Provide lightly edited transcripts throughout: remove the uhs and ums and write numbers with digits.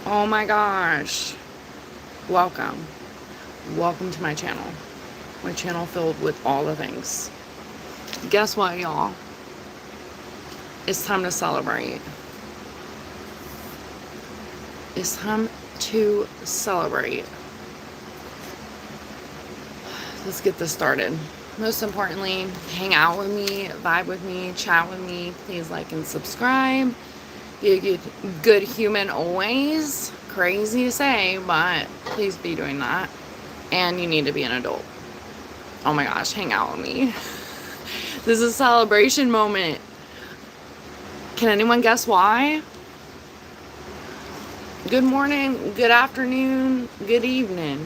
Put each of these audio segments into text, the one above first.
Oh my gosh. Welcome. Welcome to my channel. My channel filled with all the things. Guess what, y'all? It's time to celebrate. It's time to celebrate. Let's get this started. Most importantly, hang out with me, vibe with me, chat with me. Please like and subscribe. Be a good human always. Crazy to say, but please be doing that. And you need to be an adult. Oh my gosh, hang out with me. This is a celebration moment. Can anyone guess why? Good morning, good afternoon, good evening.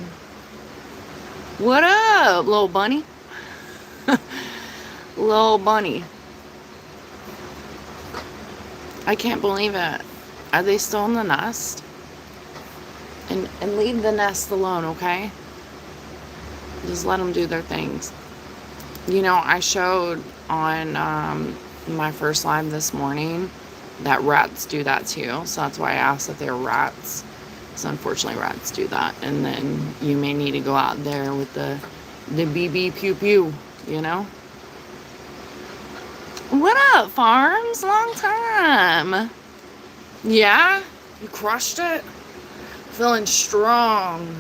What up, little bunny? Little bunny. I can't believe it. Are they still in the nest? And leave the nest alone, okay? Just let them do their things. You know, I showed on my first live this morning that rats do that too. So that's why I asked if they were rats. So unfortunately rats do that. And then you may need to go out there with the BB pew pew, you know? What up, Farms? Long time. Yeah? You crushed it? Feeling strong.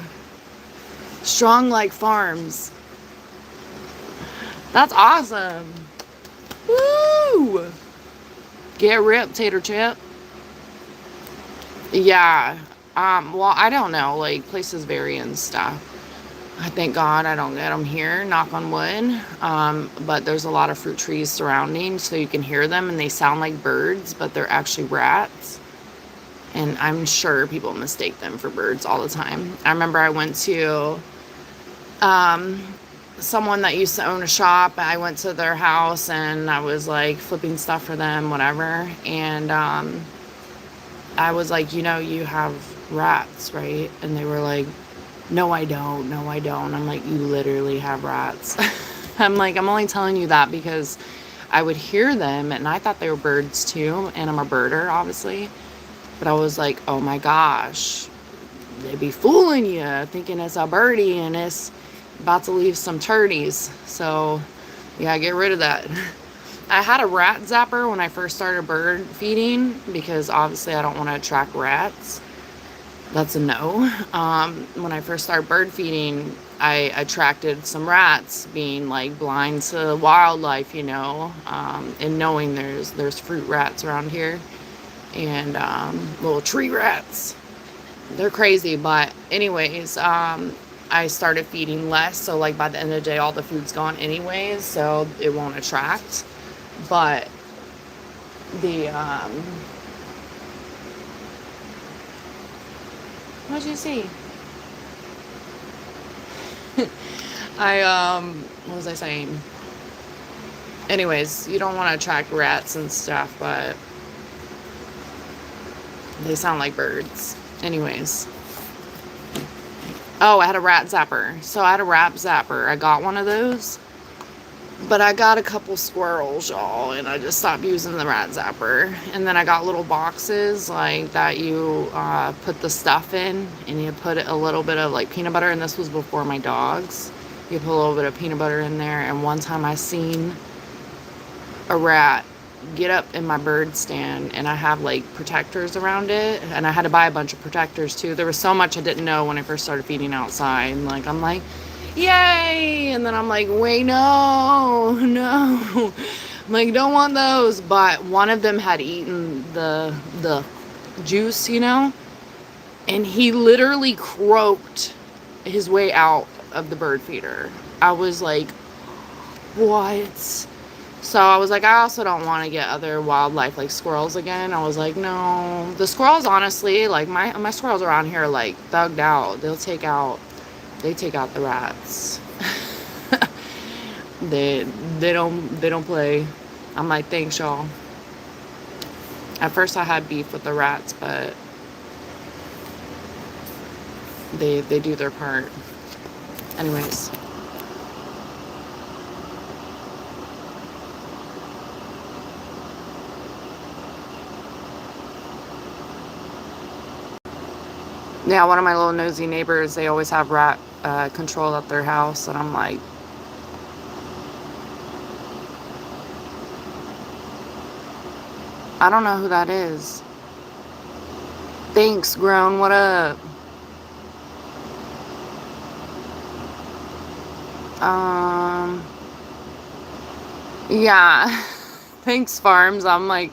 Strong like Farms. That's awesome. Woo! Get ripped, tater chip. Yeah. Well, I don't know. Like, places vary and stuff. I thank God I don't get them here, knock on wood. But there's a lot of fruit trees surrounding, so you can hear them, and they sound like birds, but they're actually rats. And I'm sure people mistake them for birds all the time. I remember I went to someone that used to own a shop. I went to their house, and I was, like, flipping stuff for them, whatever. And I was like, you know, you have rats, right? And they were like, no, I don't. No, I don't. I'm like, you literally have rats. I'm like, I'm only telling you that because I would hear them and I thought they were birds too. And I'm a birder, obviously. But I was like, oh my gosh, they be fooling you thinking it's a birdie and it's about to leave some turdies. So yeah, get rid of that. I had a rat zapper when I first started bird feeding because obviously I don't want to attract rats. That's a no. When I first started bird feeding, I attracted some rats, being like blind to wildlife, you know, and knowing there's fruit rats around here and little tree rats. They're crazy, but anyways, I started feeding less, so like by the end of the day, all the food's gone anyways, so it won't attract. But the what'd you see? What was I saying? Anyways, you don't want to attract rats and stuff, but they sound like birds. Anyways. Oh, I had a rat zapper. So I had a rat zapper. I got one of those. But I got a couple squirrels, y'all, and I just stopped using the rat zapper. And then I got little boxes like that you put the stuff in, and you put a little bit of like peanut butter, and this was before my dogs. You put a little bit of peanut butter in there, and one time I seen a rat get up in my bird stand, and I have like protectors around it, and I had to buy a bunch of protectors too. There was so much I didn't know when I first started feeding outside, and like I'm like, yay, and then I'm like, wait, no, I'm like, don't want those. But one of them had eaten the juice, you know, and he literally croaked his way out of the bird feeder. I was like, what? So I was like, I also don't want to get other wildlife like squirrels again. I was like, no. The squirrels, honestly, like my squirrels around here are like thugged out. They take out the rats. they don't play. I'm like, thanks, y'all. At first I had beef with the rats, but they do their part. Anyways. Yeah, one of my little nosy neighbors, they always have rat control at their house, and I'm like, I don't know who that is. Thanks, Grown. What up? Yeah. Thanks, Farms. I'm like,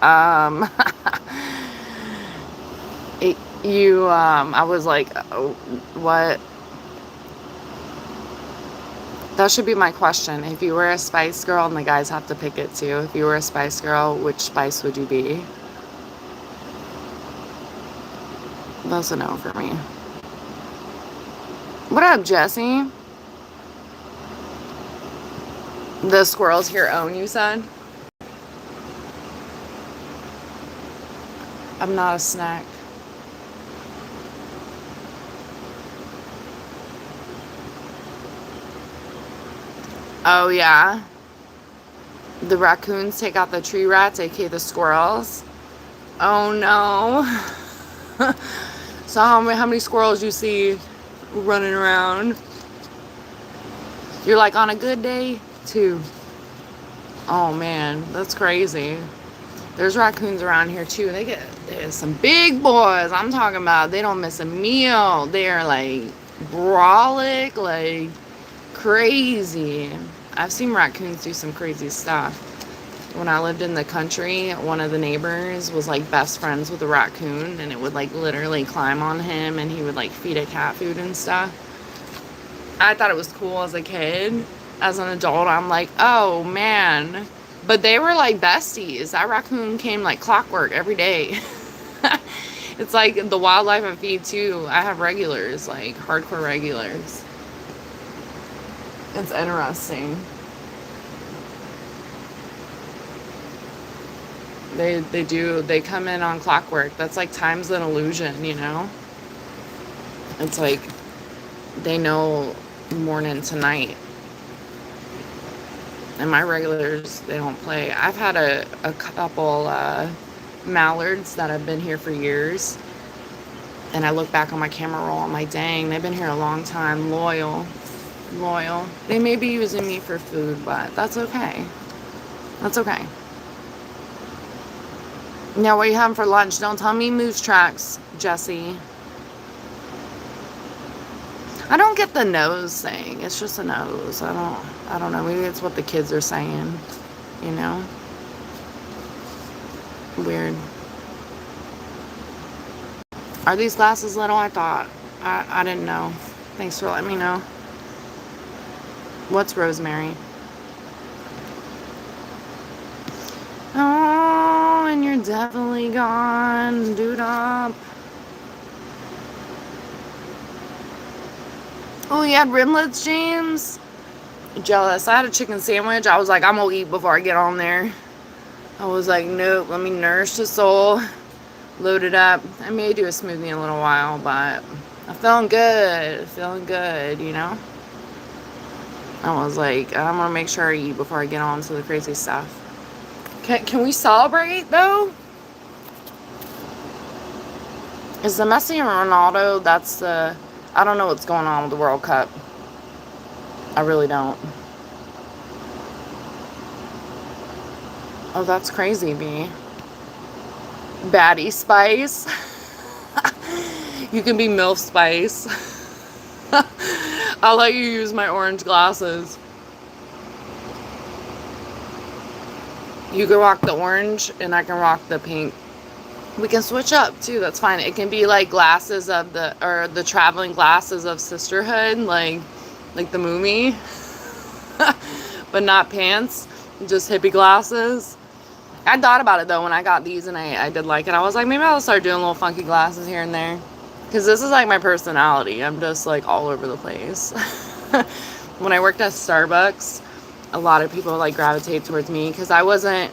um, I was like, oh, what? That should be my question. If you were a Spice Girl, and the guys have to pick it too. If you were a Spice Girl, which Spice would you be? That's a no for me. What up, Jesse? The squirrels here own you, son? I'm not a snack. Oh, yeah? The raccoons take out the tree rats, aka the squirrels. Oh, no. So how many squirrels you see running around? You're like, on a good day? 2. Oh, man. That's crazy. There's raccoons around here, too. There's some big boys. I'm talking about they don't miss a meal. They're, like, brolic, like, crazy. I've seen raccoons do some crazy stuff. When I lived in the country, one of the neighbors was like best friends with a raccoon, and it would like literally climb on him, and he would like feed it cat food and stuff. I thought it was cool as a kid. As an adult, I'm like, oh man. But they were like besties. That raccoon came like clockwork every day. It's like the wildlife I feed too. I have regulars, like hardcore regulars. It's interesting. They come in on clockwork. That's like time's an illusion, you know? It's like they know morning to night. And my regulars, they don't play. I've had a couple mallards that have been here for years. And I look back on my camera roll, I'm like, dang, they've been here a long time. Loyal. They may be using me for food, but that's okay. That's okay. Now, what are you having for lunch? Don't tell me moose tracks, Jesse. I don't get the nose thing. It's just a nose. I don't know. Maybe it's what the kids are saying, you know? Weird. Are these glasses little? I thought. I didn't know. Thanks for letting me know. What's rosemary? Oh, and you're definitely gone. Dude up. Oh, you had rimlets, James? Jealous. I had a chicken sandwich. I was like, I'm gonna eat before I get on there. I was like, nope, let me nourish the soul. Load it up. I may do a smoothie in a little while, but I'm feeling good, you know? I was like, I'm gonna make sure I eat before I get on to the crazy stuff. Can we celebrate, though? Is the Messi and Ronaldo, I don't know what's going on with the World Cup. I really don't. Oh, that's crazy, B. Baddie Spice. You can be MILF Spice. I'll let you use my orange glasses. You can rock the orange, and I can rock the pink. We can switch up, too. That's fine. It can be, like, glasses of the traveling glasses of sisterhood, like the movie. But not pants. Just hippie glasses. I thought about it, though, when I got these, and I did like it. I was like, maybe I'll start doing little funky glasses here and there. Because this is, like, my personality. I'm just, like, all over the place. When I worked at Starbucks, a lot of people, like, gravitate towards me. Because I wasn't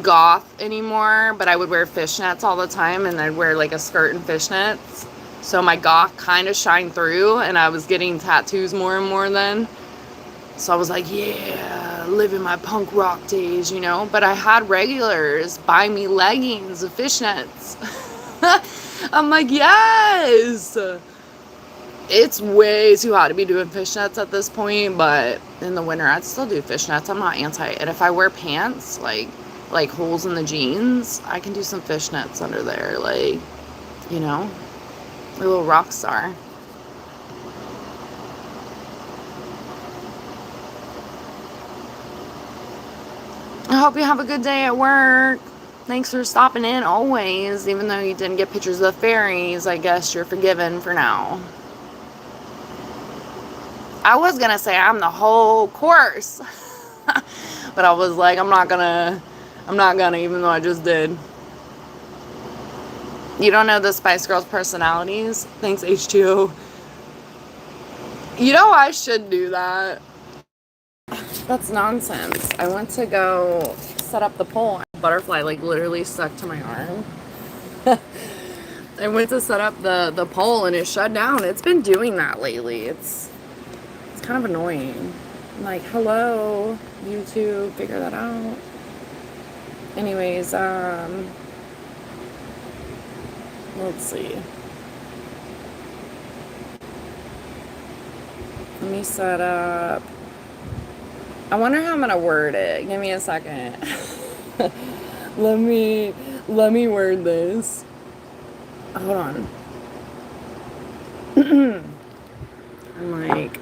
goth anymore, but I would wear fishnets all the time. And I'd wear, like, a skirt and fishnets. So my goth kind of shined through. And I was getting tattoos more and more then. So I was like, yeah, living my punk rock days, you know. But I had regulars buy me leggings of fishnets. I'm like, yes! It's way too hot to be doing fishnets at this point, but in the winter, I'd still do fishnets. I'm not anti. And if I wear pants, like holes in the jeans, I can do some fishnets under there. Like, you know, a little rock star. I hope you have a good day at work. Thanks for stopping in always. Even though you didn't get pictures of the fairies, I guess you're forgiven for now. I was gonna say I'm the whole course. But I was like, I'm not gonna, even though I just did. You don't know the Spice Girls personalities? Thanks, H2O. You know, I should do that. That's nonsense. I went to go set up the pole. Butterfly, like, literally stuck to my arm. I went to set up the pole and it shut down. It's been doing that lately. It's kind of annoying. I'm like, hello, YouTube, figure that out. Anyways, let's see. Let me set up. I wonder how I'm gonna word it. Give me a second. let me word this. Hold on. I'm like,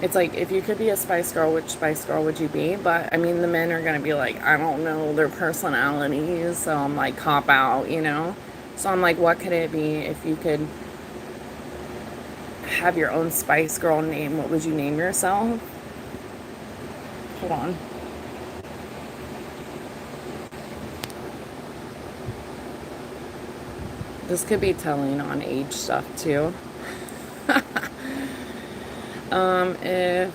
it's like, if you could be a Spice Girl, which Spice Girl would you be? But, I mean, the men are going to be like, I don't know their personalities, so I'm like, cop out, you know? So I'm like, what could it be if you could have your own Spice Girl name? What would you name yourself? Hold on. This could be telling on age stuff, too. If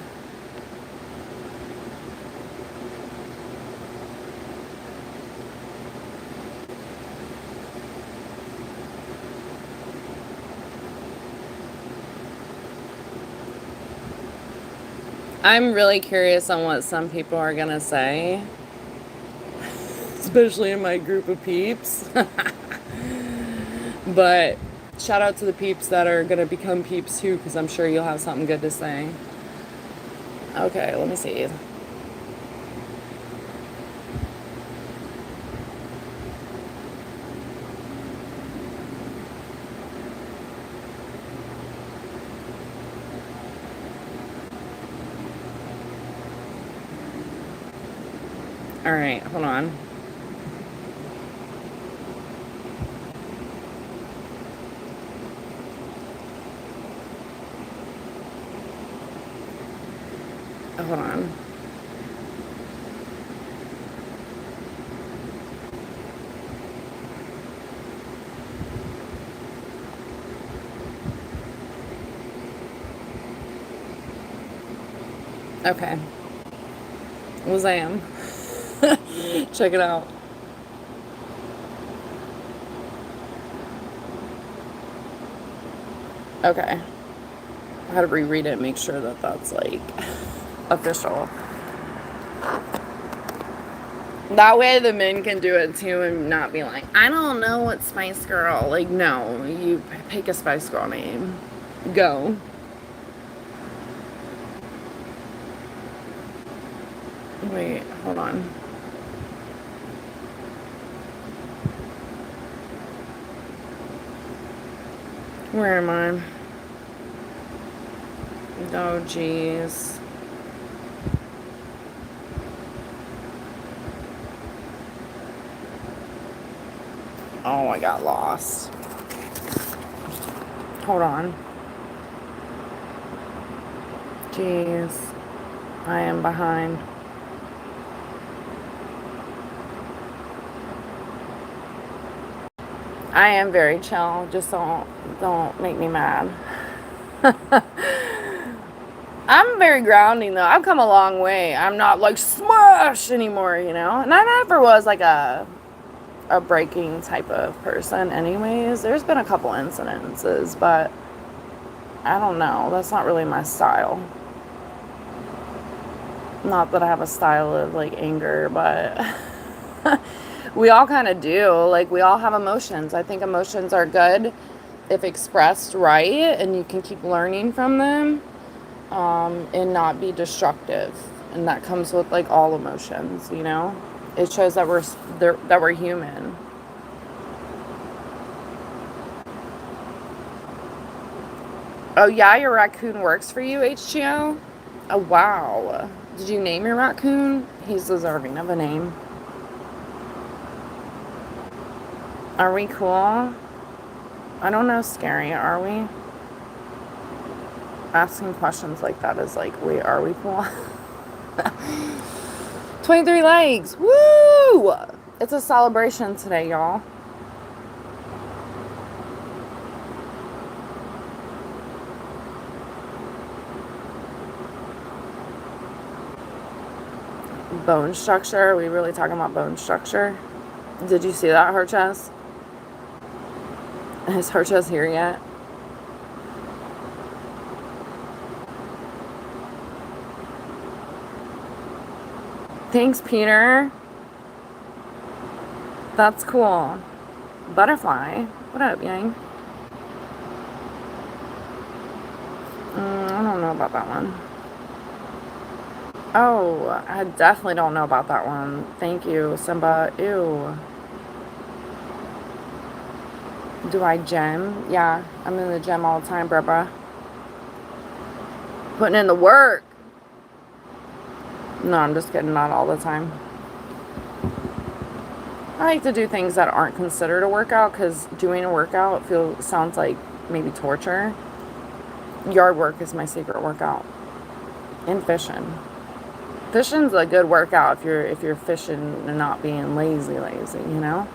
I'm really curious on what some people are gonna say, especially in my group of peeps. But shout out to the peeps that are gonna become peeps too, because I'm sure you'll have something good to say. Okay, let me see. All right, hold on. Hold on. Okay. Wazam. Check it out. Okay. I had to reread it and make sure that that's like official. That way the men can do it too and not be like, I don't know what Spice Girl. Like, no, you pick a Spice Girl name. Go. Wait, hold on. Where am I? Oh, jeez. Oh, I got lost. Hold on. Jeez. I am behind. I am very chill. Just don't make me mad. I'm very grounding though. I've come a long way. I'm not like smash anymore, you know? And I never was like a breaking type of person anyways. There's been a couple incidences, but I don't know. That's not really my style. Not that I have a style of like anger, but we all kind of do. Like, we all have emotions. I think emotions are good if expressed right, and you can keep learning from them, and not be destructive. And that comes with like all emotions, you know? It shows that we're human. Oh yeah, your raccoon works for you, HGO? Oh wow. Did you name your raccoon? He's deserving of a name. Are we cool? I don't know, scary, are we? Asking questions like that is like, wait, are we cool? 23 legs. Woo! It's a celebration today, y'all. Bone structure. Are we really talking about bone structure? Did you see that, her chest? Is her chest here yet? Thanks, Peter. That's cool. Butterfly. What up, Yang? I don't know about that one. Oh, I definitely don't know about that one. Thank you, Simba. Ew. Do I gym? Yeah, I'm in the gym all the time, bruh. Putting in the work. No, I'm just kidding. Not all the time. I like to do things that aren't considered a workout, because doing a workout sounds like maybe torture. Yard work is my secret workout. And fishing. Fishing's a good workout if you're fishing and not being lazy, you know?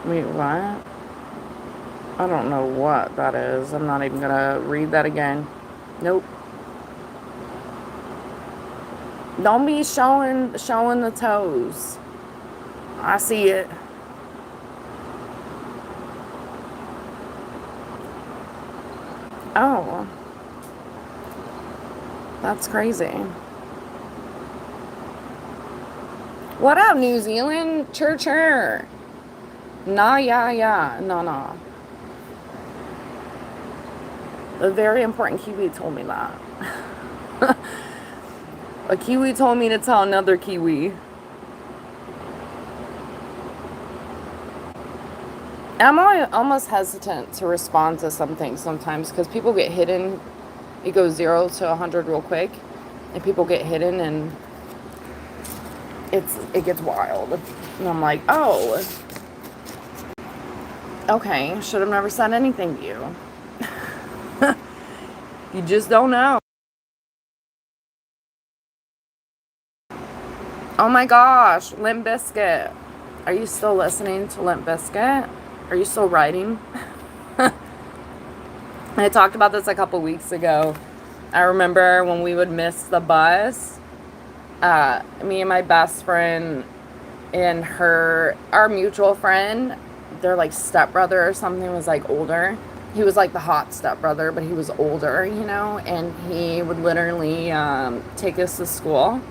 Wait, what? I don't know what that is. I'm not even gonna read that again. Nope. Don't be showing the toes. I see it. Oh. That's crazy. What up, New Zealand? Chur. Nah, yeah. No. A very important Kiwi told me that. A Kiwi told me to tell another Kiwi. I'm almost hesitant to respond to some things sometimes, because people get hidden. It goes 0 to 100 real quick, and people get hidden, and it gets wild. And I'm like, oh, okay, should have never said anything to you. You just don't know. Oh my gosh, Limp Bizkit. Are you still listening to Limp Bizkit? Are you still writing? I talked about this a couple weeks ago. I remember when we would miss the bus, me and my best friend and our mutual friend, their like stepbrother or something was like older. He was like the hot stepbrother, but he was older, you know, and he would literally take us to school.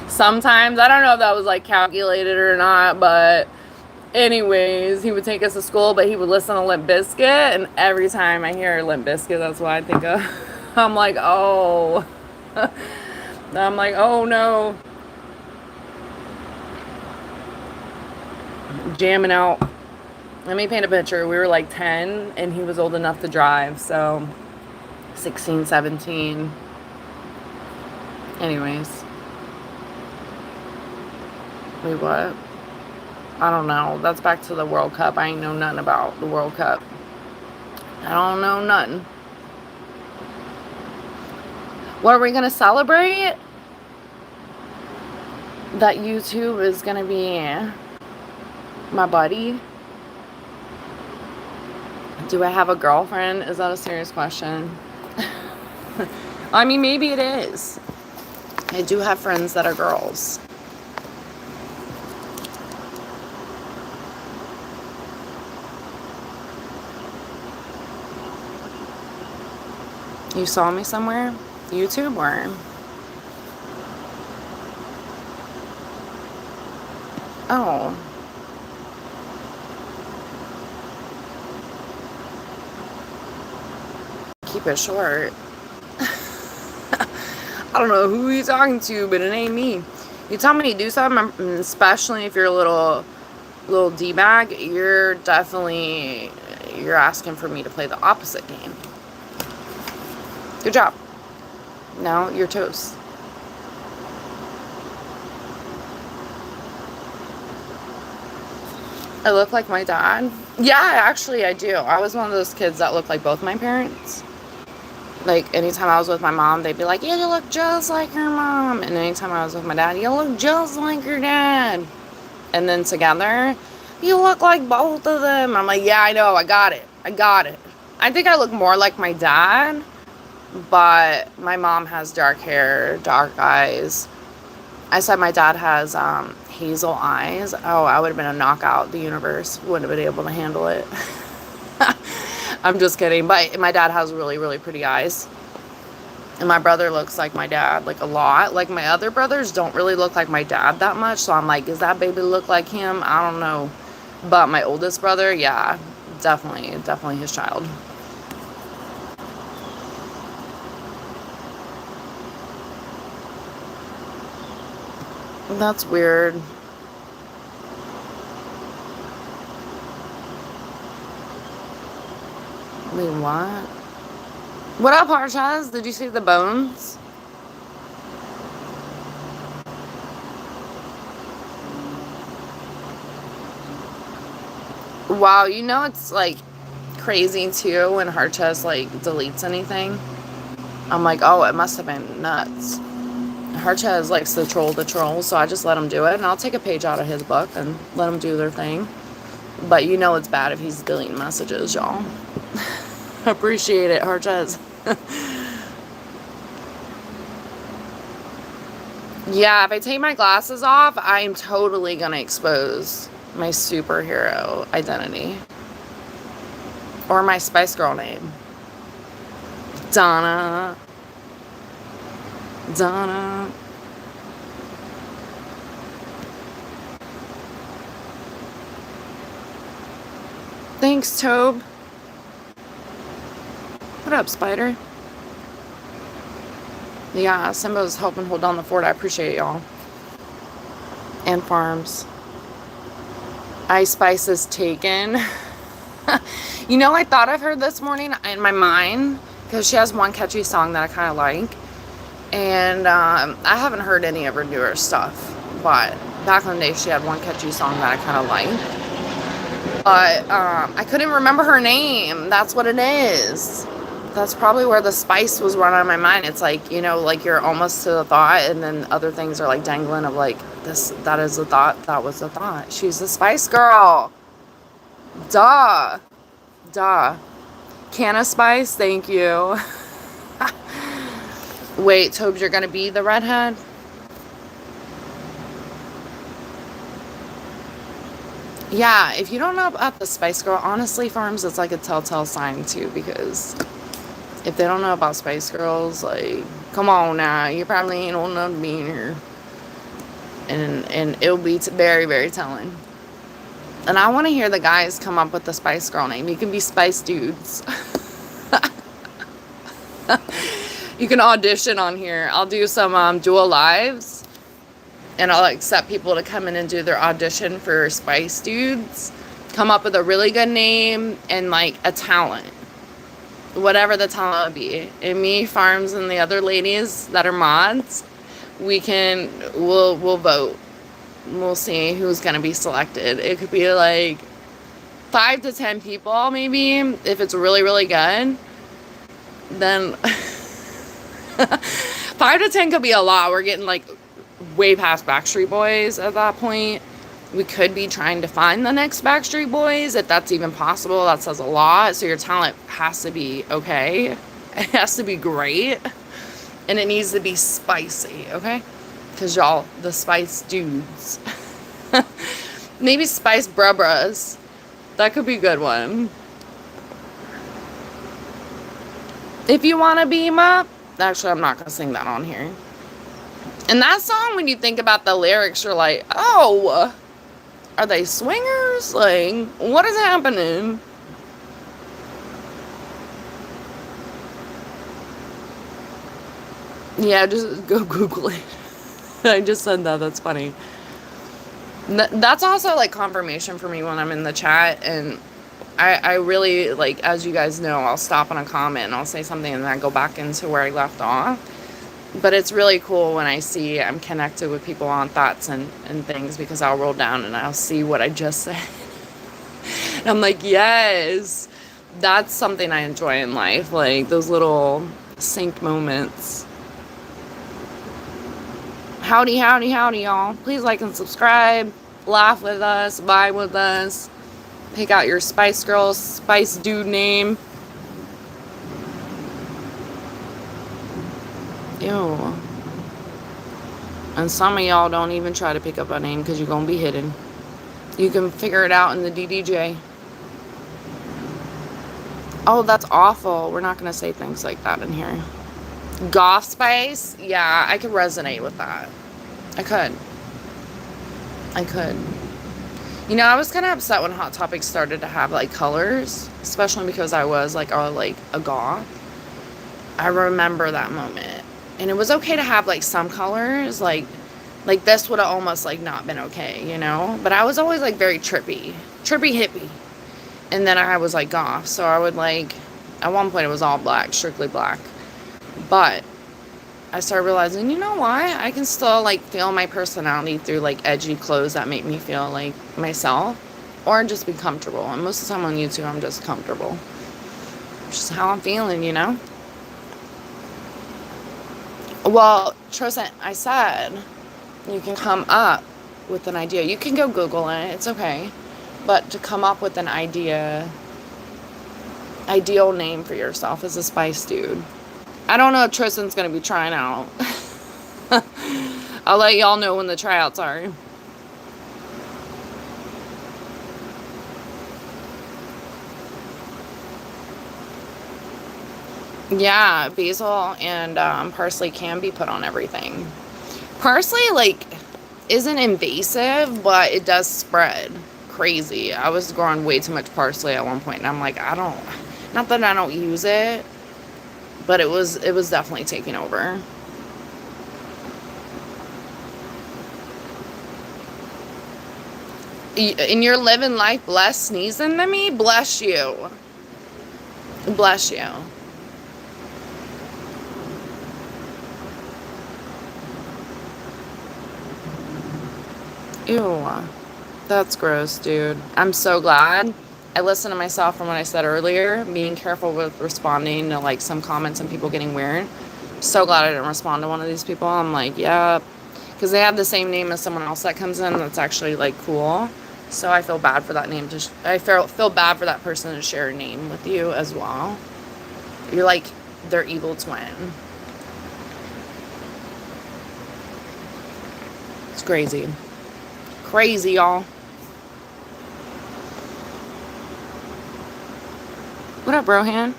Sometimes, I don't know if that was like calculated or not, but anyways, he would take us to school, but he would listen to Limp Bizkit, and every time I hear Limp Bizkit, that's what I think of. I'm like, oh. I'm like, oh no. Jamming out. Let me paint a picture. We were like 10, and he was old enough to drive, so 16, 17. Anyways. Wait, what? I don't know. That's back to the World Cup. I ain't know nothing about the World Cup. I don't know nothing. What are we going to celebrate? That YouTube is going to be my buddy. Do I have a girlfriend? Is that a serious question? I mean, maybe it is. I do have friends that are girls. You saw me somewhere? YouTube or? Oh. Keep it short. I don't know who you're talking to, but it ain't me. You tell me to do something, especially if you're a little D-bag, you're asking for me to play the opposite game. Good job. Now you're toast. I look like my dad? Yeah, actually I do. I was one of those kids that looked like both my parents. Like, anytime I was with my mom, they'd be like, yeah, you look just like your mom. And anytime I was with my dad, you look just like your dad. And then together, you look like both of them. I'm like, yeah, I know, I got it. I think I look more like my dad, but my mom has dark hair, dark eyes. I said my dad has hazel eyes. Oh, I would have been a knockout. The universe wouldn't have been able to handle it. I'm just kidding. But my dad has really, really pretty eyes. And my brother looks like my dad, like a lot. Like, my other brothers don't really look like my dad that much. So I'm like, does that baby look like him? I don't know. But my oldest brother, yeah, definitely his child. That's weird. Wait, what? What up, Harshaz? Did you see the bones? Wow, you know it's like crazy too when Harshaz like deletes anything. I'm like, oh, it must have been nuts. Harshaz likes to troll the trolls, so I just let him do it, and I'll take a page out of his book and let him do their thing. But you know it's bad if he's deleting messages, y'all. Appreciate it, Harshaz. Yeah, if I take my glasses off, I'm totally gonna expose my superhero identity. Or my Spice Girl name. Donna. Thanks, Tobe. What up, Spider? Yeah, Simba's helping hold down the fort. I appreciate y'all. And Farms. Ice Spice is taken. You know, I thought of her this morning in my mind because she has one catchy song that I kind of like. And I haven't heard any of her newer stuff. But back in the day, she had one catchy song that I kind of liked. But I couldn't remember her name. That's what it is. That's probably where the spice was running on my mind. It's like, you know, like you're almost to the thought, and then other things are like dangling of like, that is the thought, that was the thought. She's the Spice Girl. Duh. Canna Spice, thank you. Wait, Tobes, you're gonna be the redhead? Yeah, if you don't know about the Spice Girl, honestly, Farms, it's like a telltale sign too, because if they don't know about Spice Girls, like, come on now, you probably ain't old enough to be in here. And it'll be very, very telling. And I want to hear the guys come up with the Spice Girl name. You can be Spice Dudes. You can audition on here. I'll do some dual lives. And I'll accept people to come in and do their audition for Spice Dudes. Come up with a really good name and, like, a talent. Whatever the talent would be. And me, Farms, and the other ladies that are mods, we'll vote. We'll see who's going to be selected. It could be, like, 5 to 10 people, maybe. If it's really, really good. Then 5 to 10 could be a lot. We're getting, like, way past Backstreet Boys at that point. We could be trying to find the next Backstreet Boys, if that's even possible. That says a lot. So your talent has to be okay. It has to be great. And it needs to be spicy, okay? Because y'all, the Spice Dudes. Maybe Spice Brubras. That could be a good one. If you want to beam up. Actually, I'm not going to sing that on here. And that song, when you think about the lyrics, you're like, oh, are they swingers? Like, what is happening? Yeah, just go Google it. I just said that. That's funny. That's also like confirmation for me when I'm in the chat, and I really, like, as you guys know, I'll stop on a comment and I'll say something and then I go back into where I left off. But it's really cool when I see I'm connected with people on thoughts and things, because I'll roll down and I'll see what I just said. And I'm like, yes, that's something I enjoy in life, like those little sync moments. Howdy, howdy, howdy, y'all. Please like and subscribe. Laugh with us. Vibe with us. Pick out your Spice Girl, Spice Dude name. Ew. And some of y'all don't even try to pick up a name because you're going to be hidden. You can figure it out in the DDJ. Oh, that's awful. We're not going to say things like that in here. Goth Spice? Yeah, I could resonate with that. I could. You know, I was kind of upset when Hot Topic started to have, like, colors. Especially because I was, like a goth. I remember that moment. And it was okay to have, like, some colors. Like this would have almost, like, not been okay, you know? But I was always, like, very trippy. Trippy hippie. And then I was, like, goth. So I would, like... At one point, it was all black. Strictly black. But I started realizing, you know why? I can still, like, feel my personality through, like, edgy clothes that make me feel like myself. Or just be comfortable. And most of the time on YouTube, I'm just comfortable. Just how I'm feeling, you know? Well, Tristan, I said you can come up with an idea. You can go Google it. It's okay. But to come up with an ideal name for yourself as a Spice Dude. I don't know if Tristan's going to be trying out. I'll let y'all know when the tryouts are. Yeah, basil and parsley can be put on everything. Parsley, like, isn't invasive, but it does spread crazy. I was growing way too much parsley at one point, and I'm like, not that I don't use it, but it was definitely taking over. And you're living life less sneezing than me? Bless you. Bless you. Ew. That's gross, dude. I'm so glad I listened to myself from what I said earlier, being careful with responding to, like, some comments and people getting weird. So glad I didn't respond to one of these people. I'm like, yeah, because they have the same name as someone else that comes in that's actually, like, cool. So I feel bad for that name. I feel bad for that person to share a name with you as well. You're like their evil twin. It's crazy. Crazy, y'all. What up, Brohan?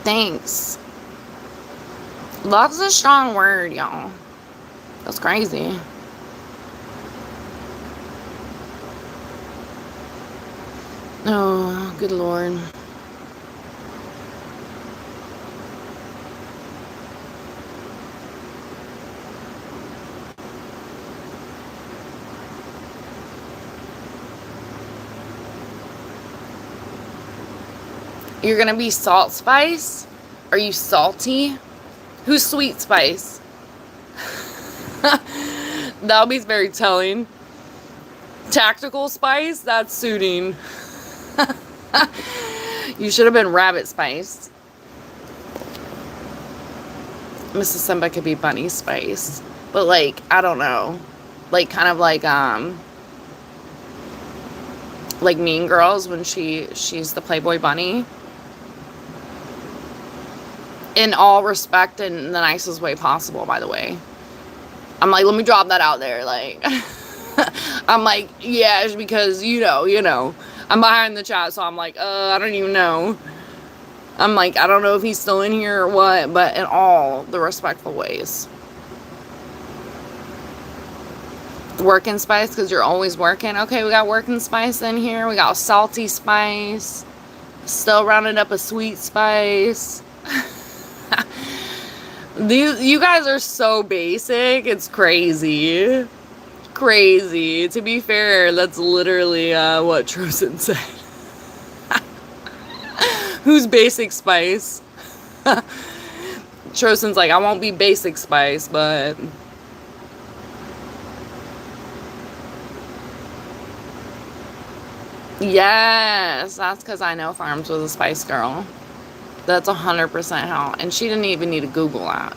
Thanks. Love's a strong word, y'all. That's crazy. Oh, good Lord. You're gonna be Salt Spice? Are you salty? Who's Sweet Spice? That'll be very telling. Tactical Spice? That's suiting. You should have been Rabbit Spice. Mrs. Simba could be Bunny Spice. But, like, I don't know. Like, kind of like Mean Girls when she's the Playboy Bunny. In all respect and in the nicest way possible, by the way. I'm like, let me drop that out there. Like, I'm like, yeah, it's because, you know. I'm behind the chat, so I'm like, I don't even know. I'm like, I don't know if he's still in here or what, but in all the respectful ways. Working spice, because you're always working. Okay, we got working spice in here. We got salty spice. Still rounding up a sweet spice. You guys are so basic. It's crazy. Crazy. To be fair, that's literally what Trosen said. Who's basic spice? Trosen's like, I won't be basic spice, but... Yes, that's because I know Farms was a spice girl. That's 100% how. And she didn't even need to Google that.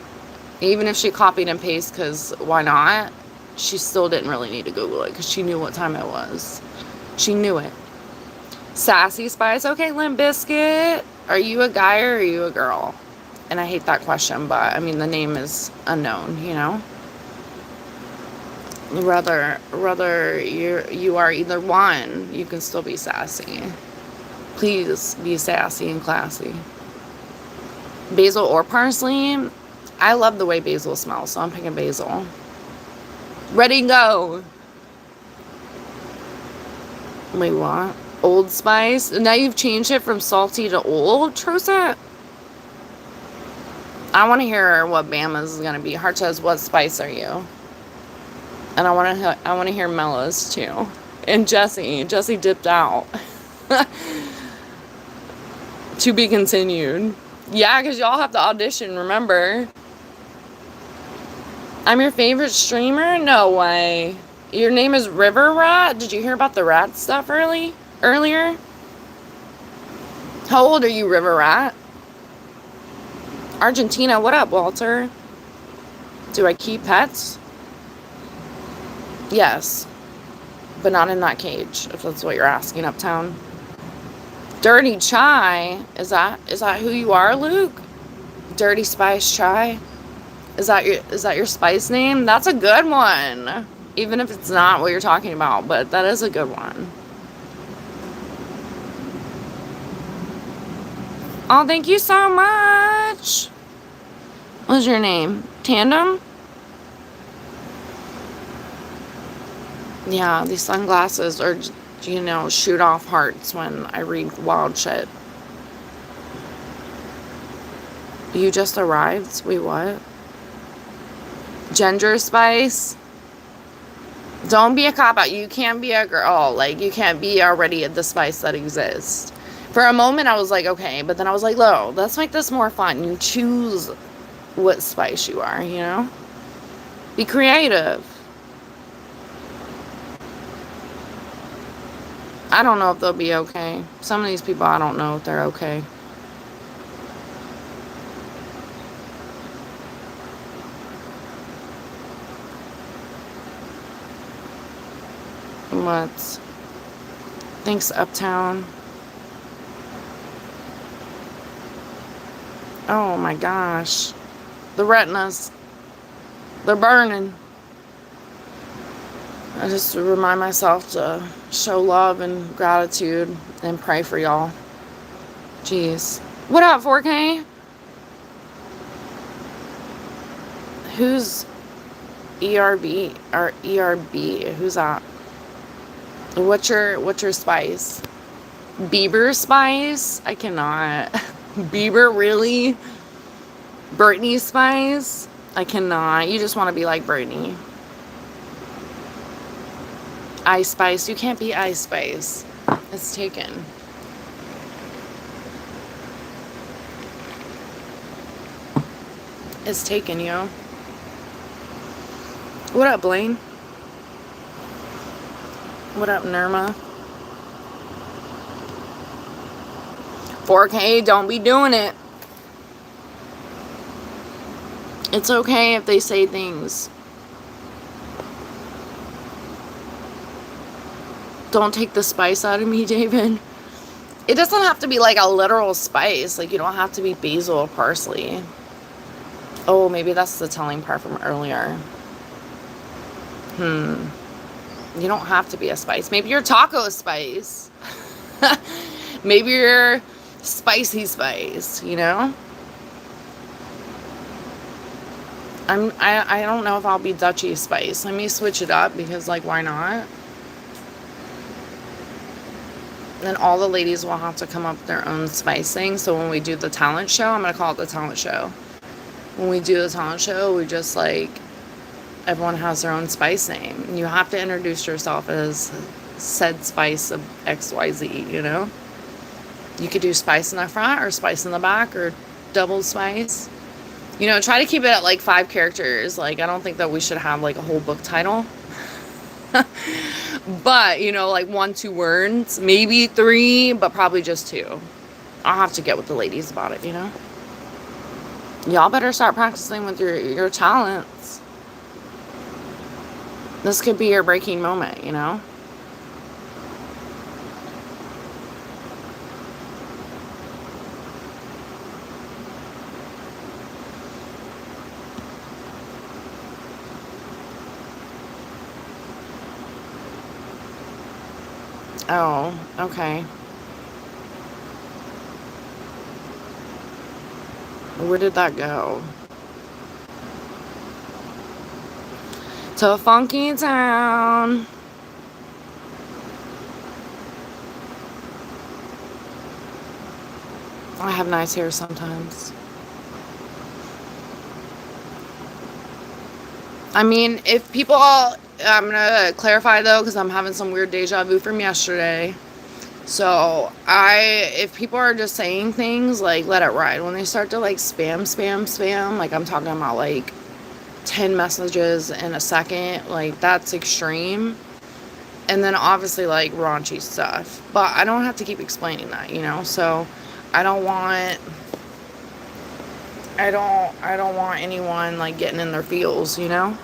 Even if she copied and pasted, because why not? She still didn't really need to Google it, because she knew what time it was. She knew it. Sassy spice. Okay, Limp Biscuit. Are you a guy or are you a girl? And I hate that question, but I mean, the name is unknown, you know? Rather you are either one, you can still be sassy. Please be sassy and classy. Basil or parsley? I love the way basil smells, so I'm picking basil. Ready, go. Wait, what? Old Spice? Now you've changed it from salty to old, Trosa? I want to hear what Bama's is going to be. Heart says, what spice are you? And I want to hear Mella's too. And Jesse dipped out. To be continued. Yeah, because y'all have to audition, remember? I'm your favorite streamer? No way. Your name is River Rat? Did you hear about the rat stuff earlier? How old are you, River Rat? Argentina, what up, Walter? Do I keep pets? Yes. But not in that cage, if that's what you're asking, Uptown. Dirty Chai? Is that who you are, Luke? Dirty Spice Chai? Is that your spice name? That's a good one. Even if it's not what you're talking about, but that is a good one. Oh, thank you so much. What's your name? Tandem? Yeah, these sunglasses are, you know, shoot off hearts when I read wild shit. You just arrived? Wait, what? Ginger spice? Don't be a cop-out. You can't be a girl. Like, you can't be already the spice that exists. For a moment, I was like, okay. But then I was like, no, let's make this more fun. You choose what spice you are, you know? Be creative. I don't know if they'll be okay. Some of these people, I don't know if they're okay. What? Thanks, Uptown. Oh my gosh. The retinas. They're burning. I just remind myself to show love and gratitude and pray for y'all. Jeez. What up, 4K? Who's ERB or ERB? Who's that? What's your spice? Bieber spice? I cannot. Bieber, really? Britney spice? I cannot. You just want to be like Britney. Ice Spice. You can't be Ice Spice. It's taken. It's taken, yo. What up, Blaine? What up, Nirma? 4K, don't be doing it. It's okay if they say things. Don't take the spice out of me, David. It doesn't have to be like a literal spice. Like, you don't have to be basil or parsley. Oh, maybe that's the telling part from earlier. You don't have to be a spice. Maybe you're taco spice. Maybe you're spicy spice, you know? I don't know if I'll be Dutchy spice. Let me switch it up because, like, why not? Then all the ladies will have to come up with their own spice thing. So when we do the talent show, I'm gonna call it the talent show. When we do the talent show, we just like everyone has their own spice name. You have to introduce yourself as said spice of XYZ, you know? You could do spice in the front or spice in the back or double spice. You know, try to keep it at like 5 characters. Like, I don't think that we should have like a whole book title. But, you know, like 1, 2 words, maybe 3, but probably just 2. I'll have to get with the ladies about it, you know? Y'all better start practicing with your talents. This could be your breaking moment, you know? Oh, okay. Where did that go? To a funky town. I have nice hair sometimes. I mean, if people all, I'm gonna clarify though, because I'm having some weird deja vu from yesterday. So if people are just saying things, like, let it ride. When they start to like spam, like I'm talking about like 10 messages in a second, like that's extreme. And then obviously like raunchy stuff. But I don't have to keep explaining that, you know? So I don't want anyone like getting in their feels, you know?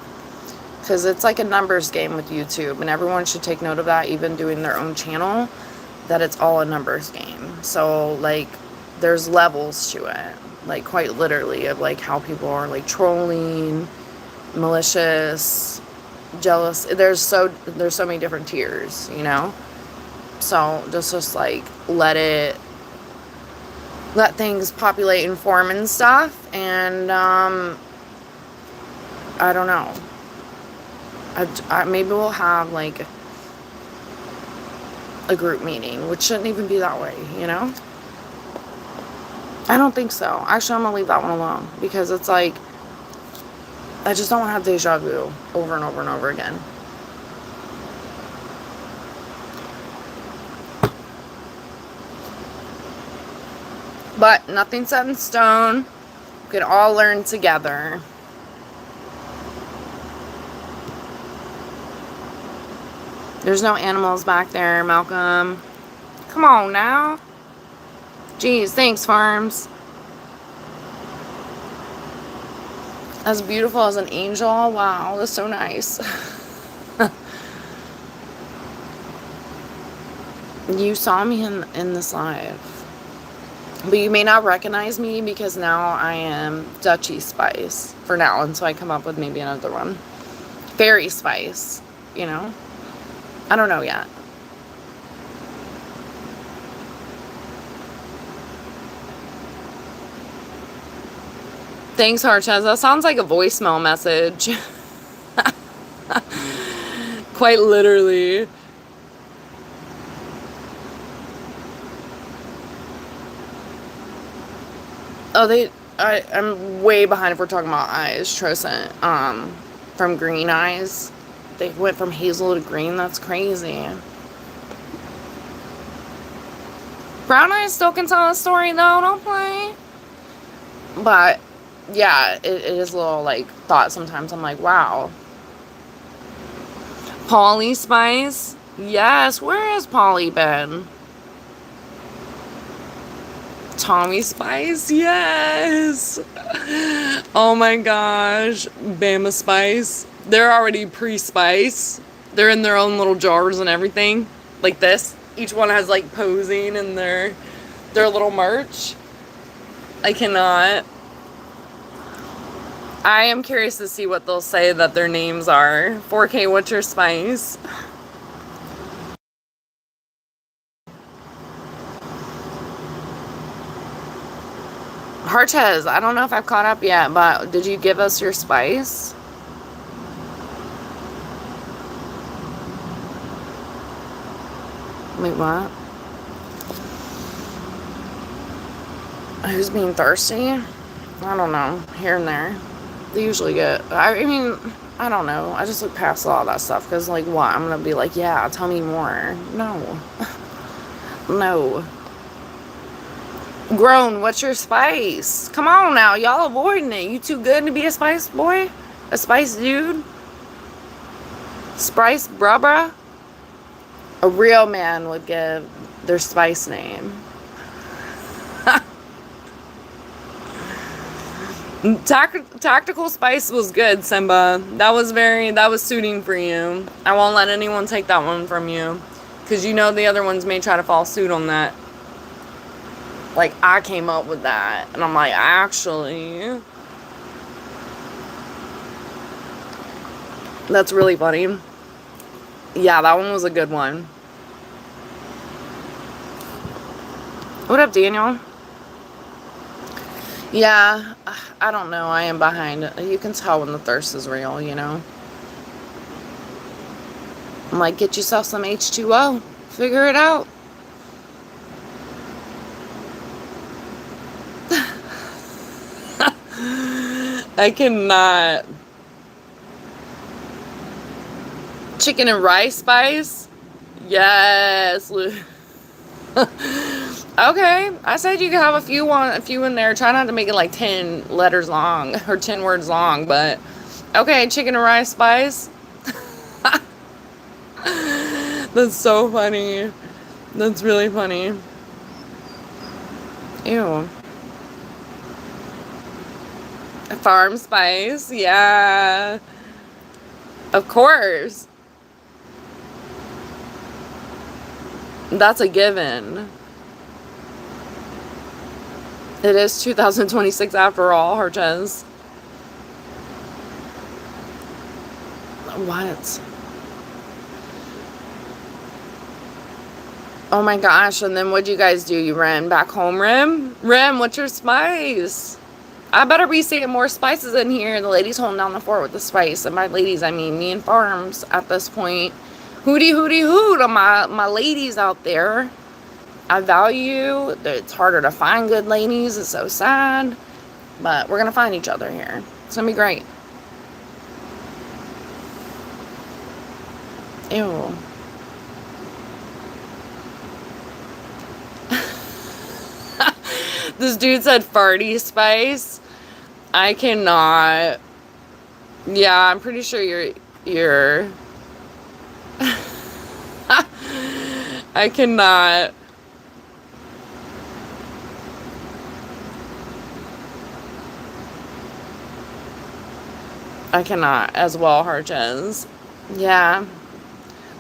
Because it's like a numbers game with YouTube, and everyone should take note of that, even doing their own channel, that it's all a numbers game. So like there's levels to it, like quite literally, of like how people are like trolling, malicious, jealous. There's so many different tiers, you know? So just like let things populate and form and stuff. And I don't know. Maybe we'll have like a group meeting, which shouldn't even be that way, you know? I don't think so. Actually, I'm gonna leave that one alone, because it's like I just don't want to have deja vu over and over and over again. But nothing's set in stone. We can all learn together. There's no animals back there, Malcolm. Come on now. Jeez, thanks, Farms. As beautiful as an angel. Wow, that's so nice. You saw me in this live. But you may not recognize me because now I am Dutchy Spice for now until I come up with maybe another one. Fairy Spice, you know? I don't know yet. Thanks, Harchez. That sounds like a voicemail message. Quite literally. Oh, I'm way behind if we're talking about eyes. Trocent, from green eyes. They went from hazel to green. That's crazy. Brown eyes still can tell a story though. Don't play. But yeah, it is a little like thought sometimes. I'm like, wow. Polly Spice? Yes. Where has Polly been? Tommy Spice? Yes. Oh my gosh. Bama Spice. They're already pre-spice. They're in their own little jars and everything. Like this. Each one has like posing and their little merch. I cannot. I am curious to see what they'll say that their names are. 4K, what's your spice? Harchez, I don't know if I've caught up yet, but did you give us your spice? Wait, what? Who's being thirsty? I don't know. Here and there. They usually get... I mean, I don't know. I just look past all that stuff. Because, like, what? I'm going to be like, yeah, tell me more. No. No. Grown, what's your spice? Come on now. Y'all avoiding it. You too good to be a spice boy? A spice dude? Spice bruh? A real man would give their spice name. Tactical spice was good, Simba. That was suiting for you. I won't let anyone take that one from you. Because you know the other ones may try to follow suit on that. Like, I came up with that. And I'm like, actually... That's really funny. Yeah, that one was a good one. What up, Daniel? Yeah, I don't know. I am behind. You can tell when the thirst is real, you know? I'm like, get yourself some H2O. Figure it out. I cannot. Chicken and rice spice? Yes. Okay, I said you could have a few in there. Try not to make it like 10 letters long or 10 words long, but okay, chicken and rice spice. That's so funny. That's really funny. Ew. Farm spice, yeah. Of course. That's a given. It is 2026 after all, Harches. What? Oh my gosh, and then what'd you guys do? You ran back home, Rim? Rim, what's your spice? I better be seeing more spices in here. The ladies holding down the fort with the spice. And by ladies, I mean me and Farms at this point. Hootie, hootie, hoot on my ladies out there. I value. It's harder to find good ladies. It's so sad. But we're going to find each other here. It's going to be great. Ew. This dude said farty spice. I cannot. Yeah, I'm pretty sure you're I cannot. I cannot as well, Harches. Yeah.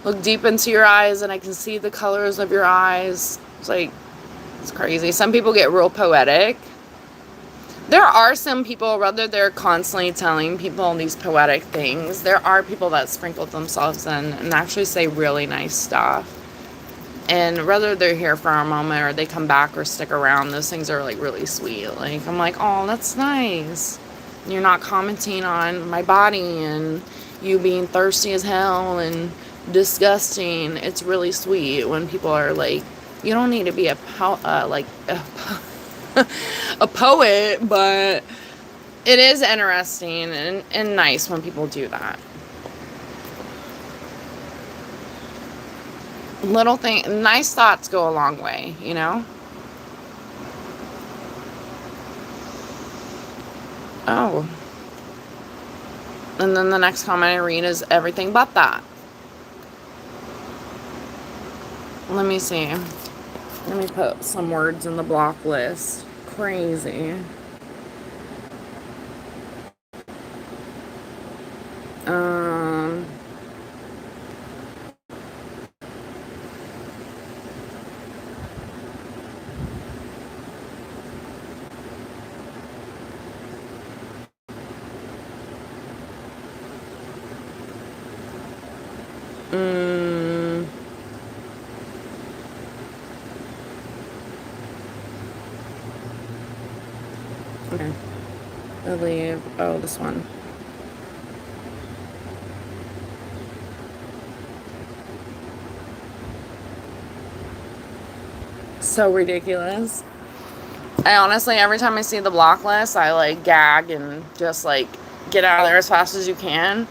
Look deep into your eyes and I can see the colors of your eyes. It's like, it's crazy. Some people get real poetic. There are some people, whether they're constantly telling people these poetic things, there are people that sprinkle themselves in and actually say really nice stuff. And whether they're here for a moment or they come back or stick around, those things are like really sweet. Like, I'm like, oh, that's nice. You're not commenting on my body and you being thirsty as hell and disgusting. It's really sweet when people are like, you don't need to be a poet, but it is interesting and nice when people do that. Little thing, nice thoughts go a long way, you know? Oh. And then the next comment I read is everything but that. Let me see. Let me put some words in the block list. Crazy. Okay. I'll leave. Oh, this one. So ridiculous. I honestly, every time I see the block list, I like gag and just like get out of there as fast as you can.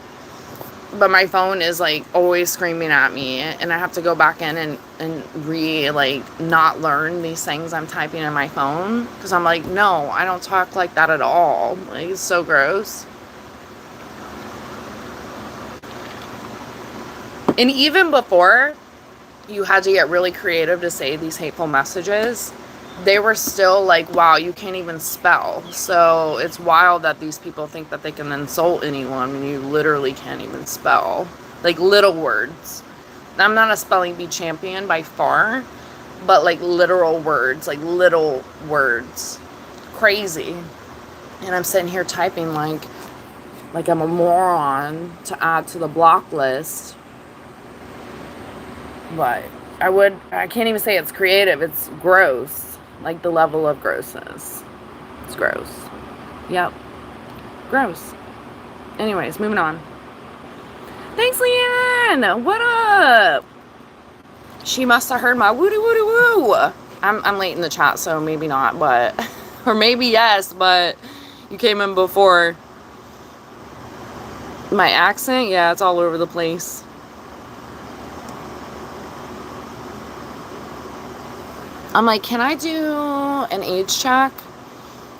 But my phone is like always screaming at me, and I have to go back in and like not learn these things I'm typing in my phone, because I'm like, no, I don't talk like that at all. Like, it's so gross. And even before you had to get really creative to say these hateful messages, they were still like, wow, you can't even spell. So it's wild that these people think that they can insult anyone when you literally can't even spell. Like little words. I'm not a spelling bee champion by far, but like literal words, like little words. Crazy. And I'm sitting here typing like I'm a moron to add to the block list. But I can't even say it's creative, it's gross. Like the level of grossness. It's gross. Yep. Gross. Anyways, moving on. Thanks, Leanne! What up? She must have heard my woody woody woo. I'm late in the chat, so maybe not, but or maybe yes, but you came in before. My accent, yeah, it's all over the place. I'm like, can I do an age check?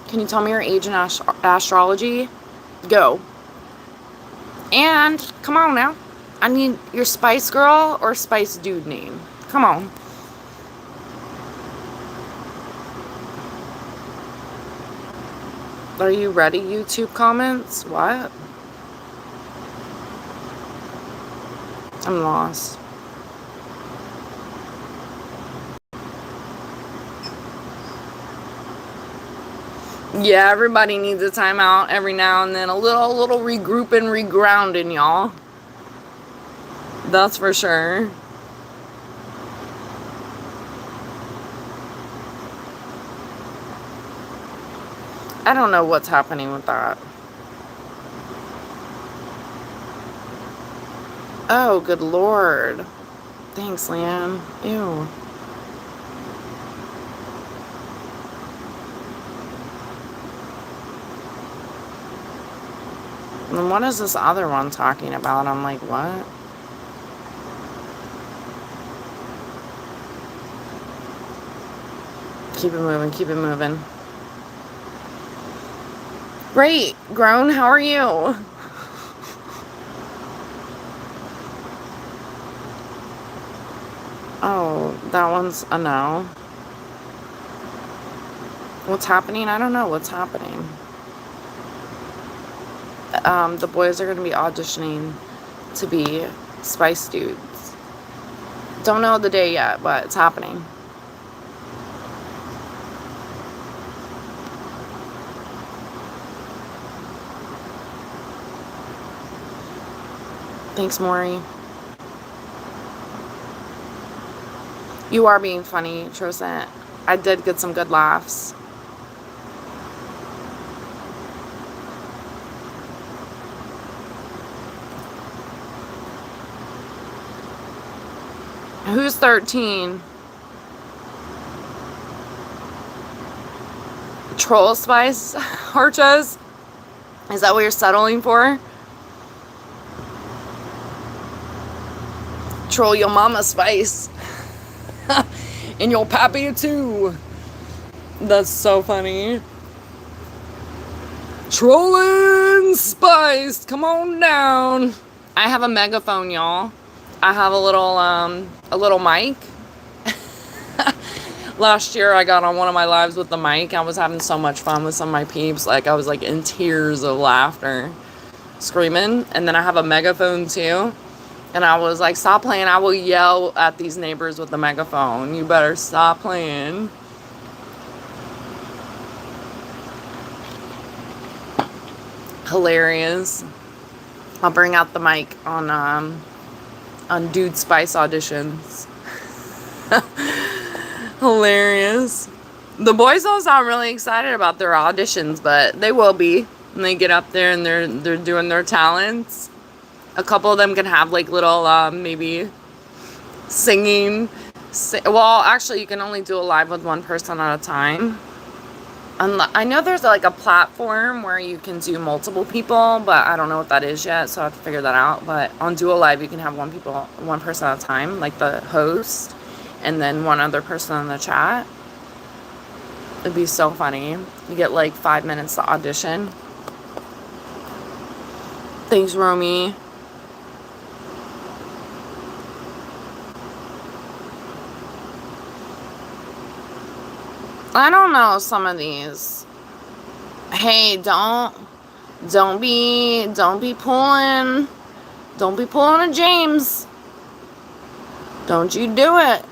Can you tell me your age in astrology? Go. And come on now, I need your Spice Girl or Spice Dude name. Come on. Are you ready, YouTube comments? What? I'm lost. Yeah, everybody needs a timeout every now and then. A little regrouping, regrounding, y'all. That's for sure. I don't know what's happening with that. Oh, good lord. Thanks, Liam. Ew. And what is this other one talking about? I'm like, what? Keep it moving, keep it moving. Great, Grown, how are you? Oh, that one's a no. What's happening? I don't know what's happening. The boys are going to be auditioning to be Spice Dudes. Don't know the day yet, but it's happening. Thanks, Maury. You are being funny, Trosant. I did get some good laughs. Who's 13? Troll Spice, Archas? Is that what you're settling for? Troll your mama Spice. And your pappy too. That's so funny. Trolling Spice, come on down. I have a megaphone, y'all. I have a little mic. Last year I got on one of my lives with the mic. I was having so much fun with some of my peeps. Like, I was like in tears of laughter, screaming. And then I have a megaphone too. And I was like, stop playing. I will yell at these neighbors with the megaphone. You better stop playing. Hilarious. I'll bring out the mic on Dude Spice auditions. Hilarious. The boys all sound really excited about their auditions, but they will be when they get up there and they're doing their talents. A couple of them can have like little maybe singing. Well, actually, you can only do a live with one person at a time. I know there's like a platform where you can do multiple people, but I don't know what that is yet, so I have to figure that out. But on Duo Live, you can have one person at a time, like the host, and then one other person in the chat. It'd be so funny. You get like 5 minutes to audition. Thanks, Romy. I don't know some of these. Hey, don't be pulling a James. Don't you do it.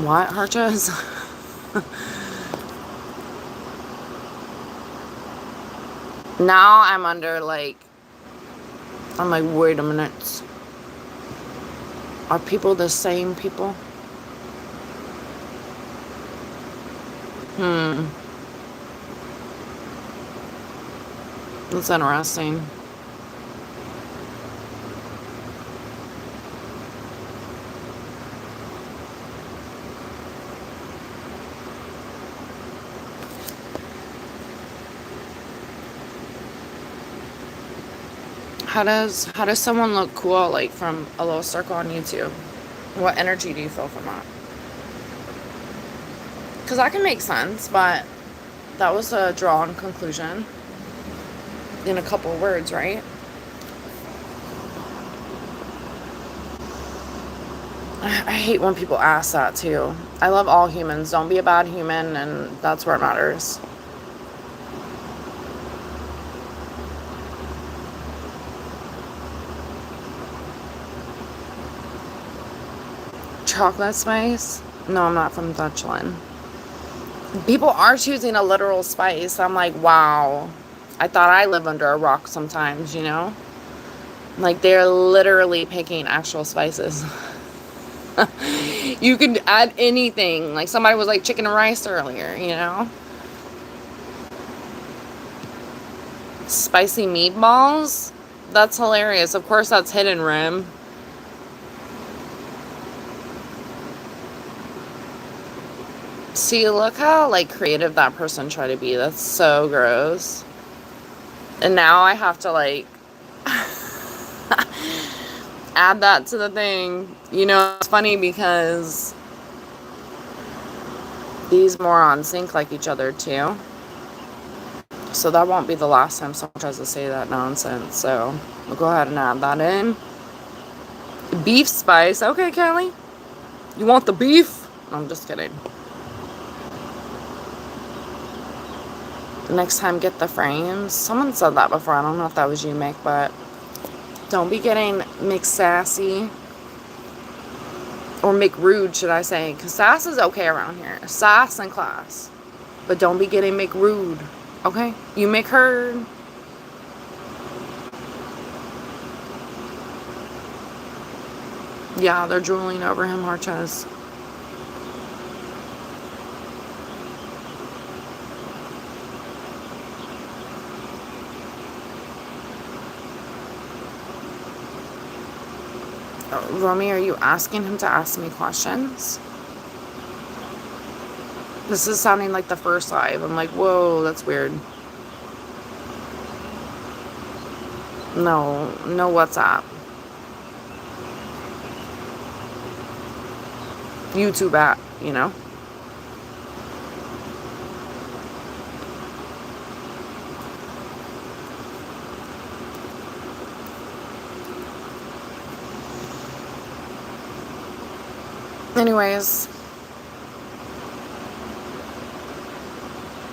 What, Harches? Now I'm like, wait a minute. Are people the same people? That's interesting. How does someone look cool, like, from a little circle on YouTube? What energy do you feel from that? Because that can make sense, but that was a drawn conclusion in a couple words, right? I hate when people ask that too. I love all humans. Don't be a bad human, and that's where it matters. Chocolate spice? No, I'm not from Dutchland. People are choosing a literal spice. I'm like, wow. I thought I live under a rock sometimes, you know? Like, they're literally picking actual spices. You could add anything. Like, somebody was like chicken and rice earlier, you know? Spicy meatballs? That's hilarious. Of course, that's hidden rim. See, look how, like, creative that person tried to be. That's so gross. And now I have to, like, add that to the thing. You know, it's funny because these morons think like each other, too. So that won't be the last time someone tries to say that nonsense. So we'll go ahead and add that in. Beef spice. Okay, Kelly. You want the beef? No, I'm just kidding. Next time, get the frames. Someone said that before. I don't know if that was you, Mick, but don't be getting Mick sassy. Or Mick rude, should I say. Because sass is okay around here. Sass and class. But don't be getting Mick rude. Okay? You Mick heard. Yeah, they're drooling over him, Harches. Romy, are you asking him to ask me questions? This is sounding like the first live. I'm like, whoa, that's weird. No WhatsApp. YouTube app, you know? Anyways,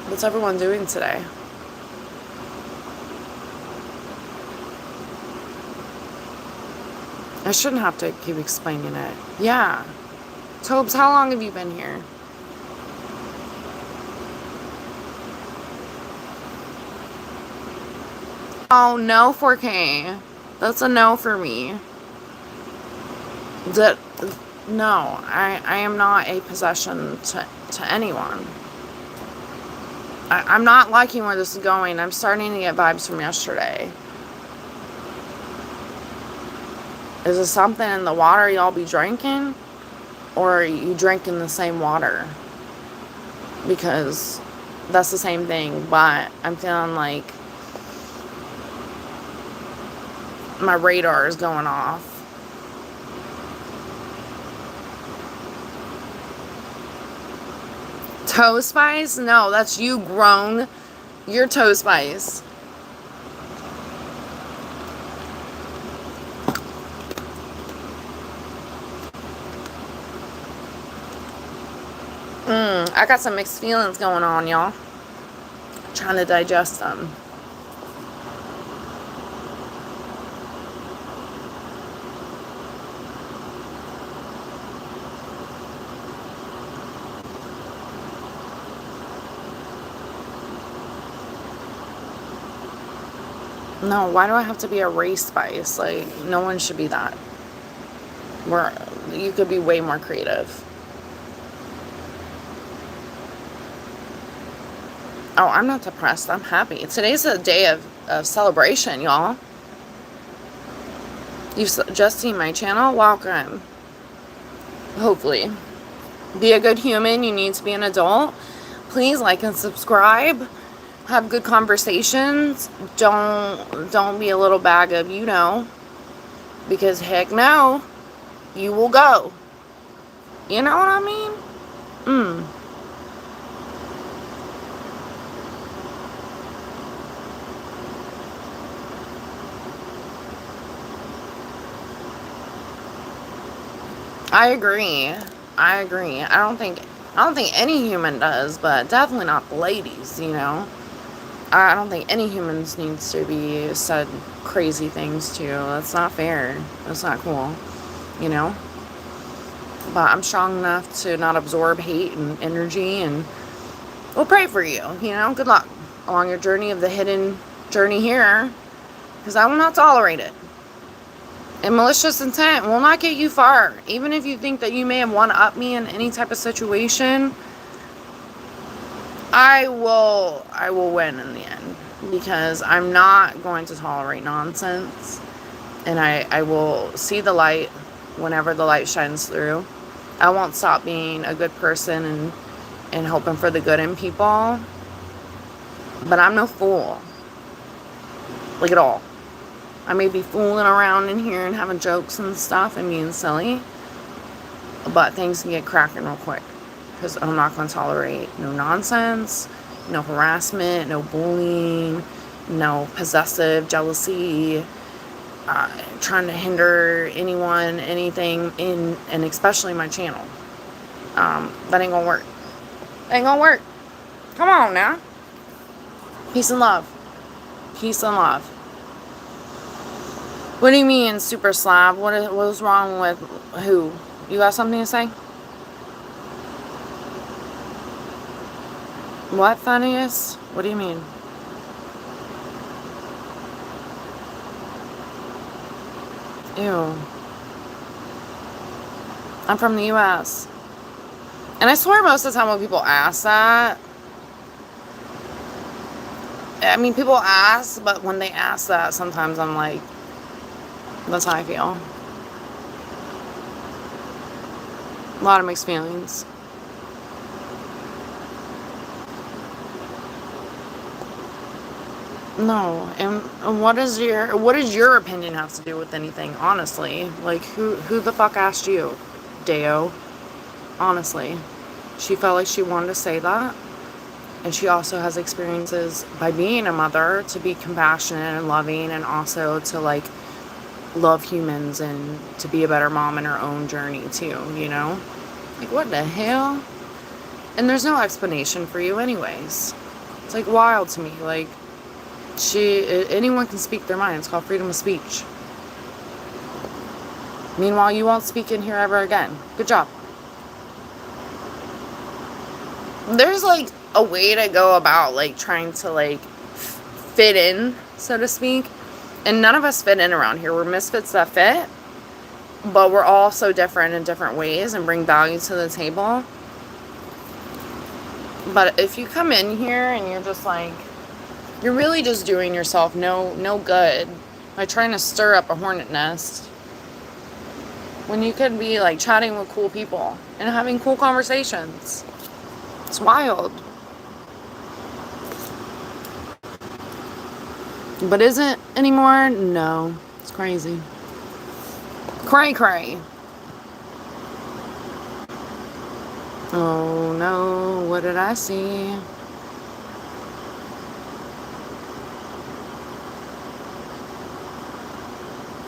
what's everyone doing today? I shouldn't have to keep explaining it. Yeah. Tobes, how long have you been here? Oh, no, 4K. That's a no for me. That, no, I am not a possession to anyone. I'm not liking where this is going. I'm starting to get vibes from yesterday. Is it something in the water y'all be drinking? Or are you drinking the same water? Because that's the same thing, but I'm feeling like my radar is going off. Toe spice? No, that's you grown. You're toe spice. I got some mixed feelings going on, y'all. Trying to digest them. No, why do I have to be a race spice? Like, no one should be that. You could be way more creative. Oh, I'm not depressed. I'm happy. Today's a day of celebration, y'all. You've just seen my channel. Welcome. Hopefully. Be a good human. You need to be an adult. Please like and subscribe. Have good conversations. Don't be a little bag of, because heck no, you will go. You know what I mean? I agree. I don't think any human does, but definitely not the ladies, I don't think any humans needs to be said crazy things to. That's not fair. That's not cool, But I'm strong enough to not absorb hate and energy, and we'll pray for you, Good luck along your journey of the hidden journey here, because I will not tolerate it. And malicious intent will not get you far. Even if you think that you may have one-upped me in any type of situation, I will win in the end. Because I'm not going to tolerate nonsense. And I will see the light whenever the light shines through. I won't stop being a good person and hoping for the good in people. But I'm no fool. Like at all. I may be fooling around in here and having jokes and stuff and being silly, but things can get cracking real quick, because I'm not going to tolerate no nonsense, no harassment, no bullying, no possessive jealousy, trying to hinder anyone, anything, and especially my channel. That ain't going to work. Ain't going to work. Come on now. Peace and love. Peace and love. What do you mean, super slab? What was wrong with who? You got something to say? What, funniest? What do you mean? Ew. I'm from the U.S. And I swear most of the time when people ask that, I mean, people ask, but when they ask that, sometimes I'm like, that's how I feel. A lot of mixed feelings. No, and what does your opinion have to do with anything, honestly? Like, who the fuck asked you, Deo? Honestly. She felt like she wanted to say that. And she also has experiences by being a mother to be compassionate and loving, and also to, like, love humans and to be a better mom in her own journey too, Like, what the hell? And there's no explanation for you anyways. It's like wild to me. Like, anyone can speak their mind. It's called freedom of speech. Meanwhile, you won't speak in here ever again. Good job. There's like a way to go about like trying to like fit in, so to speak. And none of us fit in around here. We're misfits that fit. but we're all so different in different ways and bring value to the table. But if you come in here and you're just like, you're really just doing yourself no good by trying to stir up a hornet nest when you could be like chatting with cool people and having cool conversations. It's wild. But is it anymore? No. It's crazy. Cray cray. Oh no, what did I see?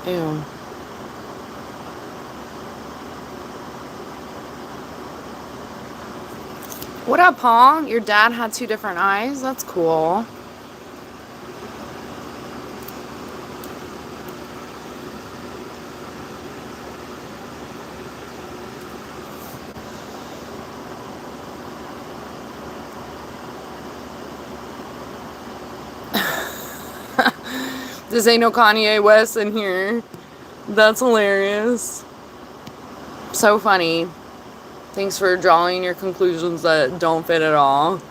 Ew. What up, Paul? Your dad had 2 different eyes? That's cool. This ain't no Kanye West in here. That's hilarious. So funny. Thanks for drawing your conclusions that don't fit at all.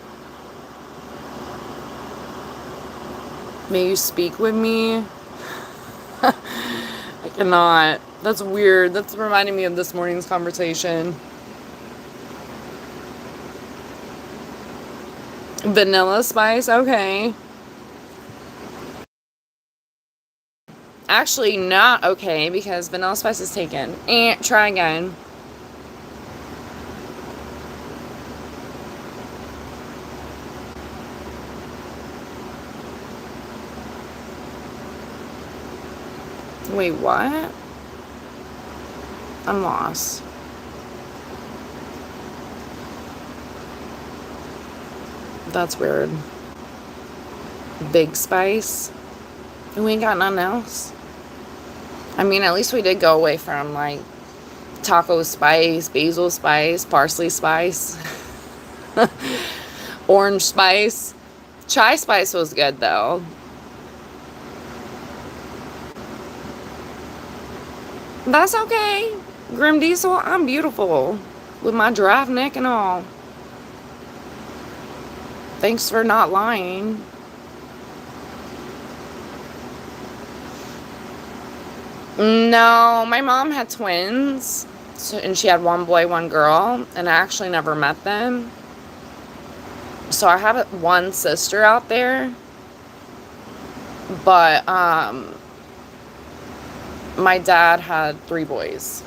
May you speak with me? I cannot. That's weird. That's reminding me of this morning's conversation. Vanilla spice? Okay. Actually, not okay because vanilla spice is taken. Try again. Wait, what? I'm lost. That's weird. Big spice? We ain't got nothing else? I mean, at least we did go away from, like, taco spice, basil spice, parsley spice, orange spice. Chai spice was good, though. That's okay. Grim Diesel, I'm beautiful. With my giraffe neck and all. Thanks for not lying. No, my mom had twins. And she had 1 boy, 1 girl. And I actually never met them. So I have 1 sister out there. But, my dad had 3 boys.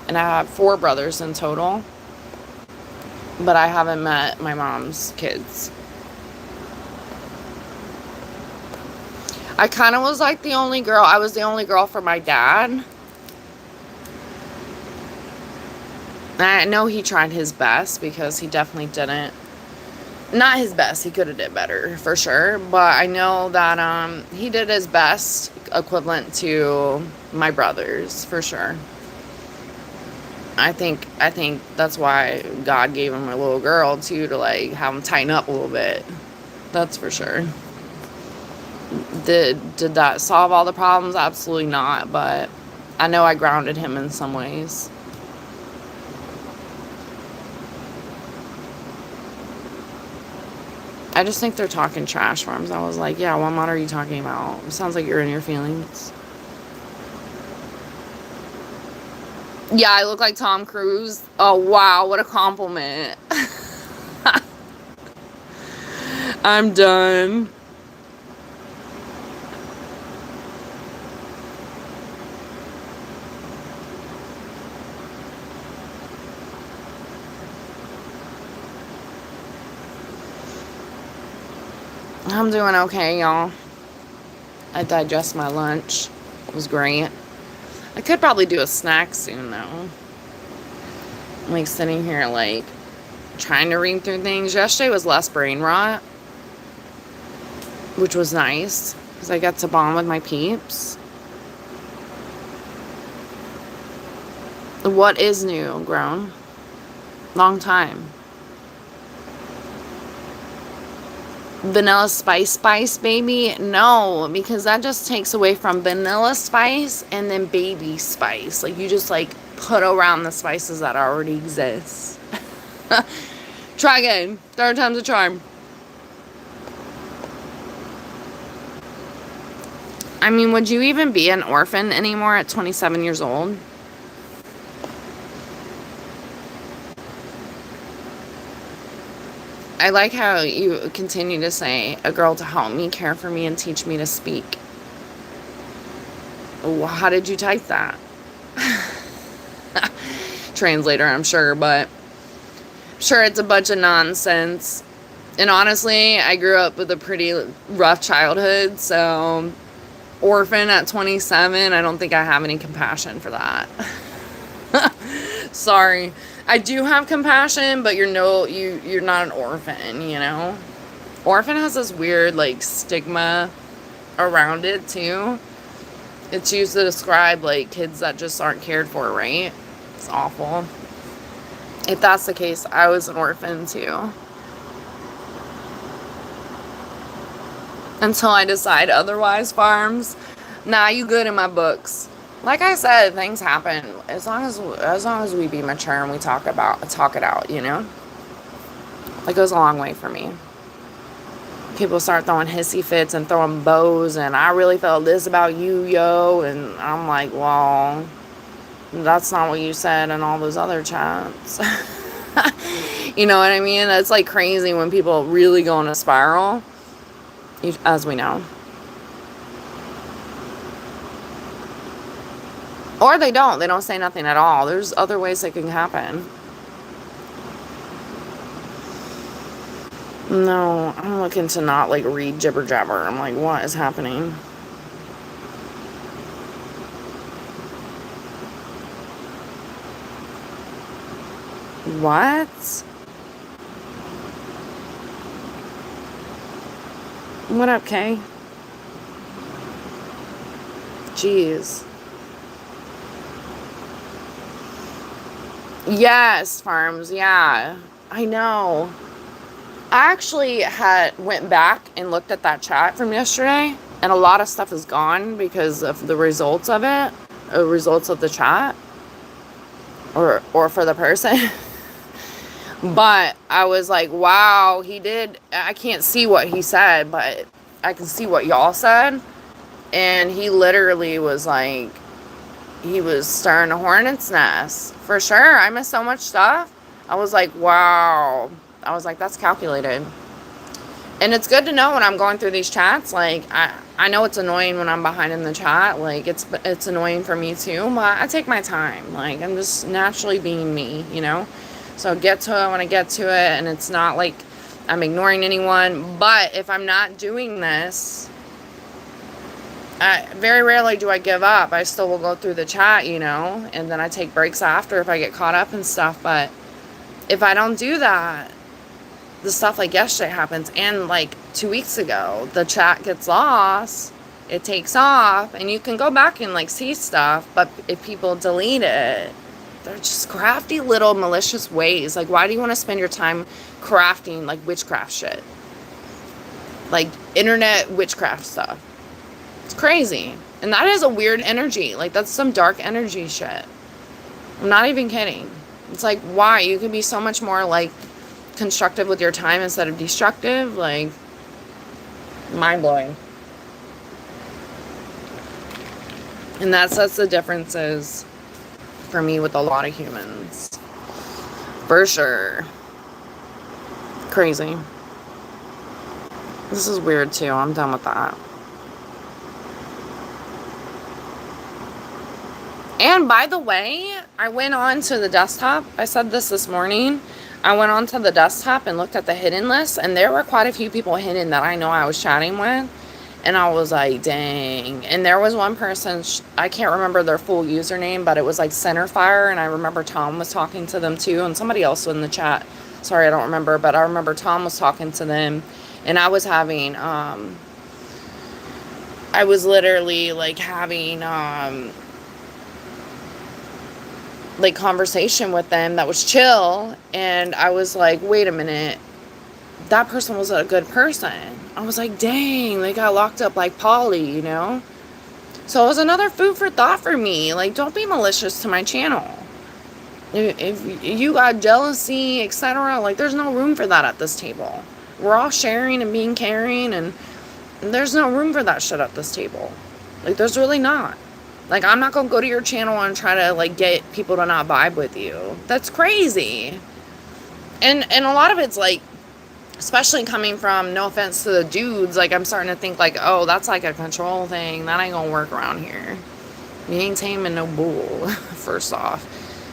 And I have 4 brothers in total. But I haven't met my mom's kids. I kind of was like the only girl. I was the only girl for my dad. I know he tried his best because he definitely didn't. Not his best. He could have did better for sure. But I know that he did his best equivalent to my brothers for sure. I think that's why God gave him a little girl too, to like have him tighten up a little bit. That's for sure. Did that solve all the problems? Absolutely not, but I know I grounded him in some ways. I just think they're talking trash farms. I was like, yeah, what mod are you talking about? It sounds like you're in your feelings. Yeah, I look like Tom Cruise. Oh, wow, what a compliment. I'm done. I'm doing okay, y'all. I digest my lunch. It was great. I could probably do a snack soon, though. I'm like sitting here, like, trying to read through things. Yesterday was less brain rot, which was nice because I got to bond with my peeps. What is new, grown? Long time. Vanilla spice, baby? No, because that just takes away from vanilla spice and then baby spice. Like, you just, like, put around the spices that already exist. Try again. Third time's a charm. I mean, would you even be an orphan anymore at 27 years old? I like how you continue to say, a girl to help me, care for me, and teach me to speak. How did you type that? Translator, I'm sure, but I'm sure it's a bunch of nonsense. And honestly, I grew up with a pretty rough childhood, so orphan at 27, I don't think I have any compassion for that. Sorry. I do have compassion, but you're not an orphan, you know? Orphan has this weird, like, stigma around it, too. It's used to describe, like, kids that just aren't cared for, right? It's awful. If that's the case, I was an orphan, too. Until I decide otherwise, Farms. Nah, you good in my books. Like I said, things happen. As long as we be mature and we talk it out, you know? That goes a long way for me. People start throwing hissy fits and throwing bows, and I really felt this about you, yo, and I'm like, well, that's not what you said in all those other chats. You know what I mean? It's like crazy when people really go in a spiral, as we know. Or they don't say nothing at all. There's other ways it can happen. No, I'm looking to not, like, read jibber jabber. I'm like, what is happening? What? What up, Kay? Jeez. Yes, Farms, yeah. I know. I actually went back and looked at that chat from yesterday, and a lot of stuff is gone because of the results of it, results of the chat, or for the person. But I was like, wow, I can't see what he said, but I can see what y'all said. And he literally was like, he was stirring a hornet's nest. For sure. I missed so much stuff. I was like, wow. I was like, that's calculated. And it's good to know when I'm going through these chats. Like, I know it's annoying when I'm behind in the chat. Like, it's annoying for me too. But I take my time. Like, I'm just naturally being me, you know? So get to it when I get to it. And it's not like I'm ignoring anyone. But if I'm not doing this, very rarely do I give up. I still will go through the chat, you know, and then I take breaks after if I get caught up and stuff. But if I don't do that, the stuff like yesterday happens. And like 2 weeks ago, the chat gets lost, it takes off, and you can go back and like see stuff. But if people delete it, they're just crafty little malicious ways. Like, why do you want to spend your time crafting like witchcraft shit? Like internet witchcraft stuff. It's crazy. And that is a weird energy. Like, that's some dark energy shit. I'm not even kidding. It's like, why? You could be so much more, like, constructive with your time instead of destructive. Like, mind-blowing. And that's the differences for me with a lot of humans. For sure. Crazy. This is weird, too. I'm done with that. And by the way, I went on to the desktop. I said this morning. I went on to the desktop and looked at the hidden list, and there were quite a few people hidden that I know I was chatting with. And I was like, dang. And there was one person, I can't remember their full username, but it was like Centerfire. And I remember Tom was talking to them too. And somebody else in the chat. Sorry, I don't remember. But I remember Tom was talking to them. And I was having, I was literally like having, like conversation with them that was chill. And I was like, wait a minute. that person was a good person. I was like, dang, they got locked up like Polly, you know? So it was another food for thought for me. Like, don't be malicious to my channel. If you got jealousy, etc., like, there's no room for that at this table. We're all sharing and being caring, and there's no room for that shit at this table. Like, there's really not. Like, I'm not gonna go to your channel and try to, like, get people to not vibe with you. That's crazy. And a lot of it's, like, especially coming from, no offense to the dudes, like, I'm starting to think, like, oh, that's, like, a control thing. That ain't gonna work around here. You ain't taming no bull, first off.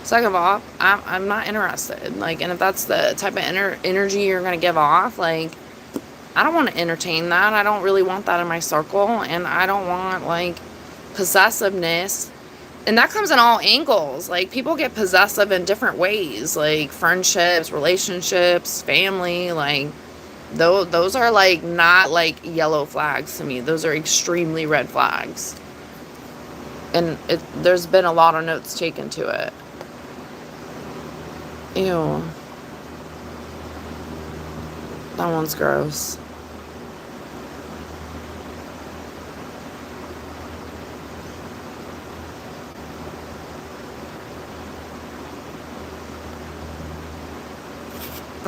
Second of all, I'm not interested. Like, and if that's the type of energy you're gonna give off, like, I don't want to entertain that. I don't really want that in my circle. And I don't want, like, possessiveness. And that comes in all angles. Like, people get possessive in different ways. Like, friendships, relationships, family. Like, those are, like, not, like, yellow flags to me. Those are extremely red flags. And there's been a lot of notes taken to it. Ew. That one's gross.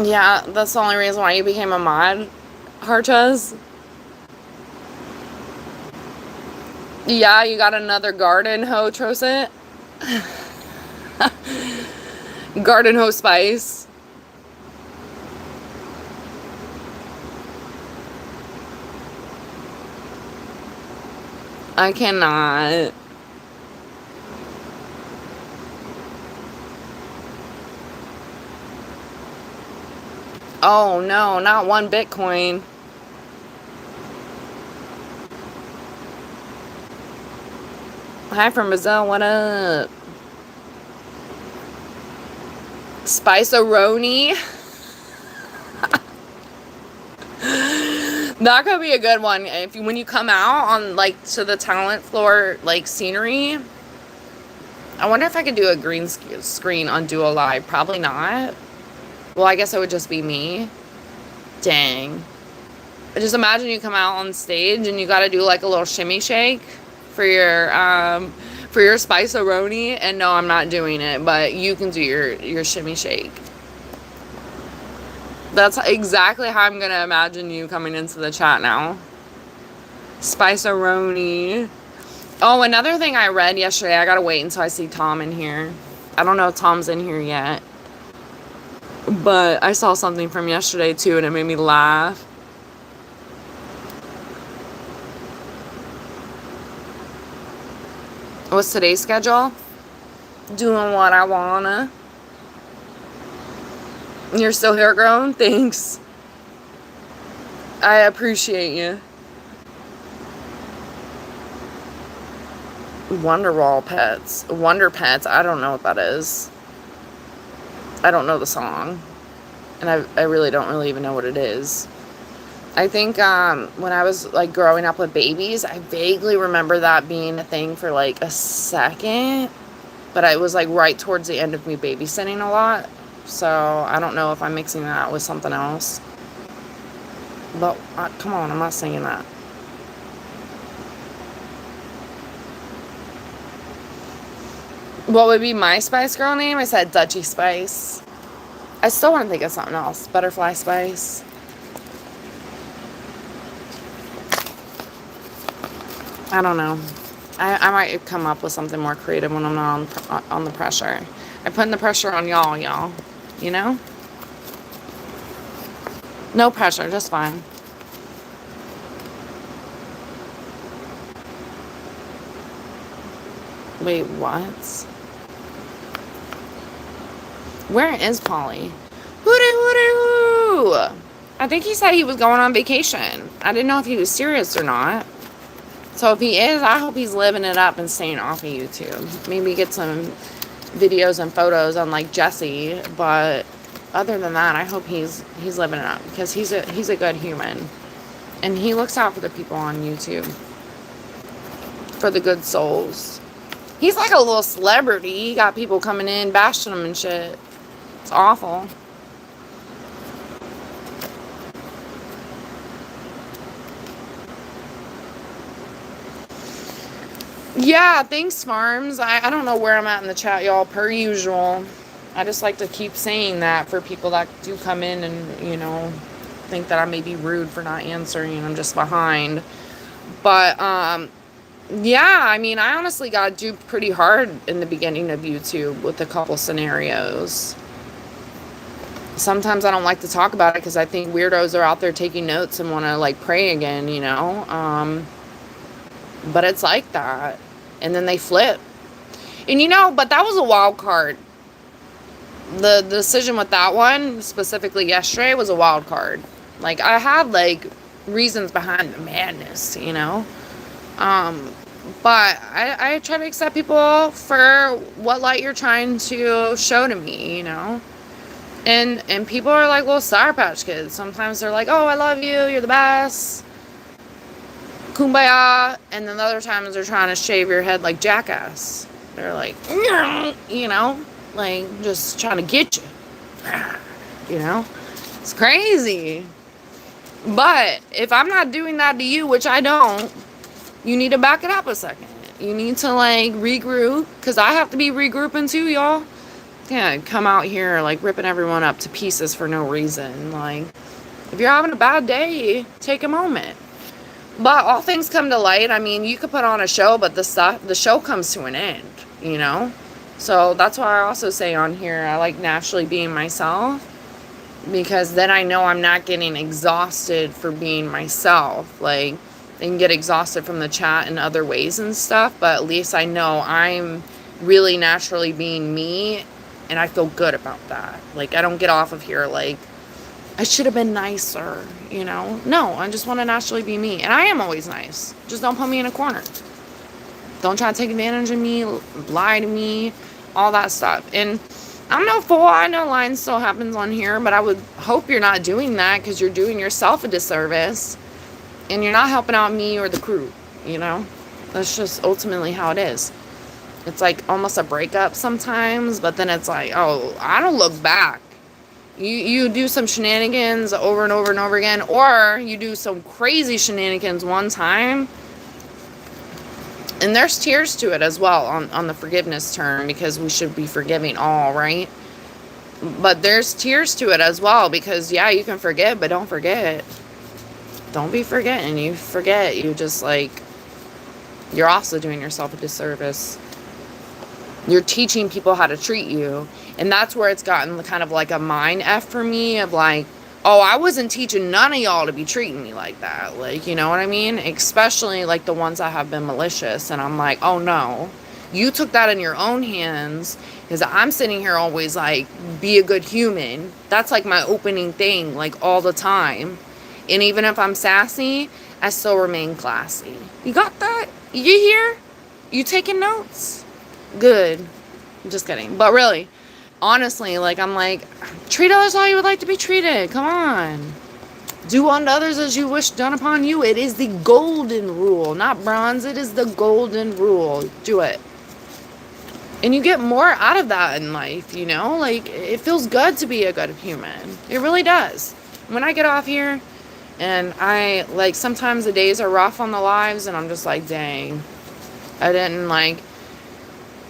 Yeah, that's the only reason why you became a mod, Harchas. Yeah, you got another garden hoe, Trosit. Garden hoe spice. I cannot. Oh no, not one Bitcoin. Hi from Brazil, what up? Spice-a-roni. That could be a good one. If when you come out on, like, to the talent floor, like, scenery. I wonder if I could do a green screen on Duo Live. Probably not. Well, I guess it would just be me. Dang. But just imagine you come out on stage and you got to do, like, a little shimmy shake for your Spice-a-roni. And no, I'm not doing it, but you can do your shimmy shake. That's exactly how I'm going to imagine you coming into the chat now. Spice-a-roni. Oh, another thing I read yesterday. I got to wait until I see Tom in here. I don't know if Tom's in here yet. But I saw something from yesterday, too, and it made me laugh. What's today's schedule? Doing what I wanna. You're still hair grown? Thanks. I appreciate you. Wonderwall Pets. Wonder Pets. I don't know what that is. I don't know the song. And I really don't really even know what it is. I think when I was, like, growing up with babies, I vaguely remember that being a thing for, like, a second. But it was, like, right towards the end of me babysitting a lot. So I don't know if I'm mixing that with something else. But come on, I'm not singing that. What would be my Spice Girl name? I said Dutchy Spice. I still want to think of something else. Butterfly Spice. I don't know. I might come up with something more creative when I'm not on the pressure. I'm putting the pressure on y'all. You know? No pressure, just fine. Wait, what? Where is Polly? Hoo-doo-hoo-doo! I think he said he was going on vacation. I didn't know if he was serious or not. So if he is, I hope he's living it up and staying off of YouTube. Maybe get some videos and photos on, like, Jesse. But other than that, I hope he's living it up, because he's a good human, and he looks out for the people on YouTube, for the good souls. He's like a little celebrity. He got people coming in bashing him and shit. It's awful. Yeah, thanks, Farms. I don't know where I'm at in the chat, y'all, per usual. I just like to keep saying that for people that do come in and, think that I may be rude for not answering and I'm just behind. But, yeah, I mean, I honestly got duped pretty hard in the beginning of YouTube with a couple scenarios. Sometimes I don't like to talk about it because I think weirdos are out there taking notes and want to, like, pray again, But it's like that. And then they flip. And but that was a wild card. The decision with that one, specifically yesterday, was a wild card. Like, I had, like, reasons behind the madness. But I try to accept people for what light you're trying to show to me. And people are like little Sour Patch Kids. Sometimes they're like, oh, I love you, you're the best, kumbaya. And then the other times they're trying to shave your head like Jackass. They're like, like just trying to get you. It's crazy. But if I'm not doing that to you, which I don't, you need to back it up a second. You need to, like, regroup, because I have to be regrouping too, y'all. Yeah, come out here, like, ripping everyone up to pieces for no reason. Like, if you're having a bad day, take a moment. But all things come to light. I mean, you could put on a show, but the show comes to an end, So that's why I also say on here, I like naturally being myself, because then I know I'm not getting exhausted for being myself. Like, they can get exhausted from the chat in other ways and stuff, but at least I know I'm really naturally being me, and I feel good about that. Like, I don't get off of here like, I should have been nicer, No, I just want to naturally be me. And I am always nice. Just don't put me in a corner. Don't try to take advantage of me, lie to me, all that stuff. And I'm no fool. I know lying still happens on here, but I would hope you're not doing that, because you're doing yourself a disservice. And you're not helping out me or the crew, That's just ultimately how it is. It's like almost a breakup sometimes, but then it's like, oh, I don't look back. You do some shenanigans over and over and over again, or you do some crazy shenanigans one time, and there's tears to it as well on the forgiveness term, because we should be forgiving all, right? But there's tears to it as well, because, yeah, you can forget, but don't forget. Don't be forgetting. You forget, you just, like, you're also doing yourself a disservice. You're teaching people how to treat you. And that's where it's gotten kind of like a mind F for me, of like, oh, I wasn't teaching none of y'all to be treating me like that. Like, you know what I mean? Especially like the ones that have been malicious. And I'm like, oh no, you took that in your own hands, because I'm sitting here always like, be a good human. That's like my opening thing, like all the time. And even if I'm sassy, I still remain classy. You got that? You hear? You taking notes? Good. I'm just kidding. But really, honestly, like, I'm like, treat others how you would like to be treated. Come on. Do unto others as you wish done upon you. It is the golden rule. Not bronze. It is the golden rule. Do it. And you get more out of that in life, Like, it feels good to be a good human. It really does. When I get off here, and I, like, sometimes the days are rough on the lives, and I'm just like, dang, I didn't, like,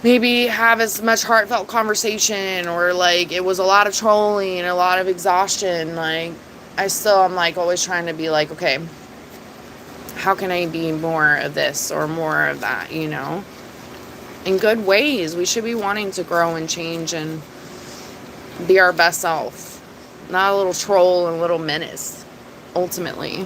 maybe have as much heartfelt conversation, or, like, it was a lot of trolling and a lot of exhaustion. Like, I'm, like, always trying to be like, okay, how can I be more of this or more of that, In good ways. We should be wanting to grow and change and be our best self. Not a little troll and a little menace. Ultimately.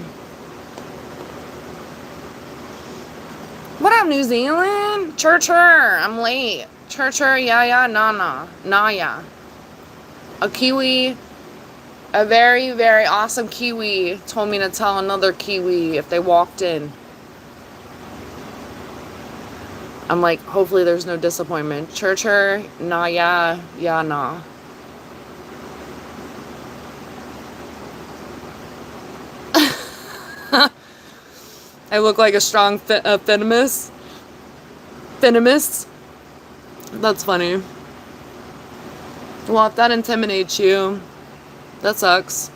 What up, New Zealand? Churcher, I'm late. Churcher, yeah, Naya. A Kiwi, a very, very awesome Kiwi told me to tell another Kiwi if they walked in. I'm like, hopefully there's no disappointment. Churcher, Naya, yeah, nah. I look like a strong venomous. That's funny. Well, if that intimidates you, that sucks.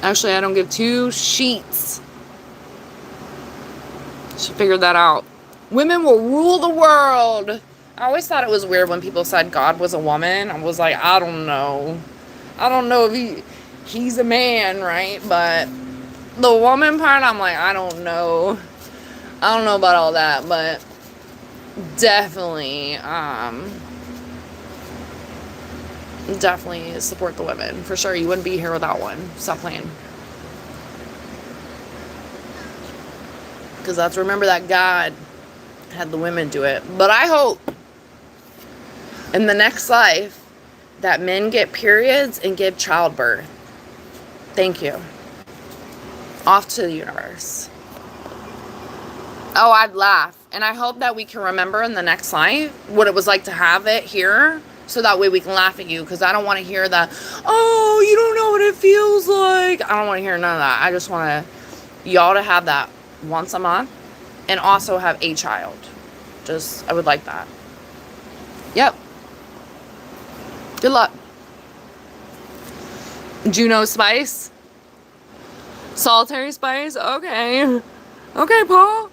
Actually, I don't give two sheets. Should figure that out. Women will rule the world. I always thought it was weird when people said God was a woman. I was like, I don't know. I don't know if he's a man, right? But the woman part, I'm like, I don't know. I don't know about all that, but definitely, definitely support the women. For sure, you wouldn't be here without one. Stop playing. Because remember that God had the women do it. But I hope in the next life that men get periods and give childbirth. Thank you. Off to the universe. Oh, I'd laugh. And I hope that we can remember in the next life what it was like to have it here. So that way we can laugh at you. Because I don't want to hear that, oh, you don't know what it feels like. I don't want to hear none of that. I just want y'all to have that once a month. And also have a child. I would like that. Yep. Good luck. Juno Spice? Solitary Spice? Okay. Okay, Paul.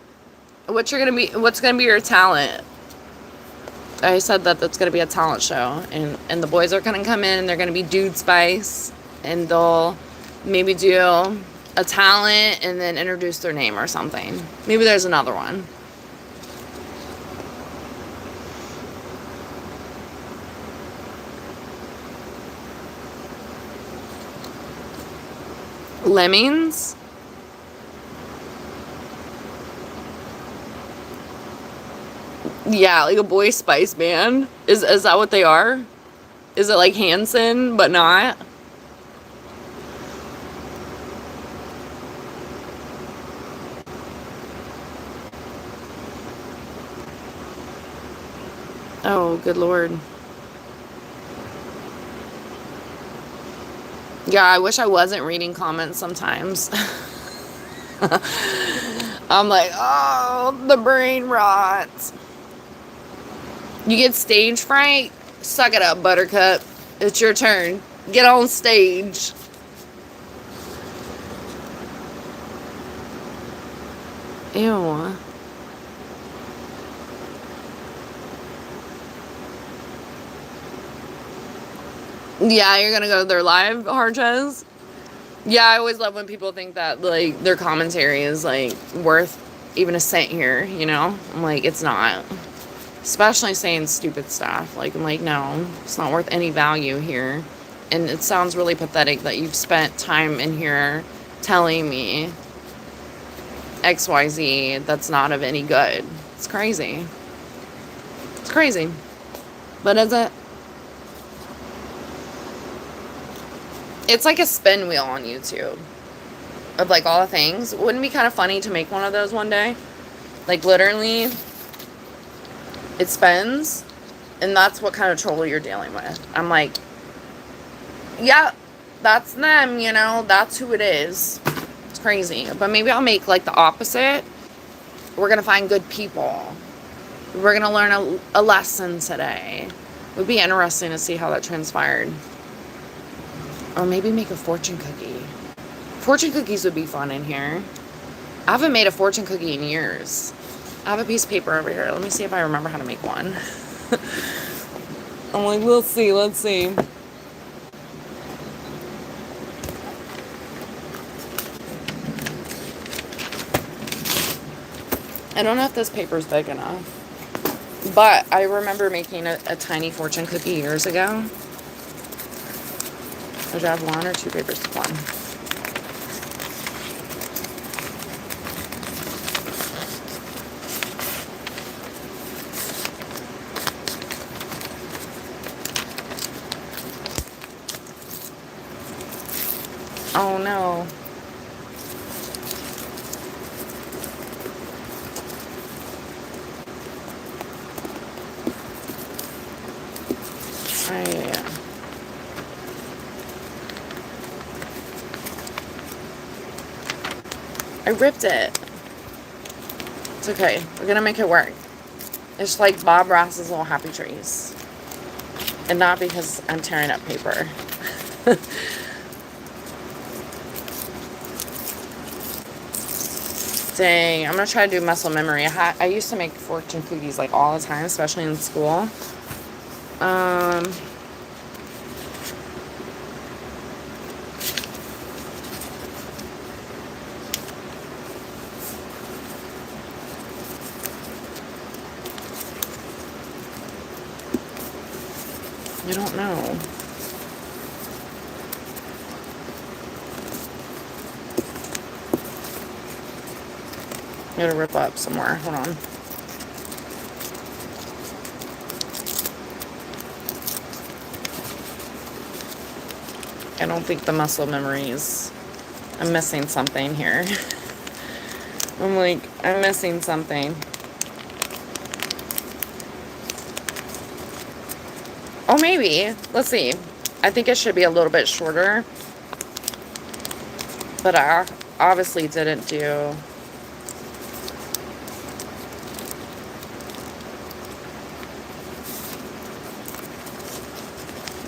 What's gonna be your talent? I said that's gonna be a talent show. And the boys are gonna come in and they're gonna be Dude Spice. And they'll maybe do a talent and then introduce their name or something. Maybe there's another one. Lemmings? Yeah, like a boy spice band. Is that what they are? Is it like Hanson, but not? Oh, good Lord. Yeah, I wish I wasn't reading comments sometimes. I'm like, oh, the brain rot. You get stage fright? Suck it up, Buttercup. It's your turn. Get on stage. Ew. Yeah, you're gonna go to their live Harches? Yeah, I always love when people think that, like, their commentary is, like, worth even a cent here, you know? I'm like, it's not. Especially saying stupid stuff. Like, I'm like, no, it's not worth any value here. And it sounds really pathetic that you've spent time in here telling me XYZ that's not of any good. It's crazy. It's crazy. But is it? It's like a spin wheel on YouTube of like all the things. Wouldn't it be kind of funny to make one of those one day? Like literally, it spins, and that's what kind of troll you're dealing with. I'm like, yeah, that's them, you know, that's who it is. It's crazy. But maybe I'll make like the opposite. We're going to find good people. We're going to learn a lesson today. It would be interesting to see how that transpired. Or maybe make a fortune cookie. Fortune cookies would be fun in here. I haven't made a fortune cookie in years. I have a piece of paper over here. Let me see if I remember how to make one. I'm like, let's see. I don't know if this paper's big enough. But I remember making a tiny fortune cookie years ago. Would you have one or two papers to one? Oh no. I ripped it. It's okay. We're gonna make it work. It's like Bob Ross's little happy trees. And not because I'm tearing up paper. Dang, I'm gonna try to do muscle memory. I used to make fortune cookies like all the time, especially in school. I don't know. I gotta rip up somewhere. Hold on. I don't think the muscle memory is... I'm missing something here. I'm missing something. Oh, maybe. Let's see. I think it should be a little bit shorter. But I obviously didn't do...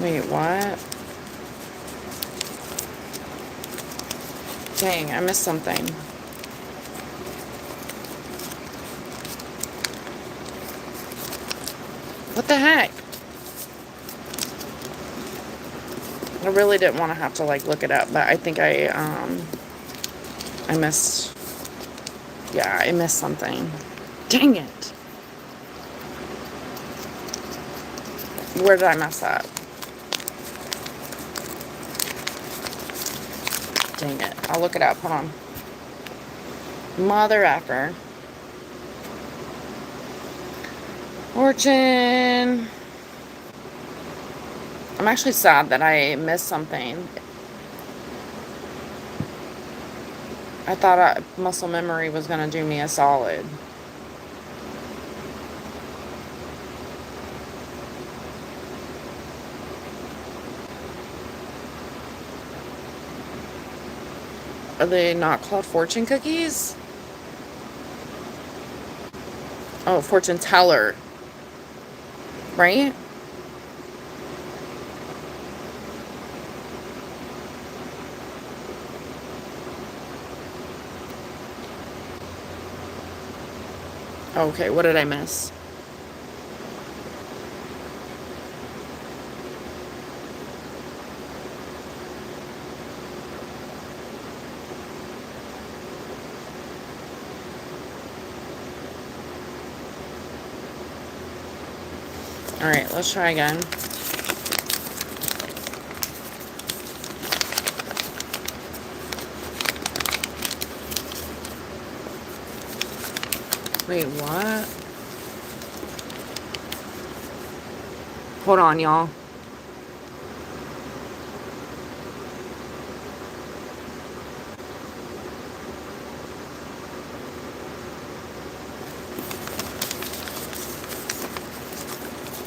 Wait, what? Dang, I missed something. What the heck? I really didn't want to have to like look it up, but I think I missed... Yeah, I missed something. Dang it. Where did I mess up? Dang it. I'll look it up. Hold on. Mother effer. Fortune. I'm actually sad that I missed something. I thought muscle memory was going to do me a solid. Are they not called fortune cookies? Oh, fortune teller. Right? Okay, what did I miss? Alright, let's try again. Wait, what? Hold on, y'all.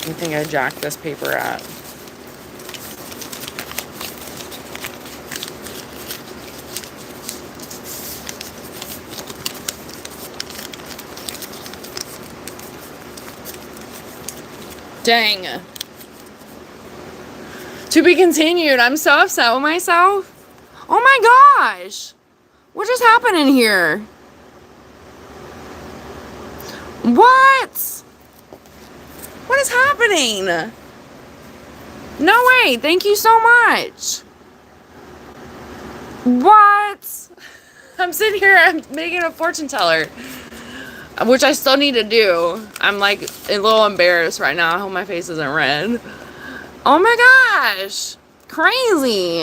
I think I jacked this paper at. Dang. To be continued. I'm so upset with myself. Oh my gosh. What just happened in here? What? What is happening? No way. Thank you so much. What? I'm sitting here. I'm making a fortune teller, which I still need to do. I'm like a little embarrassed right now. I hope my face isn't red. Oh my gosh. Crazy.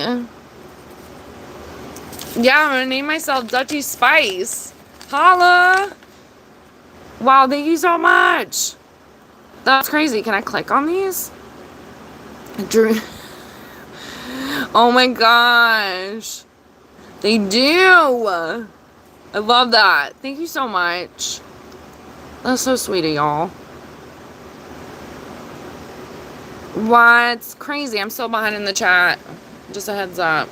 Yeah, I'm gonna name myself Dutchy Spice. Holla. Wow, thank you so much. That's crazy. Can I click on these? Drew. Oh my gosh. They do. I love that. Thank you so much. That's so sweet of y'all. What? Crazy. I'm still behind in the chat. Just a heads up.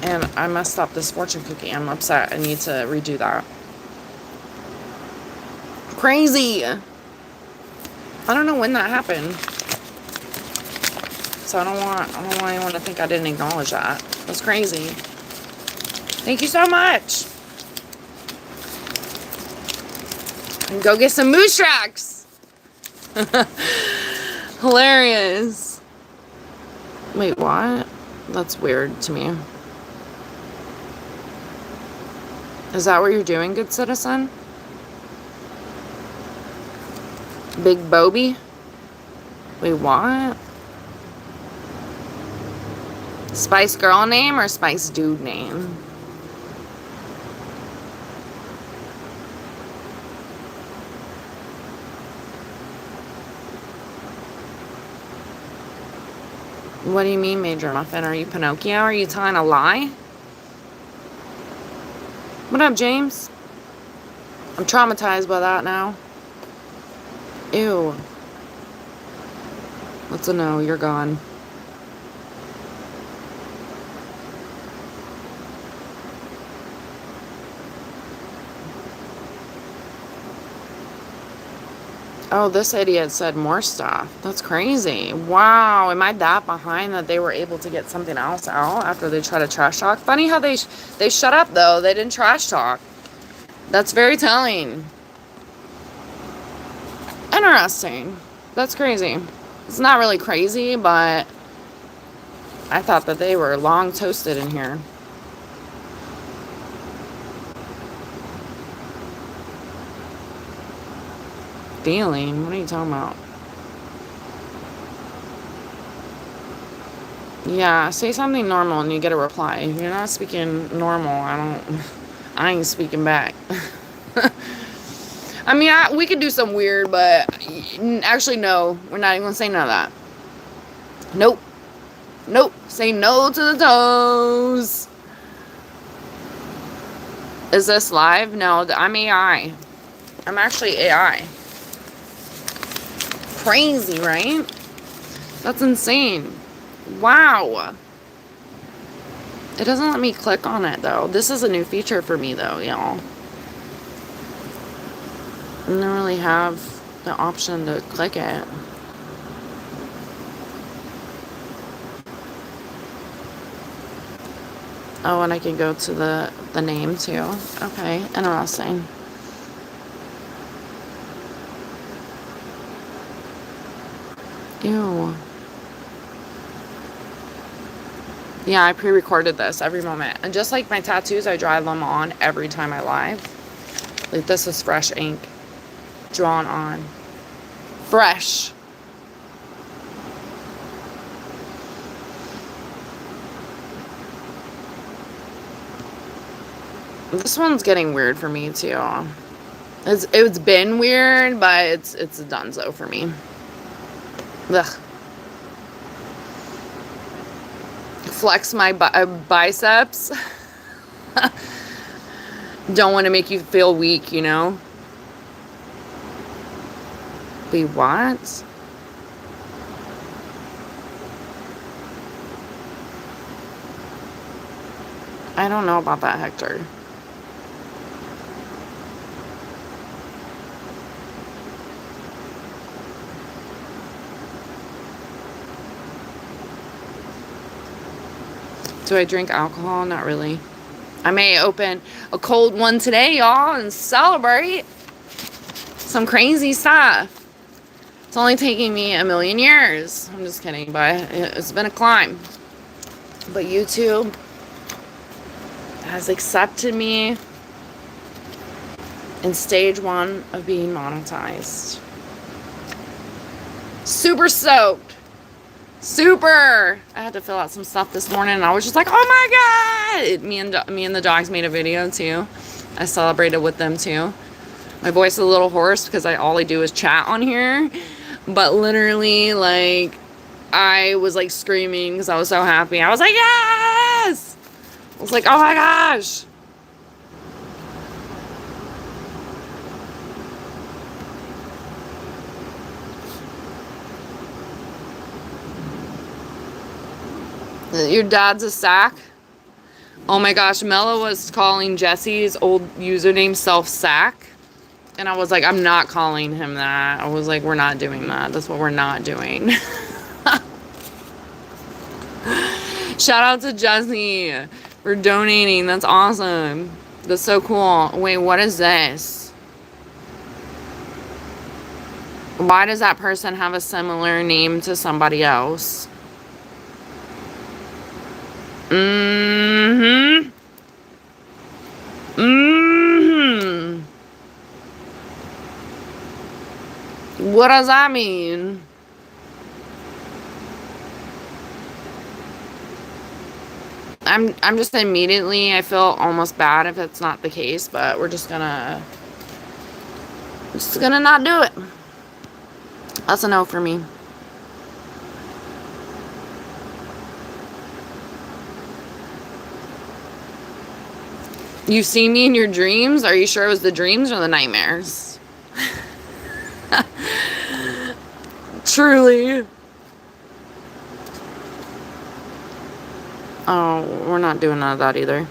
And I messed up this fortune cookie. I'm upset. I need to redo that. Crazy. I don't know when that happened. So I don't want anyone to think I didn't acknowledge that. That's crazy. Thank you so much. And go get some moose tracks. Hilarious. Wait, what? That's weird to me. Is that what you're doing, good citizen? Big Bobby? Wait, what? Spice girl name or Spice dude name? What do you mean, Major Muffin? Are you Pinocchio? Are you telling a lie? What up, James? I'm traumatized by that now. Ew. What's a no? You're gone. Oh, this idiot said more stuff. That's crazy. Wow, am I that behind that they were able to get something else out after they tried to trash talk? Funny how they shut up, though. They didn't trash talk. That's very telling. Interesting. That's crazy. It's not really crazy, but I thought that they were long toasted in here. Feeling? What are you talking about? Yeah, say something normal and you get a reply. If you're not speaking normal, I ain't speaking back. I mean, we could do some weird, but actually, no. We're not even gonna say none of that. Nope. Nope. Say no to the toes. Is this live? No, I'm AI. I'm actually AI. Crazy, right? That's insane. Wow. It doesn't let me click on it, though. This is a new feature for me, though, y'all. I don't really have the option to click it. Oh, and I can go to the name, too. Okay, interesting. Ew. Yeah, I pre-recorded this every moment. And just like my tattoos, I draw them on every time I live. Like, this is fresh ink. Drawn on. Fresh. This one's getting weird for me, too. It's been weird, but it's a donezo for me. Ugh. Flex my biceps. Don't want to make you feel weak, you know? Wait, what? I don't know about that, Hector. Do I drink alcohol? Not really. I may open a cold one today, y'all, and celebrate some crazy stuff. It's only taking me 1,000,000 years. I'm just kidding, but it's been a climb. But YouTube has accepted me in stage 1 of being monetized. Super stoked. Super. I had to fill out some stuff this morning, and I was just like, oh my god. Me and the dogs made a video too. I celebrated with them too. My voice is a little hoarse because all I do is chat on here, but literally, like, I was like screaming because I was so happy. I was like, yes. I was like, oh my gosh. Your dad's a sack? Oh my gosh, Mella was calling Jesse's old username self-sack. And I was like, I'm not calling him that. I was like, we're not doing that. That's what we're not doing. Shout out to Jesse. for donating. That's awesome. That's so cool. Wait, what is this? Why does that person have a similar name to somebody else? Mm-hmm. Mm-hmm. What does that mean? I'm just immediately, I feel almost bad if it's not the case, but we're just gonna not do it. That's a no for me. You see me in your dreams? Are you sure it was the dreams or the nightmares? Truly. Oh, we're not doing none of that either.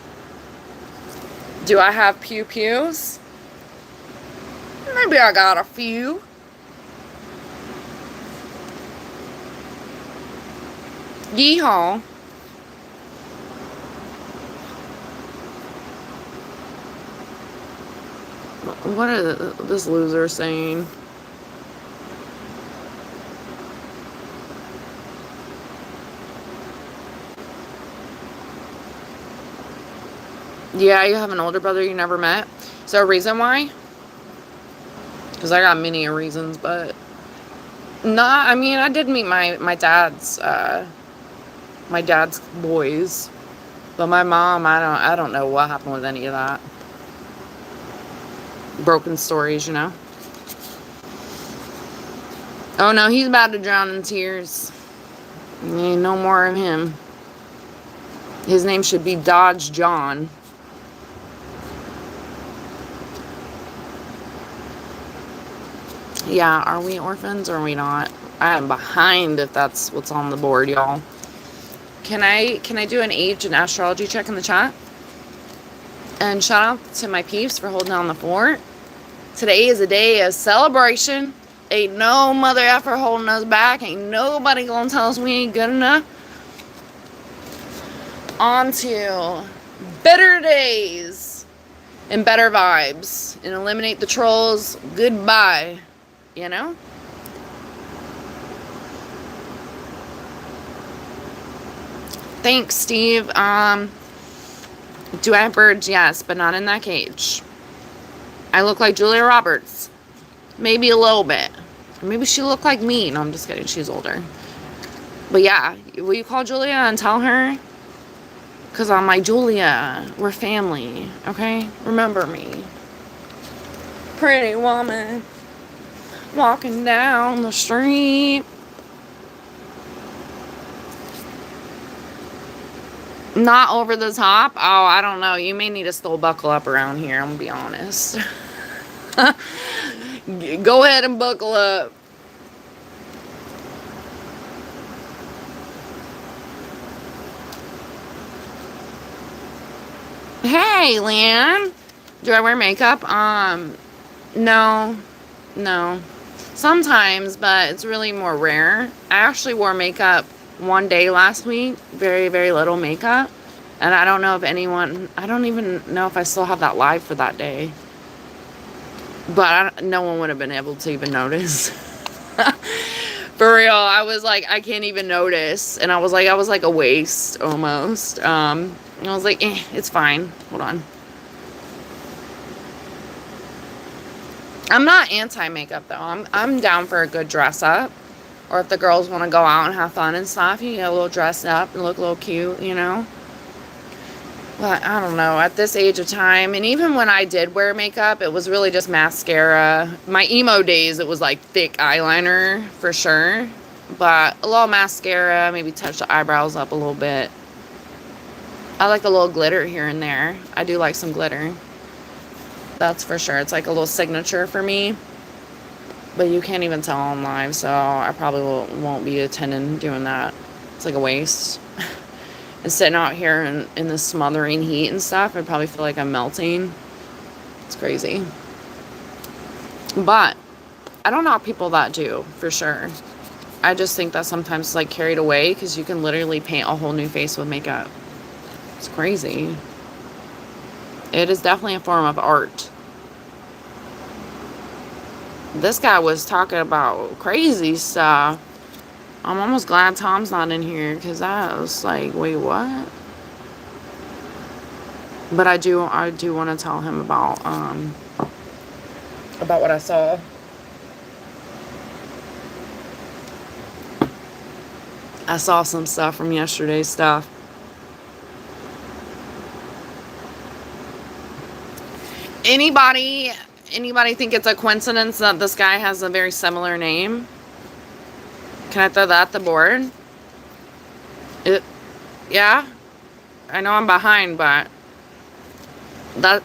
Do I have pew-pews? Maybe I got a few. Yeehaw. What is this loser saying? Yeah, you have an older brother you never met. Is there a reason why? Because I got many reasons, but not. I mean, I did meet my dad's boys, but my mom, I don't know what happened with any of that. Broken stories, you know. Oh no, he's about to drown in tears. Ain't no more of him. His name should be Dodge John. Yeah, are we orphans or are we not? I am behind if that's what's on the board, y'all. Can I do an age and astrology check in the chat? And shout out to my peeps for holding down the fort. Today is a day of celebration. Ain't no mother effer holding us back. Ain't nobody gonna tell us we ain't good enough. On to better days and better vibes. And eliminate the trolls. Goodbye. You know? Thanks, Steve. Do I have birds? Yes, but not in that cage. I look like Julia Roberts. Maybe a little bit. Or maybe she looked like me. No, I'm just kidding. She's older. But yeah, will you call Julia and tell her? Because I'm like, Julia, we're family. Okay? Remember me. Pretty woman. Walking down the street. Not over the top. Oh, I don't know. You may need to still buckle up around here. I'm gonna be honest. Go ahead and buckle up. Hey, Leanne. Do I wear makeup? No. Sometimes, but it's really more rare. I actually wore makeup one day last week. Very, very little makeup. And I don't know if anyone... I don't even know if I still have that live for that day. But no one would have been able to even notice. For real, I was like, I can't even notice. And I was like a waste, almost. And I was like, it's fine. Hold on. I'm not anti-makeup, though. I'm down for a good dress up. Or if the girls want to go out and have fun and stuff, you get a little dressed up and look a little cute, you know? But I don't know, at this age of time, and even when I did wear makeup, it was really just mascara. My emo days, it was like thick eyeliner, for sure. But a little mascara, maybe touch the eyebrows up a little bit. I like a little glitter here and there. I do like some glitter. That's for sure. It's like a little signature for me. But you can't even tell on live, so I probably won't be attending doing that. It's like a waste. And sitting out here in the smothering heat and stuff, I'd probably feel like I'm melting. It's crazy. But I don't know people that do, for sure. I just think that sometimes it's like carried away because you can literally paint a whole new face with makeup. It's crazy. It is definitely a form of art. This guy was talking about crazy stuff. I'm almost glad Tom's not in here, because I was like, wait, what? But I do want to tell him about what I saw. I saw some stuff from yesterday's stuff. Anybody think it's a coincidence that this guy has a very similar name? Can I throw that at the board? Yeah? I know I'm behind, but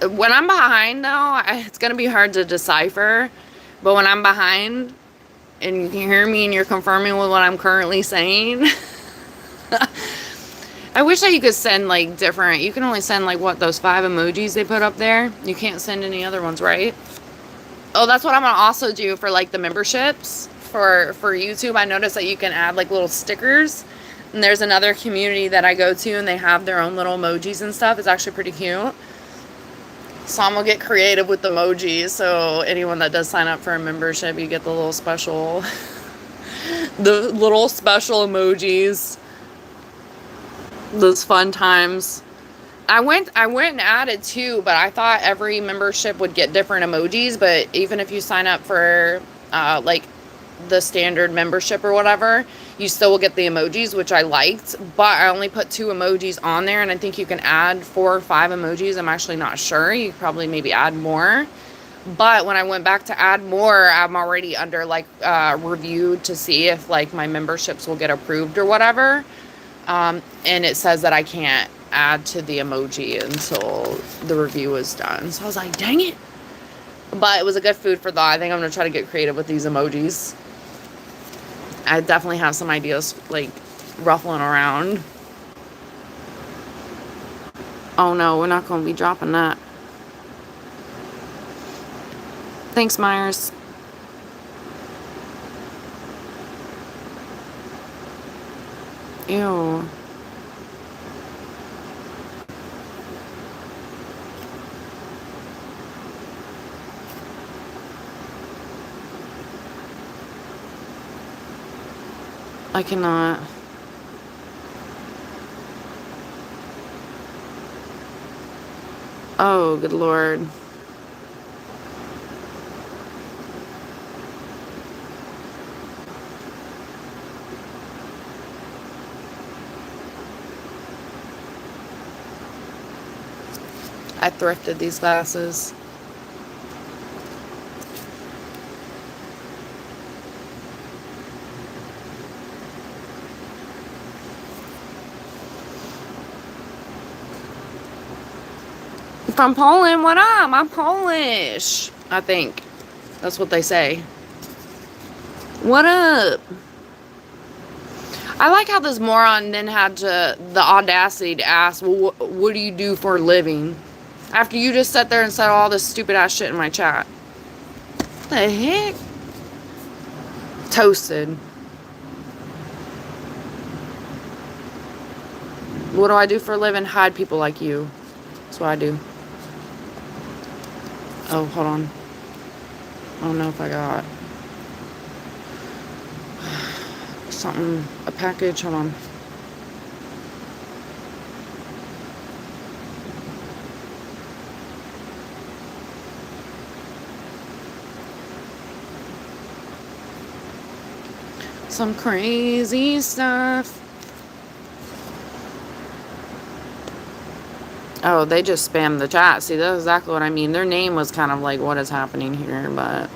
when I'm behind, though, it's going to be hard to decipher. But when I'm behind and you can hear me and you're confirming with what I'm currently saying, I wish that you could send, like, different. You can only send, like, what, those 5 emojis they put up there? You can't send any other ones, right? Oh, that's what I'm going to also do for, like, the memberships for YouTube. I noticed that you can add, like, little stickers. And there's another community that I go to, and they have their own little emojis and stuff. It's actually pretty cute. So I'm going to get creative with the emojis. So anyone that does sign up for a membership, you get the little special, the little special emojis. Those fun times. I went and added 2, but I thought every membership would get different emojis. But even if you sign up for, like, the standard membership or whatever, you still will get the emojis, which I liked. But I only put 2 emojis on there, and I think you can add 4 or 5 emojis. I'm actually not sure. You could probably maybe add more. But when I went back to add more, I'm already under, like, reviewed to see if, like, my memberships will get approved or whatever. And it says that I can't add to the emoji until the review is done. So I was like, dang it. But it was a good food for thought. I think I'm going to try to get creative with these emojis. I definitely have some ideas, like, ruffling around. Oh, no, we're not going to be dropping that. Thanks, Myers. Ew. I cannot. Oh, good Lord. I thrifted these glasses. From Poland, what up? I'm Polish. I think. That's what they say. What up? I like how this moron then had the audacity to ask, well, what do you do for a living? After you just sat there and said all this stupid ass shit in my chat. What the heck? Toasted. What do I do for a living? Hide people like you. That's what I do. Oh, hold on. I don't know if I got something, a package. Hold on. Some crazy stuff. Oh, they just spammed the chat. See, that's exactly what I mean. Their name was kind of like, what is happening here, but...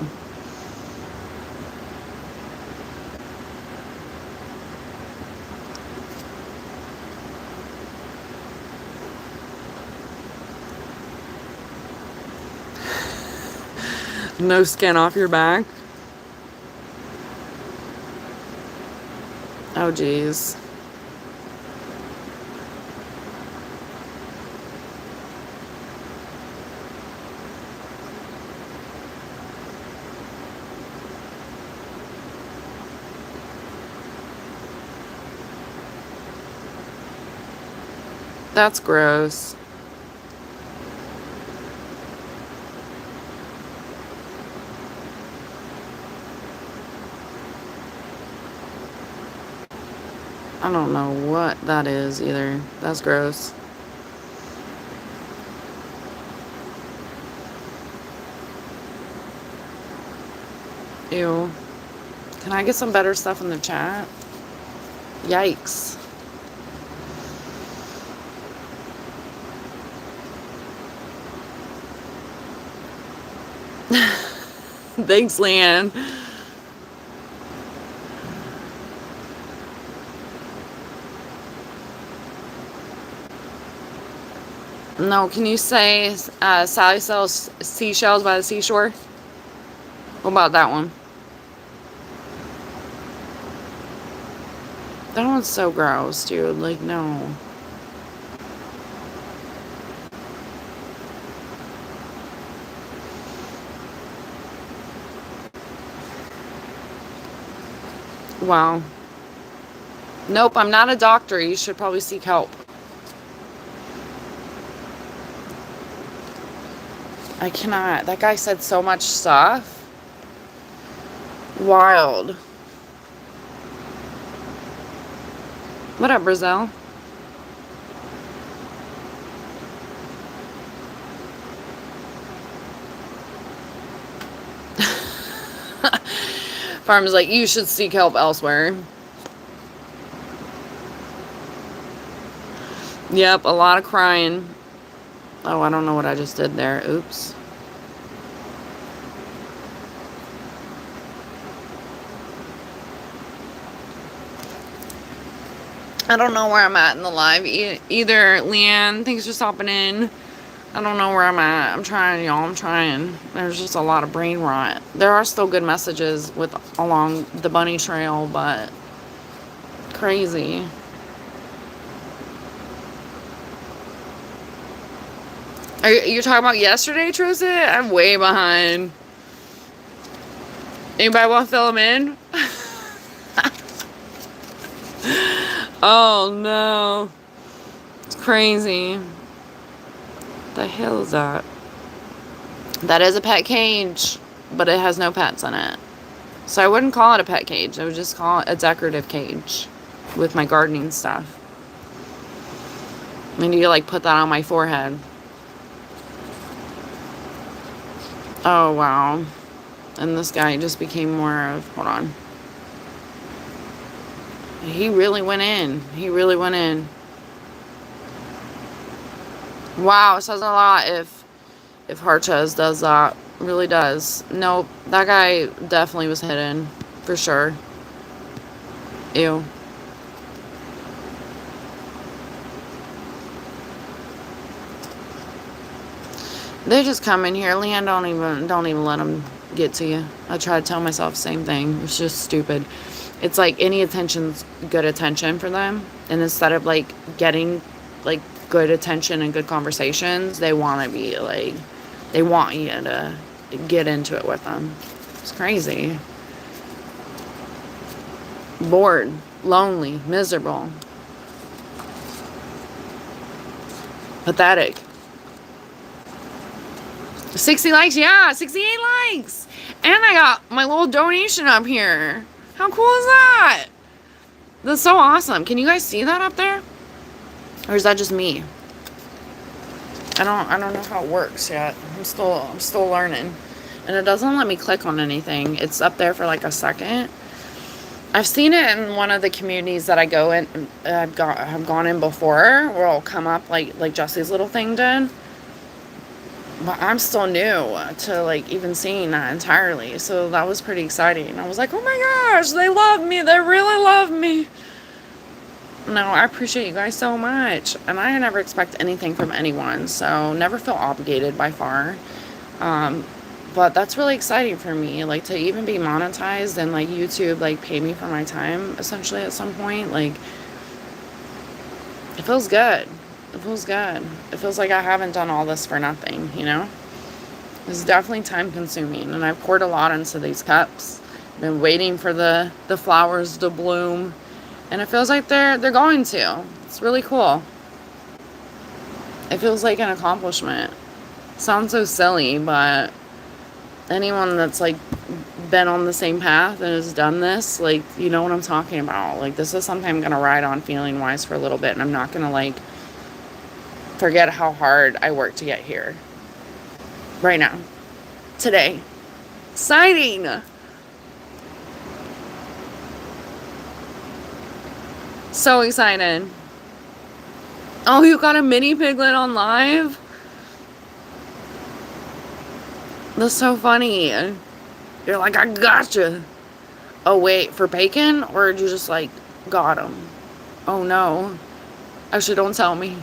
No skin off your back. Oh, geez. That's gross. I don't know what that is either. That's gross. Ew. Can I get some better stuff in the chat? Yikes. Thanks, Leanne. No, can you say Sally sells seashells by the seashore? What about that one? That one's so gross, dude. Like, no. Wow. Nope, I'm not a doctor. You should probably seek help. I cannot. That guy said so much stuff. Wild. What up, Brazil? Farm's like, you should seek help elsewhere. Yep, a lot of crying. Oh, I don't know what I just did there. Oops. I don't know where I'm at in the live either. Leanne, thanks for stopping in. I don't know where I'm at. I'm trying, y'all. I'm trying. There's just a lot of brain rot. There are still good messages along the bunny trail, but crazy. You're talking about yesterday, Tristan? I'm way behind. Anybody want to fill them in? Oh no. It's crazy. What the hell is that? That is a pet cage, but it has no pets in it. So I wouldn't call it a pet cage. I would just call it a decorative cage with my gardening stuff. I need to like put that on my forehead. Oh wow. And this guy just became more of, hold on. He really went in. He really went in. Wow, it says a lot if Harchez does that. It really does. Nope, that guy definitely was hidden. For sure. Ew. They just come in here. Leanne, don't even let them get to you. I try to tell myself the same thing. It's just stupid. It's like any attention's good attention for them. And instead of like getting like good attention and good conversations, they want to be like, they want you to get into it with them. It's crazy. Bored, lonely, miserable, pathetic. 60 likes, yeah, 68 likes. And I got my little donation up here. How cool is that? That's so awesome. Can you guys see that up there? Or is that just me? I don't know how it works yet. I'm still learning. And it doesn't let me click on anything. It's up there for like a second. I've seen it in one of the communities that I go in. I've gone in before, where it'll come up like Jesse's little thing did. But I'm still new to like even seeing that entirely. So that was pretty exciting. I was like, oh my gosh, they love me. They really love me. No, I appreciate you guys so much. And I never expect anything from anyone. So never feel obligated by far. But that's really exciting for me. Like to even be monetized and like YouTube like pay me for my time essentially at some point. Like it feels good. It feels good. It feels like I haven't done all this for nothing, you know? It's definitely time consuming. And I've poured a lot into these cups. Been waiting for the flowers to bloom. And it feels like they're going to. It's really cool. It feels like an accomplishment. Sounds so silly, but anyone that's like been on the same path and has done this, like, you know what I'm talking about. Like, this is something I'm gonna ride on feeling wise for a little bit, and I'm not gonna like forget how hard I worked to get here. Right now. Today. Exciting! So excited. Oh, you got a mini piglet on live? That's so funny. You're like, I gotcha. Oh, wait, for bacon? Or did you just, like, got him? Oh, no. Actually, don't tell me.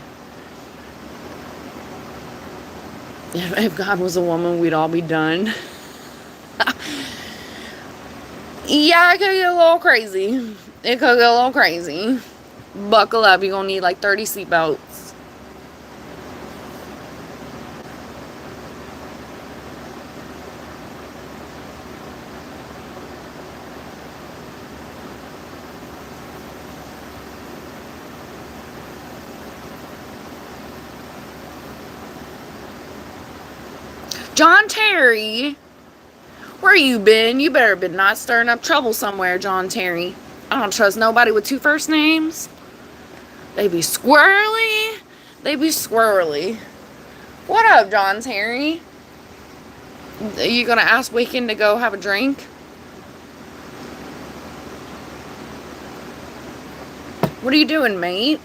If God was a woman, we'd all be done. Yeah, it could get a little crazy. It could get a little crazy. Buckle up. You're going to need, like, 30 seatbelts. John Terry, where you been? You better been not stirring up trouble somewhere, John Terry. I don't trust nobody with 2 first names. They be squirrely. They be squirrely. What up, John Terry? Are you gonna ask Wicken to go have a drink? What are you doing, mate?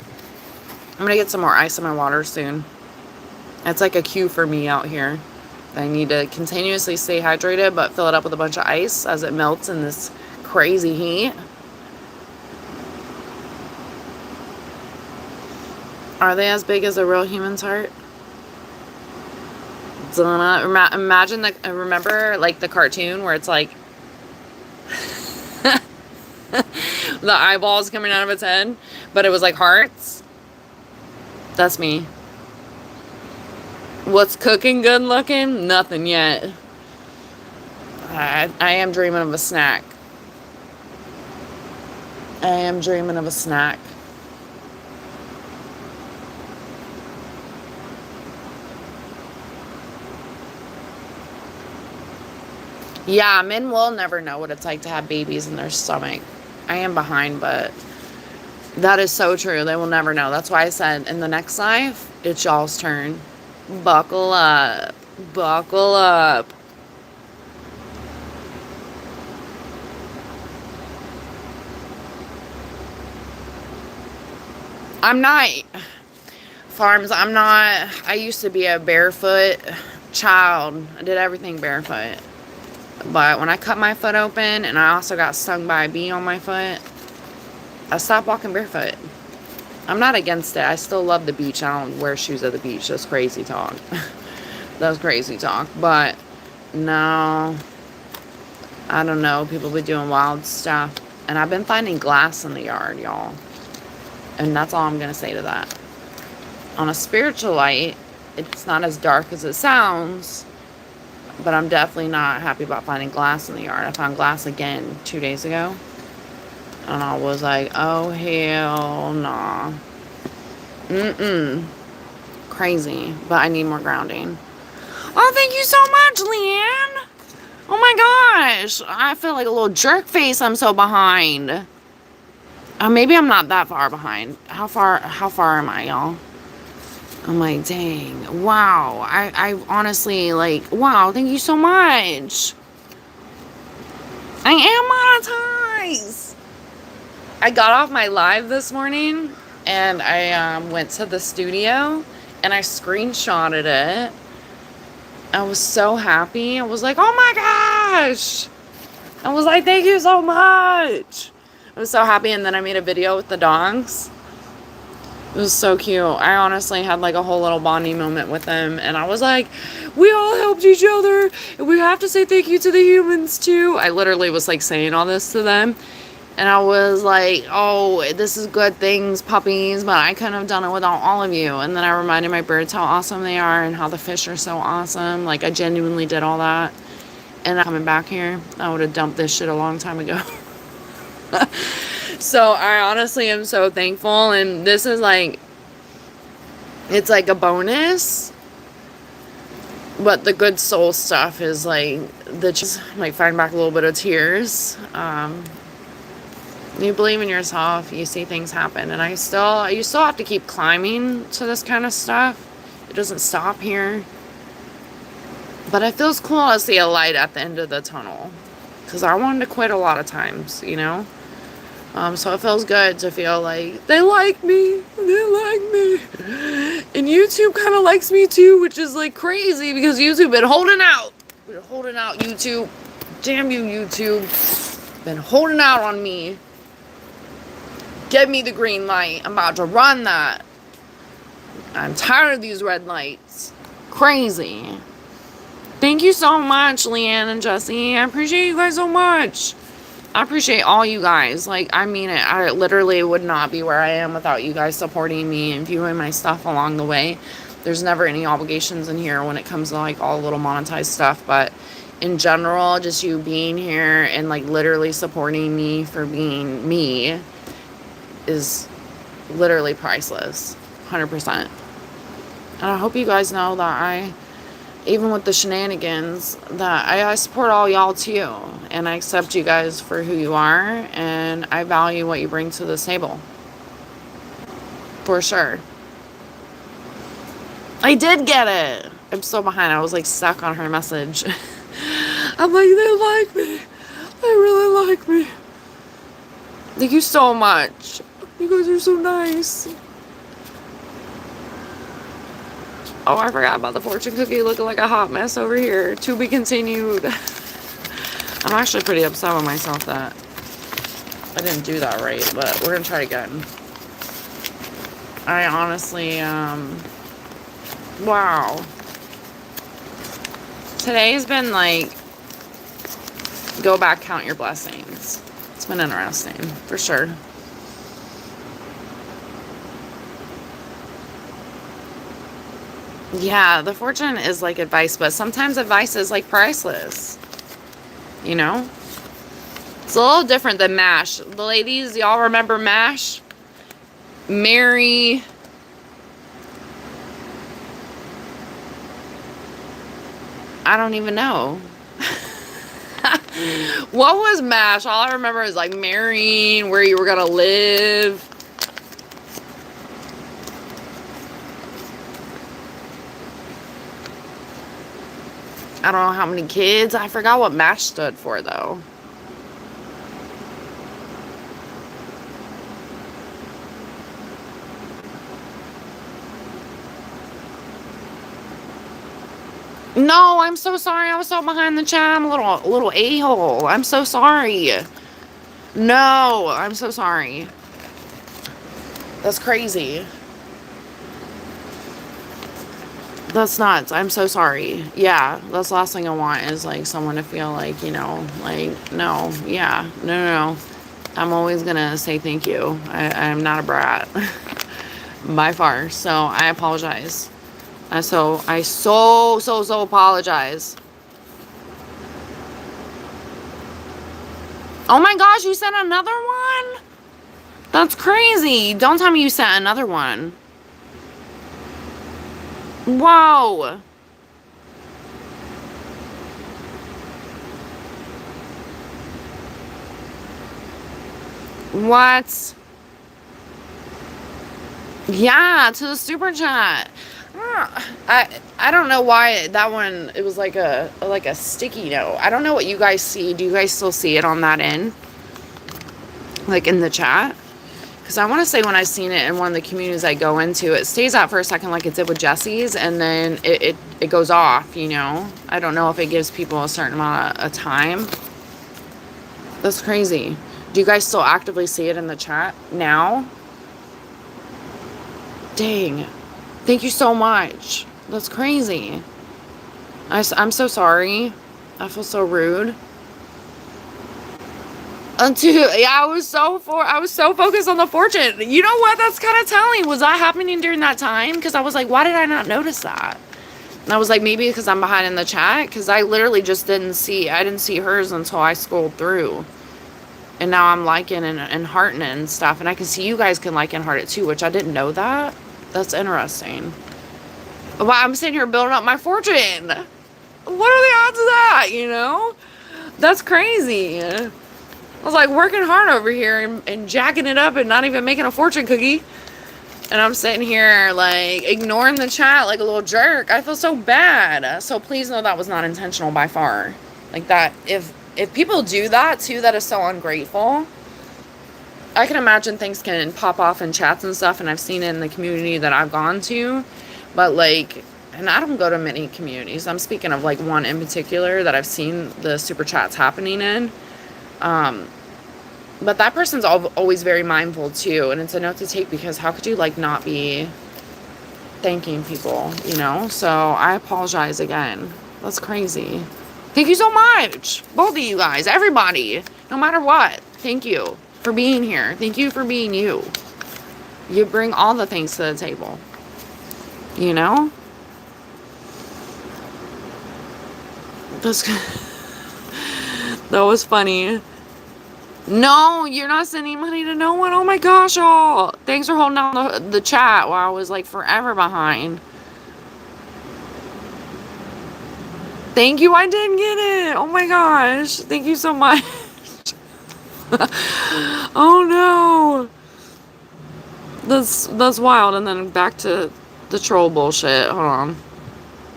I'm gonna get some more ice in my water soon. It's like a cue for me out here. I need to continuously stay hydrated, but fill it up with a bunch of ice as it melts in this crazy heat. Are they as big as a real human's heart? Imagine remember like the cartoon where it's like the eyeballs coming out of its head, but it was like hearts? That's me. What's cooking good looking? Nothing yet. I am dreaming of a snack. I am dreaming of a snack. Yeah, men will never know what it's like to have babies in their stomach. I am behind, but that is so true. They will never know. That's why I said in the next life, it's y'all's turn. Buckle up. Buckle up. I'm not. Farms, I'm not. I used to be a barefoot child. I did everything barefoot. But when I cut my foot open and I also got stung by a bee on my foot, I stopped walking barefoot. I'm not against it. I still love the beach. I don't wear shoes at the beach. That's crazy talk. That's crazy talk. But no, I don't know. People be doing wild stuff. And I've been finding glass in the yard, y'all. And that's all I'm going to say to that. On a spiritual light, it's not as dark as it sounds. But I'm definitely not happy about finding glass in the yard. I found glass again 2 days ago. And I was like, oh, hell nah. Crazy. But I need more grounding. Oh, thank you so much, Leanne. Oh my gosh. I feel like a little jerk face. I'm so behind. Maybe I'm not that far behind. How far am I, y'all? I'm like, dang. Wow. I honestly, like, wow, thank you so much. I am monetized. I got off my live this morning and I went to the studio and I screenshotted it. I was so happy. I was like, oh my gosh. I was like, thank you so much. I was so happy. And then I made a video with the dogs. It was so cute. I honestly had like a whole little bonding moment with them. And I was like, we all helped each other. And we have to say thank you to the humans too. I literally was like saying all this to them. And I was like, oh, this is good things, puppies. But I couldn't have done it without all of you. And then I reminded my birds how awesome they are. And how the fish are so awesome. Like I genuinely did all that. And coming back here, I would have dumped this shit a long time ago. So I honestly am so thankful. And this is like, It's like a bonus. But the good soul stuff is like like find back a little bit of tears. You believe in yourself, you see things happen, and you still have to keep climbing to this kind of stuff. It doesn't stop here. But it feels cool to see a light at the end of the tunnel, because I wanted to quit a lot of times, you know? So it feels good to feel like they like me, and YouTube kind of likes me too, which is like crazy, because YouTube been holding out. YouTube. Damn you, YouTube. Been holding out on me. Give me the green light. I'm about to run that. I'm tired of these red lights. Crazy. Thank you so much, Leanne and Jesse. I appreciate you guys so much. I appreciate all you guys. Like, I mean it. I literally would not be where I am without you guys supporting me and viewing my stuff along the way. There's never any obligations in here when it comes to, like, all the little monetized stuff. But in general, just you being here and, like, literally supporting me for being me is literally priceless. 100%. And I hope you guys know that even with the shenanigans, that I support all y'all too. And I accept you guys for who you are. And I value what you bring to this table. For sure. I did get it. I'm so behind. I was like stuck on her message. I'm like, they like me. They really like me. Thank you so much. You guys are so nice. Oh, I forgot about the fortune cookie looking like a hot mess over here. To be continued. I'm actually pretty upset with myself that I didn't do that right, but we're gonna try it again. I honestly, wow. Today's been like, go back, count your blessings. It's been interesting, for sure. Yeah, the fortune is like advice, but sometimes advice is like priceless. You know? It's a little different than MASH. The ladies, y'all remember MASH? Mary. I don't even know. What was MASH? All I remember is like marrying, where you were gonna live. I don't know how many kids. I forgot what MASH stood for, though. No, I'm so sorry. I was so behind the chat. I'm a little a-hole. I'm so sorry. No, I'm so sorry. That's crazy. That's nuts. I'm so sorry. Yeah, that's the last thing I want is, like, someone to feel like, you know, like, no, yeah, no. I'm always gonna say thank you. I'm not a brat. By far. So, I apologize. I so apologize. Oh my gosh, you sent another one? That's crazy. Don't tell me you sent another one. Whoa. What? Yeah, to the super chat. I don't know why that one, it was like a sticky note. I don't know what you guys see. Do you guys still see it on that end? Like in the chat? Because I want to say when I've seen it in one of the communities I go into, it stays out for a second like it did with Jesse's, and then it goes off, you know? I don't know if it gives people a certain amount of time. That's crazy. Do you guys still actively see it in the chat now? Dang. Thank you so much. That's crazy. I'm so sorry. I feel so rude. Yeah, I was so focused on the fortune. You know what? That's kind of telling. Was that happening during that time? Because I was like, why did I not notice that? And I was like, maybe because I'm behind in the chat. Because I literally just didn't see hers until I scrolled through. And now I'm liking and hearting and stuff. And I can see you guys can like and heart it too, which I didn't know that. That's interesting. But I'm sitting here building up my fortune. What are the odds of that, you know? That's crazy. I was like working hard over here and jacking it up and not even making a fortune cookie. And I'm sitting here like ignoring the chat like a little jerk. I feel so bad. So please know that was not intentional by far. Like that, if people do that too, that is so ungrateful. I can imagine things can pop off in chats and stuff, and I've seen it in the community that I've gone to. But like, and I don't go to many communities. I'm speaking of like one in particular that I've seen the super chats happening in. But that person's always very mindful too, and it's a note to take, because how could you like not be thanking people, you know? So I apologize again. That's crazy. Thank you so much, both of you guys, everybody, no matter what. Thank you for being here. Thank you for being you. You bring all the things to the table, you know? That was funny. No, you're not sending money to no one. Oh my gosh, y'all. Thanks for holding down the chat while I was like forever behind. Thank you. I didn't get it. Oh my gosh. Thank you so much. Oh no. That's wild. And then back to the troll bullshit. Hold on.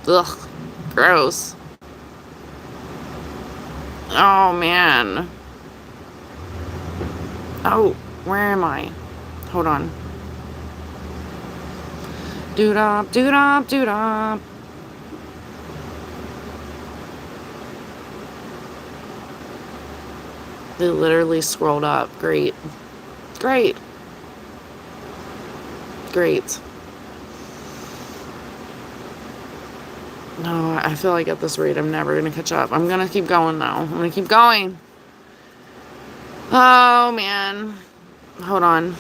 Ugh. Gross. Oh man. Oh, where am I? Hold on. Doodop, doodop, doodop. They literally scrolled up. Great. Great. Great. No, I feel like at this rate I'm never going to catch up. I'm going to keep going though. I'm going to keep going. Oh, man. Hold on.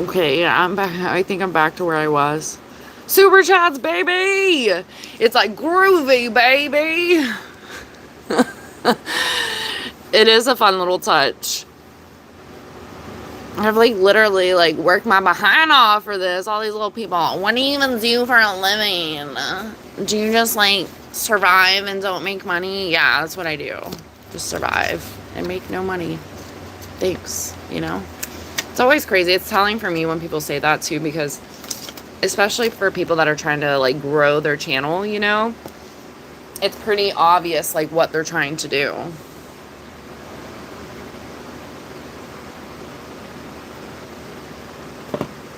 Okay, yeah, I'm back. I think I'm back to where I was. Super chats, baby! It's like groovy, baby! It is a fun little touch. I've like literally like worked my behind off for this. All these little people. What do you even do for a living? Do you just like survive and don't make money? Yeah, that's what I do. Just survive and make no money. Thanks, you know? It's always crazy. It's telling for me when people say that too, because especially for people that are trying to like grow their channel, you know, it's pretty obvious like what they're trying to do.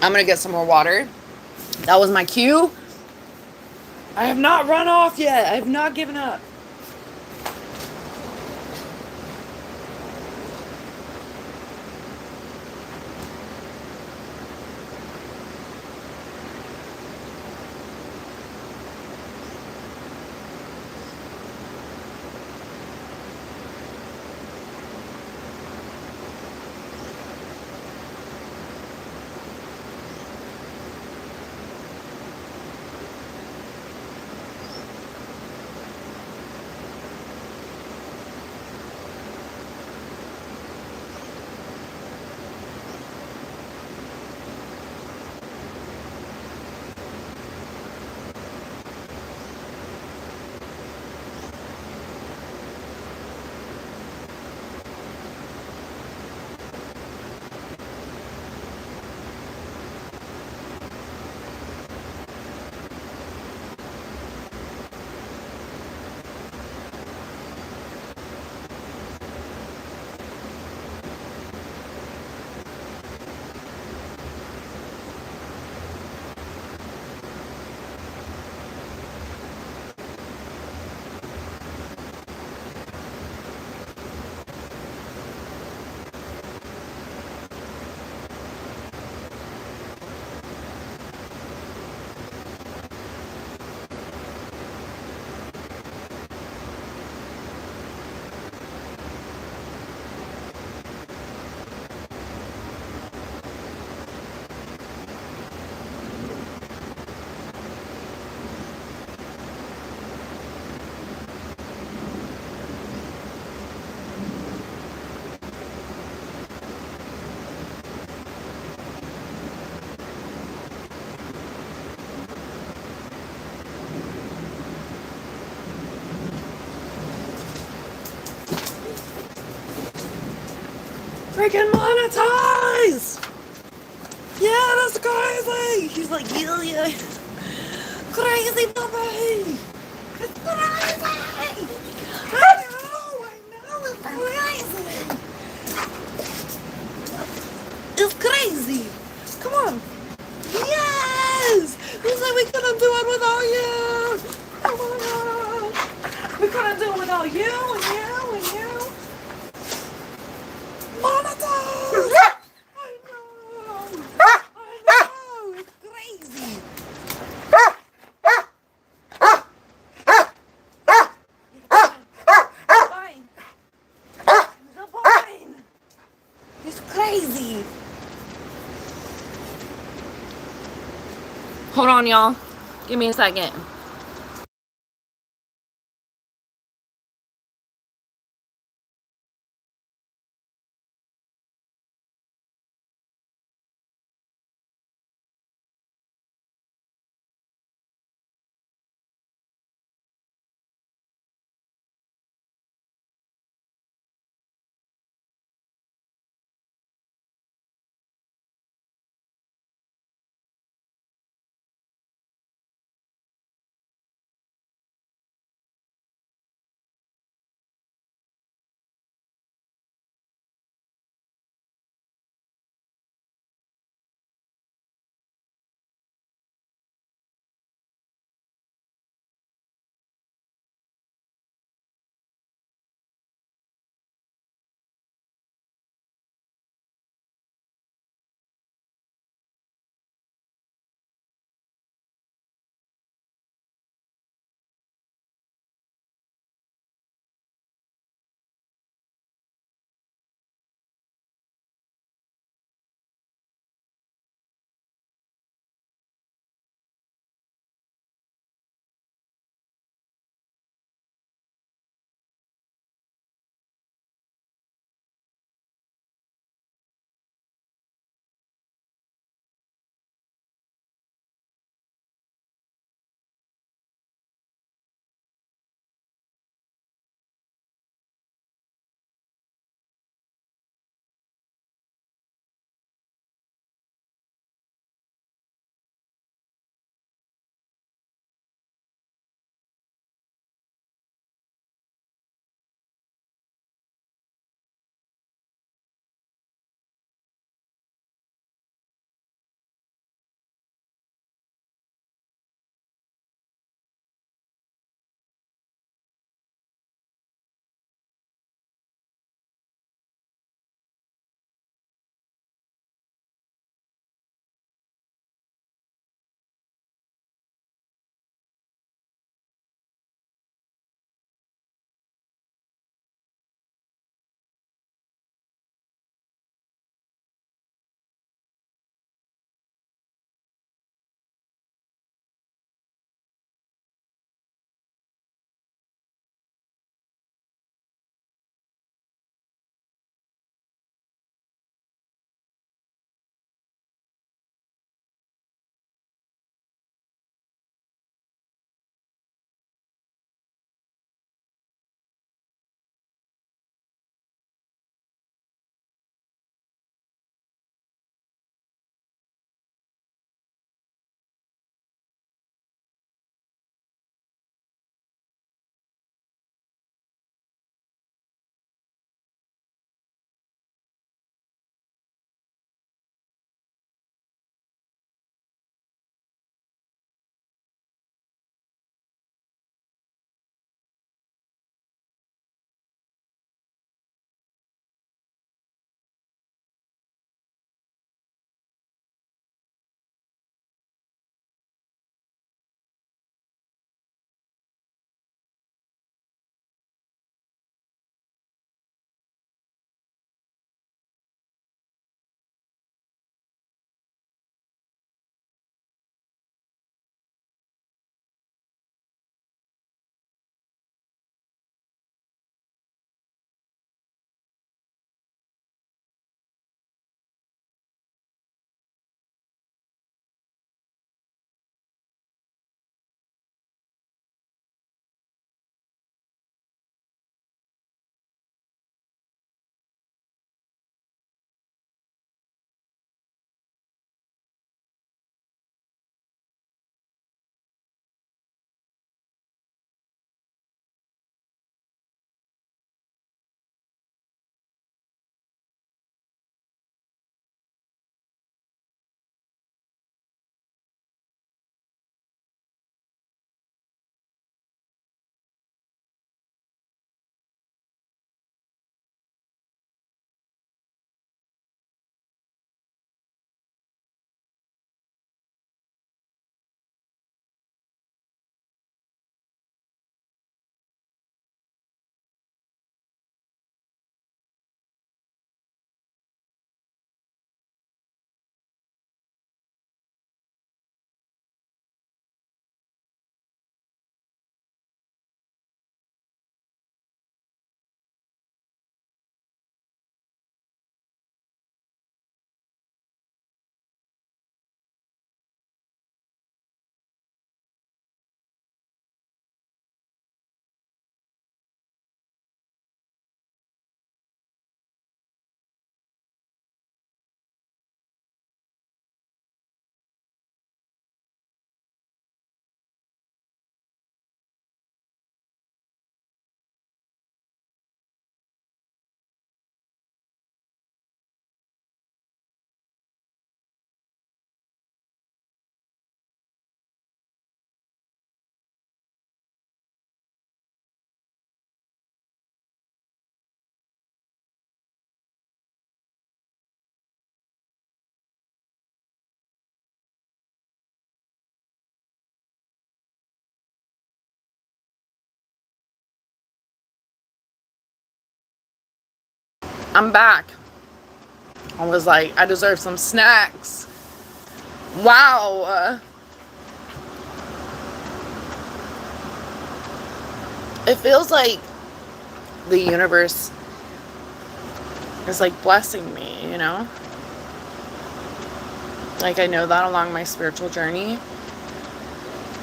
I'm gonna get some more water. That was my cue. I have not run off yet. I have not given up. freaking monetize! Yeah, that's crazy! He's like, yeah, yeah. Crazy puppy! It's crazy! I know, it's crazy! It's crazy! Come on! Yes! It's like we couldn't do it without you! Oh my god! We couldn't do it without you and you and you! Monetize! I know! I know! It's crazy! Fine! The fine! It's crazy! Hold on, y'all. Give me a second. I'm back. I was like, I deserve some snacks. Wow. It feels like the universe is like blessing me, you know? Like, I know that along my spiritual journey.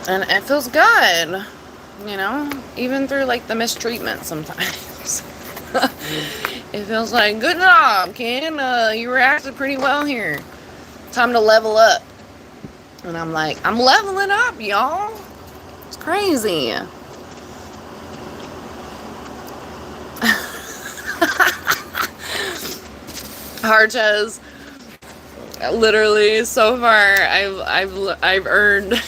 And it feels good, you know? Even through like the mistreatment sometimes. It feels like, good job, Ken. You reacted pretty well here. Time to level up. And I'm like, I'm leveling up, y'all. It's crazy. Harches. Literally, so far, I've earned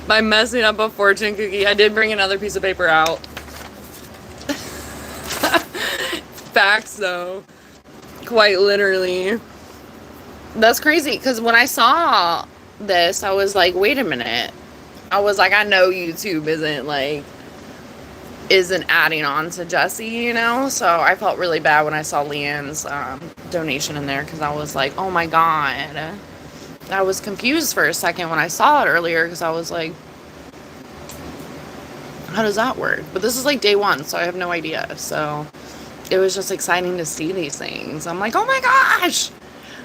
by messing up a fortune cookie. I did bring another piece of paper out. Facts, though. Quite literally. That's crazy, because when I saw this, I was like, wait a minute. I was like, I know YouTube isn't adding on to Jesse, you know? So I felt really bad when I saw Leanne's donation in there, because I was like, oh my God. I was confused for a second when I saw it earlier, because I was like, how does that work? But this is like day one, so I have no idea. So it was just exciting to see these things. I'm like, oh my gosh,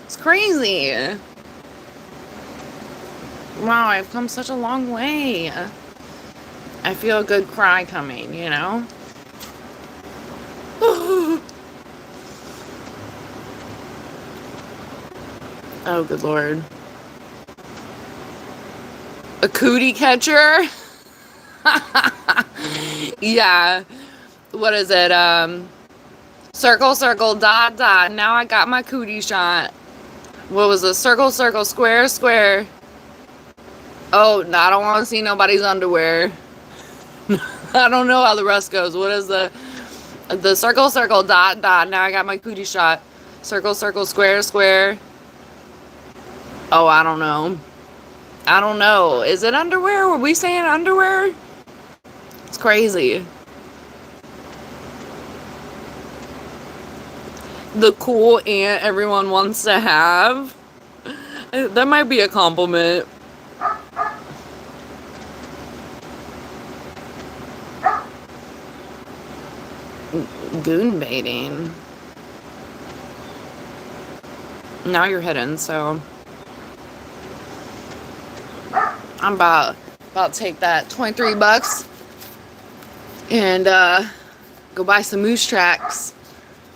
it's crazy. Wow, I've come such a long way. I feel a good cry coming, you know? Oh, good Lord. A cootie catcher? Yeah. What is it? Circle, circle, dot, dot. Now I got my cootie shot. What was it? Circle, circle, square, square. Oh, no, I don't want to see nobody's underwear. I don't know how the rest goes. What is the circle, circle, dot, dot. Now I got my cootie shot. Circle, circle, square, square. Oh, I don't know. I don't know. Is it underwear? Were we saying underwear? It's crazy. The cool aunt everyone wants to have. That might be a compliment. Goon baiting. Now you're hidden, so I'm about to take that 23 bucks and go buy some moose tracks.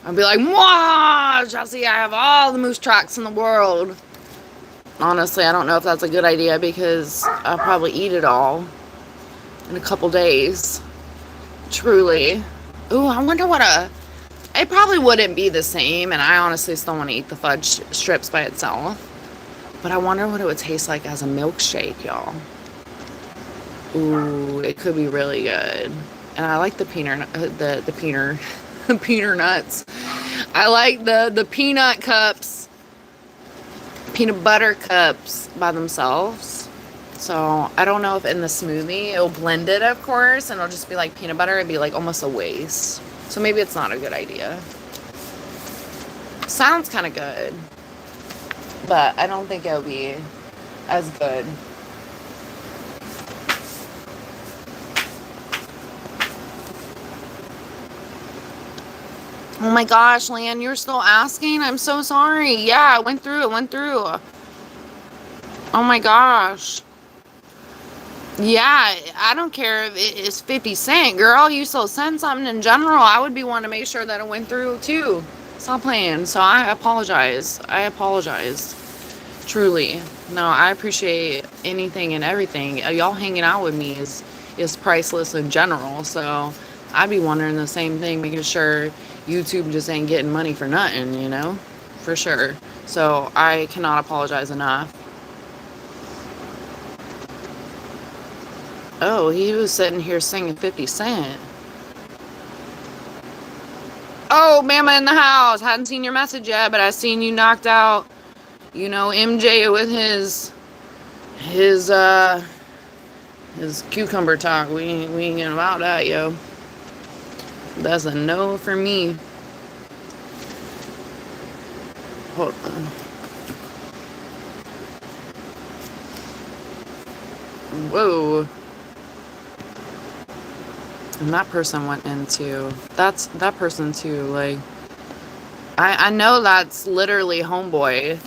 I'll be like, "Mwah, Jesse, I have all the moose tracks in the world." Honestly, I don't know if that's a good idea, because I'll probably eat it all in a couple days. Truly. Ooh, I wonder what it probably wouldn't be the same, and I honestly still want to eat the fudge strips by itself. But I wonder what it would taste like as a milkshake, y'all. Ooh, it could be really good. And I like the peanut nuts. I like the peanut cups, peanut butter cups by themselves. So I don't know if in the smoothie it'll blend it, of course, and it'll just be like peanut butter. It'd be like almost a waste. So maybe it's not a good idea. Sounds kind of good, but I don't think it'll be as good. Oh my gosh, Lan, you're still asking? I'm so sorry. Yeah, it went through. Oh my gosh. Yeah, I don't care if it's 50 cents. Girl, you still send something in general. I would be wanting to make sure that it went through too. Stop playing. So I apologize. Truly. No, I appreciate anything and everything. Y'all hanging out with me is priceless in general. So I'd be wondering the same thing, making sure YouTube just ain't getting money for nothing, you know? For sure. So I cannot apologize enough. Oh, he was sitting here singing 50 Cent. Oh, Mama in the house. Hadn't seen your message yet, but I seen you knocked out, you know, MJ with his cucumber talk. We ain't getting about that, yo. That's a no for me. Hold on. Whoa. And that person went into, that person too, like, I know that's literally homeboy.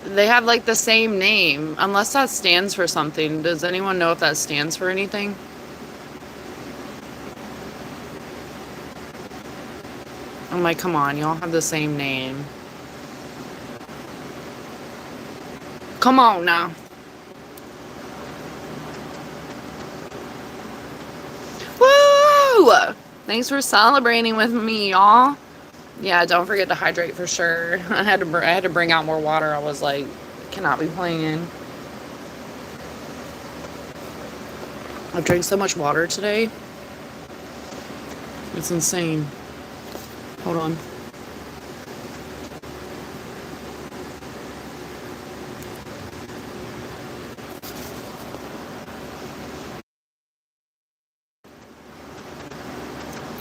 They have like the same name, unless that stands for something. Does anyone know if that stands for anything? I'm like, come on, y'all have the same name. Come on now. Woo! Thanks for celebrating with me, y'all. Yeah, don't forget to hydrate for sure. I had to bring out more water. I was like, cannot be playing. I drank so much water today. It's insane. Hold on.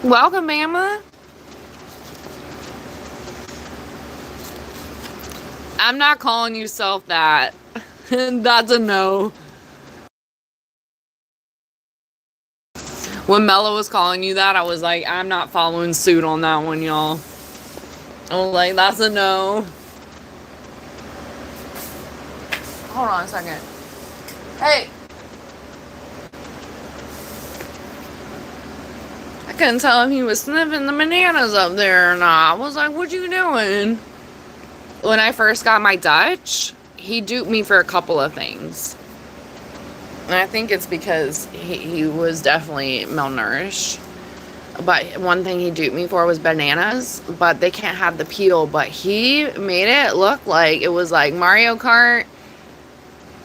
Welcome, Mama. I'm not calling you self that. That's a no. When Mello was calling you that, I was like, I'm not following suit on that one, y'all. I was like, that's a no. Hold on a second. Hey. I couldn't tell if he was sniffing the bananas up there or not. I was like, what you doing? When I first got my Dutch, he duped me for a couple of things. And I think it's because he was definitely malnourished. But one thing he duped me for was bananas, but they can't have the peel. But he made it look like it was like Mario Kart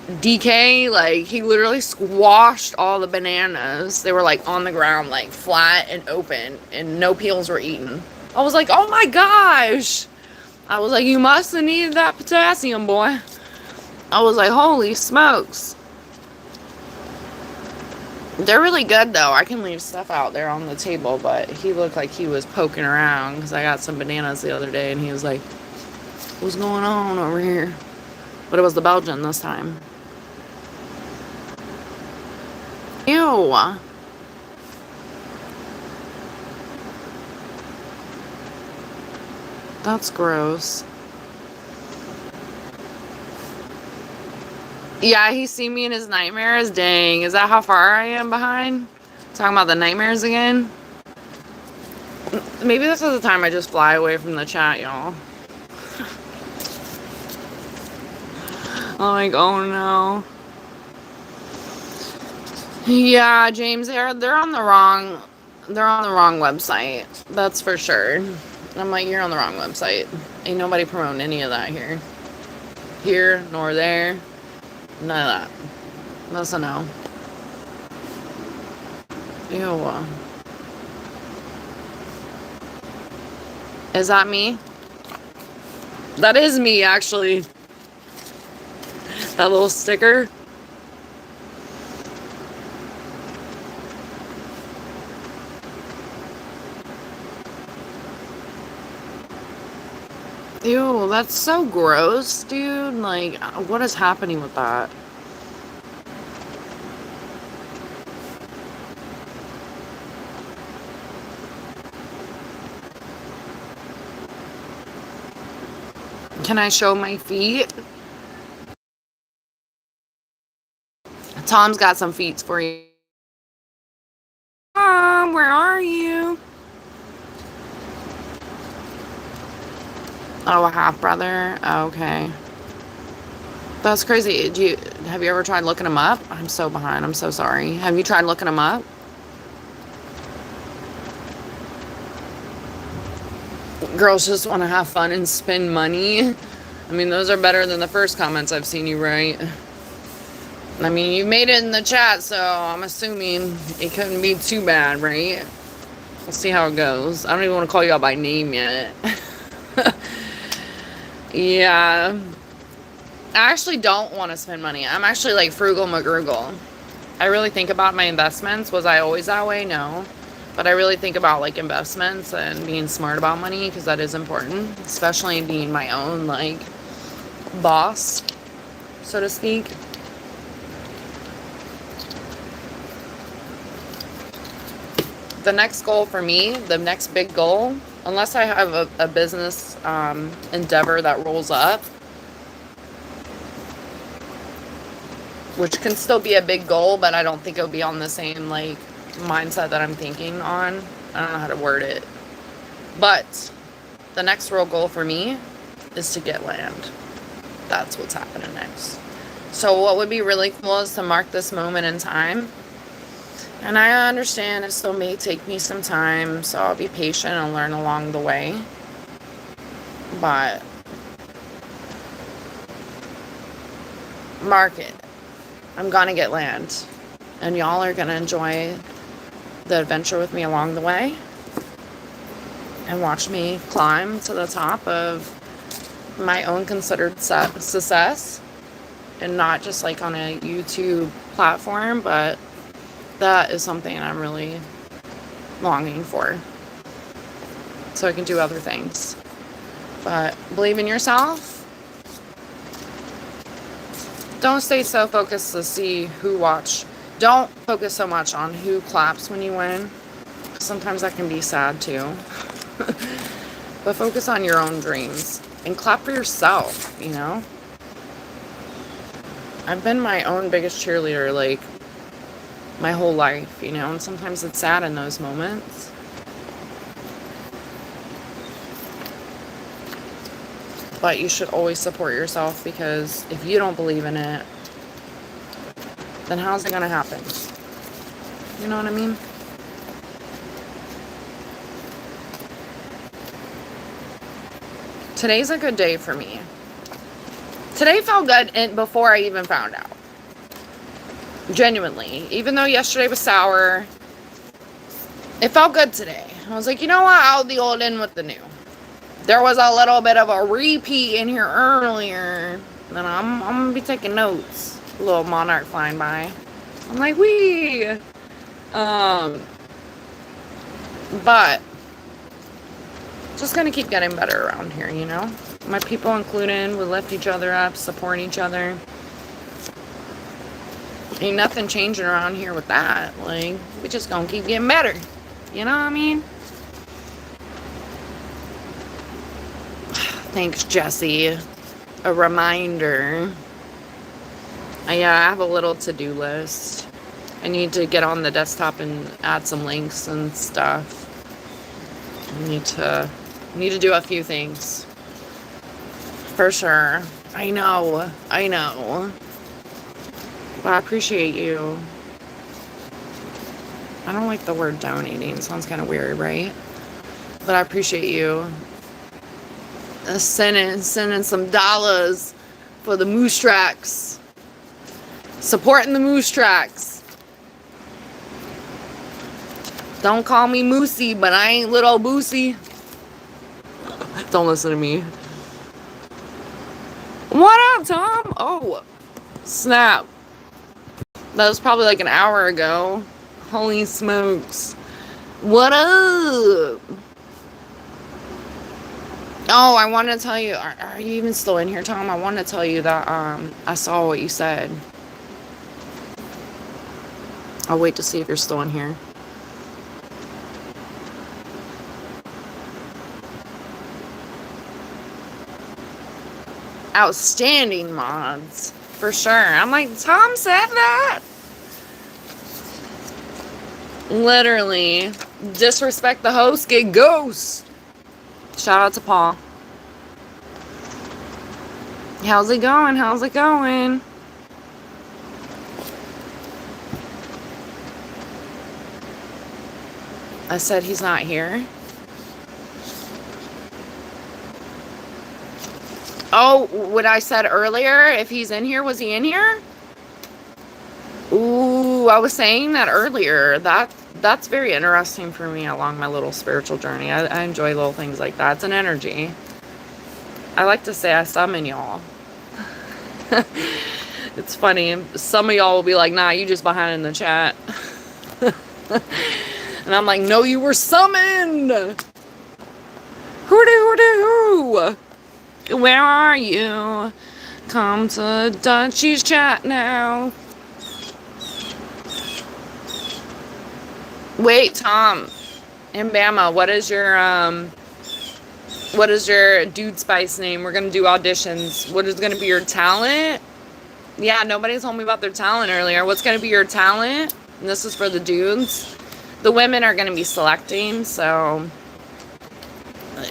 DK. Like, he literally squashed all the bananas. They were like on the ground, like flat and open, and no peels were eaten. I was like, oh my gosh. I was like, you must have needed that potassium, boy. I was like, holy smokes. They're really good, though. I can leave stuff out there on the table, but he looked like he was poking around because I got some bananas the other day, and he was like, what's going on over here? But it was the Belgian this time. Ew. That's gross. Yeah, he seen me in his nightmares. Dang, is that how far I am behind? Talking about the nightmares again? Maybe this is the time I just fly away from the chat, y'all. I'm like, oh no. Yeah, James, they're on the wrong website. That's for sure. I'm like, you're on the wrong website. Ain't nobody promoting any of that here. Here nor there. None of that. That's a no. Ew. Is that me? That is me, actually. That little sticker. Ew, that's so gross, dude. Like, what is happening with that? Can I show my feet? Tom's got some feet for you. Mom, where are you? Oh, a half brother. Oh, okay. That's crazy. Have you ever tried looking him up? I'm so behind. I'm so sorry. Have you tried looking him up? Girls just want to have fun and spend money. I mean, those are better than the first comments I've seen you write. I mean, you made it in the chat, so I'm assuming it couldn't be too bad, right? We'll see how it goes. I don't even want to call you out by name yet. Yeah. I actually don't want to spend money. I'm actually like frugal McGrugal. I really think about my investments. Was I always that way? No. But I really think about like investments and being smart about money, because that is important, especially being my own like boss, so to speak. The next goal for me, the next big goal, unless I have a business endeavor that rolls up, which can still be a big goal, but I don't think it'll be on the same like mindset that I'm thinking on. I don't know how to word it. But the next real goal for me is to get land. That's what's happening next. So what would be really cool is to mark this moment in time. And I understand it still may take me some time, so I'll be patient and learn along the way. But mark it. I'm gonna get land. And y'all are gonna enjoy the adventure with me along the way. And watch me climb to the top of my own considered success. And not just like on a YouTube platform, but that is something I'm really longing for, so I can do other things. But believe in yourself. Don't stay so focused to see who watch. Don't focus so much on who claps when you win. Sometimes that can be sad too. But focus on your own dreams and clap for yourself, you know? I've been my own biggest cheerleader like my whole life, you know, and sometimes it's sad in those moments. But you should always support yourself, because if you don't believe in it, then how's it gonna happen? You know what I mean? Today's a good day for me. Today felt good and before I even found out. Genuinely. Even though yesterday was sour, it felt good today. I was like, you know what? I'll the old in with the new. There was a little bit of a repeat in here earlier. And I'm going to be taking notes. A little monarch flying by. I'm like, wee! But just going to keep getting better around here, you know? My people included, we lift each other up, support each other. Ain't nothing changing around here with that. Like, we just gonna keep getting better. You know what I mean? Thanks, Jesse. A reminder. I have a little to-do list. I need to get on the desktop and add some links and stuff. I need to do a few things. For sure. I know. Well, I appreciate you. I don't like the word donating. It sounds kind of weird, right? But I appreciate you sending some dollars for the moose tracks. Supporting the moose tracks. Don't call me Moosey, but I ain't little Boosie. Don't listen to me. What up, Tom? Oh, snap. That was probably like an hour ago. Holy smokes. What up? Oh, I wanted to tell you. Are you even still in here, Tom? I wanted to tell you that I saw what you said. I'll wait to see if you're still in here. Outstanding mods. For sure. I'm like, Tom said that? Literally. Disrespect the host, get ghost. Shout out to Paul. How's it going? How's it going? I said he's not here. Oh, what I said earlier, if he's in here, was he in here? Ooh, I was saying that earlier. That's very interesting for me along my little spiritual journey. I enjoy little things like that. It's an energy. I like to say I summon y'all. It's funny. Some of y'all will be like, nah, you just behind in the chat. And And I'm like, no, you were summoned. Hoo-doo-hoo-doo. Where are you? Come to Dutchie's chat now. Wait, Tom and Bama, what is your Dude Spice name? We're gonna do auditions. What is gonna be your talent? Yeah, nobody told me about their talent earlier. What's gonna be your talent? And this is for the dudes. The women are gonna be selecting, so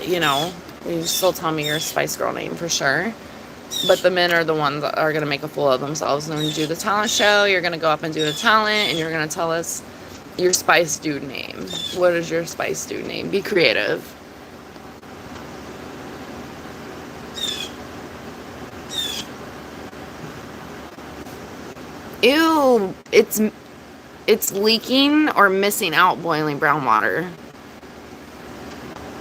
you know, you still tell me your Spice Girl name for sure. But the men are the ones that are gonna make a fool of themselves. And when you do the talent show, you're gonna go up and do the talent, and you're gonna tell us your Spice Dude name. What is your Spice Dude name? Be creative. Ew, it's leaking or missing out boiling brown water.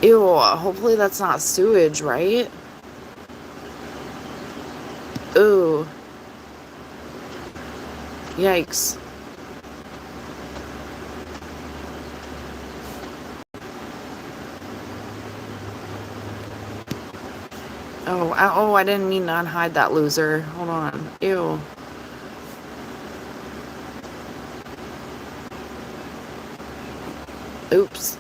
Ew, hopefully that's not sewage, right? Ooh. Yikes. Oh, I didn't mean to unhide that loser. Hold on. Ew. Oops.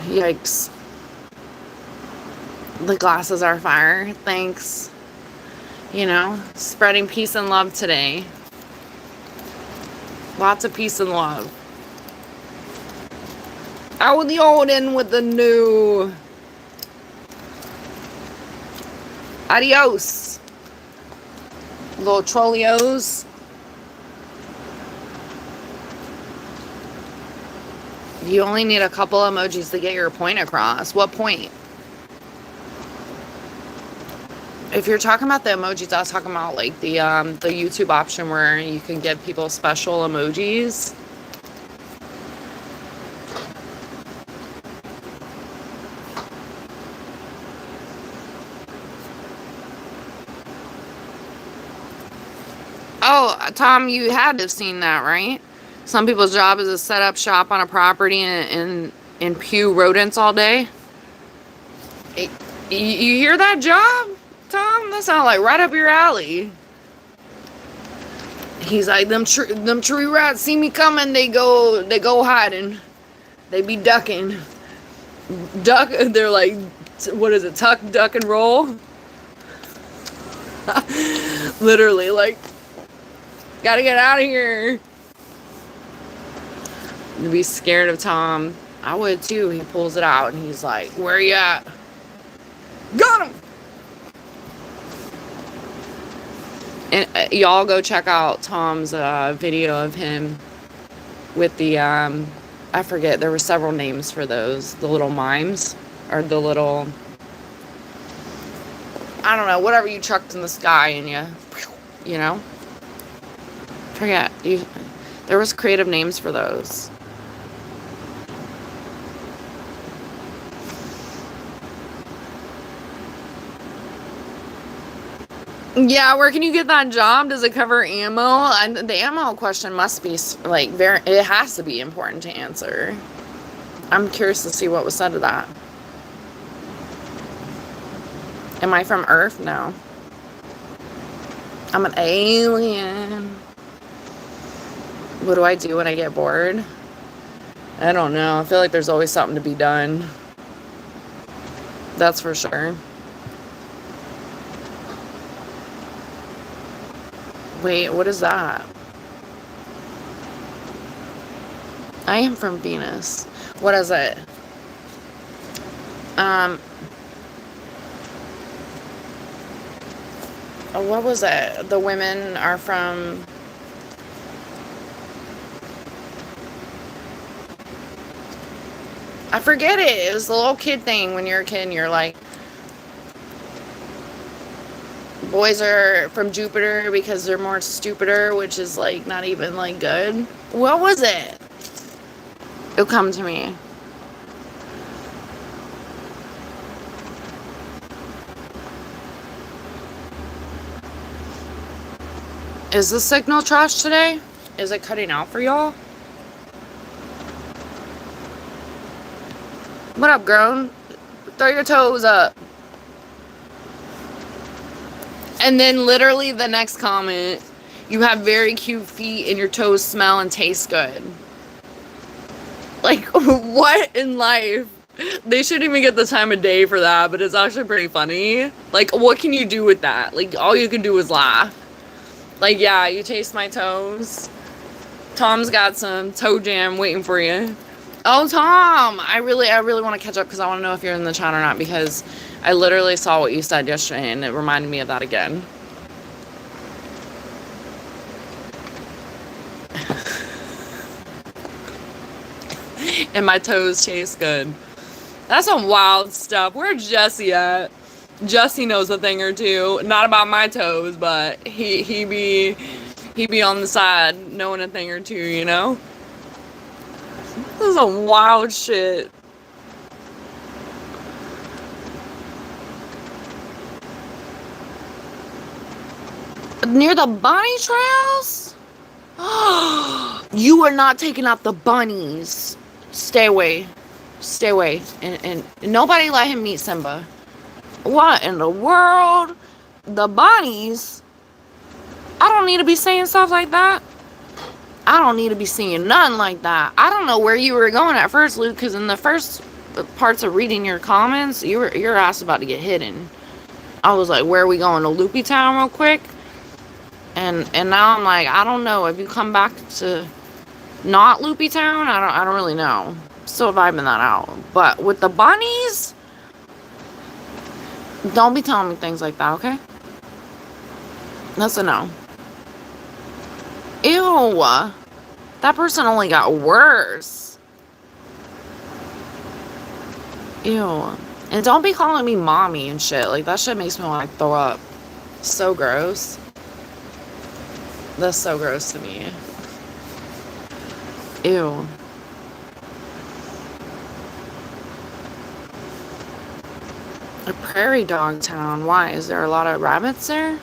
Yikes. The glasses are fire. Thanks. You know, spreading peace and love today. Lots of peace and love. Out the old in with the new. Adios. Little trollios. You only need a couple emojis to get your point across. What point? If you're talking about the emojis, I was talking about like the YouTube option where you can give people special emojis. Oh, Tom, you had to have seen that, right? Some people's job is to set up shop on a property and pew rodents all day. You hear that job, Tom? That sounds like right up your alley. He's like, them tree rats see me coming, they go hiding. They be ducking. They're like, what is it, tuck, duck, and roll? Literally, like, gotta get out of here. To be scared of Tom. I would too. He pulls it out and he's like, where you at? Got him! And y'all go check out Tom's video of him with the, I forget, there were several names for those. The little mimes. Or the little, I don't know, whatever you chucked in the sky and you know? Forget. There was creative names for those. Yeah, where can you get that job? Does it cover ammo? And the ammo question must be like it has to be important to answer. I'm curious to see what was said to that. Am I from Earth? No. I'm an alien. What do I do when I get bored? I don't know. I feel like there's always something to be done. That's for sure. Wait, what is that? I am from Venus. What is it? What was it? The women are from... I forget it. It was the little kid thing when you're a kid and you're like... Boys are from Jupiter because they're more stupider, which is like not even like good. What was it? It'll come to me. Is the signal trash today? Is it cutting out for y'all? What up, grown? Throw your toes up. And then literally the next comment, you have very cute feet and your toes smell and taste good. Like, what in life? They shouldn't even get the time of day for that, but it's actually pretty funny. Like, what can you do with that? Like, all you can do is laugh. Like, yeah, you taste my toes. Tom's got some toe jam waiting for you. Oh, Tom, I really want to catch up because I want to know if you're in the chat or not, because I literally saw what you said yesterday and it reminded me of that again. And my toes taste good. That's some wild stuff. Where's Jesse at? Jesse knows a thing or two. Not about my toes, but he be on the side knowing a thing or two, you know? This is some wild shit. Near the bunny trails? You are not taking out the bunnies. Stay away. Stay away. And nobody let him meet Simba. What in the world? The bunnies? I don't need to be saying stuff like that. I don't need to be seeing nothing like that. I don't know where you were going at first, Luke, because in the first parts of reading your comments, your ass about to get hidden. I was like, where are we going? To Loopy Town real quick? And now I'm like, I don't know. If you come back to not Loopy Town, I don't really know. Still vibing that out. But with the bunnies, don't be telling me things like that, okay? That's a no. Ew. That person only got worse. Ew. And don't be calling me mommy and shit. Like, that shit makes me want to throw up. So gross. That's so gross to me. Ew. A prairie dog town. Why? Is there a lot of rabbits there?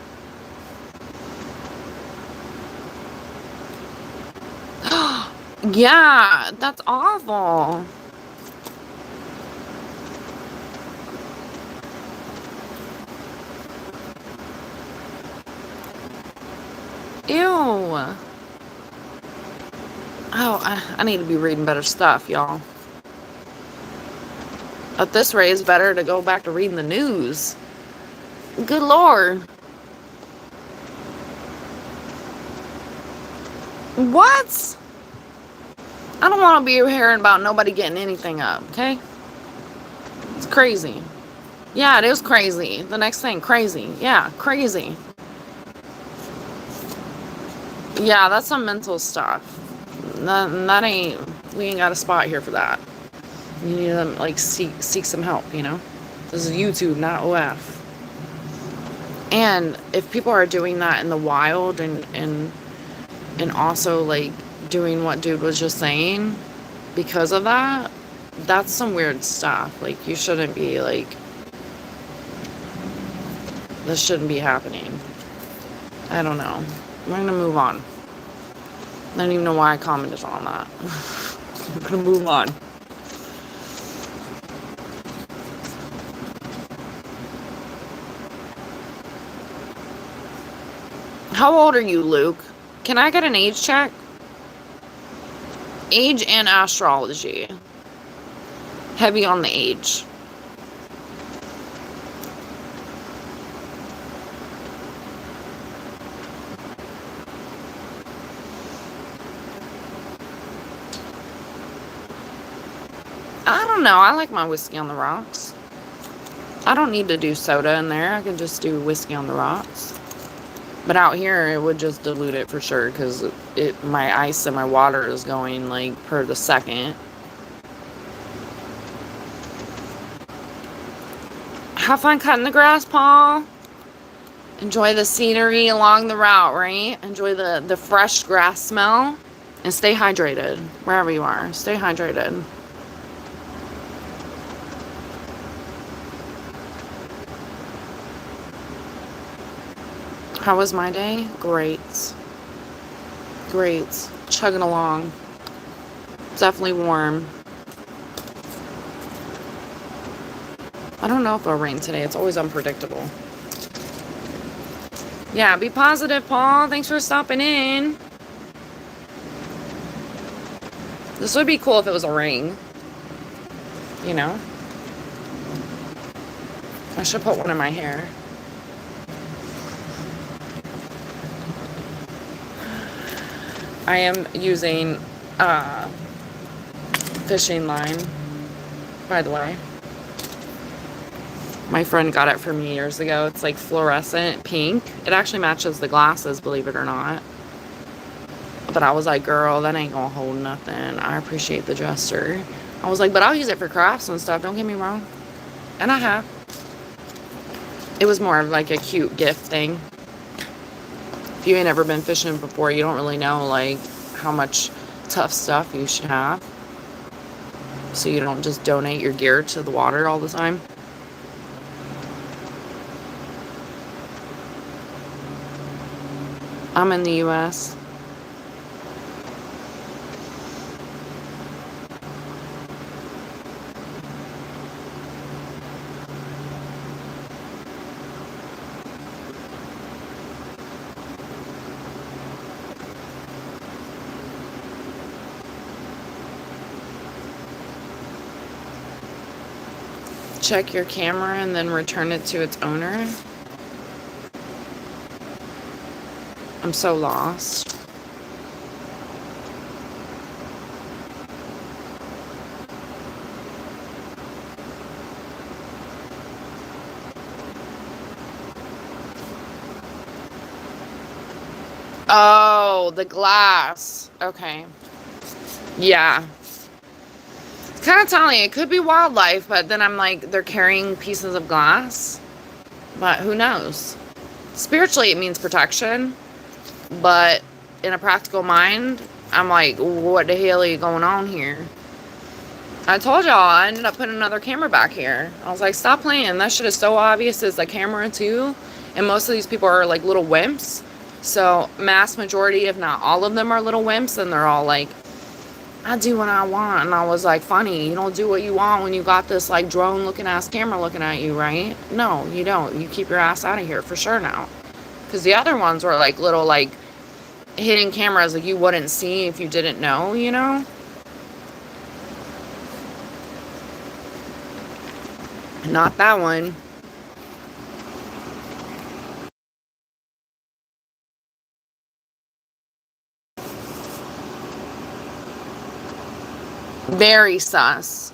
Yeah, that's awful. Ew. Oh, I need to be reading better stuff, y'all. At this rate, it's better to go back to reading the news. Good Lord. What? I don't want to be hearing about nobody getting anything up, okay? It's crazy. Yeah, it is crazy. The next thing, crazy. Yeah, crazy. Yeah, that's some mental stuff. That ain't, we ain't got a spot here for that. You need to, like, seek some help, you know? This is YouTube, not OF. And if people are doing that in the wild and also, like, doing what dude was just saying because of that, that's some weird stuff. Like, you shouldn't be, like, this shouldn't be happening. I don't know. We're gonna move on. I don't even know why I commented on that. We're gonna move on. How old are you, Luke? Can I get an age check? Age and astrology. Heavy on the age. I don't know. I like my whiskey on the rocks. I don't need to do soda in there. I can just do whiskey on the rocks. But out here, it would just dilute it for sure, because my ice and my water is going, like, per the second. Have fun cutting the grass, Paul. Enjoy the scenery along the route, right? Enjoy the fresh grass smell. And stay hydrated, wherever you are. Stay hydrated. How was my day? Great. Great. Chugging along. Definitely warm. don't know if it'll rain today. It's always unpredictable. Yeah, be positive, Paul. Thanks for stopping in. This would be cool if it was a ring. You know? I should put one in my hair. I am using fishing line, by the way. My friend got it for me years ago. It's like fluorescent pink. It actually matches the glasses, believe it or not. But I was like, girl, that ain't gonna hold nothing. I appreciate the gesture. I was like, but I'll use it for crafts and stuff. Don't get me wrong. And I have. It was more of like a cute gift thing. If you ain't ever been fishing before, you don't really know like how much tough stuff you should have. So you don't just donate your gear to the water all the time. I'm in the US. Check your camera and then return it to its owner. I'm so lost. Oh, the glass. Okay. Yeah. It's kind of telling. It could be wildlife, but then I'm like, they're carrying pieces of glass. But who knows? Spiritually, it means protection. But in a practical mind, I'm like, what the hell are going on here? I told y'all, I ended up putting another camera back here. I was like, stop playing. That shit is so obvious as a camera too. And most of these people are like little wimps. So mass majority, if not all of them, are little wimps. And they're all like, I do what I want. And I was like, funny, you don't do what you want when you got this like drone looking ass camera looking at you, right? No, you don't. You keep your ass out of here for sure now. Because the other ones were like little like hidden cameras like you wouldn't see if you didn't know, you know? Not that one. Very sus.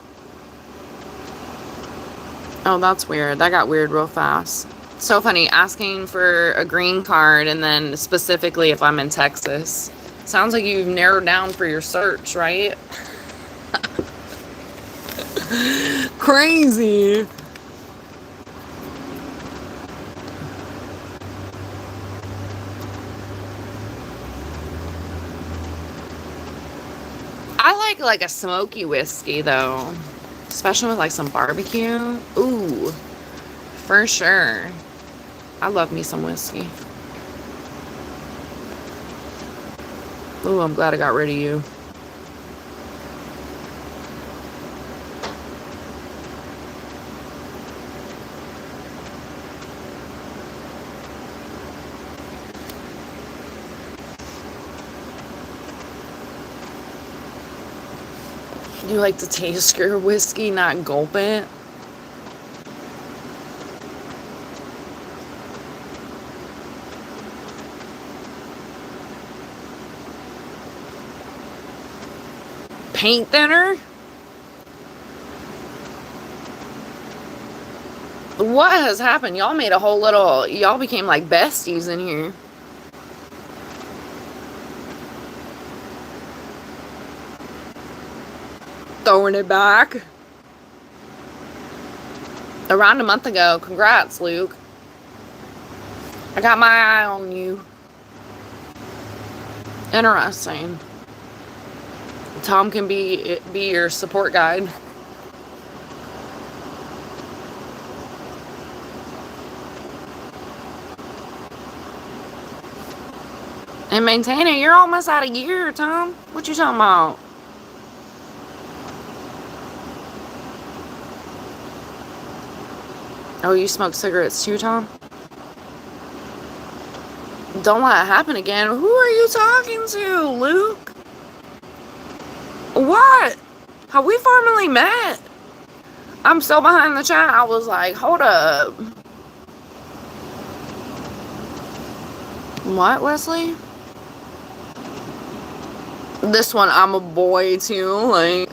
Oh, that's weird. That got weird real fast. So funny, asking for a green card and then specifically if I'm in Texas. Sounds like you've narrowed down for your search, right? Crazy. I like a smoky whiskey though. Especially with like some barbecue. Ooh, for sure. I love me some whiskey. Ooh, I'm glad I got rid of you. You like to taste your whiskey, not gulp it? Paint thinner? What has happened? Y'all made a whole little... Y'all became like besties in here. Throwing it back. Around a month ago. Congrats, Luke. I got my eye on you. Interesting. Tom can be your support guide. And maintain it. You're almost out of gear, Tom. What you talking about? Oh, you smoke cigarettes too, Tom? Don't let it happen again. Who are you talking to, Luke? What? Have we formally met? I'm so behind the chat. I was like, hold up. What, Wesley? This one, I'm a boy too. Like,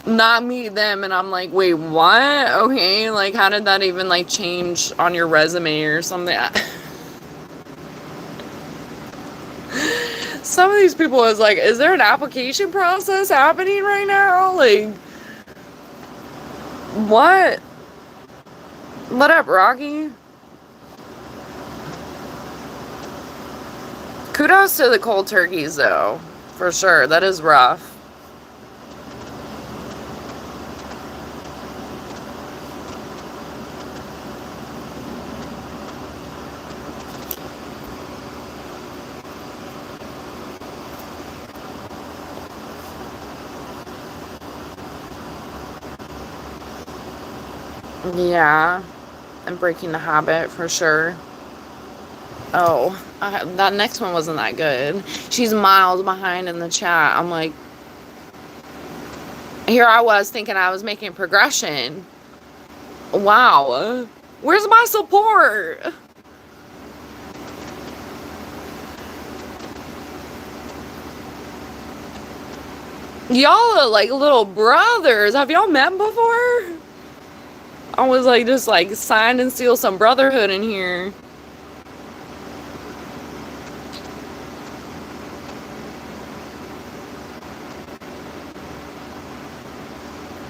not me, them. And I'm like, wait, what? Okay. Like, how did that even like change on your resume or something? Some of these people is like, is there an application process happening right now? Like, what? What up, Rocky? Kudos to the cold turkeys, though. For sure. That is rough. Yeah. And breaking the habit, for sure. Oh, that next one wasn't that good. She's miles behind in the chat. I'm like, here I was thinking I was making progression. Wow. Where's my support? Y'all are like little brothers. Have y'all met before? I was like, just like sign and seal some brotherhood in here.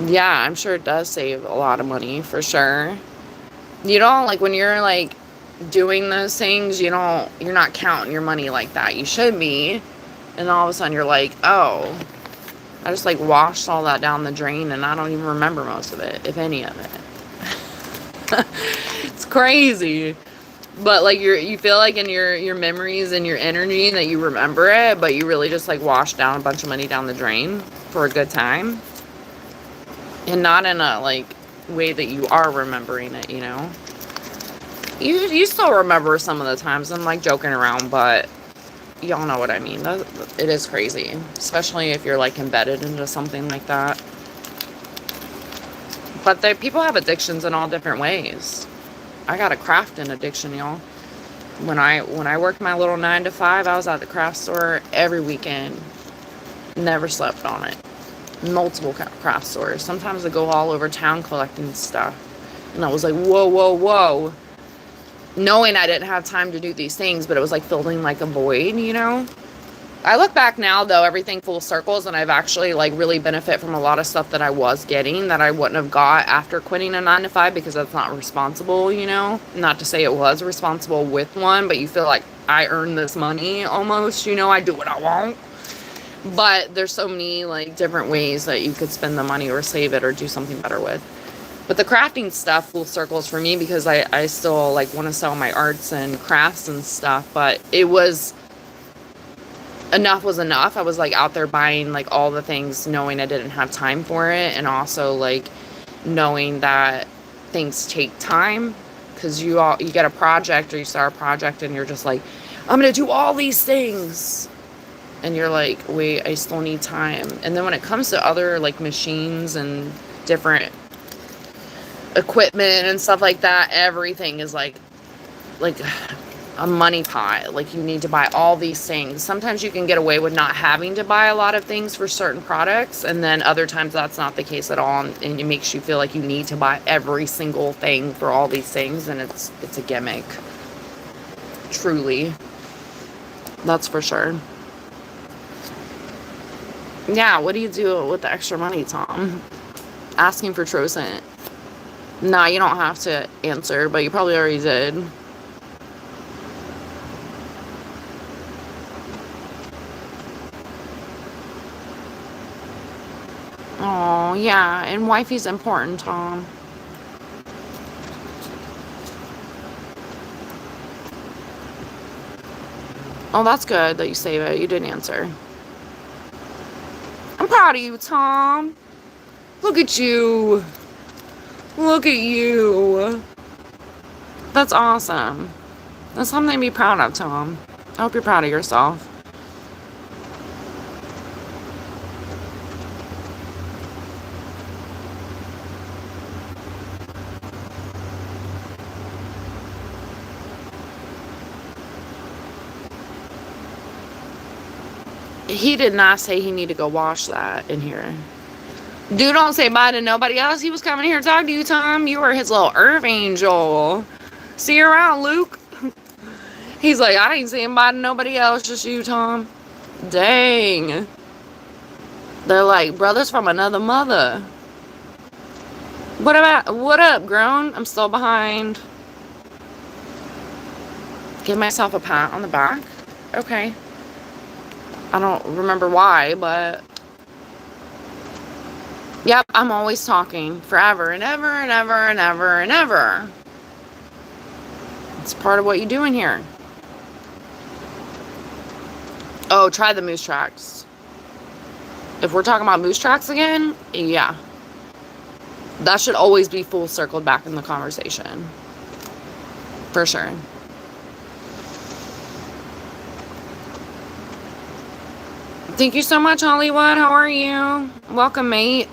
Yeah, I'm sure it does save a lot of money for sure. You don't like when you're like doing those things, you're not counting your money like that. You should be. And all of a sudden you're like, oh, I just like washed all that down the drain and I don't even remember most of it, if any of it. It's crazy. But like you feel like in your memories and your energy that you remember it, but you really just like washed down a bunch of money down the drain for a good time. And not in a like way that you are remembering it, you know. You still remember some of the times. I'm like joking around, but y'all know what I mean. It is crazy, especially if you're like embedded into something like that. But people have addictions in all different ways. I got a crafting addiction, y'all. When I worked my little 9 to 5, I was at the craft store every weekend. Never slept on it. Multiple craft stores. Sometimes I go all over town collecting stuff. And I was like, whoa, whoa, whoa. Knowing I didn't have time to do these things, but it was like filling like a void, you know? I look back now, though, everything full circles, and I've actually like really benefit from a lot of stuff that I was getting that I wouldn't have got after quitting a 9 to 5 because that's not responsible, you know? Not to say it was responsible with one, but you feel like I earned this money almost, you know? I do what I want. But there's so many like different ways that you could spend the money or save it or do something better with. But the crafting stuff full circles for me because I still like want to sell my arts and crafts and stuff, but it was enough was enough. I was like out there buying like all the things knowing I didn't have time for it, and also like knowing that things take time because you get a project or you start a project and you're just like, I'm gonna do all these things. And you're like, wait, I still need time. And then when it comes to other like machines and different equipment and stuff like that, everything is like a money pot. Like you need to buy all these things. Sometimes you can get away with not having to buy a lot of things for certain products, and then other times that's not the case at all, and it makes you feel like you need to buy every single thing for all these things, and it's a gimmick. Truly. That's for sure. Yeah, what do you do with the extra money, Tom? Asking for Trocent. Nah, you don't have to answer, but you probably already did. Oh, yeah, and wifey's important, Tom. Oh, that's good that you save it. You didn't answer. I'm proud of you, Tom. Look at you. Look at you. That's awesome. That's something to be proud of, Tom. I hope you're proud of yourself. He did not say he need to go wash that in here. Dude, don't say bye to nobody else. He was coming here to talk to you, Tom. You were his little earth angel. See you around, Luke. He's like, I ain't saying bye to nobody else, just you, Tom. Dang. They're like brothers from another mother. What up, grown? I'm still behind. Give myself a pat on the back. Okay. I don't remember why, but yep, I'm always talking forever and ever and ever and ever and ever. It's part of what you do in here. Oh, try the moose tracks. If we're talking about moose tracks again, yeah. That should always be full circled back in the conversation. For sure. Thank you so much, Hollywood. How are you? Welcome, mate.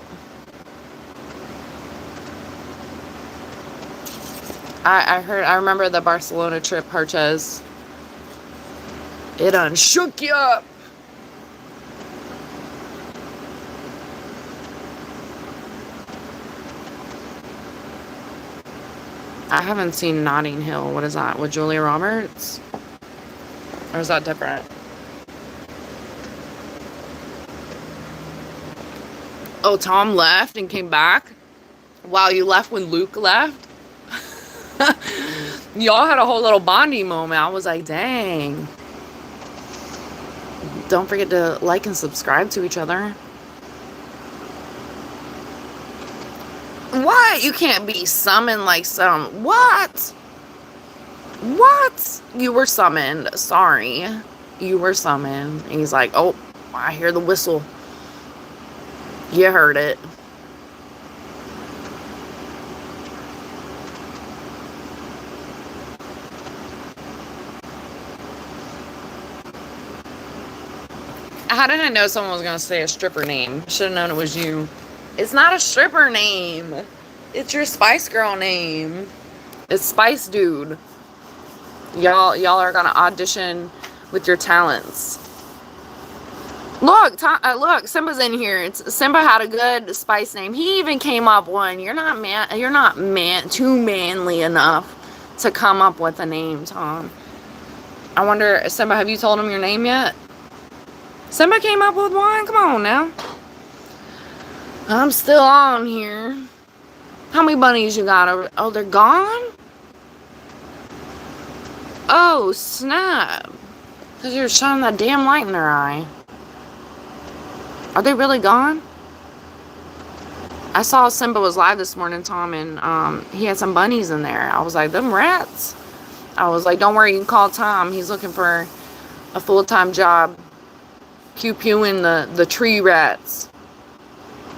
I remember the Barcelona trip purchase. It done shook you up. I haven't seen Notting Hill. What is that? With Julia Roberts? Or is that different? Oh, Tom left and came back? Wow, you left when Luke left? Y'all had a whole little bonding moment. I was like, dang. Don't forget to like and subscribe to each other. What? You can't be summoned like some... What? What? You were summoned. Sorry. You were summoned. And he's like, oh, I hear the whistle. You heard it. How did I know someone was going to say a stripper name? Should have known it was you. It's not a stripper name. It's your Spice Girl name. It's Spice Dude. Y'all are going to audition with your talents. Look, look, Simba's in here. Simba had a good Spice name. He even came up one. You're not too manly enough to come up with a name, Tom. I wonder, Simba, have you told him your name yet? Simba came up with one? Come on now. I'm still on here. How many bunnies you got over? Oh, they're gone? Oh, snap. Because you're shining that damn light in their eye. Are they really gone? I saw Simba was live this morning, Tom, and he had some bunnies in there. I was like, them rats. I was like, don't worry, you can call Tom. He's looking for a full-time job. Pew-pewing the tree rats.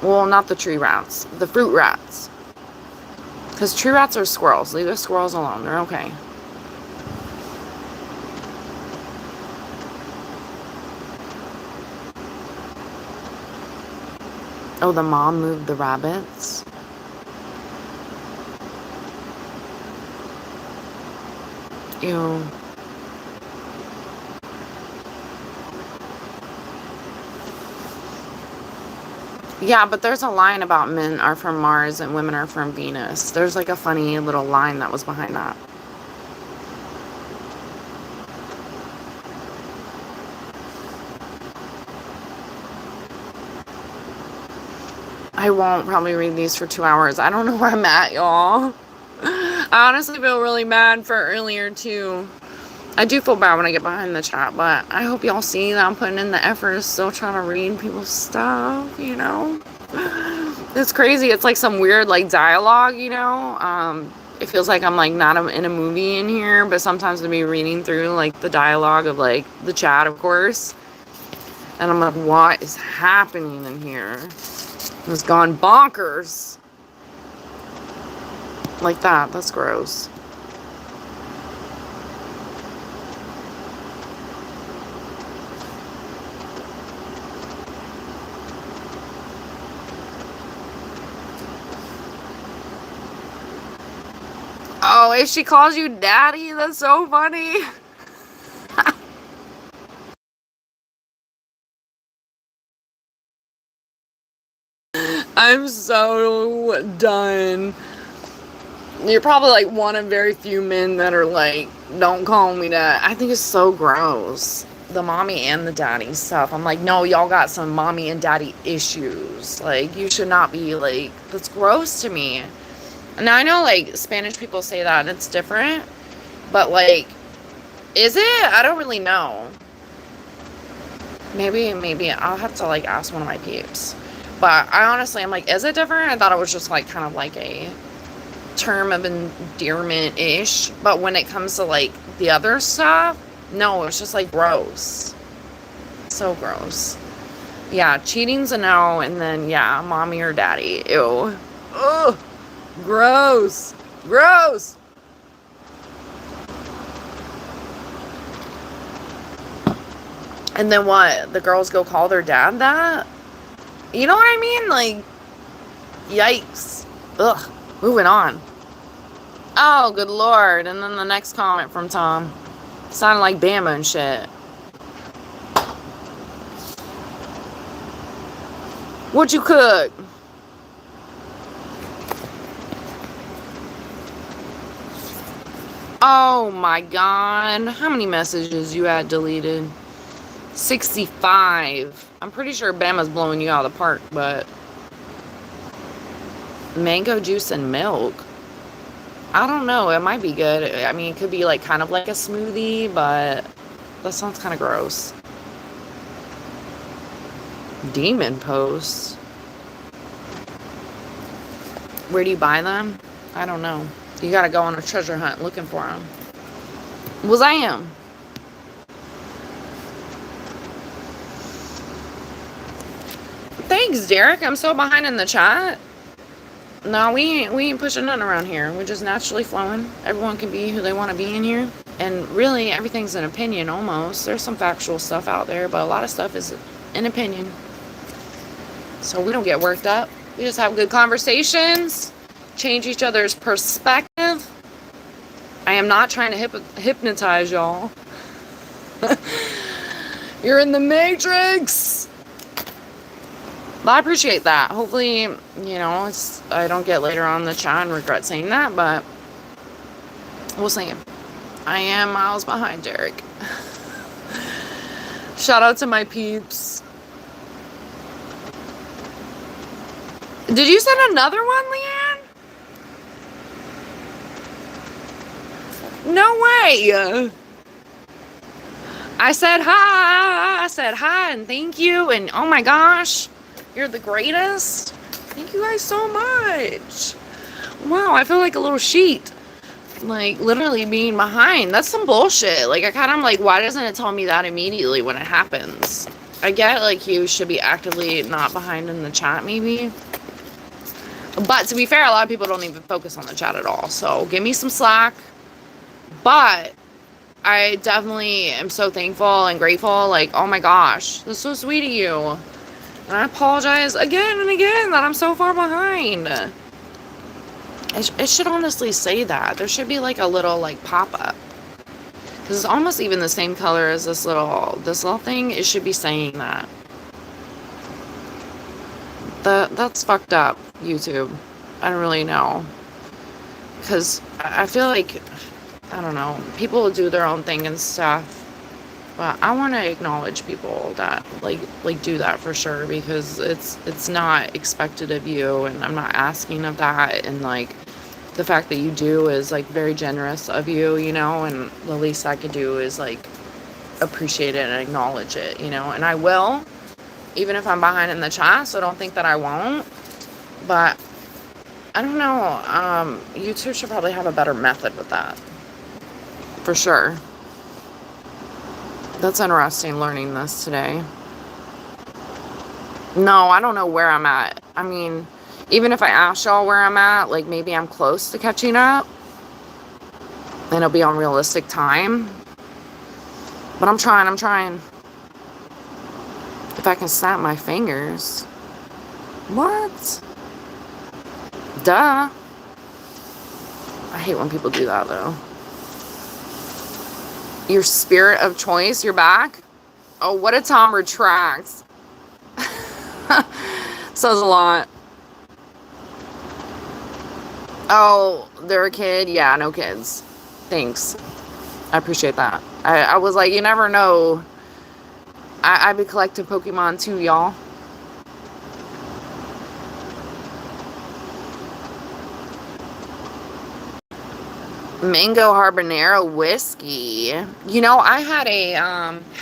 Well, not the tree rats. The fruit rats. Because tree rats are squirrels. Leave the squirrels alone. They're okay. Oh, the mom moved the rabbits. Ew. Yeah, but there's a line about men are from Mars and women are from Venus. There's like a funny little line that was behind that. I won't probably read these for 2 hours. I don't know where I'm at, y'all. I honestly feel really bad for earlier, too. I do feel bad when I get behind the chat, but I hope y'all see that I'm putting in the effort, still trying to read people's stuff, you know? It's crazy. It's like some weird, like, dialogue, you know? It feels like I'm, like, not in a movie in here, but sometimes I'll be reading through, like, the dialogue of, like, the chat, of course. And I'm like, what is happening in here? It's gone bonkers. Like that. That's gross. Oh, if she calls you daddy, that's so funny. I'm so done. You're probably like one of very few men that are like, don't call me that. I think it's so gross. The mommy and the daddy stuff. I'm like, no, y'all got some mommy and daddy issues. Like, you should not be like, that's gross to me. Now I know like Spanish people say that and it's different, but like, is it? I don't really know. Maybe I'll have to like ask one of my peeps. But I honestly, I'm like, is it different? I thought it was just like kind of like a term of endearment-ish. But when it comes to like the other stuff, no, it's just like gross. So gross. Yeah, cheating's a no, and then yeah, mommy or daddy. Ew. Ugh. Gross. Gross. And then what? The girls go call their dad that? You know what I mean? Like, yikes. Ugh. Moving on. Oh, good lord. And then the next comment from Tom. Sounded like Bama and shit. What'd you cook? Oh my god. How many messages you had deleted? 65. I'm pretty sure Bama's blowing you out of the park, but mango juice and milk. I don't know. It might be good. I mean, it could be like kind of like a smoothie, but that sounds kind of gross. Demon posts. Where do you buy them? I don't know. You gotta go on a treasure hunt looking for them. Was I am. Thanks, Derek. I'm so behind in the chat. No, we ain't pushing nothing around here. We're just naturally flowing. Everyone can be who they want to be in here. And really, everything's an opinion almost. There's some factual stuff out there, but a lot of stuff is an opinion. So we don't get worked up. We just have good conversations, change each other's perspective. I am not trying to hypnotize y'all. You're in the Matrix. But I appreciate that. Hopefully, you know, I don't get later on in the chat and regret saying that, but we'll see. I am miles behind Derek. Shout out to my peeps. Did you send another one, Leanne? No way. I said hi and thank you and oh my gosh. You're the greatest. Thank you guys so much. Wow, I feel like a little sheet. Like, literally being behind. That's some bullshit. Like, I kind of like, why doesn't it tell me that immediately when it happens? I get, like, you should be actively not behind in the chat, maybe. But, to be fair, a lot of people don't even focus on the chat at all. So, give me some slack. But, I definitely am so thankful and grateful. Like, oh my gosh, that's so sweet of you. And I apologize again and again that I'm so far behind. It should honestly say that. There should be like a little like pop-up. Because it's almost even the same color as this little thing. It should be saying that. That's fucked up, YouTube. I don't really know. Because I feel like, I don't know, people do their own thing and stuff. But I want to acknowledge people that like do that for sure, because it's not expected of you, and I'm not asking of that, and like the fact that you do is like very generous of you, you know, and the least I could do is like appreciate it and acknowledge it, you know, and I will, even if I'm behind in the chat, so don't think that I won't. But I don't know, YouTube should probably have a better method with that, for sure. That's interesting learning this today. No, I don't know where I'm at. I mean, Even if I ask y'all where I'm at, like maybe I'm close to catching up. And it'll be on realistic time. But I'm trying. If I can snap my fingers. What? Duh. I hate when people do that though. Your spirit of choice, you're back? Oh, what a Tom retracts. Says a lot. Oh, they're a kid? Yeah, no kids. Thanks. I appreciate that. I was like, you never know. I be collecting Pokemon too, y'all. Mango habanero whiskey. You know, I had a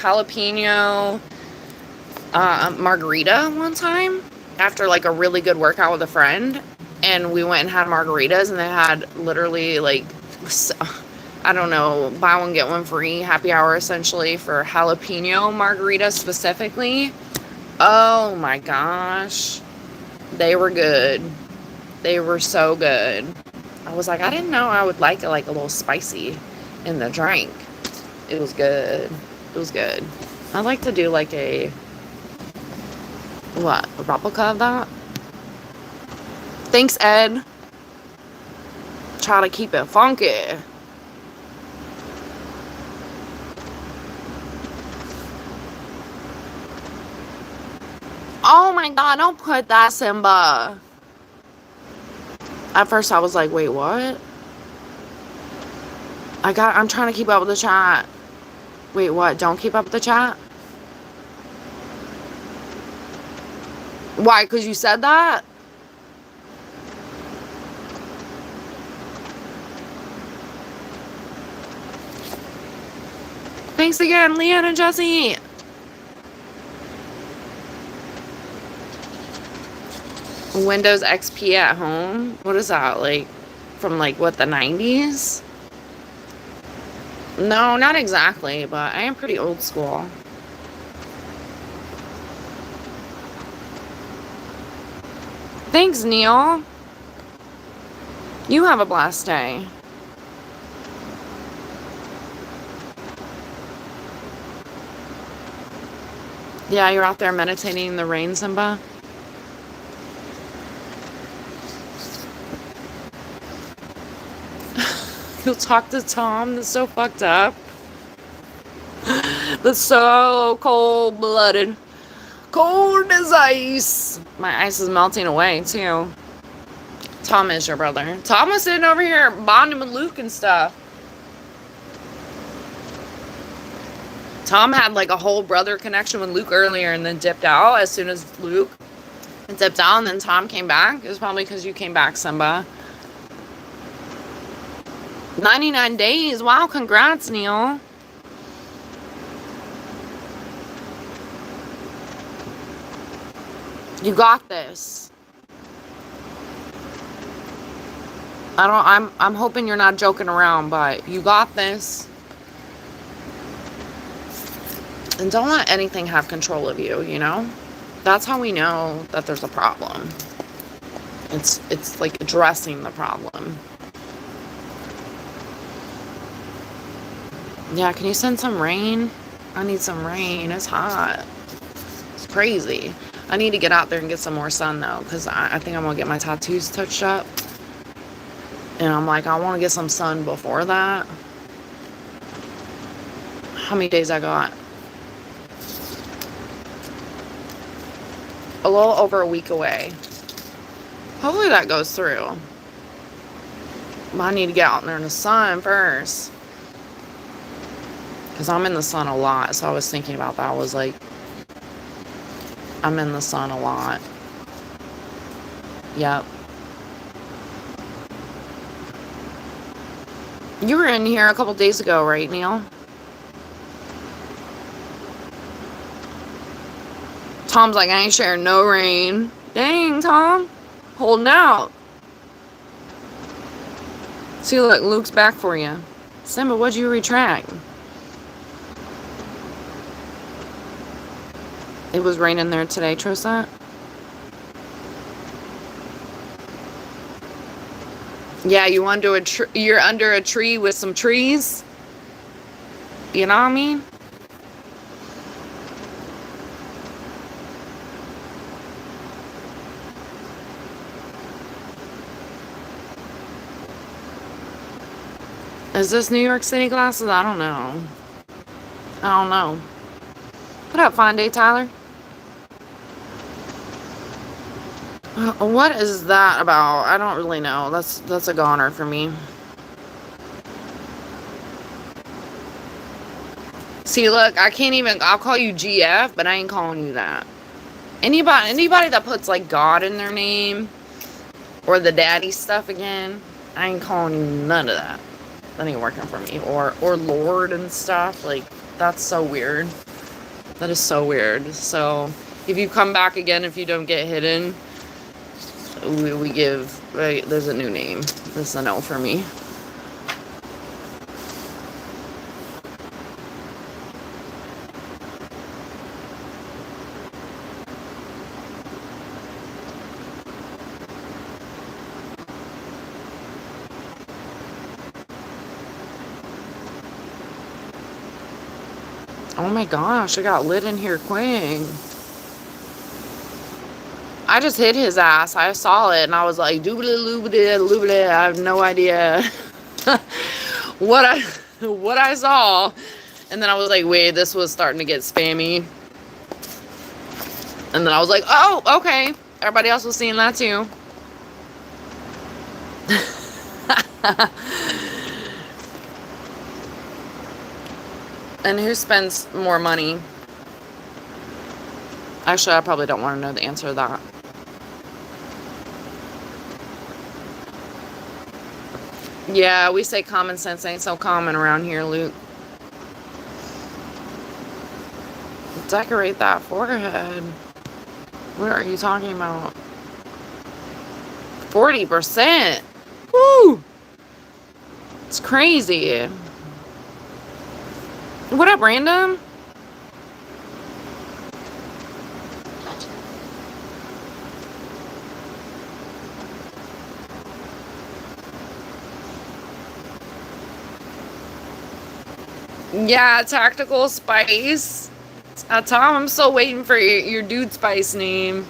jalapeno margarita one time after like a really good workout with a friend, and we went and had margaritas, and they had literally like, I don't know, buy one get one free happy hour essentially for jalapeno margaritas specifically. Oh my gosh, they were good. They were so good. I was like, I didn't know I would like it like a little spicy in the drink. It was good. It was good. I'd like to do like a replica of that? Thanks, Ed. Try to keep it funky. Oh my god, don't put that, Simba. At first I was like, wait, what? I'm trying to keep up with the chat. Wait, what? Don't keep up with the chat? Why? Because you said that? Thanks again, Leanne and Jesse. Windows XP at home? What is that? Like, from like, what, the 90s? No, not exactly, but I am pretty old school. Thanks, Neil. You have a blessed day. Yeah, you're out there meditating in the rain, Simba? You'll talk to Tom? That's so fucked up. That's so cold-blooded. Cold as ice. My ice is melting away, too. Tom is your brother. Tom was sitting over here bonding with Luke and stuff. Tom had like a whole brother connection with Luke earlier and then dipped out as soon as Luke dipped out, and then Tom came back. It was probably because you came back, Simba. 99 days. Wow, congrats, Neil. You got this. I'm hoping you're not joking around, but you got this. And don't let anything have control of you, you know? That's how we know that there's a problem. It's like addressing the problem. Yeah, can you send some rain? I need some rain. It's hot. It's crazy. I need to get out there and get some more sun, though, because I think I'm going to get my tattoos touched up. And I'm like, I want to get some sun before that. How many days I got? A little over a week away. Hopefully that goes through. But I need to get out there in the sun first. Because I'm in the sun a lot. So I was thinking about that. I was like, I'm in the sun a lot. Yep. You were in here a couple days ago, right, Neil? Tom's like, I ain't sharing no rain. Dang, Tom. Holding out. See, look, Luke's back for you. Simba, what'd you retract? It was raining there today, Trosa. Yeah, you're under a tree with some trees. You know what I mean? Is this New York City glasses? I don't know. I don't know. What up, Fine Day Tyler? What is that about? I don't really know. That's a goner for me. See, look, I can't even. I'll call you GF, but I ain't calling you that. Anybody that puts like God in their name or the daddy stuff again, I ain't calling you none of that. That ain't working for me. Or Lord and stuff. Like, that's so weird. That is so weird. So if you come back again, if you don't get hidden, we give. There's a new name. This is a no for me. Oh my gosh, I got lit in here quick. I just hit his ass. I saw it and I was like, doobly-loobly-loobly. I have no idea what I saw. And then I was like, wait, this was starting to get spammy. And then I was like, oh, okay. Everybody else was seeing that too. And who spends more money? Actually, I probably don't want to know the answer to that. Yeah, we say common sense ain't so common around here, Luke. Decorate that forehead. What are you talking about? 40%. Woo! It's crazy. What up, random? Yeah, Tactical Spice. Tom, I'm still waiting for your dude spice name.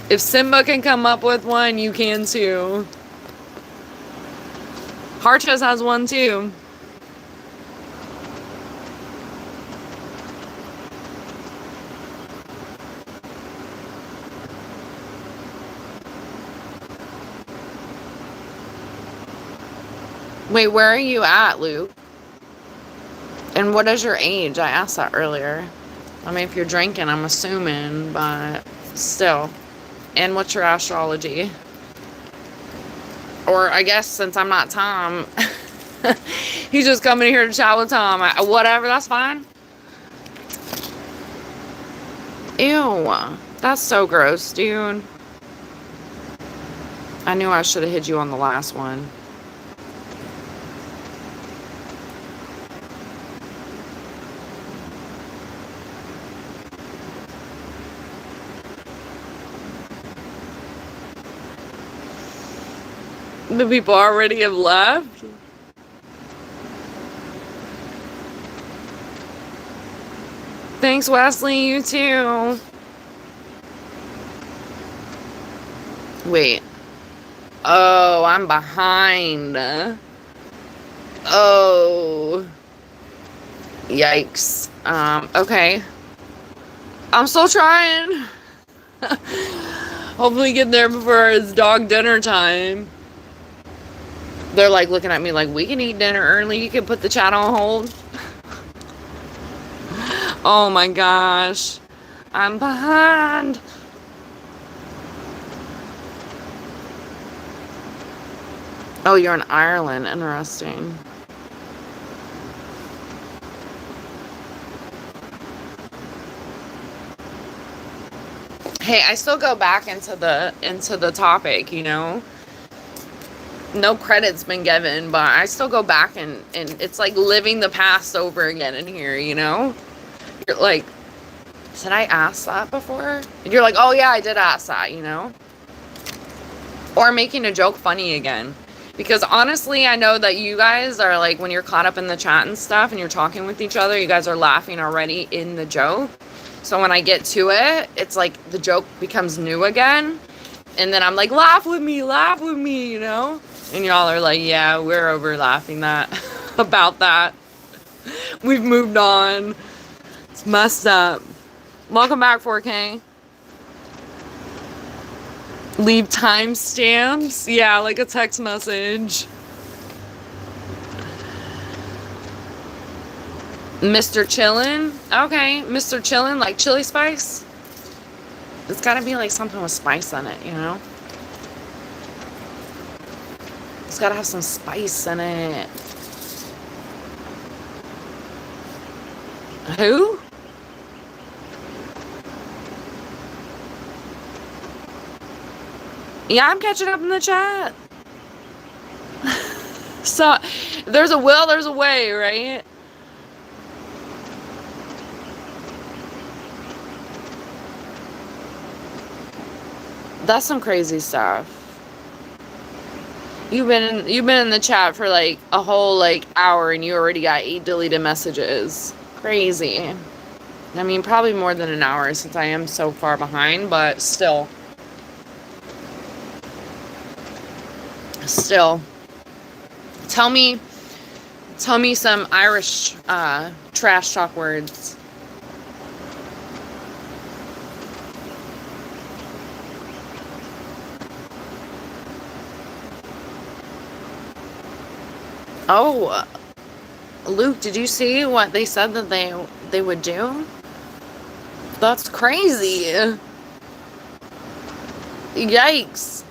If Simba can come up with one, you can too. Harchas has one too. Wait, where are you at, Luke? And what is your age? I asked that earlier. I mean, if you're drinking, I'm assuming, but still. And what's your astrology? Or I guess since I'm not Tom, he's just coming here to chat with Tom. Whatever, that's fine. Ew, that's so gross, dude. I knew I should have hit you on the last one. The people already have left? Thanks, Wesley. You too. Wait. Oh, I'm behind. Oh. Yikes. Okay. I'm still trying. Hopefully get there before it's dog dinner time. They're like looking at me like, we can eat dinner early. You can put the chat on hold. Oh my gosh. I'm behind. Oh, you're in Ireland. Interesting. Hey, I still go back into the topic, you know? No credit's been given, but I still go back and it's like living the past over again in here, you know? You're like, did I ask that before? And you're like, oh yeah, I did ask that, you know? Or making a joke funny again. Because honestly, I know that you guys are like, when you're caught up in the chat and stuff and you're talking with each other, you guys are laughing already in the joke. So when I get to it, it's like the joke becomes new again. And then I'm like, laugh with me, you know? And y'all are like, yeah, we're over laughing that about that. We've moved on. It's messed up. Welcome back, 4K. Leave timestamps. Yeah, like a text message. Mr. Chillin'. Okay, Mr. Chillin', like chili spice. It's gotta be like something with spice in it, you know? It's gotta have some spice in it. Who? Yeah, I'm catching up in the chat. So, there's a will, there's a way, right? That's some crazy stuff. You've been in the chat for like a whole like hour and you already got 8 deleted messages. Crazy. I mean, probably more than an hour since I am so far behind, but still. Still. Tell me some Irish trash talk words. Oh, Luke, did you see what they said that they would do? That's crazy. Yikes.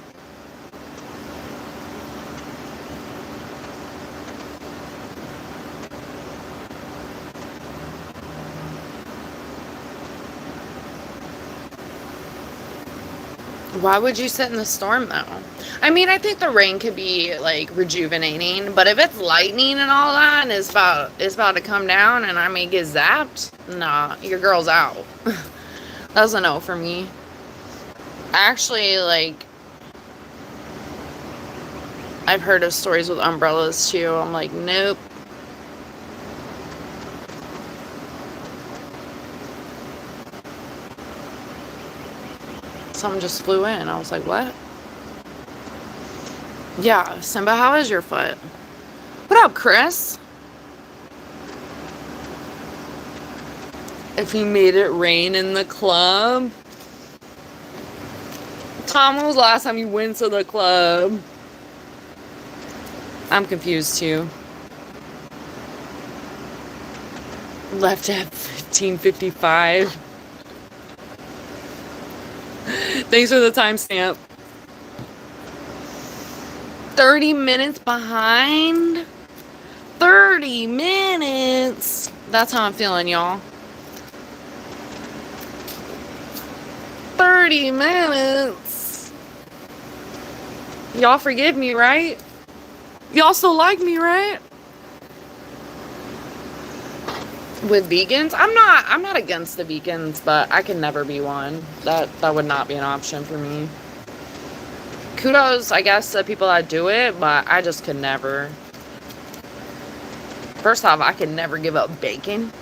Why would you sit in the storm, though? I mean, I think the rain could be, like, rejuvenating, but if it's lightning and all that, and it's about to come down, and I may get zapped, nah, your girl's out. That's a no for me. Actually, like, I've heard of stories with umbrellas, too. I'm like, nope. Something just flew in. I was like, what? Yeah, Simba, how is your foot? What up, Chris? If he made it rain in the club. Tom, when was the last time you went to the club? I'm confused too. Left at 15:55. Thanks for the timestamp. 30 minutes behind? 30 minutes! That's how I'm feeling, y'all. 30 minutes! Y'all forgive me, right? Y'all still like me, right? With vegans? I'm not against the vegans, but I can never be one. That would not be an option for me. Kudos, I guess, to people that do it, but I just could never. First off, I could never give up bacon.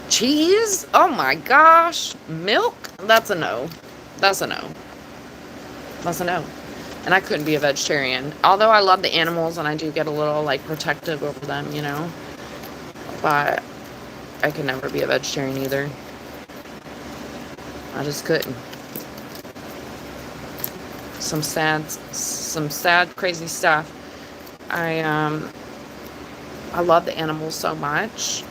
Cheese? Oh my gosh. Milk? That's a no. That's a no. That's a no. And I couldn't be a vegetarian. Although I love the animals and I do get a little, like, protective over them, you know? But I could never be a vegetarian either. I just couldn't. Some sad, crazy stuff. I love the animals so much.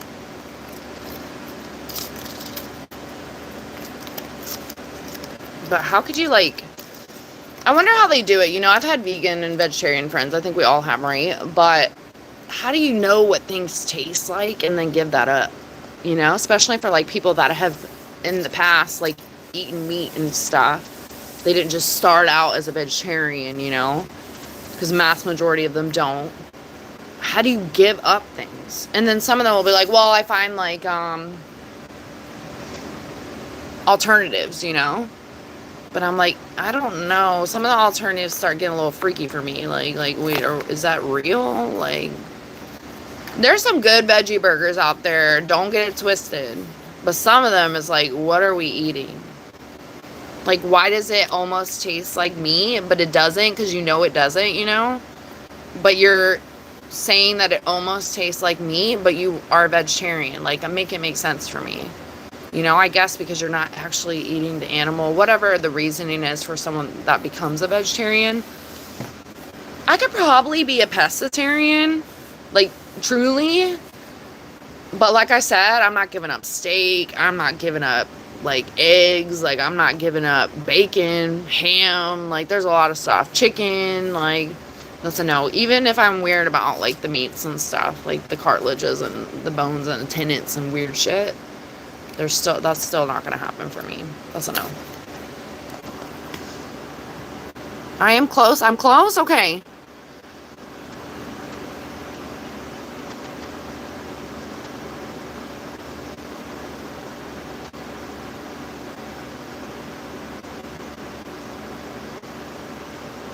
But how could you, like... I wonder how they do it. You know, I've had vegan and vegetarian friends. I think we all have, right? But how do you know what things taste like and then give that up? You know, especially for, like, people that have in the past, like, eaten meat and stuff. They didn't just start out as a vegetarian, you know? Because mass majority of them don't. How do you give up things? And then some of them will be like, well, I find, like, alternatives, you know? But I'm like, I don't know. Some of the alternatives start getting a little freaky for me. Wait, is that real? Like, there's some good veggie burgers out there. Don't get it twisted. But some of them is like, what are we eating? Like, why does it almost taste like meat, but it doesn't? Because you know it doesn't, you know? But you're saying that it almost tastes like meat, but you are a vegetarian. Like, make it make sense for me. You know, I guess because you're not actually eating the animal, whatever the reasoning is for someone that becomes a vegetarian. I could probably be a pescatarian, like, truly. But like I said, I'm not giving up steak. I'm not giving up, like, eggs. Like, I'm not giving up bacon, ham. Like, there's a lot of stuff. Chicken, like, that's a no. Even if I'm weird about, like, the meats and stuff, like the cartilages and the bones and the tendons and weird shit, that's still not going to happen for me. That's a no. I am close. I'm close? Okay.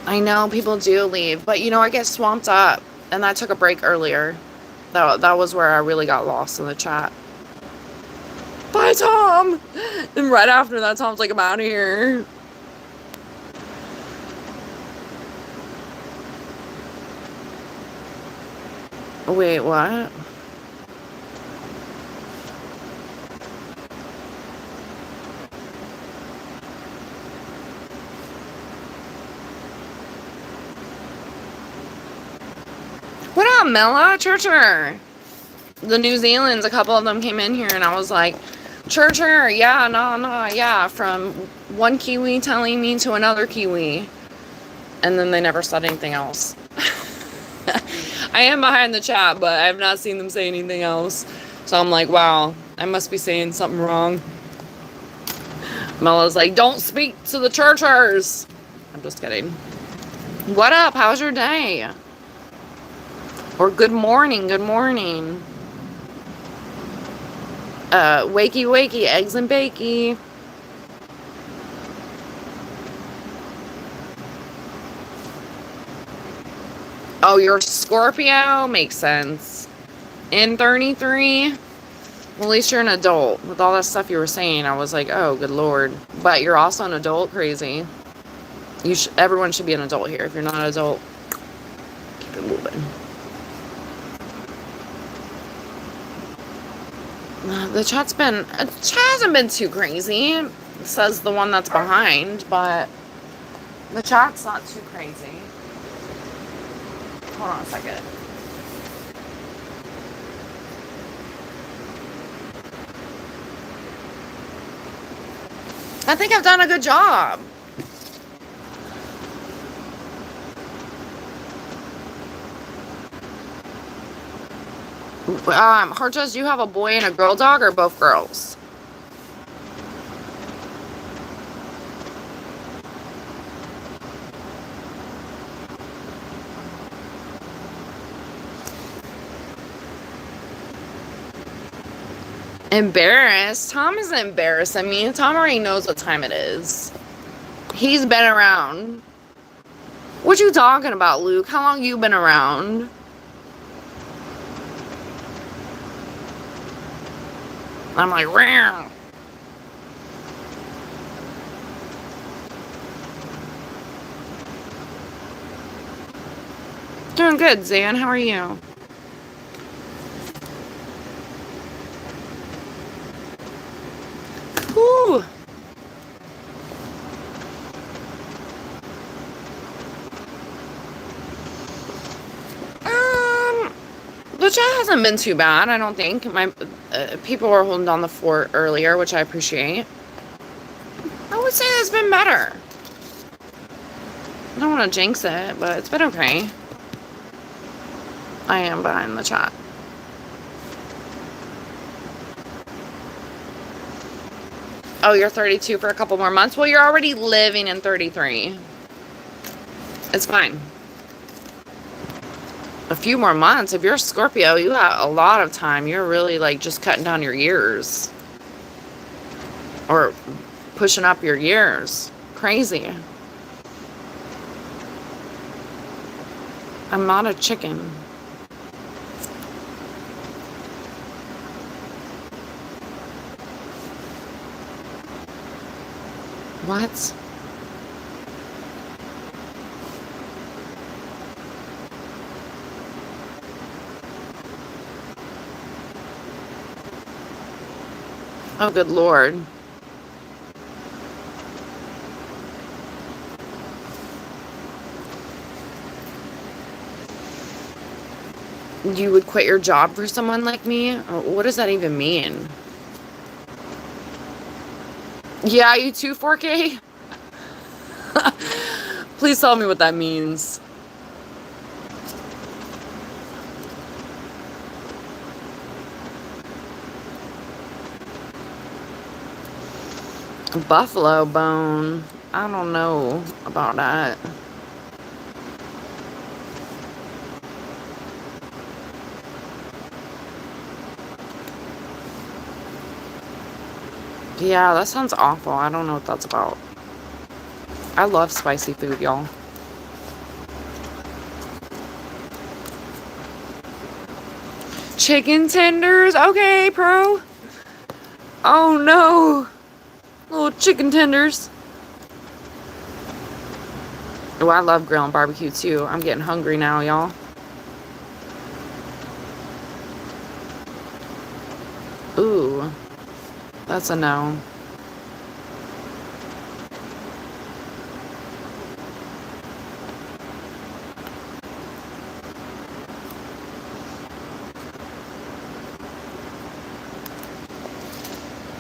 I know people do leave, but you know, I get swamped up, and I took a break earlier. That was where I really got lost in the chat. Bye, Tom! And right after that, Tom's like, I'm out of here. Wait, what? What up, Mela? Churcher. The New Zealand's, a couple of them came in here, and I was like, Churcher, yeah, no, yeah. From one Kiwi telling me to another Kiwi. And then they never said anything else. I am behind the chat, but I have not seen them say anything else. So I'm like, wow, I must be saying something wrong. Mela's like, don't speak to the churchers. I'm just kidding. What up? How's your day? Or good morning, good morning. Wakey, wakey, eggs and bakey. Oh, you're Scorpio? Makes sense. In 33? Well, at least you're an adult. With all that stuff you were saying, I was like, oh, good lord. But you're also an adult? Crazy. Everyone should be an adult here. If you're not an adult, keep it moving. The chat hasn't been too crazy, says the one that's behind, but the chat's not too crazy. Hold on a second. I think I've done a good job. Harjas, do you have a boy and a girl dog or both girls? Embarrassed? Tom isn't embarrassing me. Tom already knows what time it is. He's been around. What you talking about, Luke? How long you been around? I'm like, wow. Doing good, Zan. How are you? Ooh. The chat hasn't been too bad, I don't think. My people were holding down the fort earlier, which I appreciate. I would say it's been better. I don't want to jinx it, but it's been okay. I am behind the chat. Oh, you're 32 for a couple more months? Well, you're already living in 33. It's fine. A few more months. If you're a Scorpio, you got a lot of time. You're really like just cutting down your years. Or pushing up your years. Crazy. I'm not a chicken. What? Oh, good Lord. You would quit your job for someone like me? What does that even mean? Yeah, you too, 4K? Please tell me what that means. Buffalo bone. I don't know about that. Yeah, that sounds awful. I don't know what that's about. I love spicy food, y'all. Chicken tenders? Okay, pro. Oh no. Little chicken tenders. Oh, I love grill and barbecue too. I'm getting hungry now, y'all. Ooh. That's a no.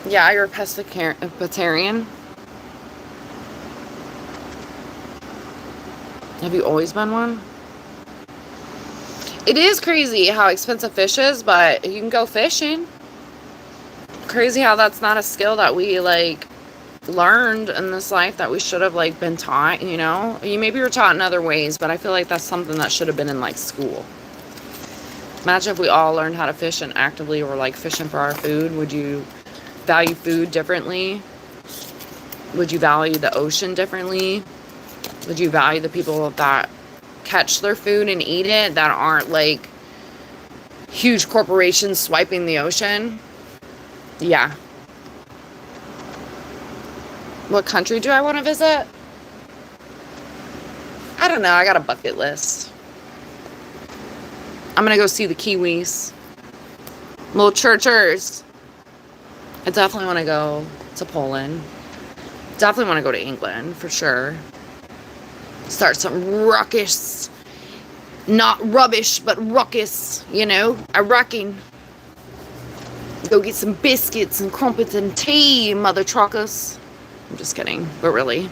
Yeah, you're a pescatarian. Have you always been one? It is crazy how expensive fish is, but you can go fishing. Crazy how that's not a skill that we, like, learned in this life that we should have, like, been taught, you know? Maybe you're taught in other ways, but I feel like that's something that should have been in, like, school. Imagine if we all learned how to fish and actively were, like, fishing for our food. Would you value food differently? Would you value the ocean differently? Would you value the people that catch their food and eat it that aren't like huge corporations swiping the ocean? Yeah. What country do I want to visit? I don't know. I got a bucket list. I'm going to go see the Kiwis. Little churchers. I definitely want to go to Poland. Definitely want to go to England, for sure. Start some ruckus. Not rubbish, but ruckus, you know? A rucking. Go get some biscuits and crumpets and tea, mother truckers. I'm just kidding, but really.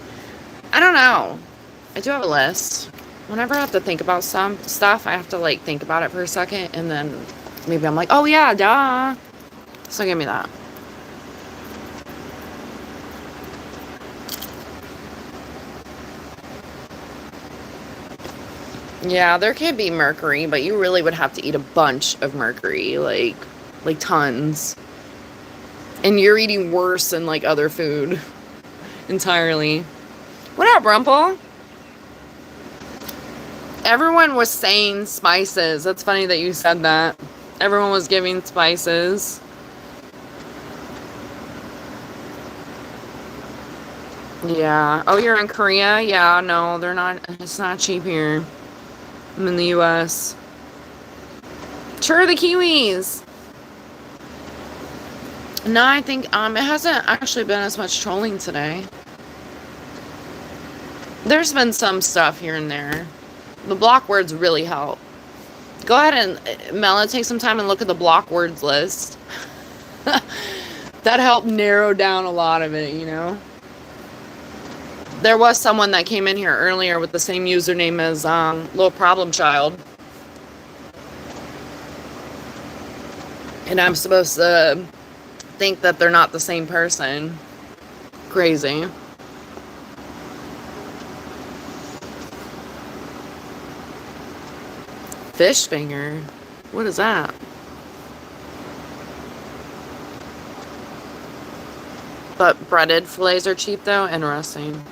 I don't know. I do have a list. Whenever I have to think about some stuff, I have to, like, think about it for a second, and then maybe I'm like, oh, yeah, duh. So give me that. Yeah, there can be mercury, but you really would have to eat a bunch of mercury, like tons. And you're eating worse than, like, other food. Entirely. What up, Rumple? Everyone was saying spices. That's funny that you said that. Everyone was giving spices. Yeah. Oh, you're in Korea? Yeah, no, they're not. It's not cheap here. I'm in the US. Sure, the Kiwis. No, I think it hasn't actually been as much trolling today. There's been some stuff here and there. The block words really help. Go ahead and, Mela, take some time and look at the block words list. That helped narrow down a lot of it, you know? There was someone that came in here earlier with the same username as Little Problem Child. And I'm supposed to think that they're not the same person. Crazy. Fish finger? What is that? But breaded fillets are cheap though? Interesting.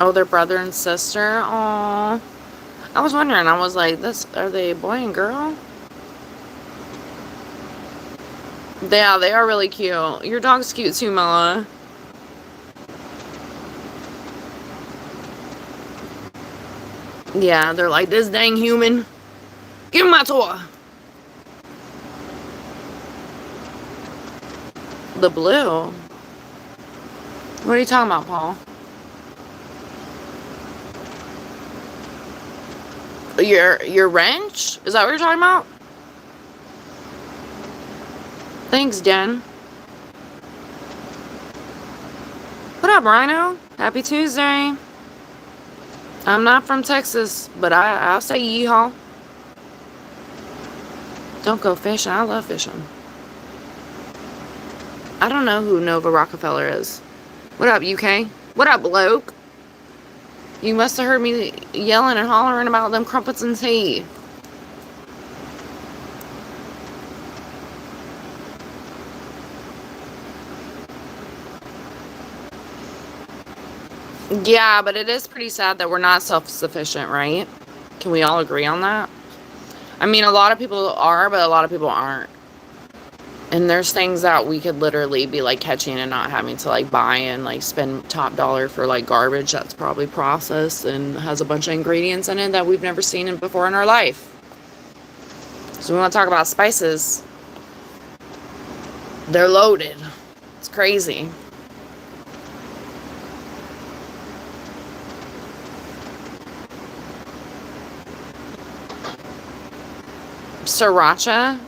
Oh, they're brother and sister. Oh, I was wondering. I was like, this are they boy and girl? Yeah, they are really cute. Your dog's cute too, Mella. Yeah, they're like, this dang human. Give him my toy. The blue. What are you talking about, Paul? Your wrench? Is that what you're talking about? Thanks, Den. What up, Rhino? Happy Tuesday. I'm not from Texas, but I'll say yeehaw. Don't go fishing. I love fishing. I don't know who Nova Rockefeller is. What up, UK? What up, bloke? You must have heard me yelling and hollering about them crumpets and tea. Yeah, but it is pretty sad that we're not self-sufficient, right? Can we all agree on that? I mean, a lot of people are, but a lot of people aren't. And there's things that we could literally be like catching and not having to like buy and like spend top dollar for like garbage that's probably processed and has a bunch of ingredients in it that we've never seen before in our life. So we want to talk about spices. They're loaded. It's crazy. Sriracha?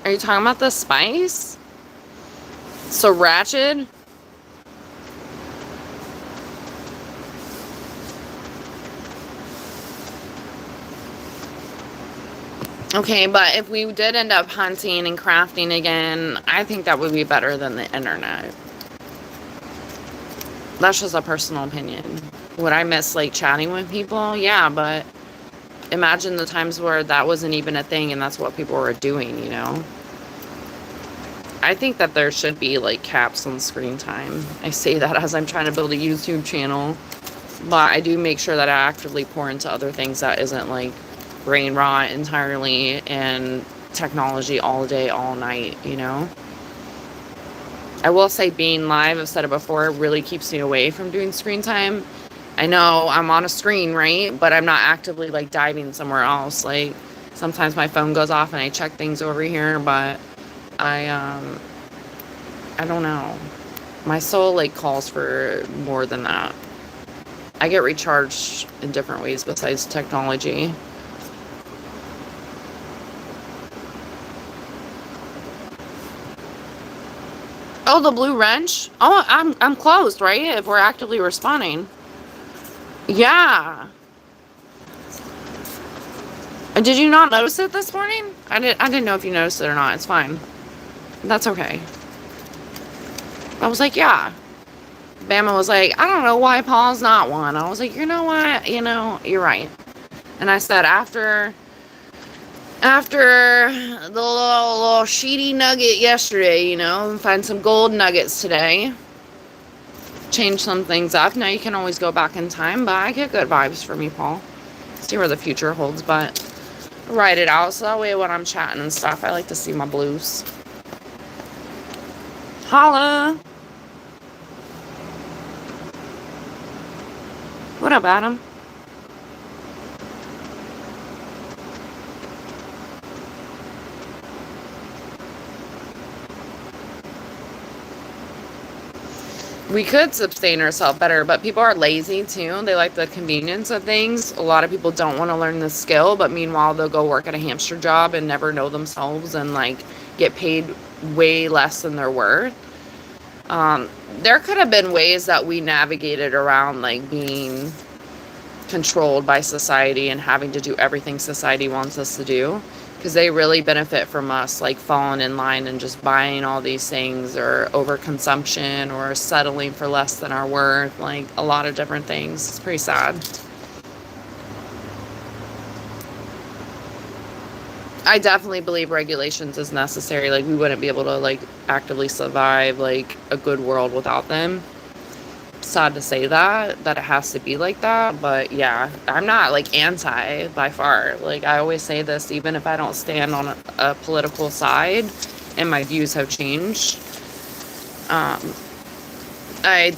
Are you talking about the spice? Sriracha? Okay, but if we did end up hunting and crafting again, I think that would be better than the internet. That's just a personal opinion. Would I miss like chatting with people? Yeah, but imagine the times where that wasn't even a thing and that's what people were doing, you know? I think that there should be like caps on screen time. I say that as I'm trying to build a YouTube channel, but I do make sure that I actively pour into other things that isn't like brain rot entirely and technology all day, all night, you know? I will say being live, I've said it before, it really keeps me away from doing screen time. I know I'm on a screen, right? But I'm not actively like diving somewhere else. Like sometimes my phone goes off and I check things over here, but I don't know. My soul like calls for more than that. I get recharged in different ways besides technology. Oh, the blue wrench? Oh, I'm closed, right? If we're actively responding. Yeah. Did you not notice it this morning? I didn't know if you noticed it or not. It's fine. That's okay. I was like, yeah. Bama was like, I don't know why Paul's not one. I was like, you know what? You know, you're right. And I said, after the little sheety nugget yesterday, you know, find some gold nuggets today. Change some things up. Now you can always go back in time, but I get good vibes from you, Paul. See where the future holds, but write it out so that way when I'm chatting and stuff, I like to see my blues. Holla! What up, Adam? We could sustain ourselves better, but people are lazy too. They like the convenience of things. A lot of people don't want to learn the skill, but meanwhile, they'll go work at a hamster job and never know themselves and like get paid way less than they're worth. There could have been ways that we navigated around like being controlled by society and having to do everything society wants us to do, because they really benefit from us like falling in line and just buying all these things, or overconsumption, or settling for less than our worth, like a lot of different things. It's pretty sad. I definitely believe regulations is necessary. Like we wouldn't be able to like actively survive like a good world without them. sad to say that it has to be like that, but yeah, I'm not like anti by far. Like I always say this, even if I don't stand on a political side and my views have changed, um, I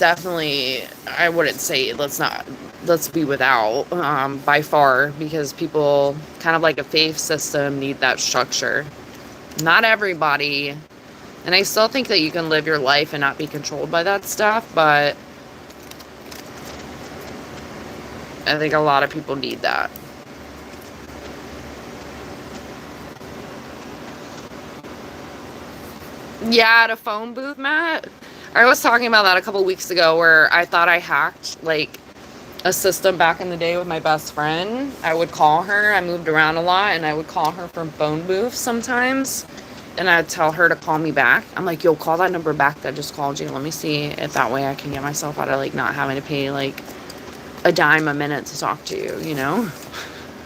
wouldn't say let's be without, by far, because people kind of like a faith system need that structure. Not everybody, and I still think that you can live your life and not be controlled by that stuff, but I think a lot of people need that. Yeah, at a phone booth, Matt. I was talking about that a couple weeks ago where I thought I hacked like a system back in the day with my best friend. I would call her. I moved around a lot and I would call her from phone booths sometimes. And I'd tell her to call me back. I'm like, yo, call that number back that just called you. Let me see if that way I can get myself out of like not having to pay like a dime a minute to talk to you, you know?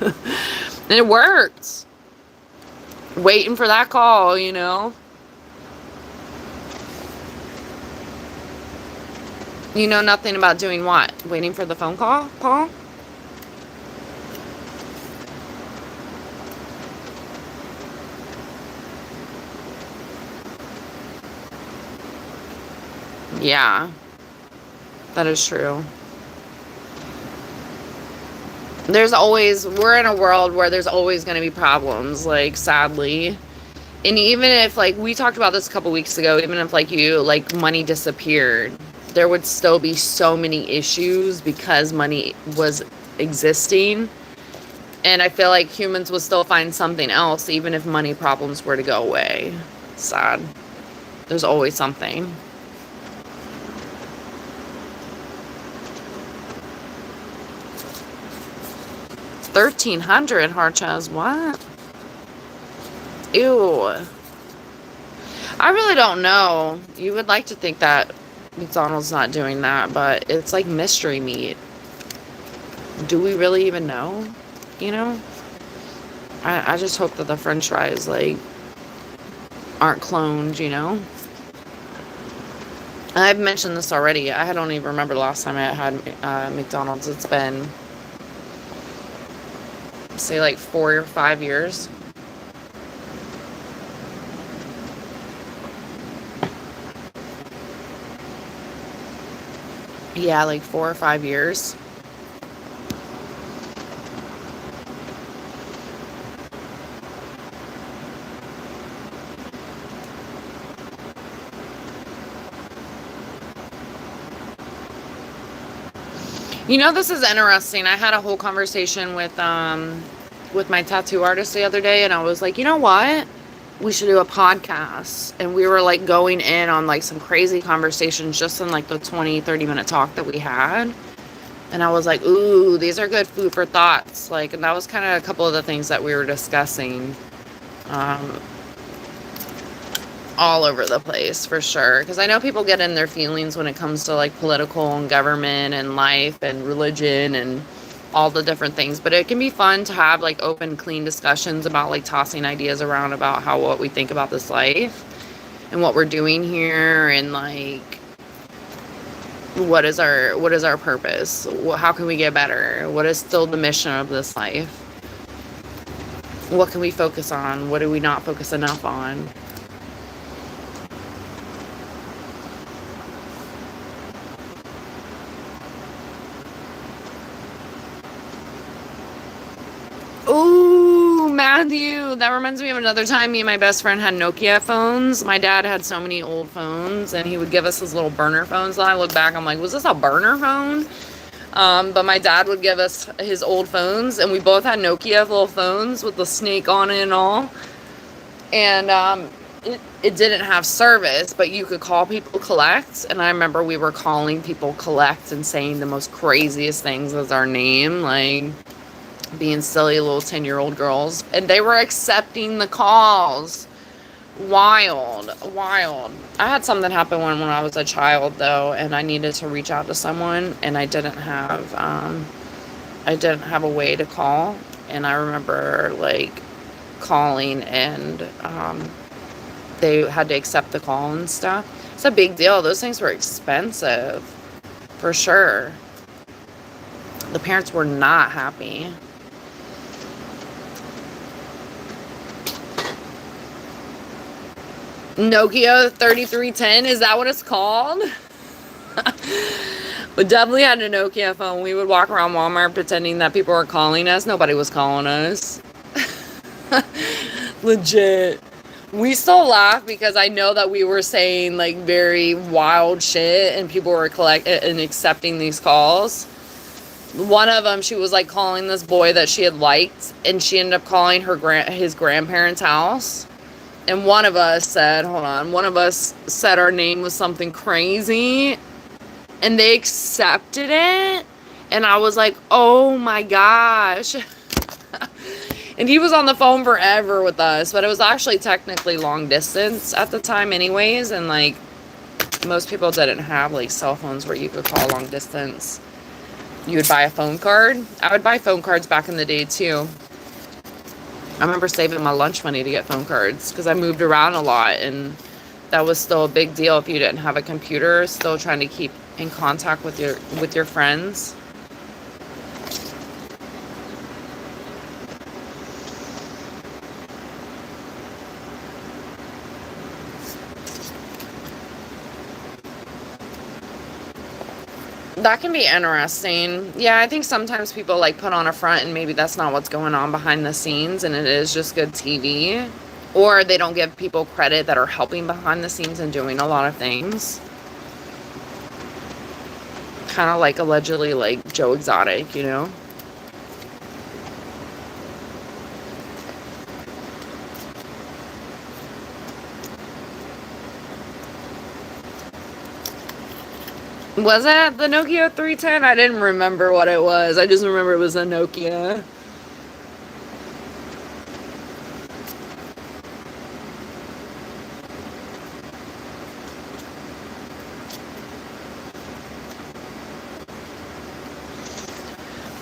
And it worked. Waiting for that call, you know? You know nothing about doing what? Waiting for the phone call, Paul? Yeah, that is true. We're in a world where there's always going to be problems, like, sadly. And even if, like, we talked about this a couple weeks ago, even if, like, money disappeared, there would still be so many issues because money was existing. And I feel like humans would still find something else, even if money problems were to go away. Sad. There's always something. 1,300 Harchaz, what? Ew. I really don't know. You would like to think that McDonald's not doing that, but it's like mystery meat. Do we really even know? You know? I just hope that the french fries, like, aren't cloned, you know? And I've mentioned this already. I don't even remember the last time I had McDonald's. It's been, say, like 4 or 5 years. Yeah, like 4 or 5 years. You know, this is interesting. I had a whole conversation with my tattoo artist the other day, and I was like, you know what? We should do a podcast. And we were like going in on like some crazy conversations just in like the 20-30 minute talk that we had. And I was like, ooh, these are good food for thoughts. Like, and that was kind of a couple of the things that we were discussing. All over the place, for sure, because I know people get in their feelings when it comes to like political and government and life and religion and all the different things, but it can be fun to have like open, clean discussions about like tossing ideas around about what we think about this life and what we're doing here, and like what is our purpose, how can we get better, what is still the mission of this life, what can we focus on, what do we not focus enough on. Ooh, Matthew, that reminds me of another time me and my best friend had Nokia phones. My dad had so many old phones, and he would give us his little burner phones. And I look back, I'm like, was this a burner phone? But my dad would give us his old phones, and we both had Nokia little phones with the snake on it and all. And it didn't have service, but you could call people collect. And I remember we were calling people collect and saying the most craziest things as our name, like being silly little 10-year-old girls, and they were accepting the calls. Wild. I had something happen when I was a child, though, and I needed to reach out to someone, and I didn't have a way to call. And I remember like calling, and they had to accept the call and stuff. It's a big deal. Those things were expensive. For sure. The parents were not happy. Nokia 3310, is that what it's called? We definitely had a Nokia phone. We would walk around Walmart pretending that people were calling us. Nobody was calling us. Legit. We still laugh because I know that we were saying like very wild shit and people were and accepting these calls. One of them, she was like calling this boy that she had liked, and she ended up calling his grandparents' house. And one of us said our name was something crazy, and they accepted it. And I was like, oh my gosh. And he was on the phone forever with us, but it was actually technically long distance at the time anyways. And like most people didn't have like cell phones where you could call long distance. You would buy a phone card. I would buy phone cards back in the day too. I remember saving my lunch money to get phone cards because I moved around a lot, and that was still a big deal if you didn't have a computer, still trying to keep in contact with your friends. That can be interesting. Yeah, I think sometimes people like put on a front and maybe that's not what's going on behind the scenes, and it is just good TV. Or they don't give people credit that are helping behind the scenes and doing a lot of things. Kind of like allegedly like Joe Exotic, you know? Was it the Nokia 310? I didn't remember what it was. I just remember it was a Nokia.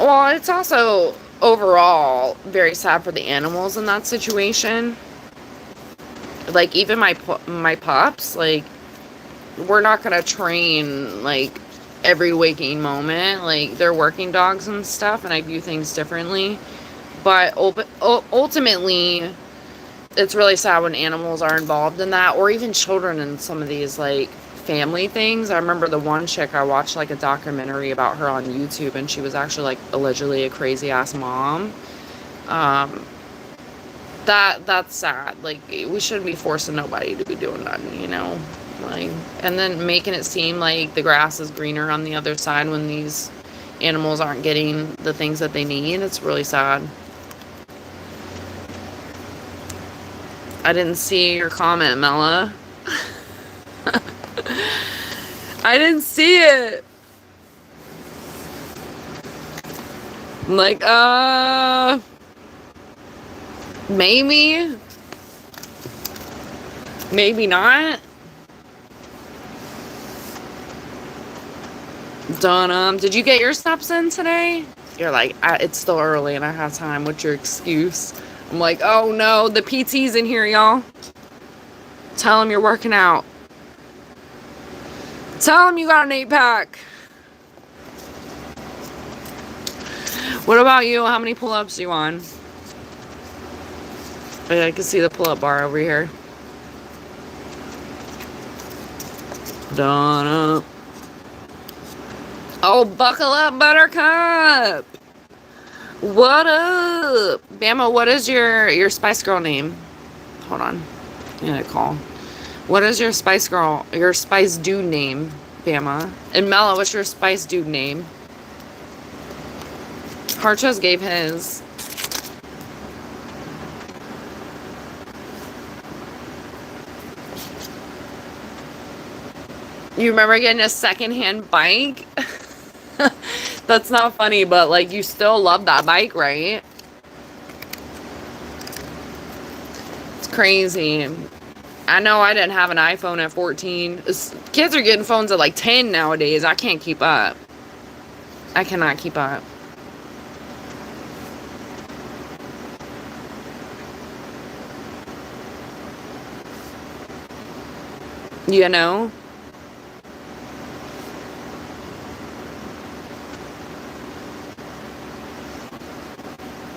Well, it's also overall very sad for the animals in that situation. Like even my pups, like we're not gonna train like every waking moment. Like they're working dogs and stuff, and I view things differently. But ultimately, it's really sad when animals are involved in that, or even children in some of these like family things. I remember the one chick, I watched like a documentary about her on YouTube, and she was actually like allegedly a crazy ass mom. That's sad. Like we shouldn't be forcing nobody to be doing nothing, you know? Like, and then making it seem like the grass is greener on the other side when these animals aren't getting the things that they need. It's really sad. I didn't see your comment, Mella. I didn't see it. I'm like, maybe. Maybe not. Did you get your steps in today? You're like, it's still early and I have time. What's your excuse? I'm like, oh no, the PT's in here, y'all. Tell him you're working out. Tell him you got an 8-pack. What about you? How many pull-ups are you on? I can see the pull-up bar over here. Donna. Oh, buckle up, Buttercup. What up? Bama, what is your Spice Girl name? Hold on. I need to call. What is your Spice Dude name, Bama? And Mella, what's your Spice Dude name? Harchos gave his. You remember getting a secondhand bike? That's not funny, but like you still love that bike, right? It's crazy. I know I didn't have an iPhone at 14. Kids are getting phones at like 10 nowadays. I can't keep up. I cannot keep up. You know?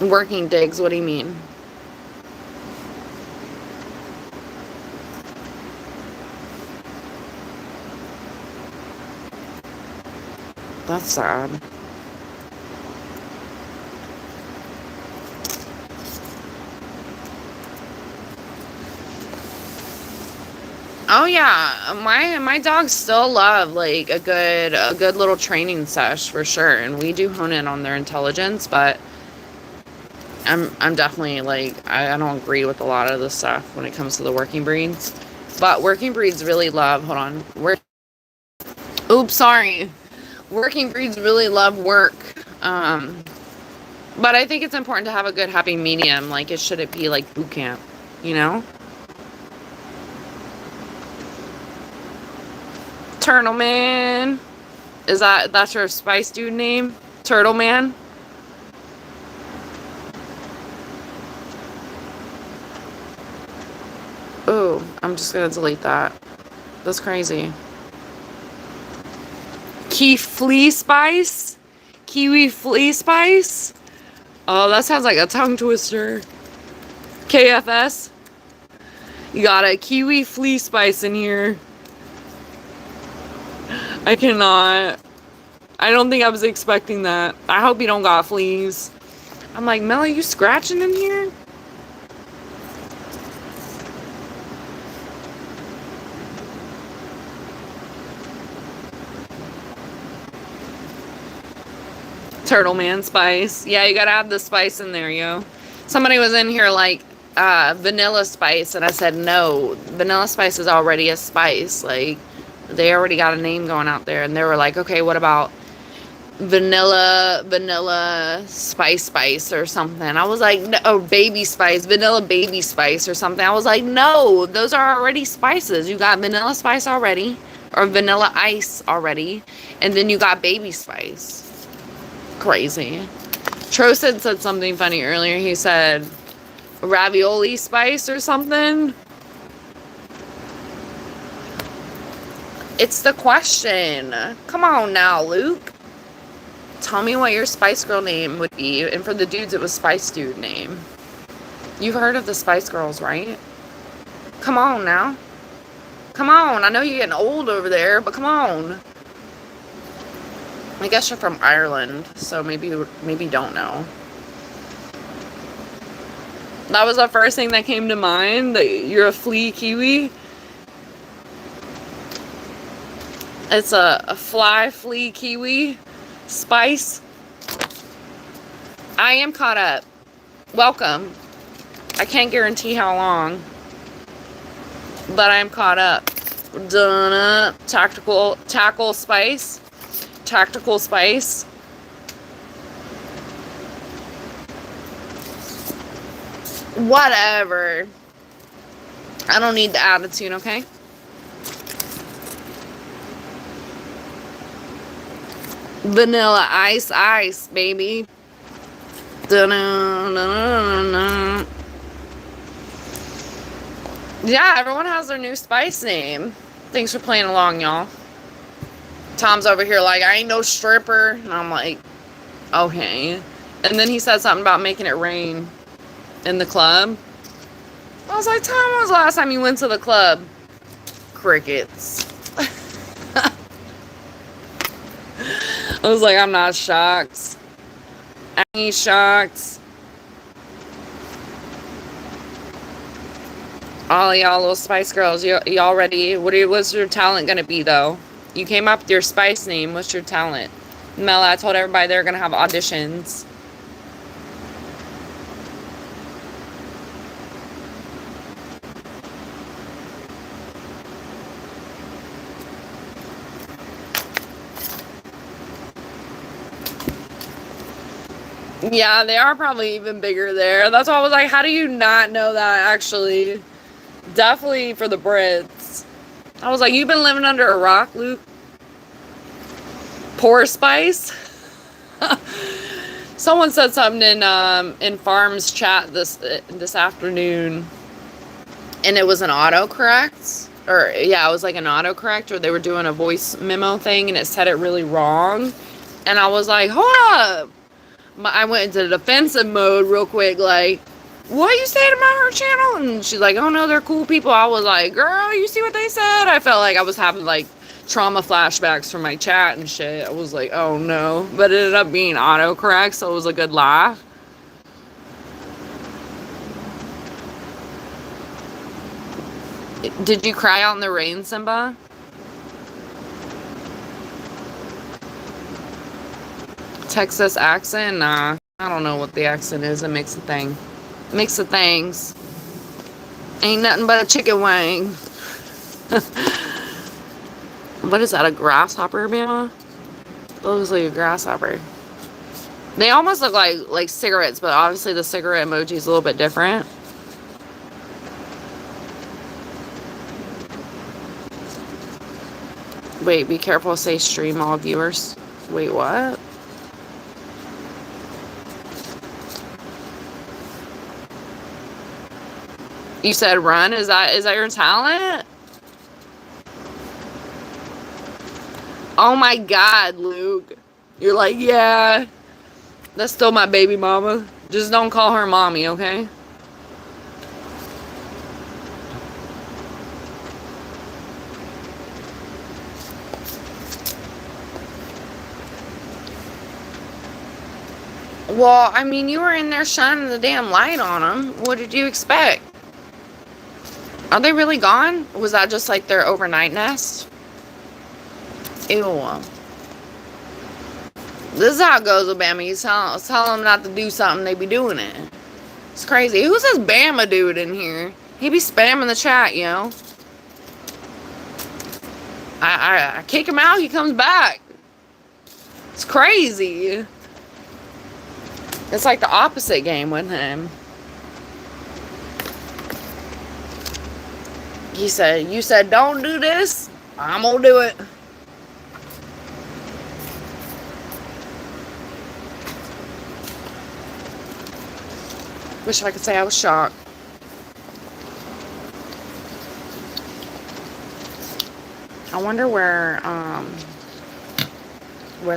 Working digs, what do you mean? That's sad. Oh yeah, my dogs still love like a good little training sesh for sure, and we do hone in on their intelligence, but I'm definitely like I don't agree with a lot of the stuff when it comes to the working breeds. But working breeds really love, hold on. Oops, sorry. Working breeds really love work. But I think it's important to have a good happy medium. Like it shouldn't be like boot camp, you know? Turtle Man. That's your Spice Dude name? Turtle Man? Ooh, I'm just gonna delete that. That's crazy. Key Flea Spice? Kiwi Flea Spice? Oh, that sounds like a tongue twister. KFS? You got a Kiwi Flea Spice in here. I cannot. I don't think I was expecting that. I hope you don't got fleas. I'm like, Mel, are you scratching in here? Turtle Man spice. Yeah, you gotta add the spice in there, yo. Somebody was in here like, vanilla spice, and I said, no, vanilla spice is already a spice. Like, they already got a name going out there, and they were like, okay, what about vanilla spice or something? I was like, no, baby spice, vanilla baby spice or something. I was like, no, those are already spices. You got vanilla spice already, or vanilla ice already, and then you got baby spice. Crazy. Trosid said something funny earlier. He said ravioli spice or something. It's the question. Come on now, Luke. Tell me what your Spice Girl name would be. And for the dudes, it was Spice Dude name. You've heard of the Spice Girls, right? Come on now. Come on. I know you're getting old over there, but come on. I guess you're from Ireland, so maybe don't know. That was the first thing that came to mind, that you're a flea kiwi. It's a fly flea kiwi spice. I am caught up. Welcome. I can't guarantee how long, but I'm caught up. Tackle spice. Tactical spice. Whatever. I don't need the attitude, okay? Vanilla ice, baby. Yeah, everyone has their new spice name. Thanks for playing along, y'all. Tom's over here like, I ain't no stripper. And I'm like, okay. And then he said something about making it rain in the club. I was like, Tom, when was the last time you went to the club? Crickets. I was like, I'm not shocked. I ain't shocked. All y'all little Spice Girls, y'all ready? What's your talent gonna be, though? You came up with your spice name. What's your talent? Mel, I told everybody they're gonna have auditions. Yeah, they are probably even bigger there. That's why I was like, how do you not know that, actually? Definitely for the Brits. I was like, you've been living under a rock, Luke? Poor spice? Someone said something in Farm's chat this afternoon, and it was an autocorrect, or yeah, it was like an autocorrect, or they were doing a voice memo thing, and it said it really wrong, and I was like, hold up, I went into defensive mode real quick, like, what are you saying about her channel? And she's like, oh no, they're cool people. I was like, girl, you see what they said? I felt like I was having like trauma flashbacks from my chat and shit. I was like, oh no. But it ended up being autocorrect, so it was a good laugh. Did you cry out in the rain, Simba? Texas accent? Nah. I don't know what the accent is. It makes a thing. Mix of things. Ain't nothing but a chicken wing. What is that, a grasshopper, Bama? It looks like a grasshopper. They almost look like cigarettes, but obviously the cigarette emoji is a little bit different. Wait, be careful, say stream all viewers. Wait, what? You said run? Is that your talent? Oh my god, Luke. You're like, yeah. That's still my baby mama. Just don't call her mommy, okay? Well, I mean, you were in there shining the damn light on them. What did you expect? Are they really gone? Was that just like their overnight nest? Ew. This is how it goes with Bama. You tell them not to do something, they be doing it. It's crazy. Who's this Bama dude in here? He be spamming the chat, you know? I kick him out, he comes back. It's crazy. It's like the opposite game with him. You said don't do this, I'm gonna do it. Wish I could say I was shocked. I wonder where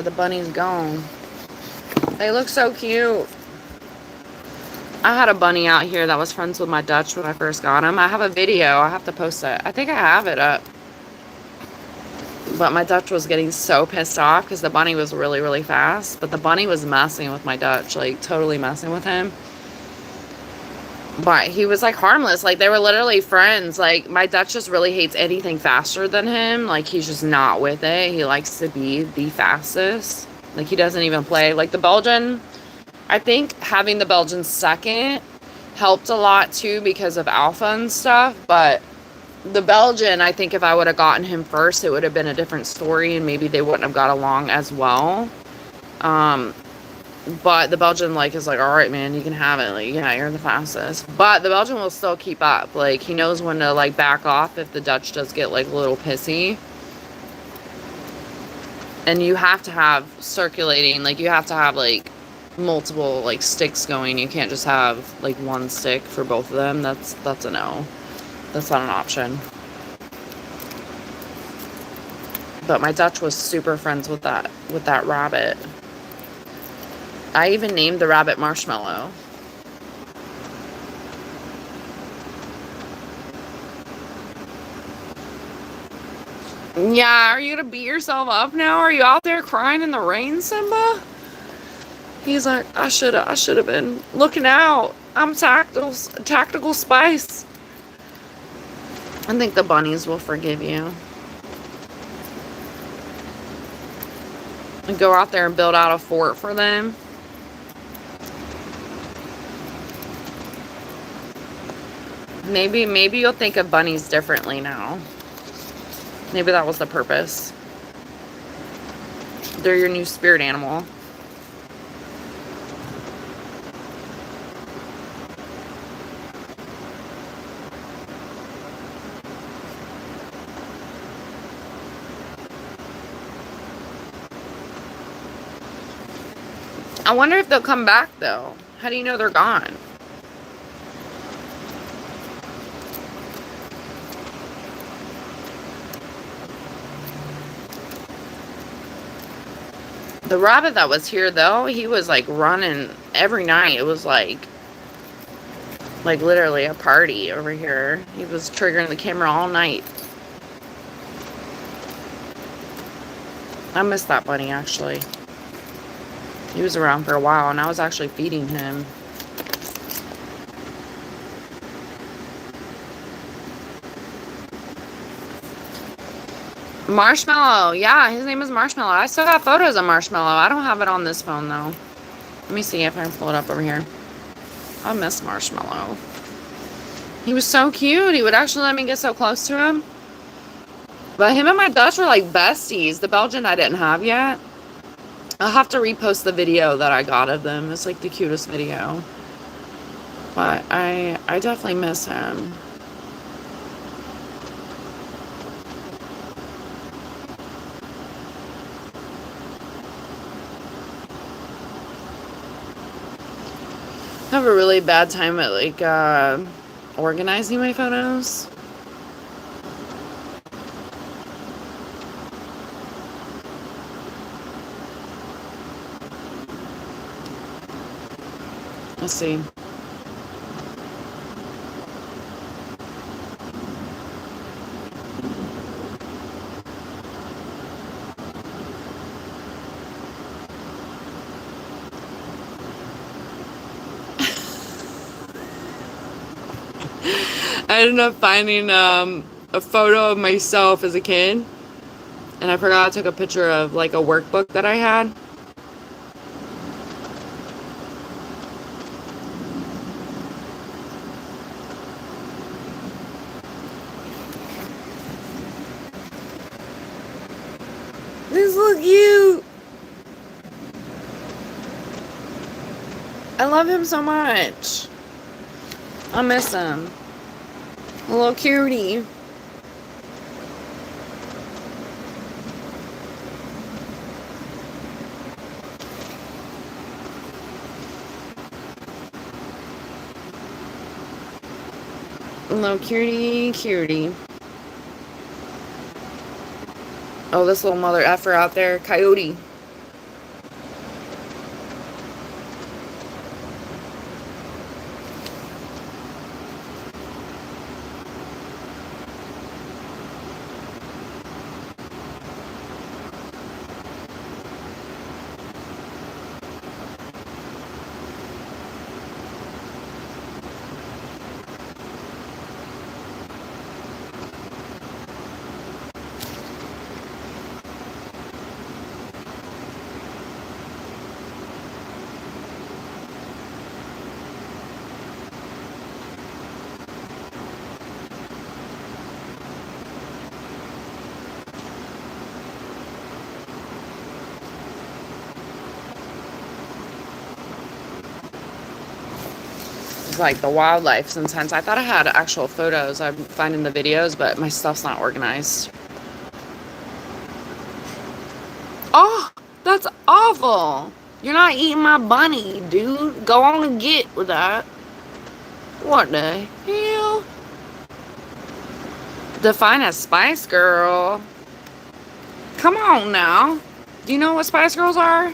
the bunny's gone. They look so cute. I had a bunny out here that was friends with my Dutch when I first got him. I have a video. I have to post it. I think I have it up. But my Dutch was getting so pissed off because the bunny was really, really fast. But the bunny was messing with my Dutch, like totally messing with him. But he was like harmless. Like they were literally friends. Like my Dutch just really hates anything faster than him. Like he's just not with it. He likes to be the fastest. Like he doesn't even play. Like the Belgian, I think having the Belgian second helped a lot too because of alpha and stuff. But the Belgian, I think if I would have gotten him first, it would have been a different story and maybe they wouldn't have got along as well. But the Belgian, like, is like, all right, man, you can have it. Like, yeah, you're the fastest. But the Belgian will still keep up. Like, he knows when to, like, back off if the Dutch does get, like, a little pissy. And you have to have circulating. Like, you have to have, like, multiple, like, sticks going. You can't just have, like, one stick for both of them. That's a no. That's not an option. But my Dutch was super friends with that rabbit. I even named the rabbit Marshmallow. Yeah, are you gonna beat yourself up now? Are you out there crying in the rain, Simba? He's like, I should have been looking out. I'm tactical spice. I think the bunnies will forgive you. And go out there and build out a fort for them. Maybe you'll think of bunnies differently now. Maybe that was the purpose. They're your new spirit animal. I wonder if they'll come back, though. How do you know they're gone? The rabbit that was here, though, he was, like, running every night. It was, like literally a party over here. He was triggering the camera all night. I missed that bunny, actually. He was around for a while, and I was actually feeding him. Marshmallow. Yeah, his name is Marshmallow. I still got photos of Marshmallow. I don't have it on this phone, though. Let me see if I can pull it up over here. I miss Marshmallow. He was so cute. He would actually let me get so close to him. But him and my Dutch were like besties. The Belgian I didn't have yet. I'll have to repost the video that I got of them. It's like the cutest video. But I definitely miss him. I have a really bad time at like organizing my photos. Let's see. I ended up finding a photo of myself as a kid, and I forgot I took a picture of like a workbook that I had. This looks cute. I love him so much. I miss him. A little cutie. A little cutie. Oh, this little mother effer out there, coyote. Like the wildlife sometimes. I thought I had actual photos. I'm finding the videos, but my stuff's not organized. Oh, that's awful. You're not eating my bunny, dude. Go on and get with that. What the hell? Define a Spice Girl. Come on now. Do you know what Spice Girls are?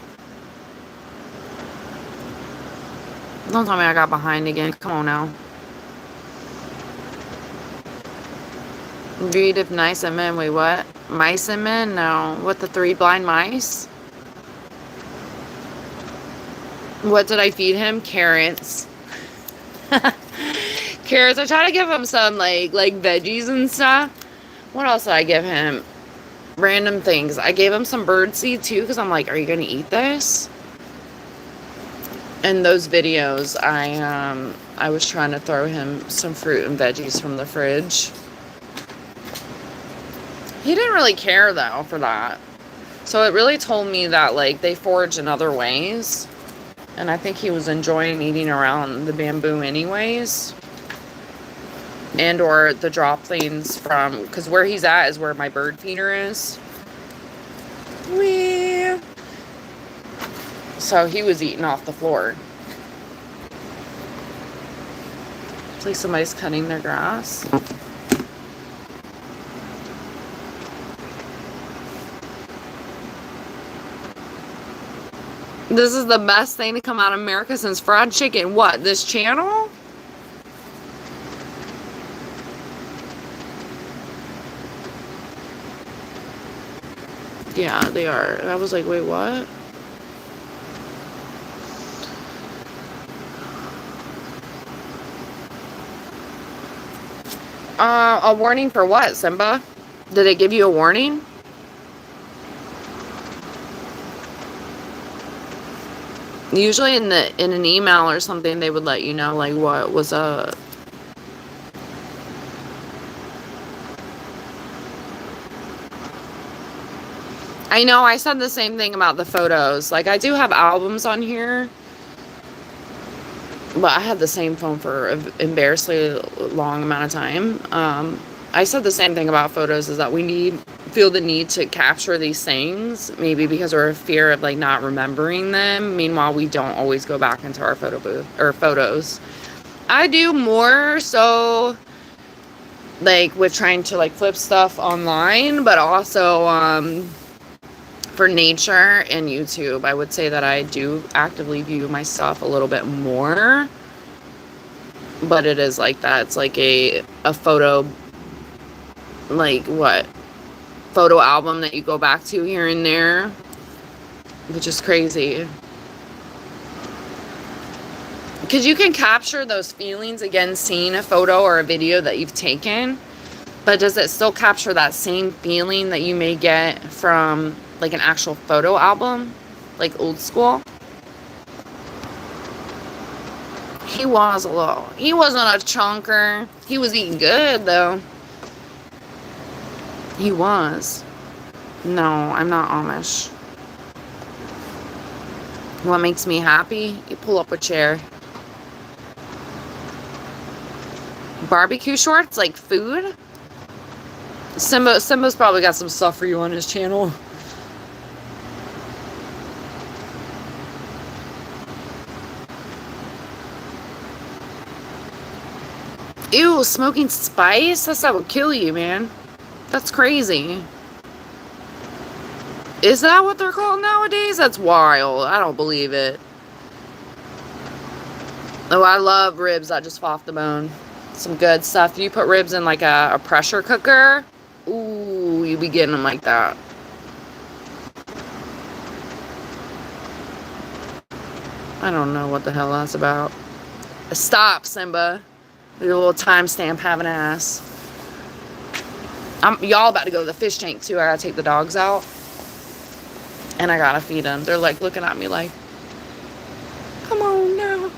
Don't tell me I got behind again. Come on now. Read if nice and men. Wait, what? Mice and men? No. What, the 3 blind mice? What did I feed him? Carrots. Carrots. I try to give him some like veggies and stuff. What else did I give him? Random things. I gave him some bird seed too, because I'm like, are you gonna eat this? In those videos, I was trying to throw him some fruit and veggies from the fridge. He didn't really care though for that. So it really told me that like they forage in other ways. And I think he was enjoying eating around the bamboo anyways. And or the droplings from, because where he's at is where my bird feeder is. Wee. So he was eating off the floor. It's like somebody's cutting their grass. This is the best thing to come out of America since fried chicken. What, this channel? Yeah, they are. I was like, wait, what? A warning for what, Simba? Did it give you a warning? Usually in an email or something, they would let you know, like, what was up. I know, I said the same thing about the photos. Like, I do have albums on here, but I had the same phone for an embarrassingly long amount of time. I said the same thing about photos, is that we feel the need to capture these things, maybe because we're a fear of, like, not remembering them. Meanwhile, we don't always go back into our photo booth or photos. I do more so, like, with trying to, like, flip stuff online, but also, for nature and YouTube, I would say that I do actively view my stuff a little bit more. But it is like that. It's like a photo, like, what? Photo album that you go back to here and there. Which is crazy. Because you can capture those feelings, again, seeing a photo or a video that you've taken. But does it still capture that same feeling that you may get from, like, an actual photo album? Like, old school? He was a little. He wasn't a chunker. He was eating good, though. He was. No, I'm not Amish. What makes me happy? You pull up a chair. Barbecue shorts? Like food? Simba's probably got some stuff for you on his channel. Ew, smoking spice? That would kill you, man. That's crazy. Is that what they're called nowadays? That's wild. I don't believe it. Oh, I love ribs that just fall off the bone. Some good stuff. You put ribs in like a pressure cooker. Ooh, you be getting them like that. I don't know what the hell that's about. Stop, Simba. Your little timestamp having ass. Y'all about to go to the fish tank too. I gotta take the dogs out. And I gotta feed them. They're like looking at me like, come on now.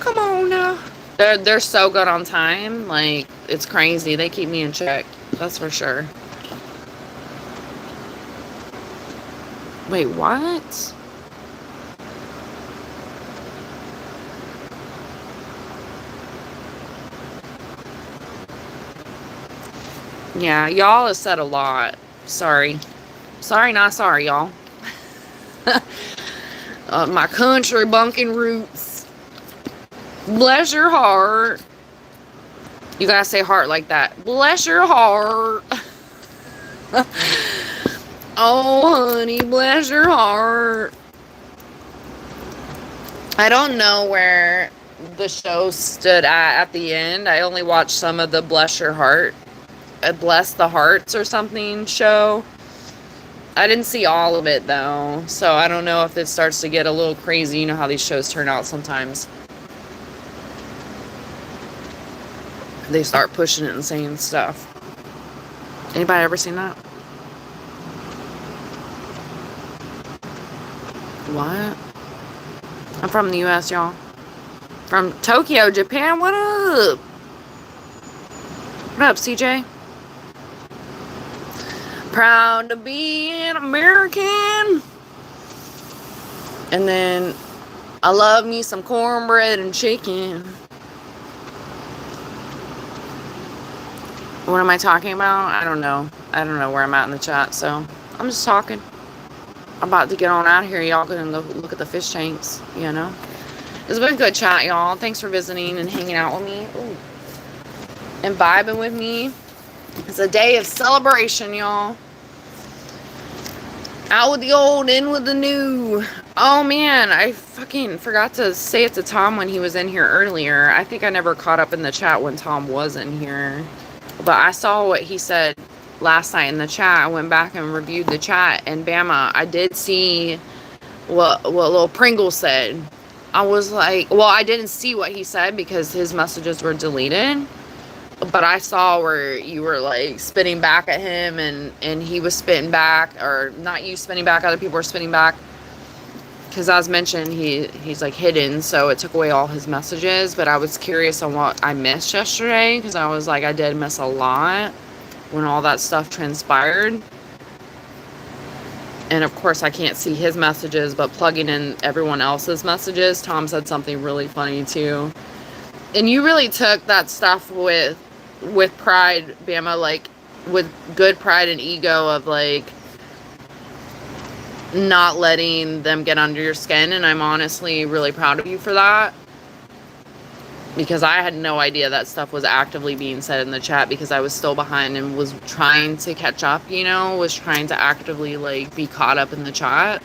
Come on now. They're so good on time. Like, it's crazy. They keep me in check. That's for sure. Wait, what? Yeah, y'all have said a lot. Sorry. Sorry, not sorry, y'all. My country bunking roots. Bless your heart. You gotta say heart like that. Bless your heart. Oh, honey, bless your heart. I don't know where the show stood at the end. I only watched some of the Bless Your Heart. Bless the Hearts or something show. I didn't see all of it though, so I don't know if it starts to get a little crazy. You know how these shows turn out sometimes. They start pushing it and saying stuff. Anybody ever seen that? What? I'm from the US, y'all. From Tokyo, Japan. What up? What up, CJ? Proud to be an American. And then I love me some cornbread and chicken. What am I talking about? I don't know. I don't know where I'm at in the chat, so I'm just talking. I'm about to get on out of here. Y'all can look at the fish tanks, you know. It's been a good chat, y'all. Thanks for visiting and hanging out with me. Ooh. And vibing with me. It's a day of celebration, y'all. Out with the old, in with the new. Oh man, I fucking forgot to say it to Tom when he was in here earlier. I think I never caught up in the chat when Tom was in here. But I saw what he said last night in the chat. I went back and reviewed the chat, and Bama, I did see what little Pringle said. I was like, well, I didn't see what he said because his messages were deleted. But I saw where you were like spitting back at him, and he was spitting back, or not you spitting back, other people were spitting back. Because as mentioned, he's like hidden, so it took away all his messages. But I was curious on what I missed yesterday, because I was like, I did miss a lot when all that stuff transpired. And of course I can't see his messages, but plugging in everyone else's messages, Tom said something really funny too. And you really took that stuff with pride, Bama, like with good pride and ego of like not letting them get under your skin. And I'm honestly really proud of you for that. Because I had no idea that stuff was actively being said in the chat, because I was still behind and was trying to catch up, you know, was trying to actively like be caught up in the chat.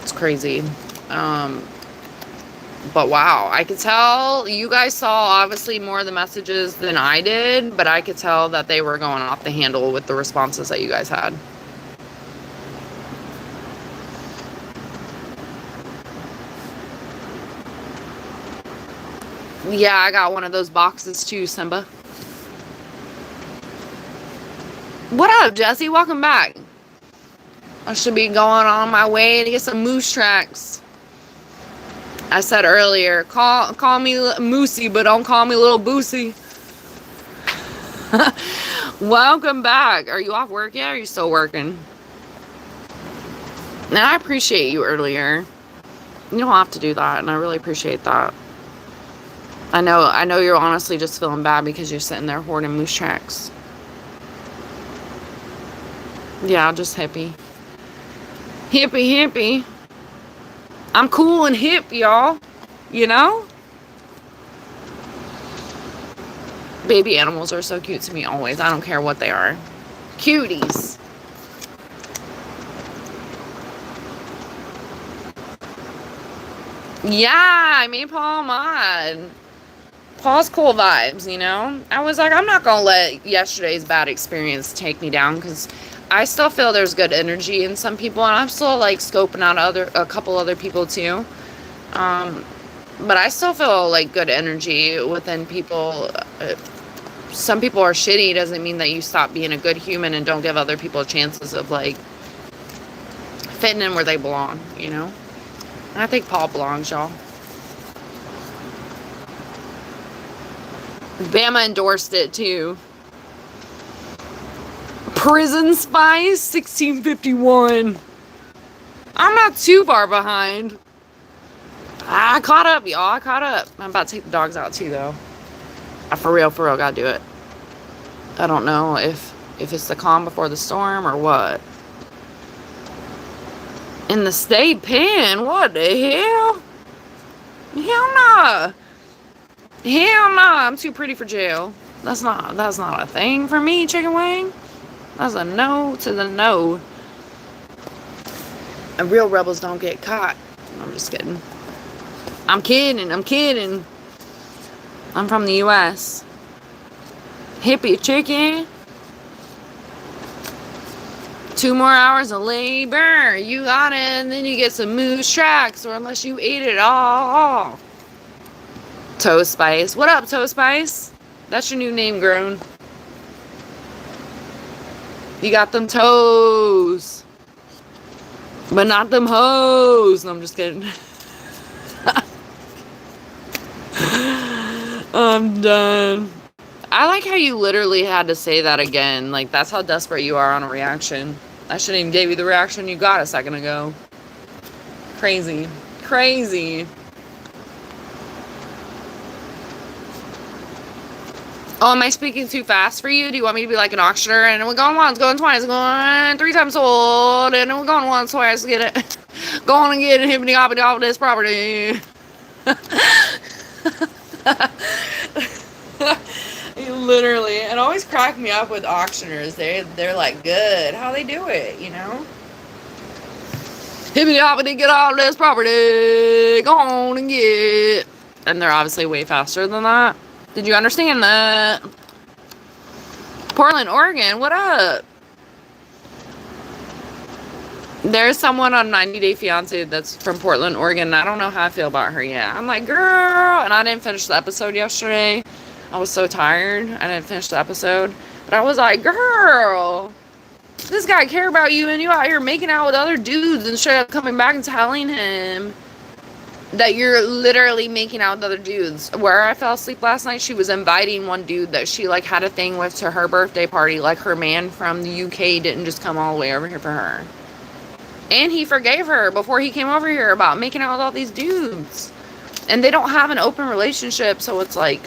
It's crazy. But wow, I could tell you guys saw obviously more of the messages than I did, but I could tell that they were going off the handle with the responses that you guys had. Yeah, I got one of those boxes too, Simba. What up, Jesse? Welcome back. I should be going on my way to get some moose tracks. I said earlier, call me Moosey, but don't call me Little Boosie. Welcome back. Are you off work yet, or are you still working? Now, I appreciate you earlier. You don't have to do that, and I really appreciate that. I know you're honestly just feeling bad because you're sitting there hoarding moose tracks. Yeah, just hippie. Hippie. I'm cool and hip, y'all. You know? Baby animals are so cute to me always. I don't care what they are. Cuties. Yeah, I made Paul mod. Paul's cool vibes, you know? I was like, I'm not going to let yesterday's bad experience take me down, because I still feel there's good energy in some people, and I'm still, like, scoping out a couple other people, too. But I still feel, like, good energy within people. Some people are shitty. Doesn't mean that you stop being a good human and don't give other people chances of, like, fitting in where they belong, you know? And I think Paul belongs, y'all. Bama endorsed it too. Prison Spice 1651. I'm not too far behind. I caught up, y'all. I caught up. I'm about to take the dogs out too, though. For real, gotta do it. I don't know if it's the calm before the storm or what. In the state pen? What the hell? Hell nah. Hell nah, I'm too pretty for jail. That's not a thing for me, chicken wing. That's a no to the no. And real rebels don't get caught. I'm just kidding. I'm kidding. I'm from the U.S. Hippie chicken. 2 more hours of labor. You got it, and then you get some moose tracks, or unless you ate it all. Toe Spice. What up, Toe Spice? That's your new name, grown. You got them toes. But not them hoes. No, I'm just kidding. I'm done. I like how you literally had to say that again. Like, that's how desperate you are on a reaction. I shouldn't even give you the reaction you got a second ago. Crazy. Oh, am I speaking too fast for you? Do you want me to be like an auctioneer? And we're going once, going twice, going 3 times sold, and we're going once, twice to get it. Going and get it, hippity hoppity off this property. Literally, it always cracked me up with auctioneers. They're like good. How they do it, you know? Hippity hoppity, get all this property. Go on and get. And they're obviously way faster than that. Did you understand that? Portland, Oregon, what up? There's someone on 90 Day Fiance that's from Portland, Oregon. And I don't know how I feel about her yet. I'm like, girl. And I didn't finish the episode yesterday. I was so tired. I didn't finish the episode. But I was like, girl, this guy care about you and you out here making out with other dudes and straight up coming back and telling him that you're literally making out with other dudes. Where I fell asleep last night, she was inviting one dude that she like had a thing with to her birthday party. Like her man from the UK didn't just come all the way over here for her. And he forgave her before he came over here about making out with all these dudes. And they don't have an open relationship, so it's like,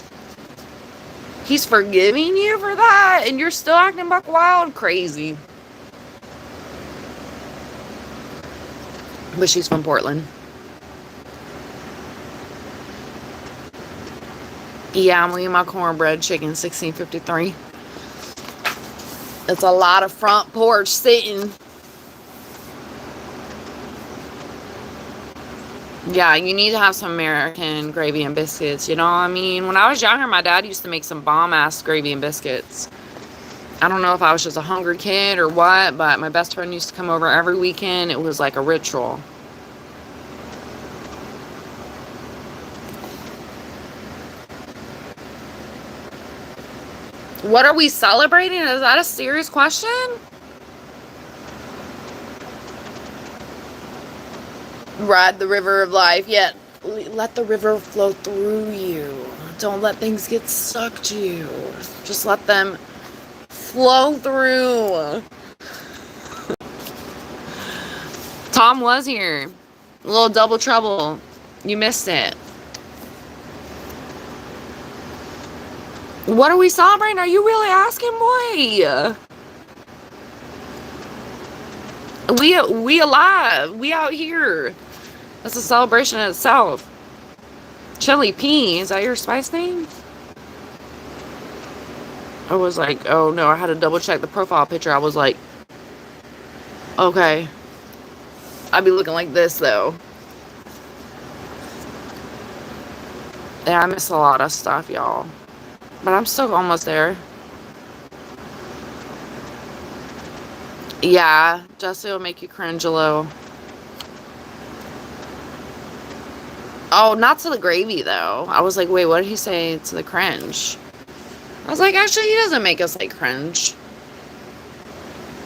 he's forgiving you for that, and you're still acting buck wild crazy. But she's from Portland. Yeah, I'm eating my cornbread chicken, 1653. It's a lot of front porch sitting. Yeah, you need to have some American gravy and biscuits, you know what I mean? When I was younger, my dad used to make some bomb-ass gravy and biscuits. I don't know if I was just a hungry kid or what, but my best friend used to come over every weekend. It was like a ritual. What are we celebrating? Is that a serious question? Ride the river of life. Yeah, let the river flow through you. Don't let things get stuck to you. Just let them flow through. Tom was here. A little double trouble. You missed it. What are we celebrating? Are you really asking, boy? We alive. We out here. That's a celebration in itself. Chili P, is that your spice name? I was like, oh no, I had to double check the profile picture. I was like, okay. I'd be looking like this though. Yeah, I miss a lot of stuff, y'all. But I'm still almost there. Yeah, Jesse will make you cringe a little. Oh, not to the gravy, though. I was like, wait, what did he say to the cringe? I was like, actually, he doesn't make us, like, cringe.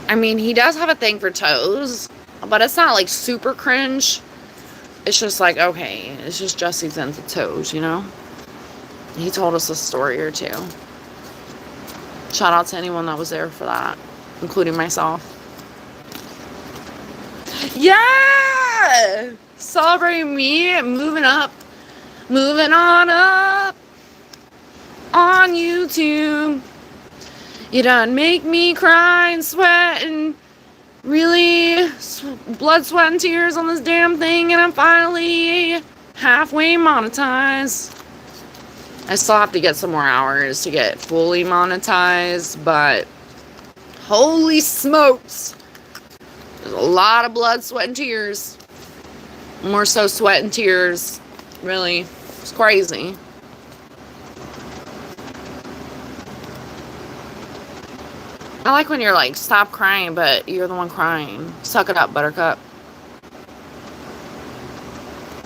I mean, he does have a thing for toes, but it's not, like, super cringe. It's just like, okay, it's just Jesse's into toes, you know? He told us a story or two. Shout out to anyone that was there for that, including myself. Yeah! Celebrating me, moving up, moving on up on YouTube. You done make me cry and sweat and really blood, sweat, and tears on this damn thing, and I'm finally halfway monetized. I still have to get some more hours to get fully monetized, but holy smokes, there's a lot of blood, sweat, and tears. More so sweat and tears. Really. It's crazy. I like when you're like, stop crying, but you're the one crying. Suck it up, buttercup.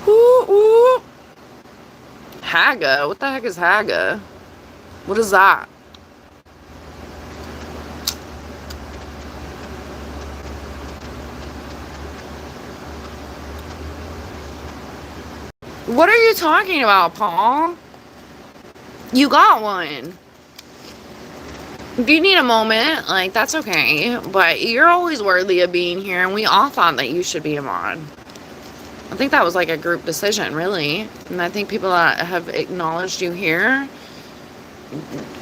Ooh, ooh. Haga? What the heck is Haga? What is that? What are you talking about, Paul? You got one. If you need a moment, like, that's okay. But you're always worthy of being here, and we all thought that you should be a mod. I think that was like a group decision, really. And I think people that have acknowledged you here,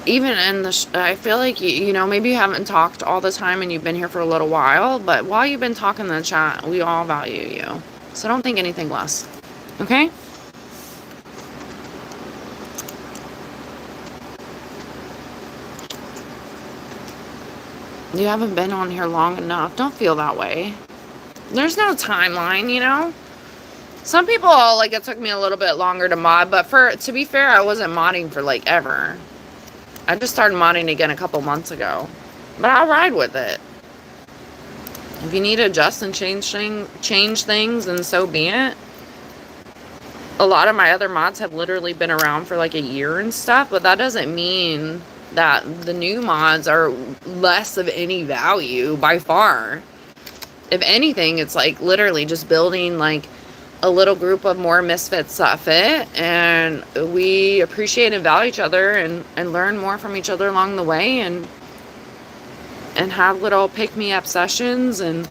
even in the, I feel like, you know, maybe you haven't talked all the time and you've been here for a little while, but while you've been talking in the chat, we all value you. So don't think anything less. Okay? You haven't been on here long enough. Don't feel that way. There's no timeline, you know? Some people, like, it took me a little bit longer to mod, but to be fair, I wasn't modding for, like, ever. I just started modding again a couple months ago. But I'll ride with it. If you need to adjust and change things, then so be it. A lot of my other mods have literally been around for like a year and stuff, but that doesn't mean that the new mods are less of any value by far. If anything, it's like literally just building like a little group of more misfits that fit, and we appreciate and value each other and learn more from each other along the way, and have little pick-me-up sessions and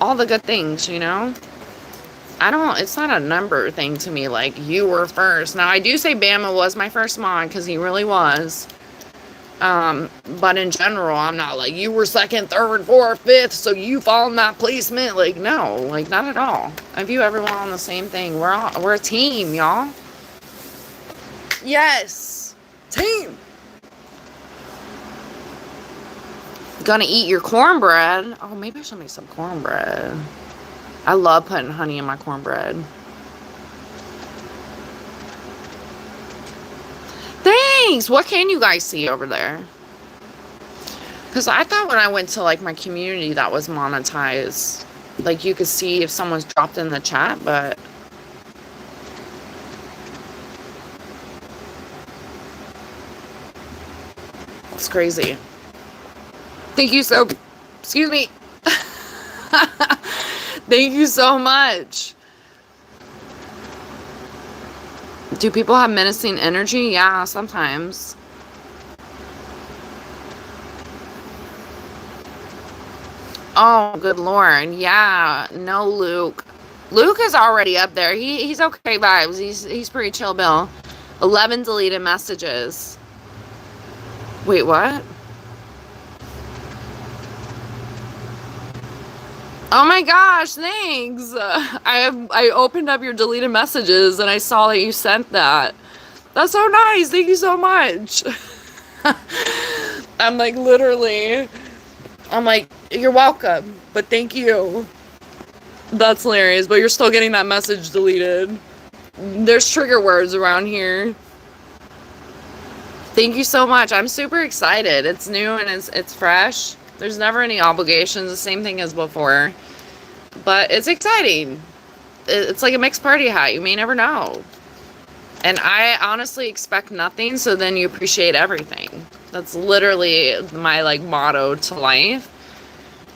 all the good things, you know? It's not a number thing to me, like, you were first. Now, I do say Bama was my first mod, because he really was. But in general, I'm not like, you were second, third, fourth, fifth, so you fall in that placement. Like, no, like, not at all. I view everyone on the same thing. We're a team, y'all. Yes! Team! Gonna eat your cornbread. Oh, maybe I should make some cornbread. I love putting honey in my cornbread. Thanks! What can you guys see over there? Because I thought when I went to, like, my community that was monetized, like, you could see if someone's dropped in the chat, but... it's crazy. Thank you so... excuse me. Thank you so much. Do people have menacing energy? Yeah, sometimes. Oh, good Lord. Yeah. No, Luke. Luke is already up there. He's okay vibes. He's pretty chill, Bill. 11 deleted messages. Wait, what? Oh my gosh, thanks. I opened up your deleted messages and I saw that you sent that. That's so nice. Thank you so much. I'm like, literally, I'm like, you're welcome, but thank you. That's hilarious, but you're still getting that message deleted. There's trigger words around here. Thank you so much. I'm super excited. It's new and it's fresh. There's never any obligations, the same thing as before. But it's exciting. It's like a mixed party hat. You may never know. And I honestly expect nothing, so then you appreciate everything. That's literally my, like, motto to life.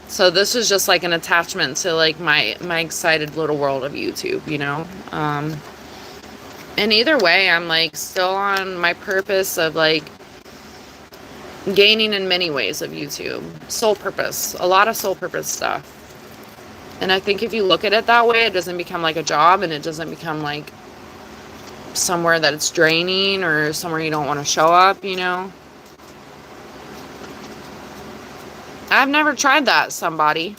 So this is just like an attachment to, like, my excited little world of YouTube, you know? And either way, I'm, like, still on my purpose of, like, gaining in many ways of YouTube. Soul purpose. A lot of soul purpose stuff. And I think if you look at it that way, it doesn't become like a job, and it doesn't become like somewhere that it's draining or somewhere you don't want to show up, you know? I've never tried that, somebody.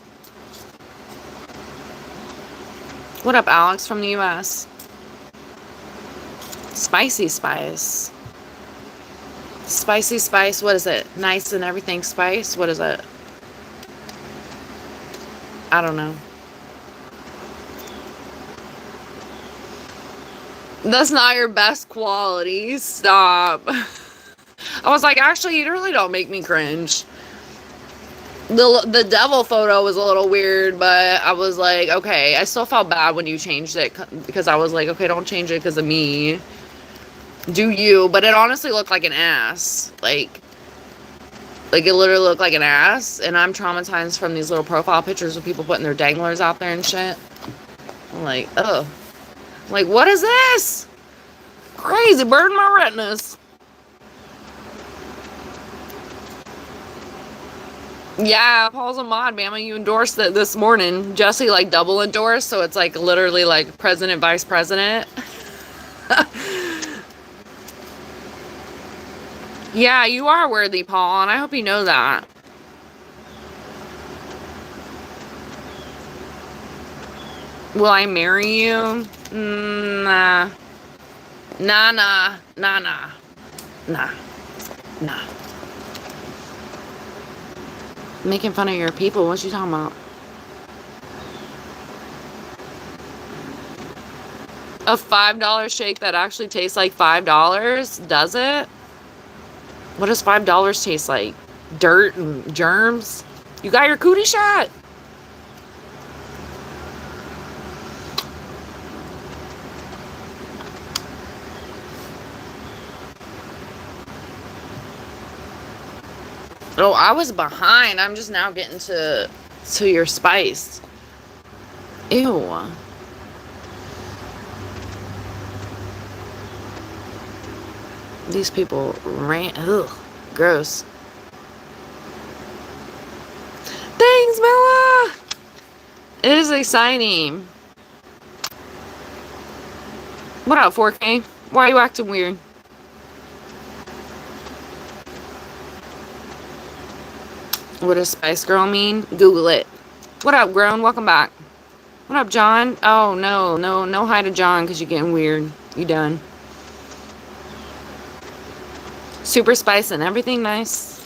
What up, Alex from the US? Spicy spice. Spicy spice, what is it? Nice and everything spice? What is it? I don't know. That's not your best quality. Stop. I was like, actually, you really don't make me cringe. The devil photo was a little weird, but I was like, okay. I still felt bad when you changed it, because I was like, okay, don't change it because of me. Do you? But it honestly looked like an ass. Like it literally looked like an ass. And I'm traumatized from these little profile pictures of people putting their danglers out there and shit. I'm like, ugh. Like, what is this? Crazy, burn my retinas. Yeah, Paul's a mod, Bama. You endorsed it this morning. Jesse, like, double endorsed, so it's, like, literally, like, president, vice president. Yeah, you are worthy, Paul, and I hope you know that. Will I marry you? Nah. Nah. Making fun of your people, what you talking about? A $5 shake that actually tastes like $5? Does it? What does $5 taste like? Dirt and germs? You got your cootie shot? Oh, I was behind. I'm just now getting to your spice. Ew. These people ran. Ugh. Gross. Thanks, Bella! It is exciting. What up, 4K? Why are you acting weird? What does Spice Girl mean? Google it. What up, Grown? Welcome back. What up, John? Oh, no hi to John because you're getting weird. You done. Super spice and everything nice.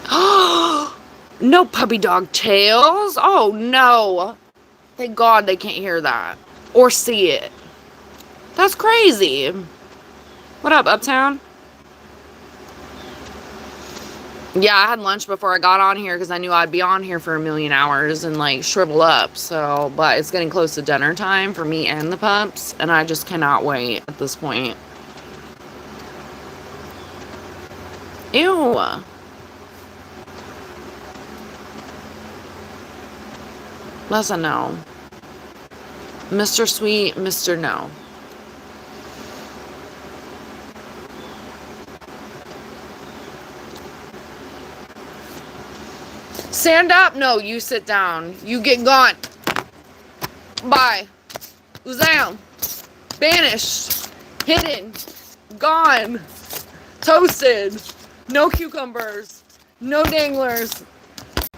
Oh, no puppy dog tails. Oh, no. Thank God they can't hear that or see it. That's crazy. What up, Uptown? Yeah, I had lunch before I got on here because I knew I'd be on here for a million hours and like shrivel up. So, but it's getting close to dinner time for me and the pups, and I just cannot wait at this point. Ew. That's a no. Mr. Sweet, Mr. No. Stand up. No, you sit down. You get gone. Bye. Uzam. Banished. Hidden. Gone. Toasted. No cucumbers. No danglers.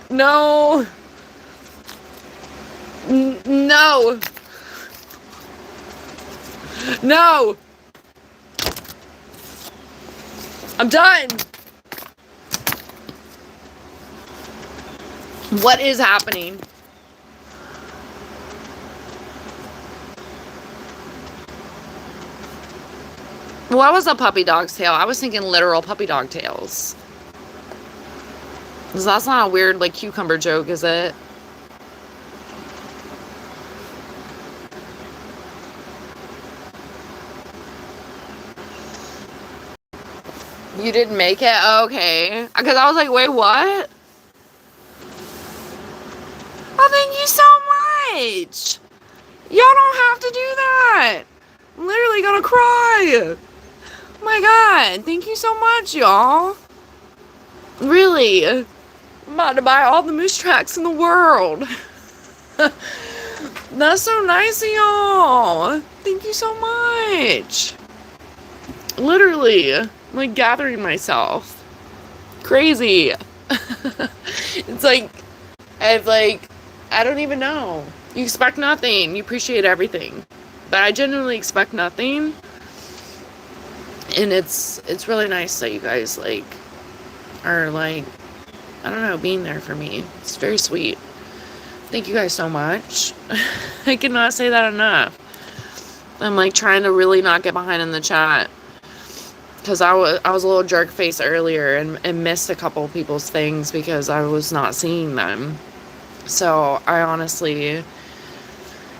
No. No. No. I'm done. What is happening? What was a puppy dog's tail? I was thinking literal puppy dog tails. That's not a weird, like, cucumber joke, is it? You didn't make it? Okay. Because I was like, wait, what? Oh, thank you so much. Y'all don't have to do that. I'm literally gonna cry. Oh my God. Thank you so much, y'all. Really. I'm about to buy all the moose tracks in the world. That's so nice of y'all. Thank you so much. Literally. I'm like gathering myself. Crazy. It's like, I don't even know. You expect nothing. You appreciate everything. But I genuinely expect nothing. And it's really nice that you guys, like, are, like, I don't know, being there for me. It's very sweet. Thank you guys so much. I cannot say that enough. I'm, like, trying to really not get behind in the chat. Because I was a little jerk face earlier and missed a couple people's things because I was not seeing them. So I honestly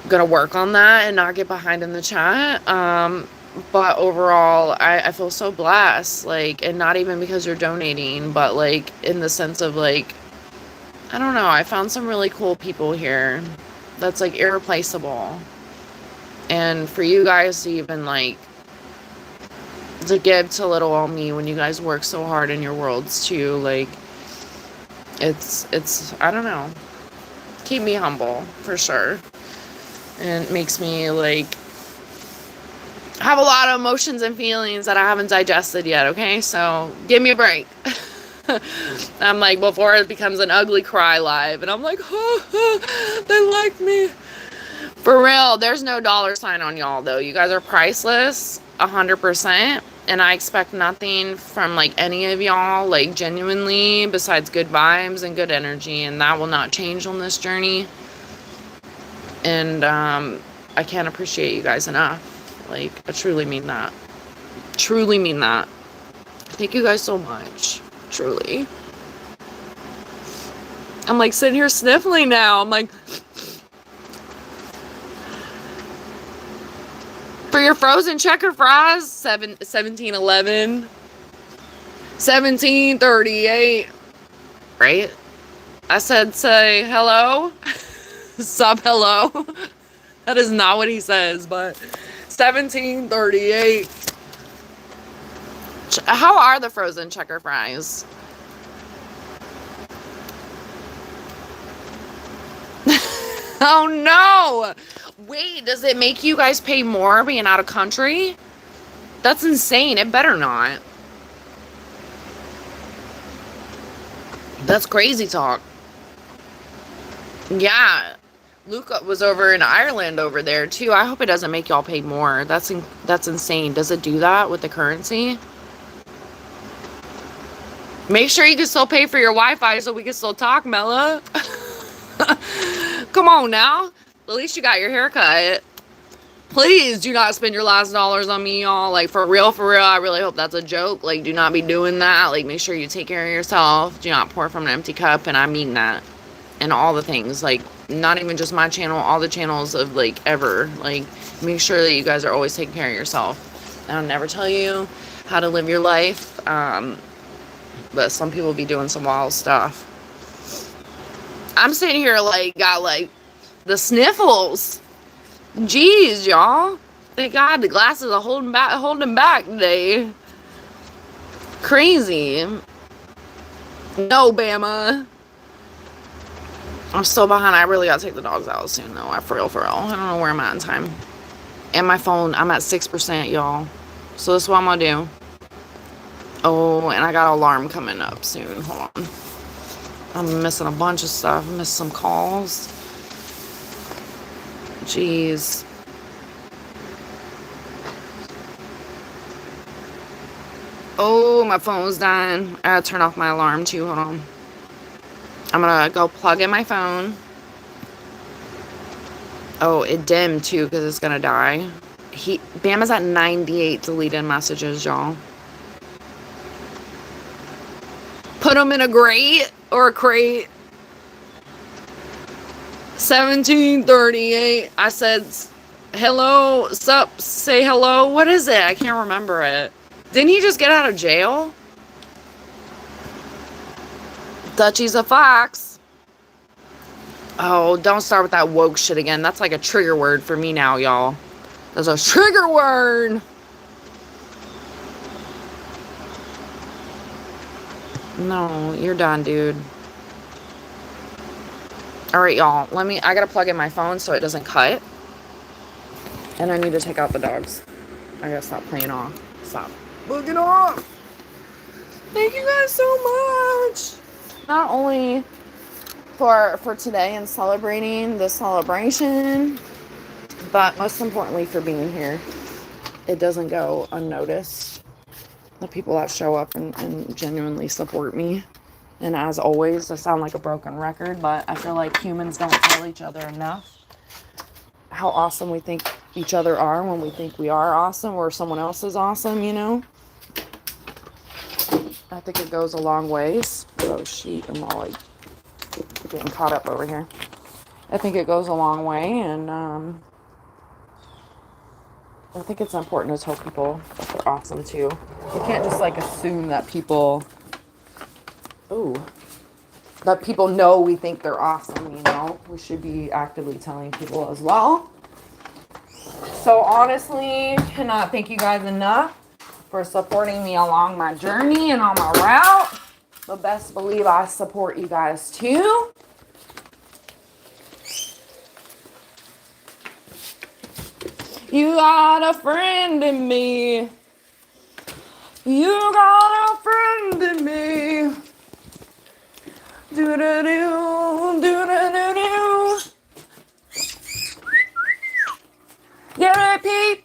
gonna work on that and not get behind in the chat. But overall, I feel so blessed, like, and not even because you're donating, but like in the sense of like, I don't know, I found some really cool people here that's like irreplaceable. And for you guys to even like to give to little old me when you guys work so hard in your worlds too, like it's I don't know, keep me humble for sure. And it makes me like have a lot of emotions and feelings that I haven't digested yet, okay? So give me a break. I'm like, before it becomes an ugly cry live and I'm like, oh, they like me. For real, there's no $sign on y'all though. You guys are priceless 100%. And I expect nothing from like any of y'all, like genuinely, besides good vibes and good energy. And that will not change on this journey. And I can't appreciate you guys enough. Like, I truly mean that. Truly mean that. Thank you guys so much. Truly. I'm like sitting here sniffling now. I'm like, for your frozen checker fries, 1711, 1738. Right? I said, say hello. Sub hello. That is not what he says, but 1738. How are the frozen checker fries? Oh no! Wait, does it make you guys pay more being out of country? That's insane. It better not. That's crazy talk. Yeah. Luca was over in Ireland over there too. I hope it doesn't make y'all pay more. That's insane. Does it do that with the currency? Make sure you can still pay for your Wi-Fi so we can still talk, Mella. Come on now. At least you got your haircut. Please do not spend your last dollars on me, y'all. Like, for real, I really hope that's a joke. Like, do not be doing that. Like, make sure you take care of yourself. Do not pour from an empty cup, and I mean that. And all the things. Like, not even just my channel, all the channels of, like, ever. Like, make sure that you guys are always taking care of yourself. I'll never tell you how to live your life. But some people be doing some wild stuff. I'm sitting here, like, got, like, the sniffles. Jeez, y'all. Thank God the glasses are holding back today. Crazy. No, Bama. I'm still behind. I really gotta take the dogs out soon, though. For real. I don't know where I'm at in time. And my phone, I'm at 6%, y'all. So that's what I'm gonna do. Oh, and I got an alarm coming up soon. Hold on. I'm missing a bunch of stuff. I missed some calls. Jeez. Oh, my phone's dying. I gotta turn off my alarm too. Hold on. I'm gonna go plug in my phone. Oh, it dimmed too because it's gonna die. Bama's at 98 deleted messages, y'all. Put them in a grate or a crate. 1738. I said, hello, sup, say hello. What is it? I can't remember it. Didn't he just get out of jail? Dutchie's a fox. Oh, don't start with that woke shit again. That's like a trigger word for me now, y'all. That's a trigger word. No, you're done, dude. Alright, y'all. I gotta plug in my phone so it doesn't cut. And I need to take out the dogs. I gotta stop playing off. Stop booking off. Thank you guys so much. Not only for today and celebrating the celebration, but most importantly for being here. It doesn't go unnoticed. The people that show up and genuinely support me. And as always, I sound like a broken record, but I feel like humans don't tell each other enough how awesome we think each other are when we think we are awesome or someone else is awesome, you know? I think it goes a long ways. Oh, shit, I'm all like getting caught up over here. I think it goes a long way, and I think it's important to tell people that they're awesome too. You can't just like assume that people know we think they're awesome, you know? We should be actively telling people as well. So honestly, cannot thank you guys enough for supporting me along my journey and on my route. But best believe I support you guys too. You got a friend in me. You got a friend in me. Do-do-do, do-do-do-do. Get it, Pete.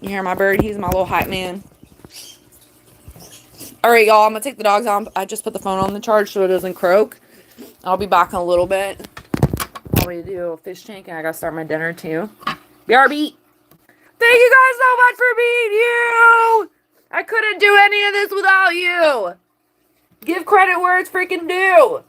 You hear my bird? He's my little hype man. Alright, y'all. I'm going to take the dogs out. I just put the phone on the charge so it doesn't croak. I'll be back in a little bit. Hold probably do a fish tank, and I gotta start my dinner too. BRB. Thank you guys so much for being you. I couldn't do any of this without you. Give credit where it's freaking due.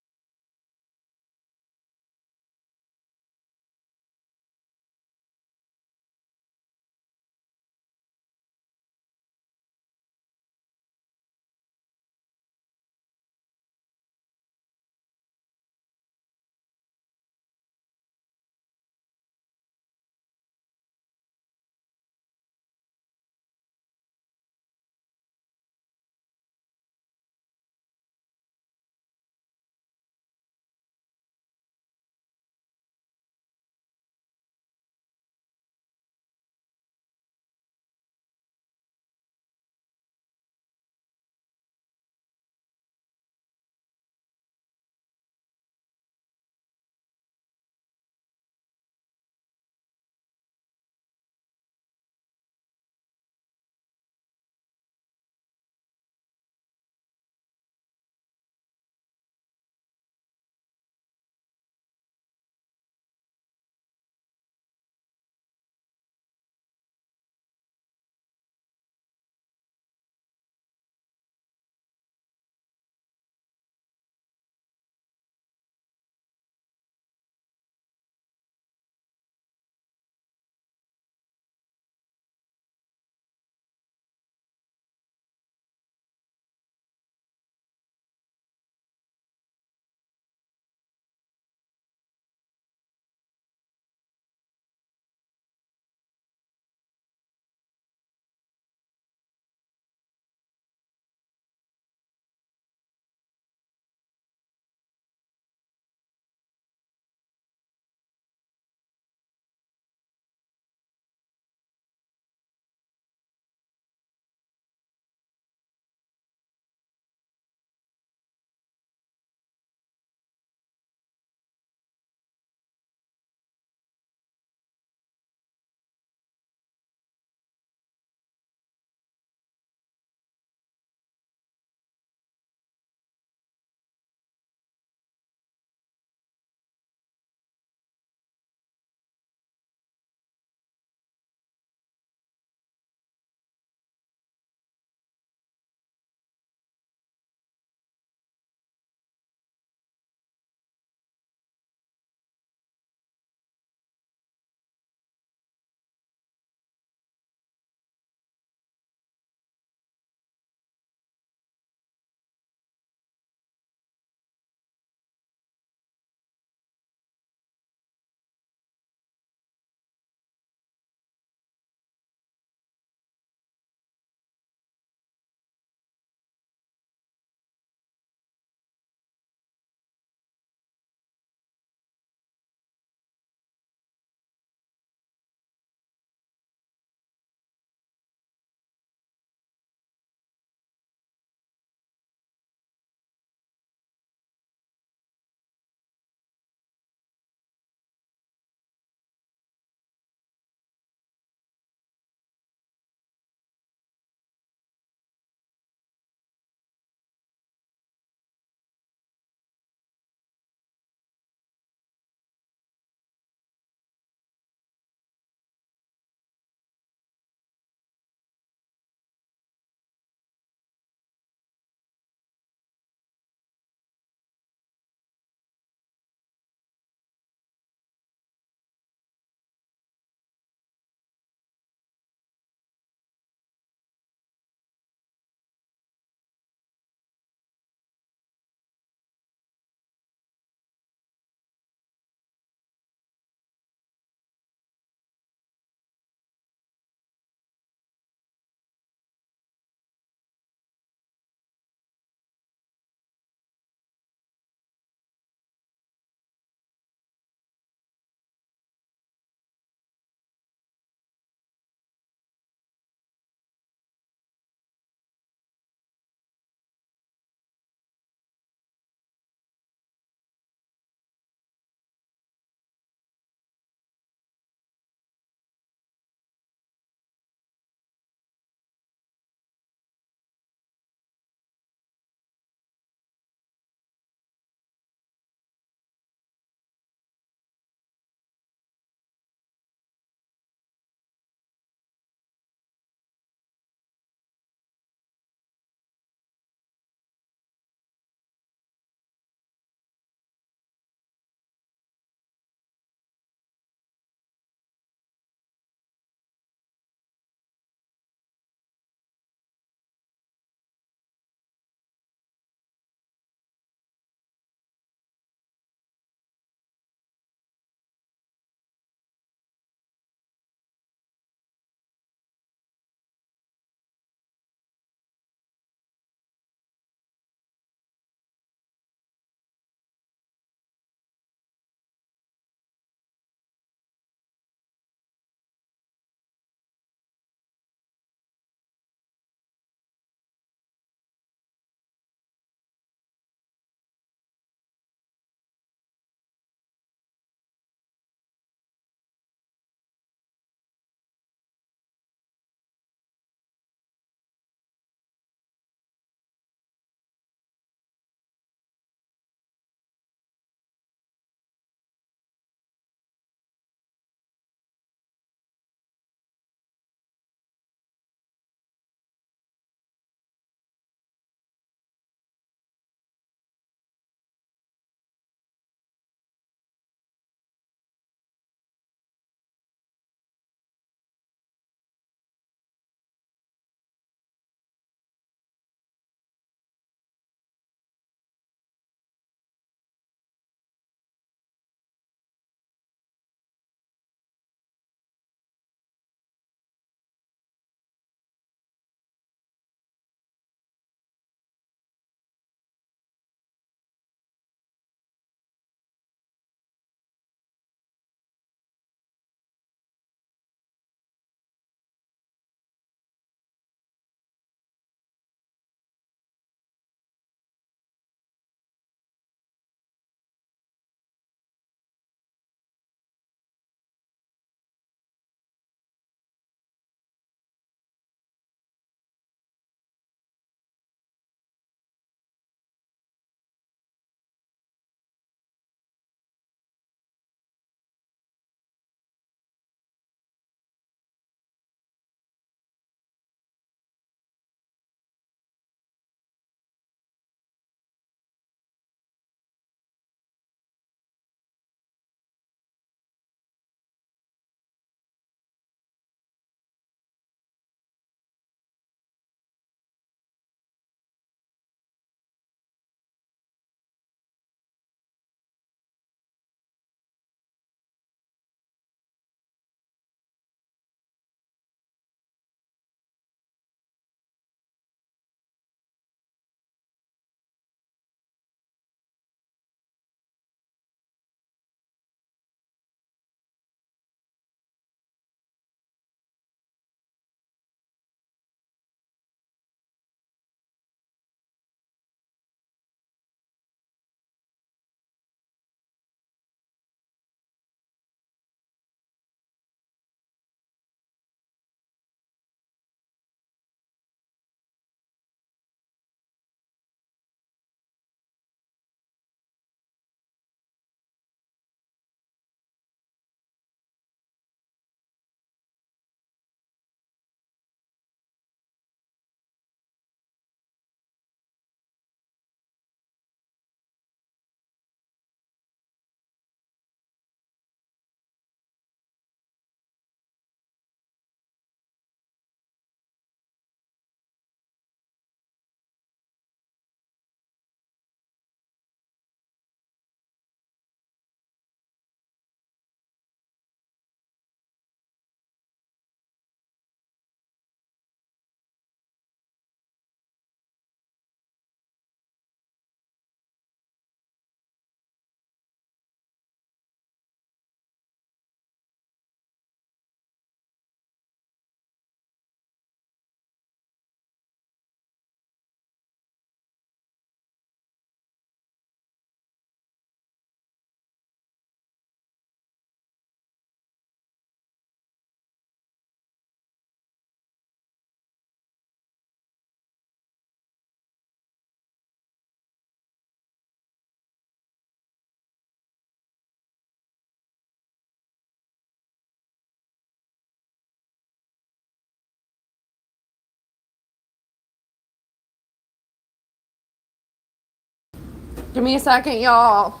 Give me a second, y'all.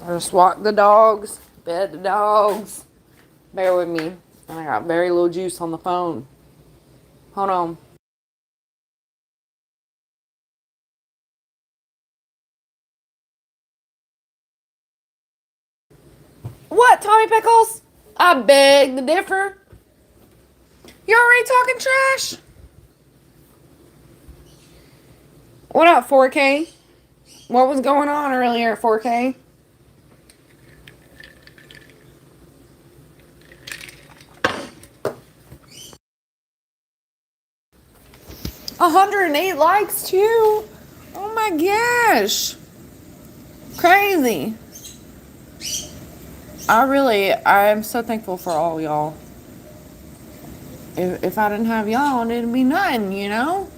I just walk the dogs, bed the dogs. Bear with me. And I got very little juice on the phone. Hold on. What, Tommy Pickles? I beg to differ. You already talking trash? What up, 4K? What was going on earlier, 4K? $108 likes too. Oh my gosh. Crazy. I'm so thankful for all y'all. If I didn't have y'all, it'd be nothing, you know?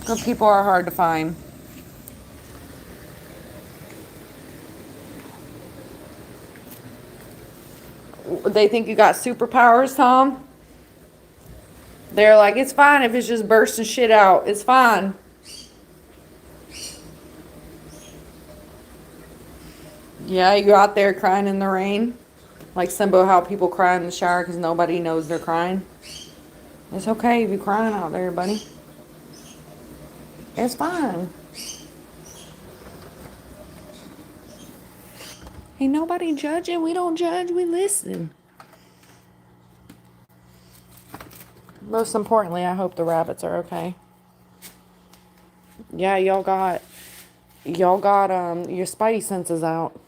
Good people are hard to find. They think you got superpowers, Tom? They're like, it's fine if it's just bursting shit out. It's fine. Yeah, you out there crying in the rain? Like Simba, how people cry in the shower because nobody knows they're crying. It's okay if you're crying out there, buddy. It's fine. Ain't nobody judging. We don't judge. We listen. Most importantly, I hope the rabbits are okay. Yeah, y'all got your spidey senses out.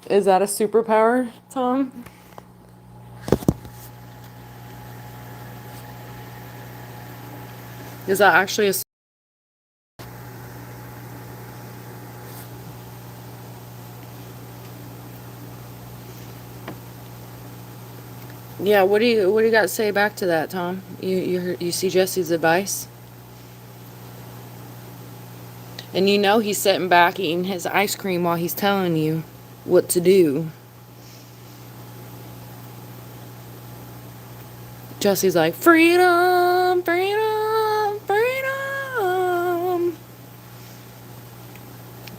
Is that a superpower, Tom? Is that actually a... Yeah, what do you got to say back to that, Tom? You see Jesse's advice? And you know he's sitting back eating his ice cream while he's telling you what to do. Jesse's like, freedom, freedom, freedom.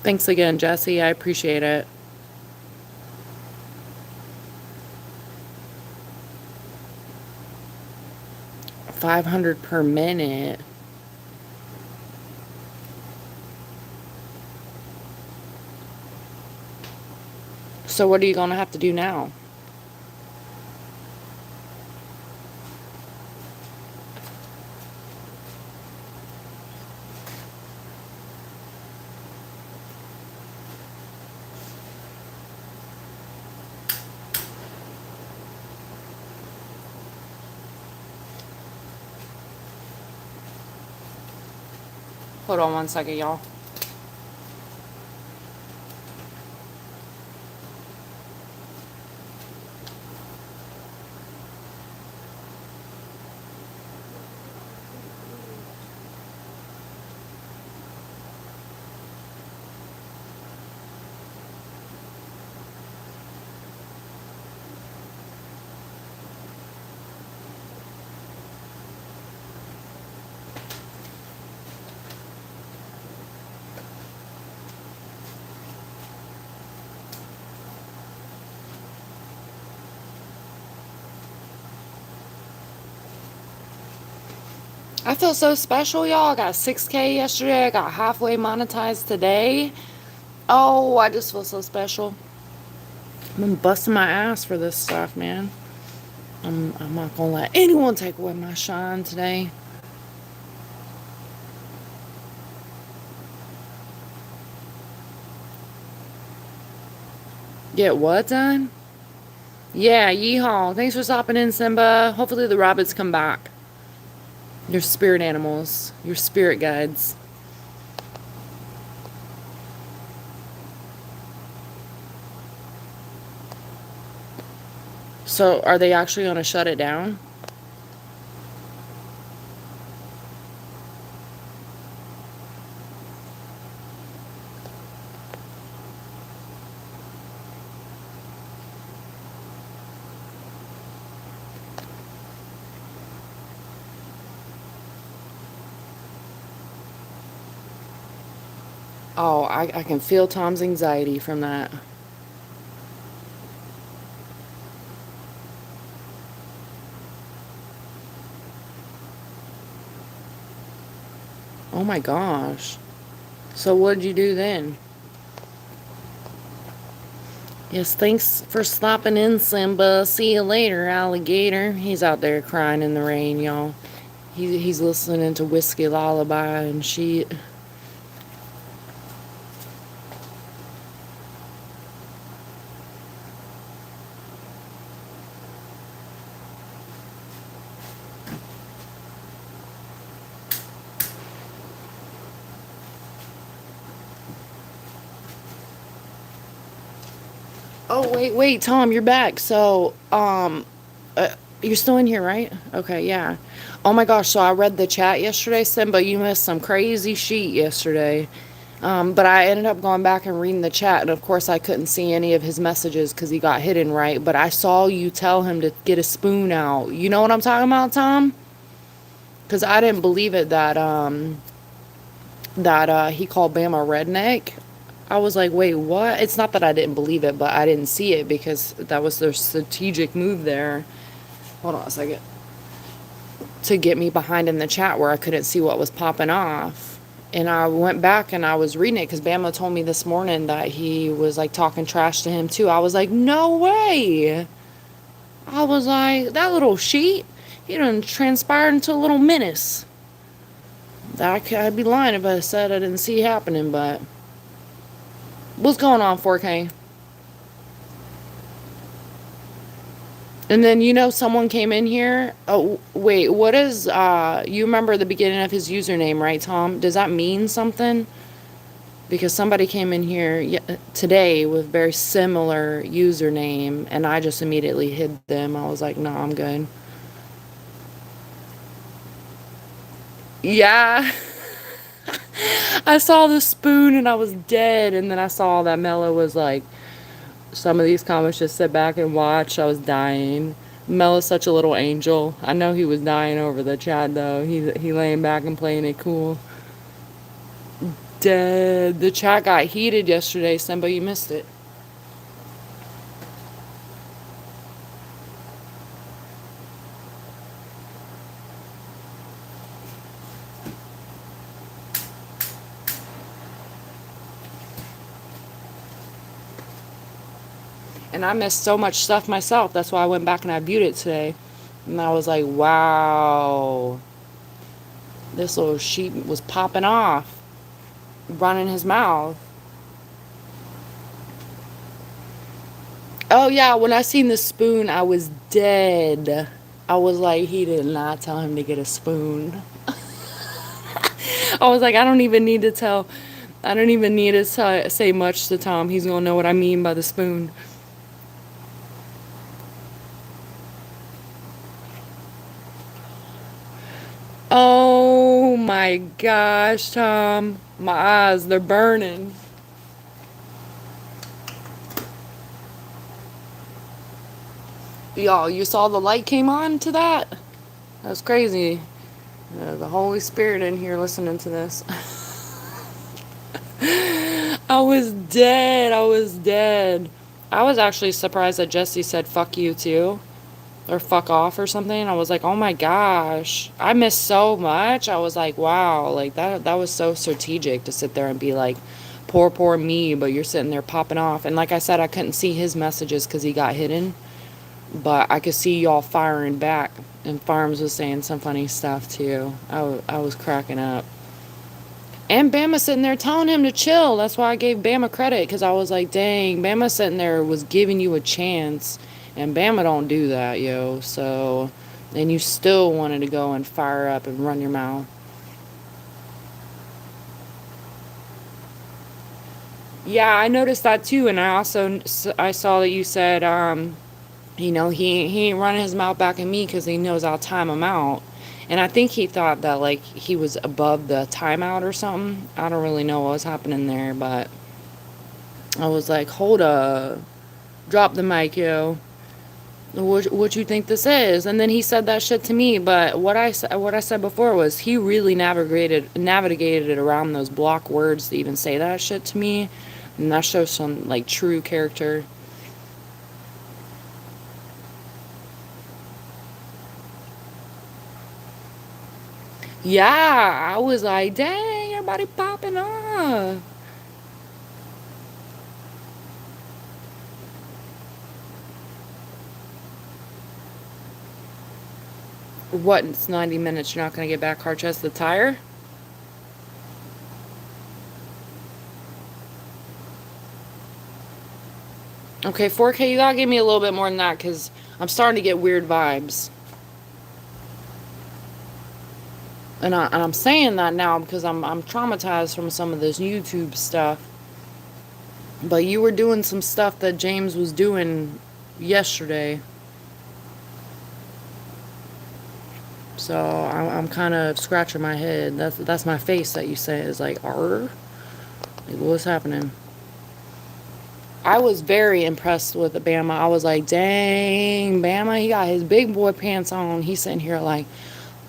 Thanks again, Jesse. I appreciate it. $500 per minute. So what are you going to have to do now? Hold on one second, y'all. I feel so special, y'all. I got 6K yesterday. I got halfway monetized today. Oh, I just feel so special. I'm busting my ass for this stuff, man. I'm not gonna let anyone take away my shine today. Get what done? Yeah, yeehaw. Thanks for stopping in, Simba. Hopefully the rabbits come back. Your spirit animals. Your spirit guides. So, are they actually going to shut it down? Oh, I can feel Tom's anxiety from that. Oh my gosh. So what'd you do then? Yes, thanks for stopping in, Simba. See you later, alligator. He's out there crying in the rain, y'all. He's listening to Whiskey Lullaby and she. Oh wait, Tom, you're back. So you're still in here, right? Okay, yeah. Oh my gosh, so I read the chat yesterday, Simba. You missed some crazy shit yesterday. But I ended up going back and reading the chat, and of course I couldn't see any of his messages because he got hidden, right? But I saw you tell him to get a spoon out. You know what I'm talking about, Tom? Because I didn't believe it that he called Bam a redneck. I was like, wait, what? It's not that I didn't believe it, but I didn't see it because that was their strategic move there. Hold on a second. To get me behind in the chat where I couldn't see what was popping off. And I went back and I was reading it because Bama told me this morning that he was like talking trash to him too. I was like, no way. I was like, that little sheet, he done transpired into a little menace. I'd be lying if I said I didn't see it happening, but what's going on, 4K? And then someone came in here. Oh wait, what is you remember the beginning of his username, right, Tom? Does that mean something? Because somebody came in here today with very similar username and I just immediately hid them. I was like, "No, I'm good." Yeah. I saw the spoon and I was dead, and then I saw that Mela was like, some of these comments just sit back and watch. I was dying. Mela's such a little angel. I know he was dying over the chat though. He laying back and playing it cool. Dead. The chat got heated yesterday. Somebody missed it. And I missed so much stuff myself. That's why I went back and I viewed it today. And I was like, wow. This little sheep was popping off, running his mouth. Oh yeah, when I seen the spoon, I was dead. I was like, he did not tell him to get a spoon. I was like, I don't even need to say much to Tom. He's gonna know what I mean by the spoon. Oh my gosh, Tom. My eyes, they're burning. Y'all, you saw the light came on to that? That was crazy. The Holy Spirit in here listening to this. I was dead. I was dead. I was actually surprised that Jesse said fuck you too. Or fuck off or something. I was like, oh my gosh. I missed so much. I was like, wow, like that was so strategic to sit there and be like, poor me, but you're sitting there popping off. And like I said, I couldn't see his messages because he got hidden. But I could see y'all firing back. And Farms was saying some funny stuff too. I was cracking up. And Bama sitting there telling him to chill. That's why I gave Bama credit. Because I was like, dang, Bama sitting there was giving you a chance. And Bama don't do that, yo. So, and you still wanted to go and fire up and run your mouth. Yeah, I noticed that too. And I saw that you said, he ain't running his mouth back at me because he knows I'll time him out. And I think he thought that, like, he was above the timeout or something. I don't really know what was happening there, but I was like, hold up. Drop the mic, yo. what you think this is? And then he said that shit to me. But what I said before was he really navigated around those block words to even say that shit to me, and that shows some like true character. Yeah, I was like, dang, everybody popping off. What? It's 90 minutes. You're not gonna get back hard chest the tire? Okay, 4K. You gotta give me a little bit more than that because I'm starting to get weird vibes. And I'm saying that now because I'm traumatized from some of this YouTube stuff. But you were doing some stuff that James was doing yesterday. So I'm kind of scratching my head. That's my face that you say is like, arr? Like, what's happening? I was very impressed with the Bama. I was like, dang, Bama, he got his big boy pants on. He's sitting here like,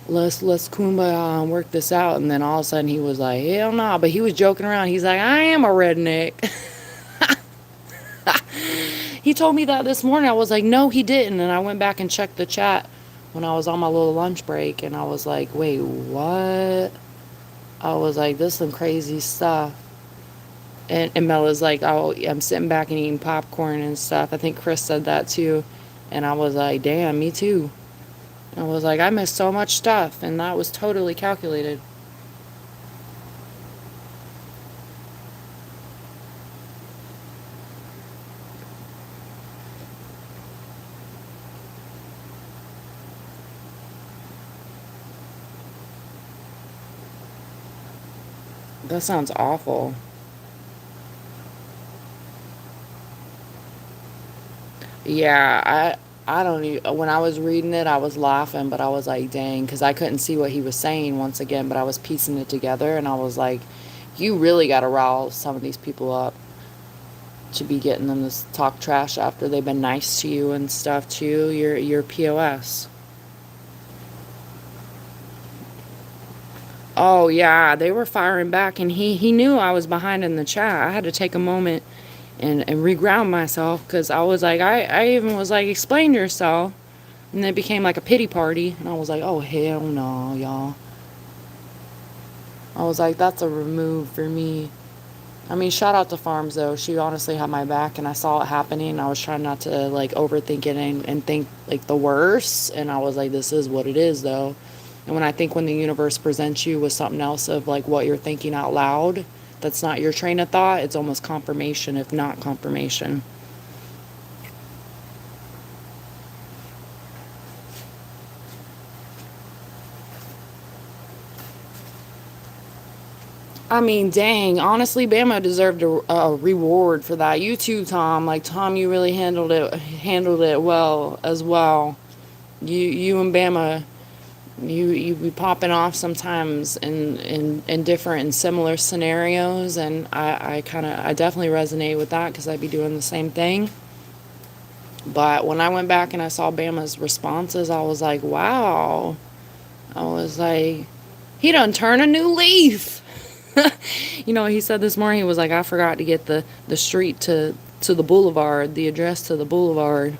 let's kumbaya and work this out. And then all of a sudden he was like, hell no. Nah. But he was joking around. He's like, I am a redneck. He told me that this morning. I was like, no, he didn't. And I went back and checked the chat when I was on my little lunch break. And I was like, wait, what? I was like, this is some crazy stuff. And Mella's like, oh, I'm sitting back and eating popcorn and stuff. I think Chris said that too. And I was like, damn, me too. I was like, I missed so much stuff. And that was totally calculated. That sounds awful. Yeah, I don't even, when I was reading it, I was laughing, but I was like, dang, because I couldn't see what he was saying once again, but I was piecing it together, and I was like, you really got to rile some of these people up to be getting them to talk trash after they've been nice to you and stuff too. You're POS. Oh yeah, they were firing back, and he knew I was behind in the chat. I had to take a moment and reground myself because I was like, I even was like, explain yourself. And it became like a pity party. And I was like, oh, hell no, y'all. I was like, that's a remove for me. I mean, shout out to Farms, though. She honestly had my back, and I saw it happening. I was trying not to, like, overthink it and think, like, the worst. And I was like, this is what it is, though. And when I think when the universe presents you with something else of, like, what you're thinking out loud, that's not your train of thought, it's almost confirmation, if not confirmation. I mean, dang. Honestly, Bama deserved a reward for that. You too, Tom. Like Tom, you really handled it well as well. You and Bama, you be popping off sometimes in different and similar scenarios, and I definitely resonate with that because I'd be doing the same thing. But when I went back and I saw Bama's responses, I was like, wow. I was like, he done turned a new leaf. You know, he said this morning, he was like, I forgot to get the street to the boulevard, the address to the boulevard.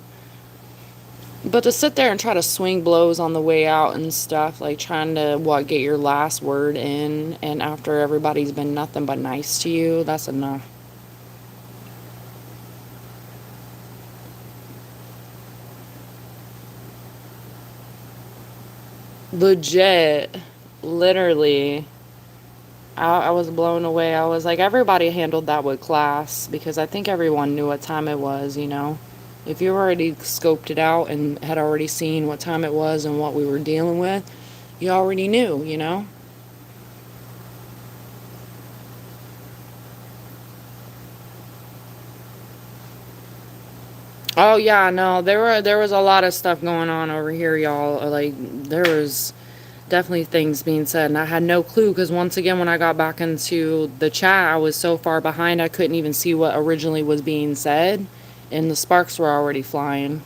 But to sit there and try to swing blows on the way out and stuff, like trying to, what, get your last word in, and after everybody's been nothing but nice to you, that's enough. Legit. Literally. I was blown away. I was like, everybody handled that with class because I think everyone knew what time it was, you know? If you already scoped it out and had already seen what time it was and what we were dealing with, you already knew, you know? Oh yeah, no, there was a lot of stuff going on over here, y'all. Like there was definitely things being said, and I had no clue because once again, when I got back into the chat, I was so far behind I couldn't even see what originally was being said, and the sparks were already flying.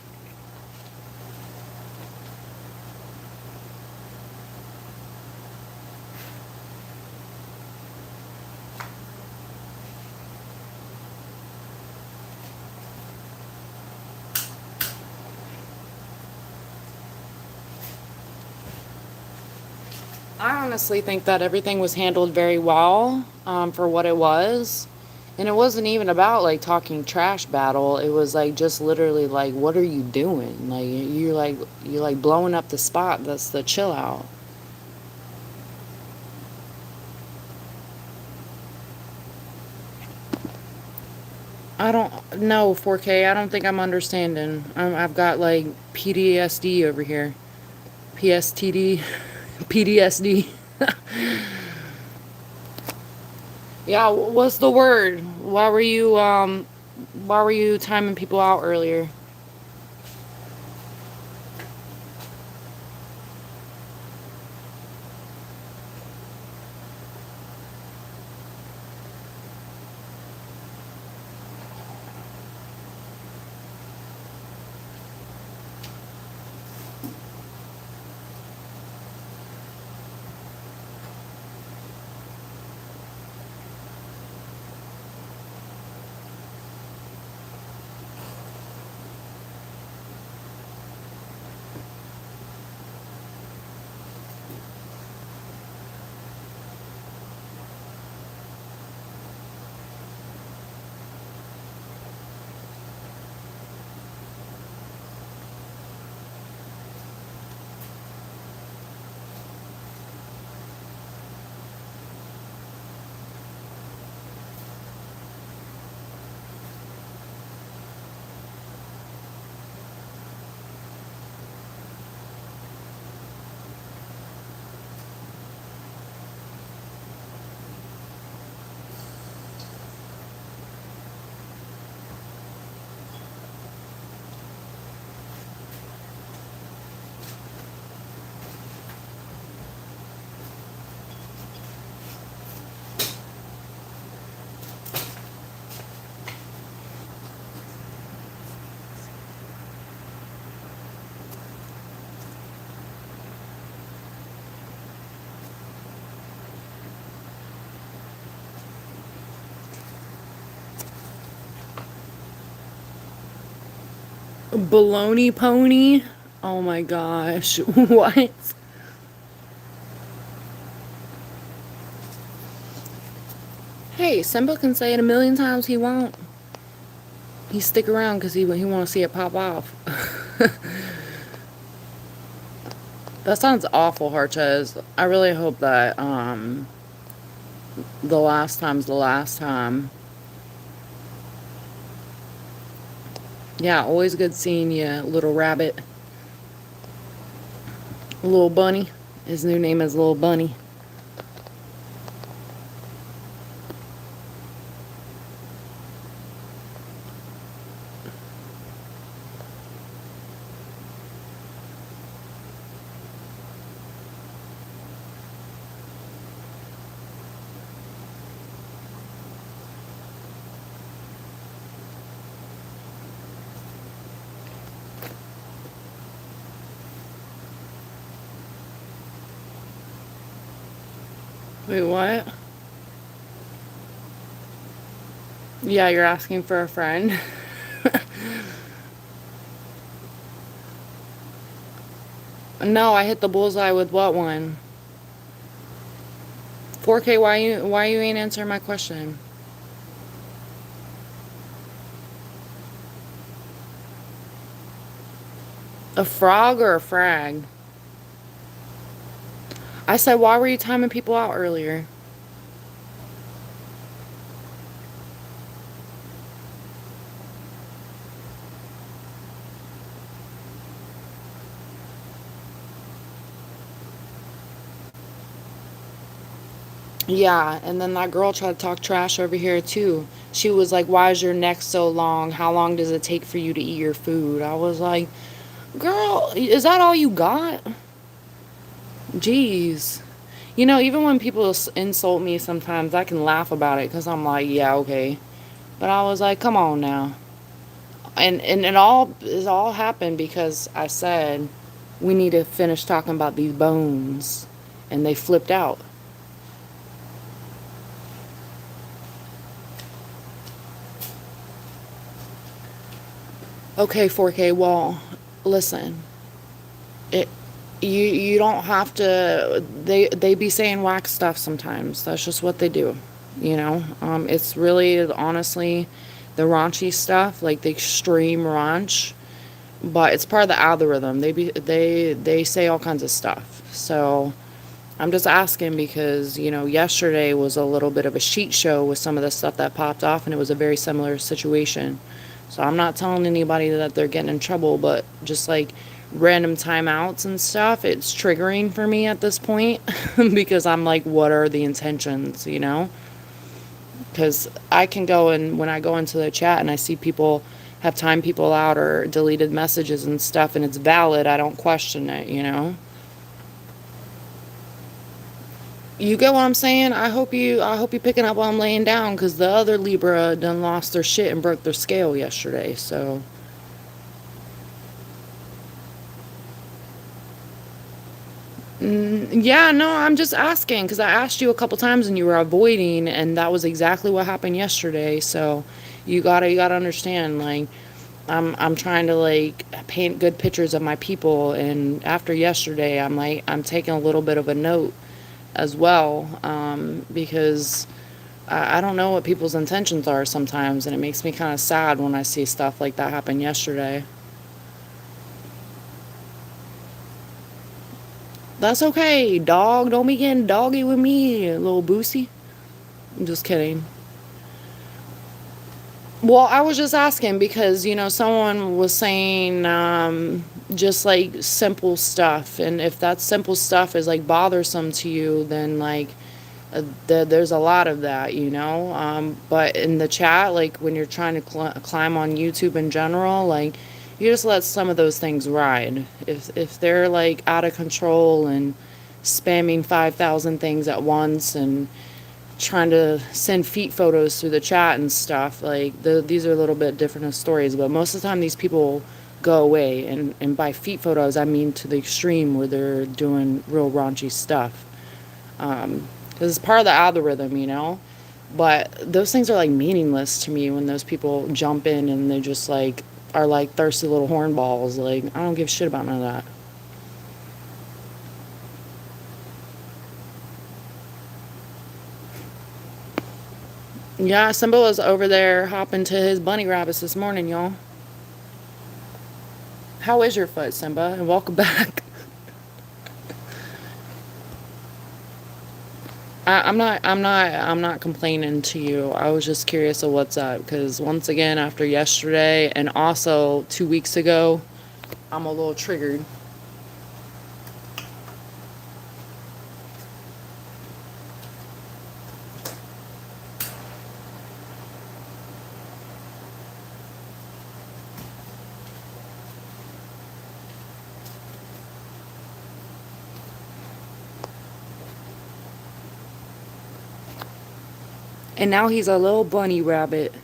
I honestly think that everything was handled very well, for what it was. And it wasn't even about like talking trash battle. It was like just literally like, what are you doing? Like you're like blowing up the spot. That's the chill out. I don't know 4K. I don't think I'm understanding. I've got like PTSD over here. PSTD, PTSD. Yeah, what's the word? Why were you timing people out earlier? Baloney pony? Oh my gosh. What? Hey, Simba can say it a million times he won't. He stick around because he want to see it pop off. That sounds awful, Harchez. I really hope that the last time's the last time. Yeah, always good seeing you, little rabbit. Little bunny. His new name is Little Bunny. Wait, what? Yeah, you're asking for a friend. No, I hit the bullseye with what one? 4K, why you ain't answering my question? A frog or a frag? I said, why were you timing people out earlier? Yeah, and then that girl tried to talk trash over here too. She was like, why is your neck so long? How long does it take for you to eat your food? I was like, girl, is that all you got? Jeez. You know, even when people insult me sometimes, I can laugh about it because I'm like, yeah, okay. But I was like, come on now. And it all happened because I said, we need to finish talking about these bones. And they flipped out. Okay, 4K, well, listen. It You don't have to. They be saying whack stuff sometimes. That's just what they do. It's really honestly the raunchy stuff, like the extreme raunch, but it's part of the algorithm. They say all kinds of stuff. So I'm just asking because, yesterday was a little bit of a shit show with some of the stuff that popped off, and it was a very similar situation. So I'm not telling anybody that they're getting in trouble, but just like random timeouts and stuff, it's triggering for me at this point because I'm like, what are the intentions, Because I can go and when I go into the chat and I see people have timed people out or deleted messages and stuff and it's valid, I don't question it. You get what I'm saying? I hope you picking up what I'm laying down because the other Libra done lost their shit and broke their scale yesterday. So yeah, no, I'm just asking because I asked you a couple times and you were avoiding, and that was exactly what happened yesterday. So you gotta understand, like I'm trying to like paint good pictures of my people, and after yesterday, I'm taking a little bit of a note as well, because I don't know what people's intentions are sometimes, and it makes me kind of sad when I see stuff like that happen yesterday. That's okay, dog. Don't be getting doggy with me, little boosy. I'm just kidding. Well, I was just asking because, someone was saying just like simple stuff. And if that simple stuff is like bothersome to you, then like there's a lot of that, But in the chat, like when you're trying to climb on YouTube in general, like you just let some of those things ride. If they're like out of control and spamming 5,000 things at once and trying to send feet photos through the chat and stuff, like these are a little bit different of stories, but most of the time these people go away, and by feet photos I mean to the extreme where they're doing real raunchy stuff, because it's part of the algorithm, but those things are like meaningless to me when those people jump in and they just like are like thirsty little hornballs. Like I don't give a shit about none of that. Yeah, Simba was over there hopping to his bunny rabbits this morning, y'all. How is your foot, Simba? And welcome back. I'm not complaining to you. I was just curious of what's up because once again, after yesterday and also 2 weeks ago, I'm a little triggered. And now he's a little bunny rabbit.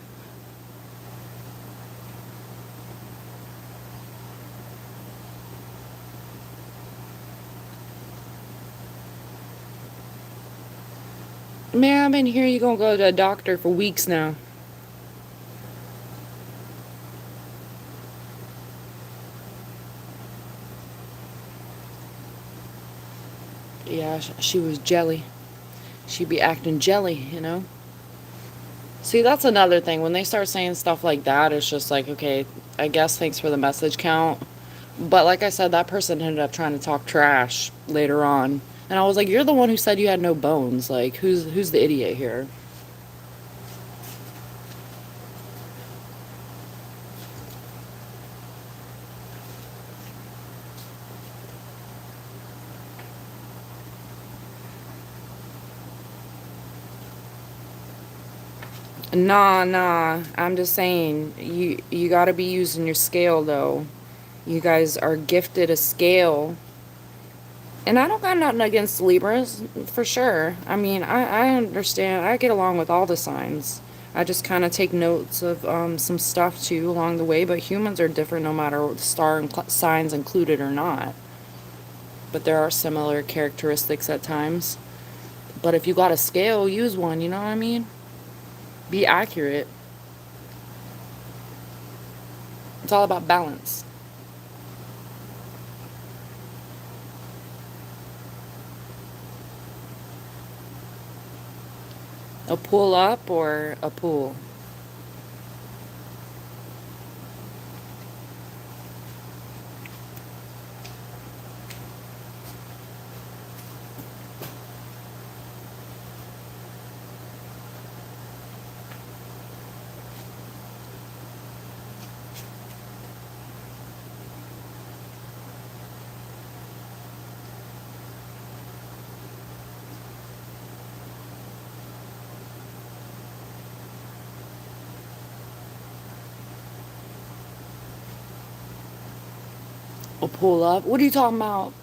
Man, I've been hearing you gonna go to the doctor for weeks now. Yeah, she was jelly. She'd be acting jelly. See, that's another thing. When they start saying stuff like that, it's just like, okay, I guess thanks for the message count. But like I said, that person ended up trying to talk trash later on. And I was like, you're the one who said you had no bones. Like, who's the idiot here? Nah, nah. I'm just saying, you gotta be using your scale though. You guys are gifted a scale. And I don't got nothing against Libras, for sure. I mean, I understand. I get along with all the signs. I just kind of take notes of some stuff too along the way. But humans are different no matter what star and signs included or not. But there are similar characteristics at times. But if you got a scale, use one. You know what I mean? Be accurate. It's all about balance. A pull up or a pull? A pull up? What are you talking about?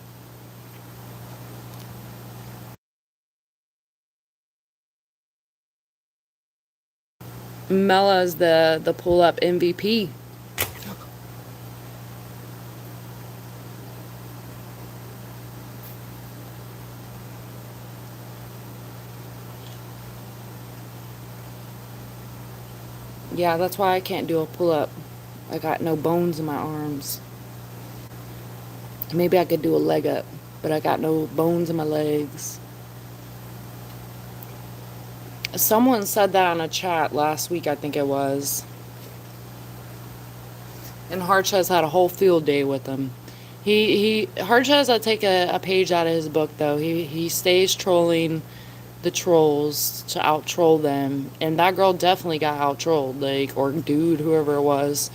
Mella's the pull up MVP. Yeah, that's why I can't do a pull up. I got no bones in my arms. Maybe I could do a leg up, but I got no bones in my legs. Someone said that on a chat last week, I think it was. And Harchez had a whole field day with him. Harchez, I take a page out of his book though. He stays trolling the trolls to out troll them, and that girl definitely got out trolled, like, or dude, whoever it was,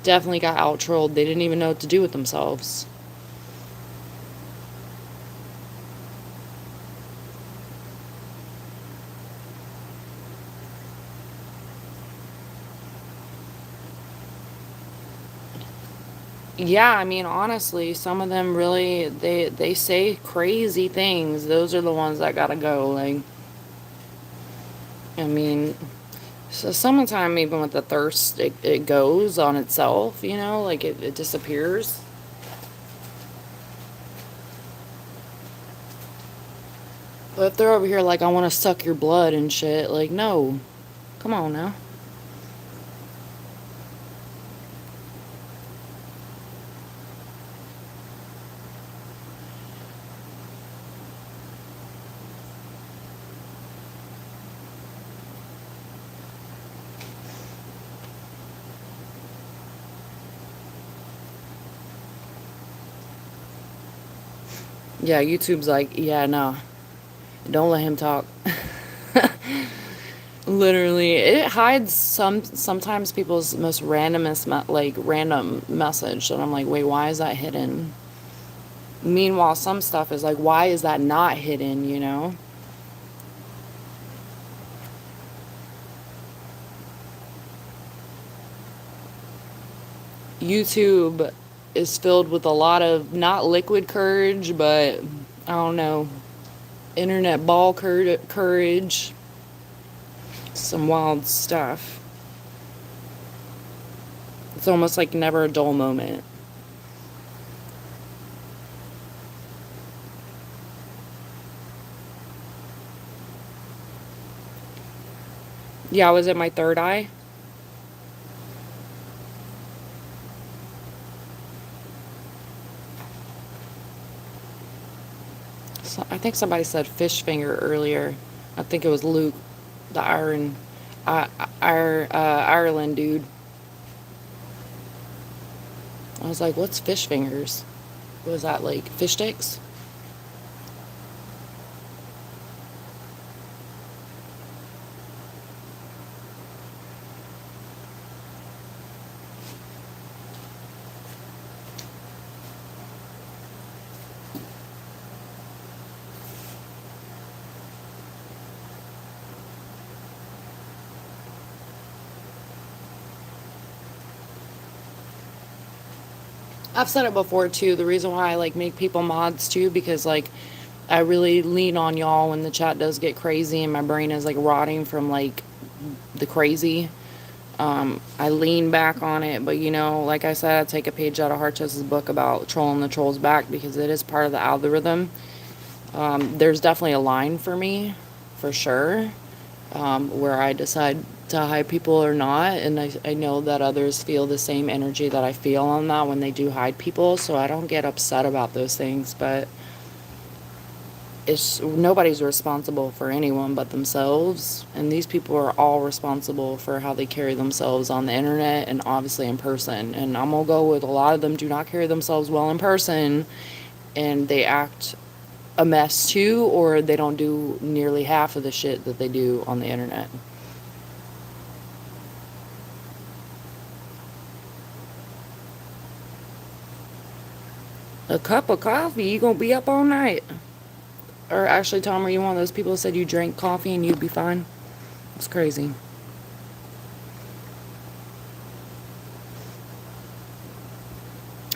definitely got out trolled. They didn't even know what to do with themselves. Yeah, I mean, honestly, some of them really they say crazy things. Those are the ones that gotta go. Like, I mean, so sometimes even with the thirst, it goes on itself. You know, like it disappears. But if they're over here like I want to suck your blood and shit, like no, come on now. Yeah, YouTube's like, yeah, no, don't let him talk. Literally, it hides sometimes people's most randomest like random message, and I'm like, wait, why is that hidden? Meanwhile, some stuff is like, why is that not hidden? You know, YouTube is filled with a lot of not liquid courage, but I don't know, internet ball courage, some wild stuff. It's almost like never a dull moment. Yeah, I was at my third eye. So, I think somebody said fish finger earlier. I think it was Luke, the uh, Ireland dude. I was like, what's fish fingers? Was that like fish sticks? I've said it before too. The reason why I like make people mods too, because like I really lean on y'all when the chat does get crazy and my brain is like rotting from like the crazy. I lean back on it, but you know, like I said, I take a page out of Harchez's book about trolling the trolls back because it is part of the algorithm. There's definitely a line for me, for sure, where I decide to hide people or not, and I know that others feel the same energy that I feel on that when they do hide people, so I don't get upset about those things, but it's nobody's responsible for anyone but themselves, and these people are all responsible for how they carry themselves on the internet and obviously in person. And I'm gonna go with a lot of them do not carry themselves well in person, and they act a mess too, or they don't do nearly half of the shit that they do on the internet. A cup of coffee, you gonna be up all night? Or actually, Tom, were you one of those people who said you drank coffee and you'd be fine? It's crazy.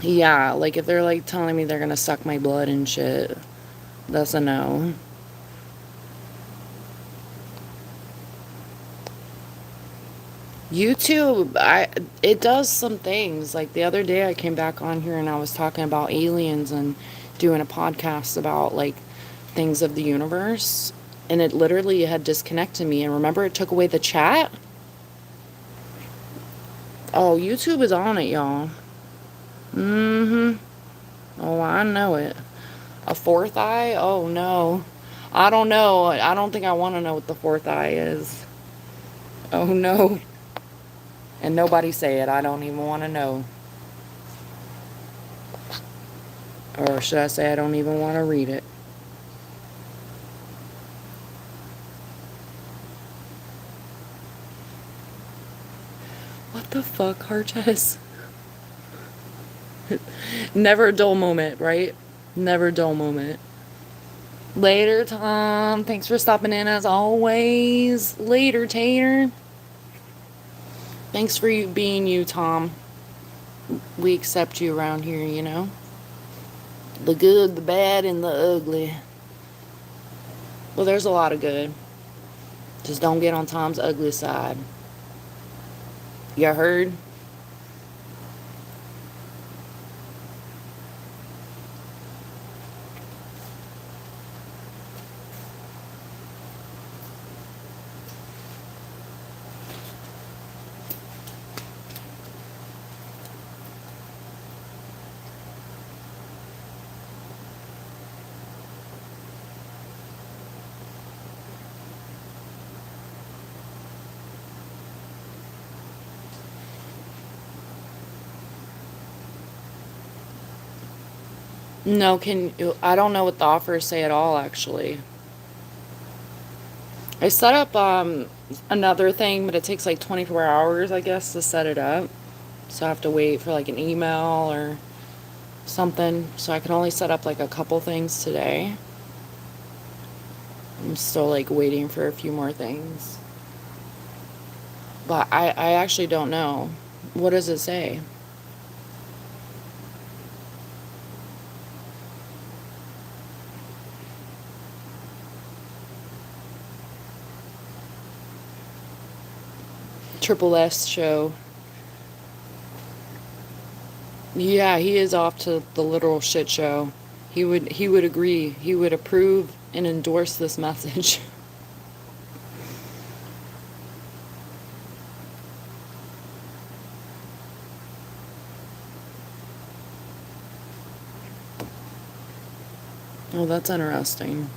Yeah, like if they're like telling me they're gonna suck my blood and shit, that's a no. YouTube, it does some things. Like the other day I came back on here and I was talking about aliens and doing a podcast about like things of the universe, and it literally had disconnected me. And remember it took away the chat? Oh, YouTube is on it, y'all. Mm-hmm. Oh, I know it. A fourth eye? Oh no. I don't know. I don't think I want to know what the fourth eye is. Oh no. And nobody say it. I don't even want to know. Or should I say I don't even want to read it? What the fuck, Harches? Never a dull moment, right? Never a dull moment. Later, Tom. Thanks for stopping in as always. Later, Tater. Thanks for you being you, Tom. We accept you around here, you know? The good, the bad, and the ugly. Well, there's a lot of good. Just don't get on Tom's ugly side. You heard? No, I don't know what the offers say at all, actually. I set up another thing, but it takes like 24 hours, I guess, to set it up. So I have to wait for like an email or something. So I can only set up like a couple things today. I'm still like waiting for a few more things. But I actually don't know. What does it say? Triple S show. Yeah, he is off to the literal shit show. He would agree. He would approve and endorse this message. Oh, that's interesting.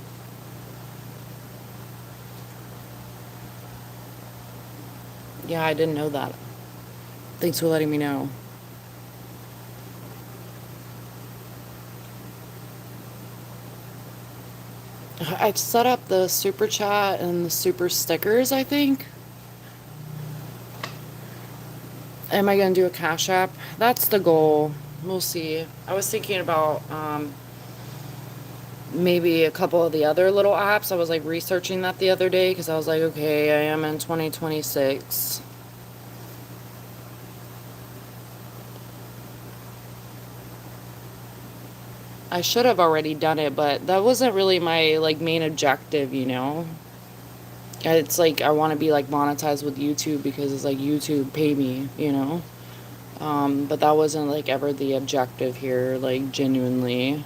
Yeah, I didn't know that. Thanks for letting me know. I've set up the super chat and the super stickers, I think. Am I going to do a Cash App? That's the goal. We'll see. I was thinking about maybe a couple of the other little apps. I was like researching that the other day because I was like, okay, I am in 2026. I should have already done it, but that wasn't really my like main objective, you know? It's like I want to be like monetized with YouTube because it's like YouTube pay me, you know? But that wasn't like ever the objective here, like genuinely.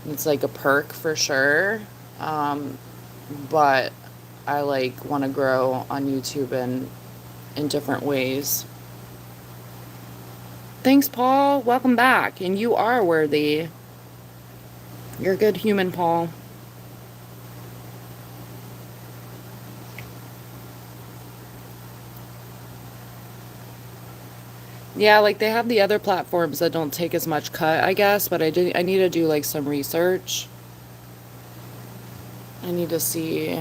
It's like a perk for sure. But I like want to grow on YouTube and in different ways. Thanks, Paul. Welcome back. And you are worthy. You're a good human, Paul. Yeah, like they have the other platforms that don't take as much cut, I guess, but I need to do like some research. I need to see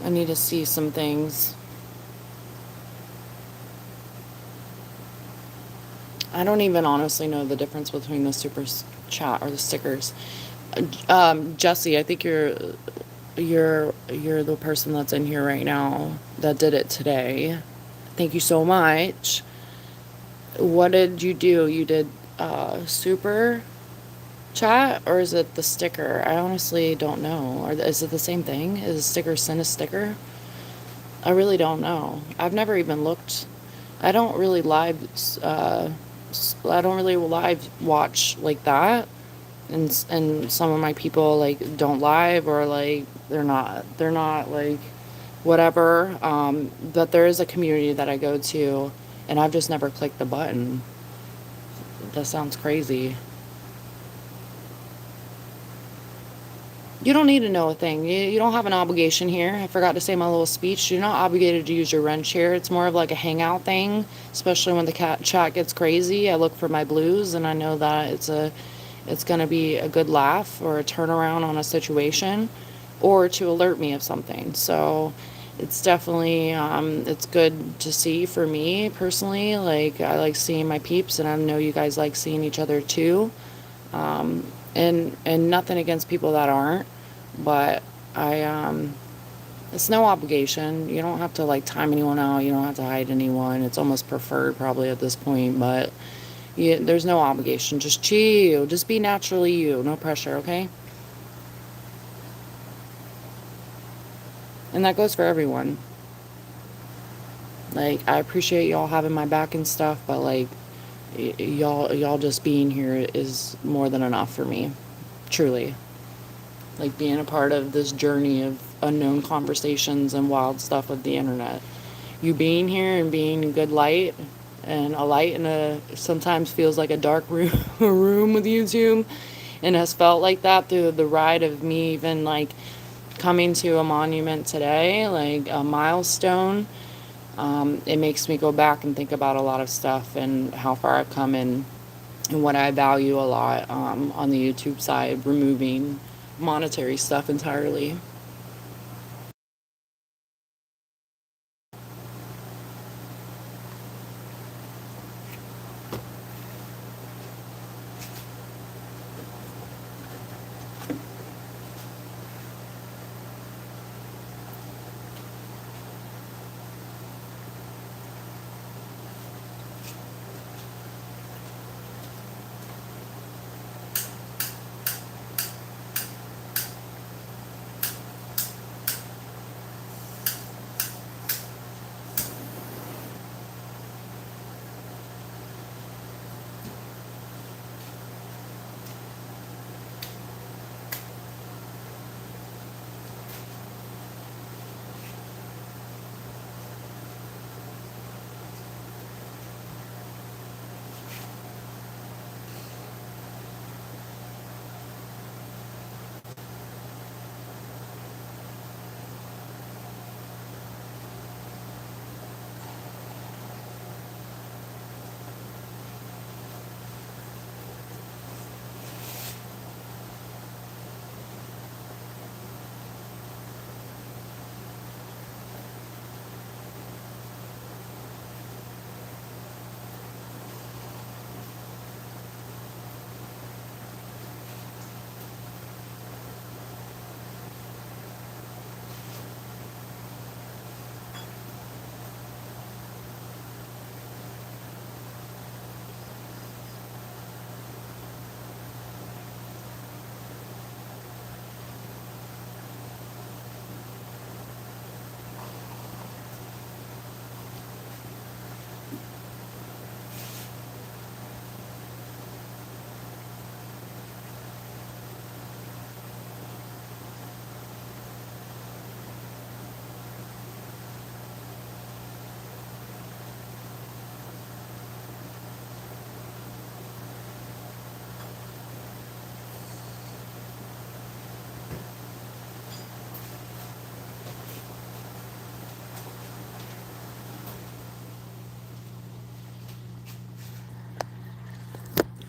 I need to see some things. I don't even honestly know the difference between the chat or the stickers. Jesse, I think you're the person that's in here right now that did it today. Thank you so much. What did you do? You did super chat or is it the sticker? I honestly don't know. Or is it the same thing? Is a sticker send a sticker? I really don't know. I've never even looked. I don't really live. I don't really live watch like that, and some of my people like don't live or like they're not like whatever. But there is a community that I go to, and I've just never clicked the button. That sounds crazy. You don't need to know a thing. You don't have an obligation here. I forgot to say my little speech. You're not obligated to use your wrench here. It's more of like a hangout thing, especially when the chat gets crazy. I look for my blues, and I know that it's going to be a good laugh or a turnaround on a situation, or to alert me of something. So it's definitely it's good to see for me personally. Like I like seeing my peeps, and I know you guys like seeing each other too. And nothing against people that aren't, but I it's no obligation. You don't have to like time anyone out. You don't have to hide anyone. It's almost preferred probably at this point, but there's no obligation. Just chill. Just be naturally you. No pressure, okay? And that goes for everyone. Like I appreciate y'all having my back and stuff, but like y'all just being here is more than enough for me. Truly. Like being a part of this journey of unknown conversations and wild stuff of the internet. You being here and being a good light and a light in a sometimes feels like a dark room, a room with YouTube, and has felt like that through the ride of me even like coming to a monument today, like a milestone. It makes me go back and think about a lot of stuff and how far I've come and what I value a lot on the YouTube side, removing monetary stuff entirely.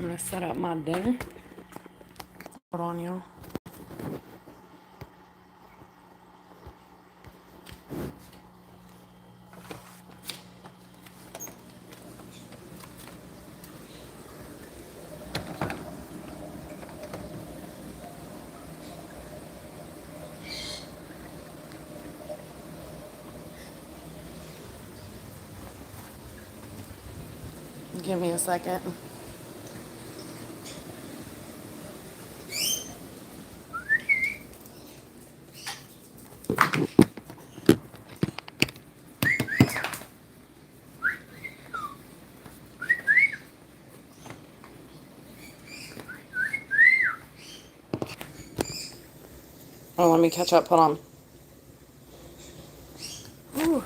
I'm gonna set up my dinner. Hold on, y'all. Give me a second. Oh, let me catch up. Hold on. Ooh.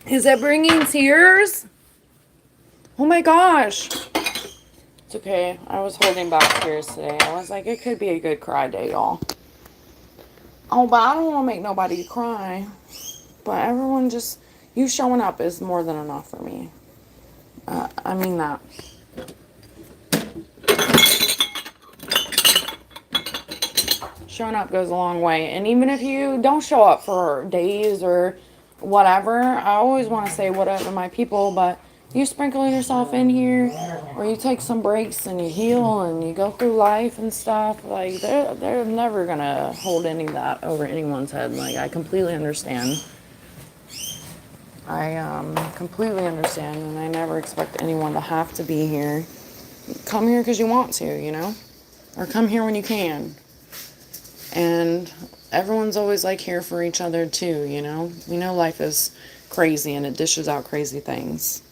Is it bringing tears? Oh my gosh. It's okay. I was holding back tears today. I was like, it could be a good cry day, y'all. Oh, but I don't want to make nobody cry. But everyone just, you showing up is more than enough for me. I mean that. Showing up goes a long way. And even if you don't show up for days or whatever, I always want to say whatever my people, but you sprinkle yourself in here or you take some breaks and you heal and you go through life and stuff, like they're never gonna hold any of that over anyone's head. Like, I completely understand. I completely understand, and I never expect anyone to have to be here. Come here because you want to, you know? Or come here when you can. And everyone's always like here for each other too, you know? We know life is crazy and it dishes out crazy things.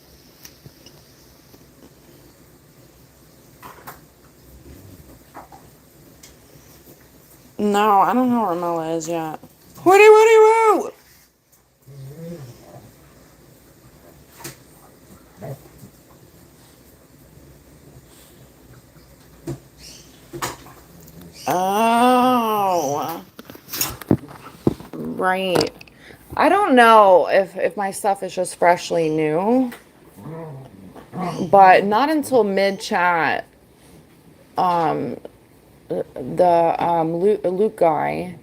No, I don't know where Mela is yet. Woody, Woody, woo! Oh, right. I don't know if my stuff is just freshly new, but not until mid-chat, Luke guy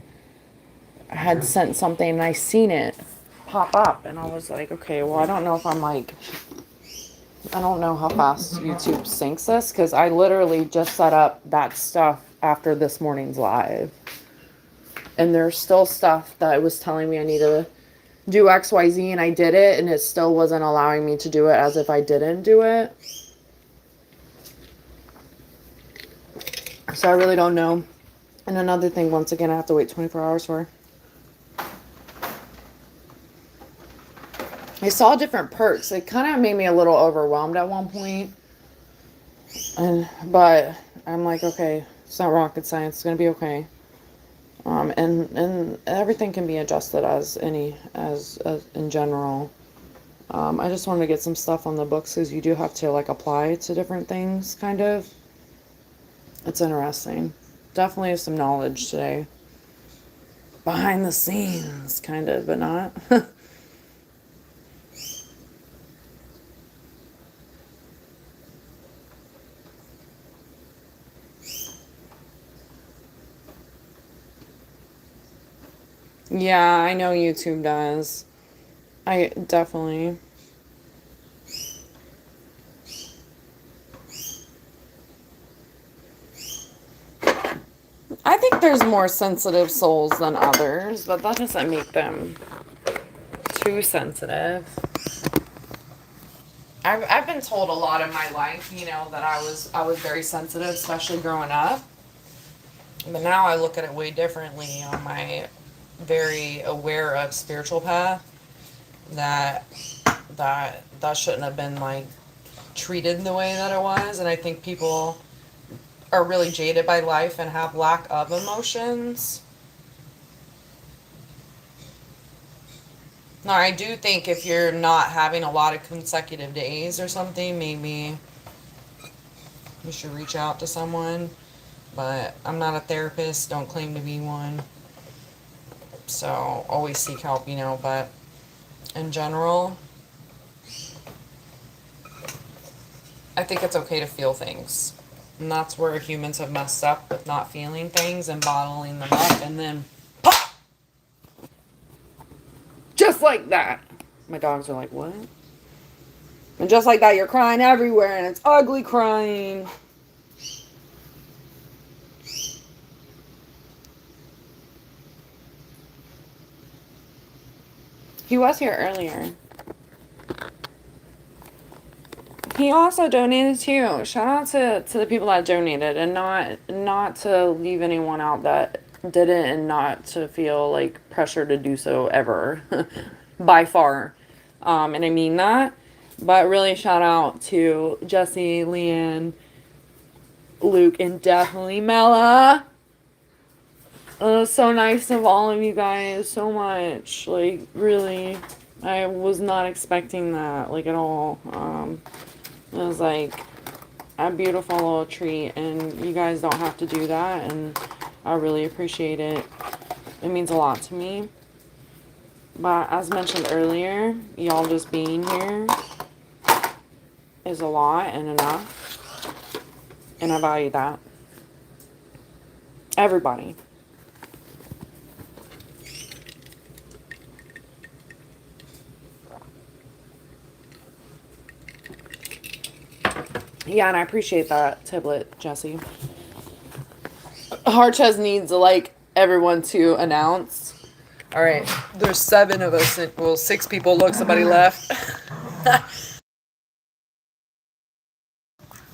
had sent something and I seen it pop up and I was like, okay, well, I don't know if I'm like, I don't know how fast YouTube syncs this because I literally just set up that stuff after this morning's live. And there's still stuff that it was telling me I need to do XYZ and I did it and it still wasn't allowing me to do it as if I didn't do it. So I really don't know. And another thing, once again, I have to wait 24 hours for. I saw different perks. It kind of made me a little overwhelmed at one point. But I'm like, okay, it's not rocket science. It's gonna be okay. And everything can be adjusted as in general. I just wanted to get some stuff on the books because you do have to like apply to different things, kind of. It's interesting. Definitely have some knowledge today. Behind the scenes, kind of, but not. Yeah, I know YouTube does. I definitely. I think there's more sensitive souls than others, but that doesn't make them too sensitive. I've been told a lot in my life, you know, that I was very sensitive, especially growing up. But now I look at it way differently on my very aware of spiritual path. That that shouldn't have been like treated the way that it was, and I think people are really jaded by life and have lack of emotions. Now, I do think if you're not having a lot of consecutive days or something, maybe you should reach out to someone. But I'm not a therapist, don't claim to be one. So always seek help, but in general, I think it's okay to feel things. And that's where humans have messed up, with not feeling things and bottling them up, and then pop! Just like that. My dogs are like, what? And just like that, you're crying everywhere, and it's ugly crying. He was here earlier. He also donated too. Shout out to the people that donated, and not to leave anyone out that didn't, and not to feel like pressure to do so ever. By far. And I mean that. But really shout out to Jesse, Leanne, Luke, and definitely Mella. So nice of all of you guys, so much. Like, really, I was not expecting that, like, at all. It was like a beautiful little treat, and you guys don't have to do that, and I really appreciate it. It means a lot to me. But as mentioned earlier, y'all just being here is a lot and enough, and I value that. Everybody. Yeah, and I appreciate that, Tiblet, Jesse. Harchez needs, like, everyone to announce. All right, there's 7 of us. Well, 6 people. Look, somebody left.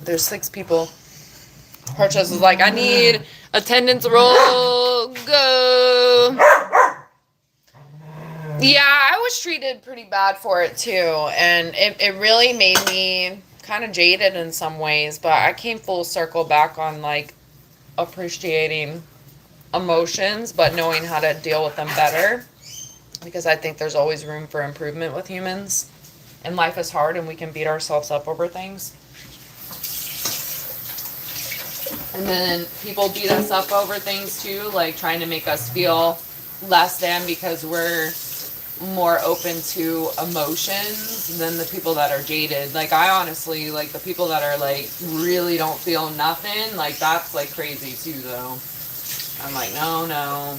There's 6 people. Harchez was like, I need attendance roll. Go. Yeah, I was treated pretty bad for it too, and it really made me kind of jaded in some ways, but I came full circle back on, like, appreciating emotions, but knowing how to deal with them better, because I think there's always room for improvement with humans, and life is hard, and we can beat ourselves up over things. And then people beat us up over things too, like trying to make us feel less than because we're more open to emotions than the people that are jaded. Like, I honestly, like, the people that are, like, really don't feel nothing, like, that's, like, crazy too, though. I'm like, no,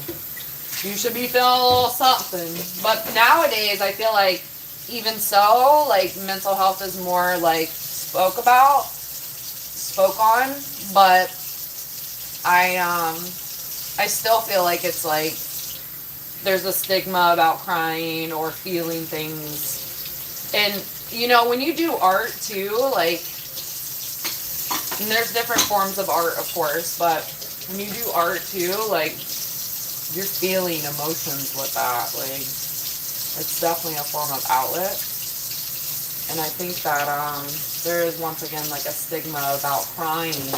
you should be feeling a little something. But nowadays, I feel like, even so, like, mental health is more, like, spoke on, but I still feel like it's, like, there's a stigma about crying or feeling things. And, when you do art too, like, and there's different forms of art, of course, but when you do art too, like, you're feeling emotions with that. Like, it's definitely a form of outlet. And I think that there is, once again, like, a stigma about crying.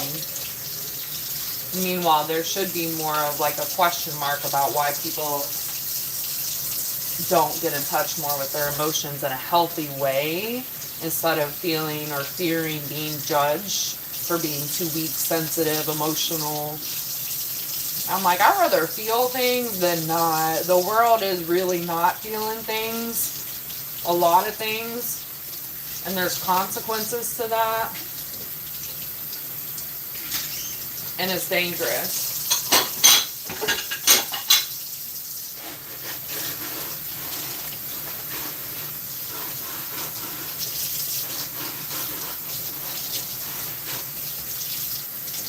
Meanwhile, there should be more of, like, a question mark about why people don't get in touch more with their emotions in a healthy way, instead of feeling or fearing being judged for being too weak, sensitive, emotional. I'm like, I'd rather feel things than not. The world is really not feeling things, a lot of things, and there's consequences to that, and it's dangerous.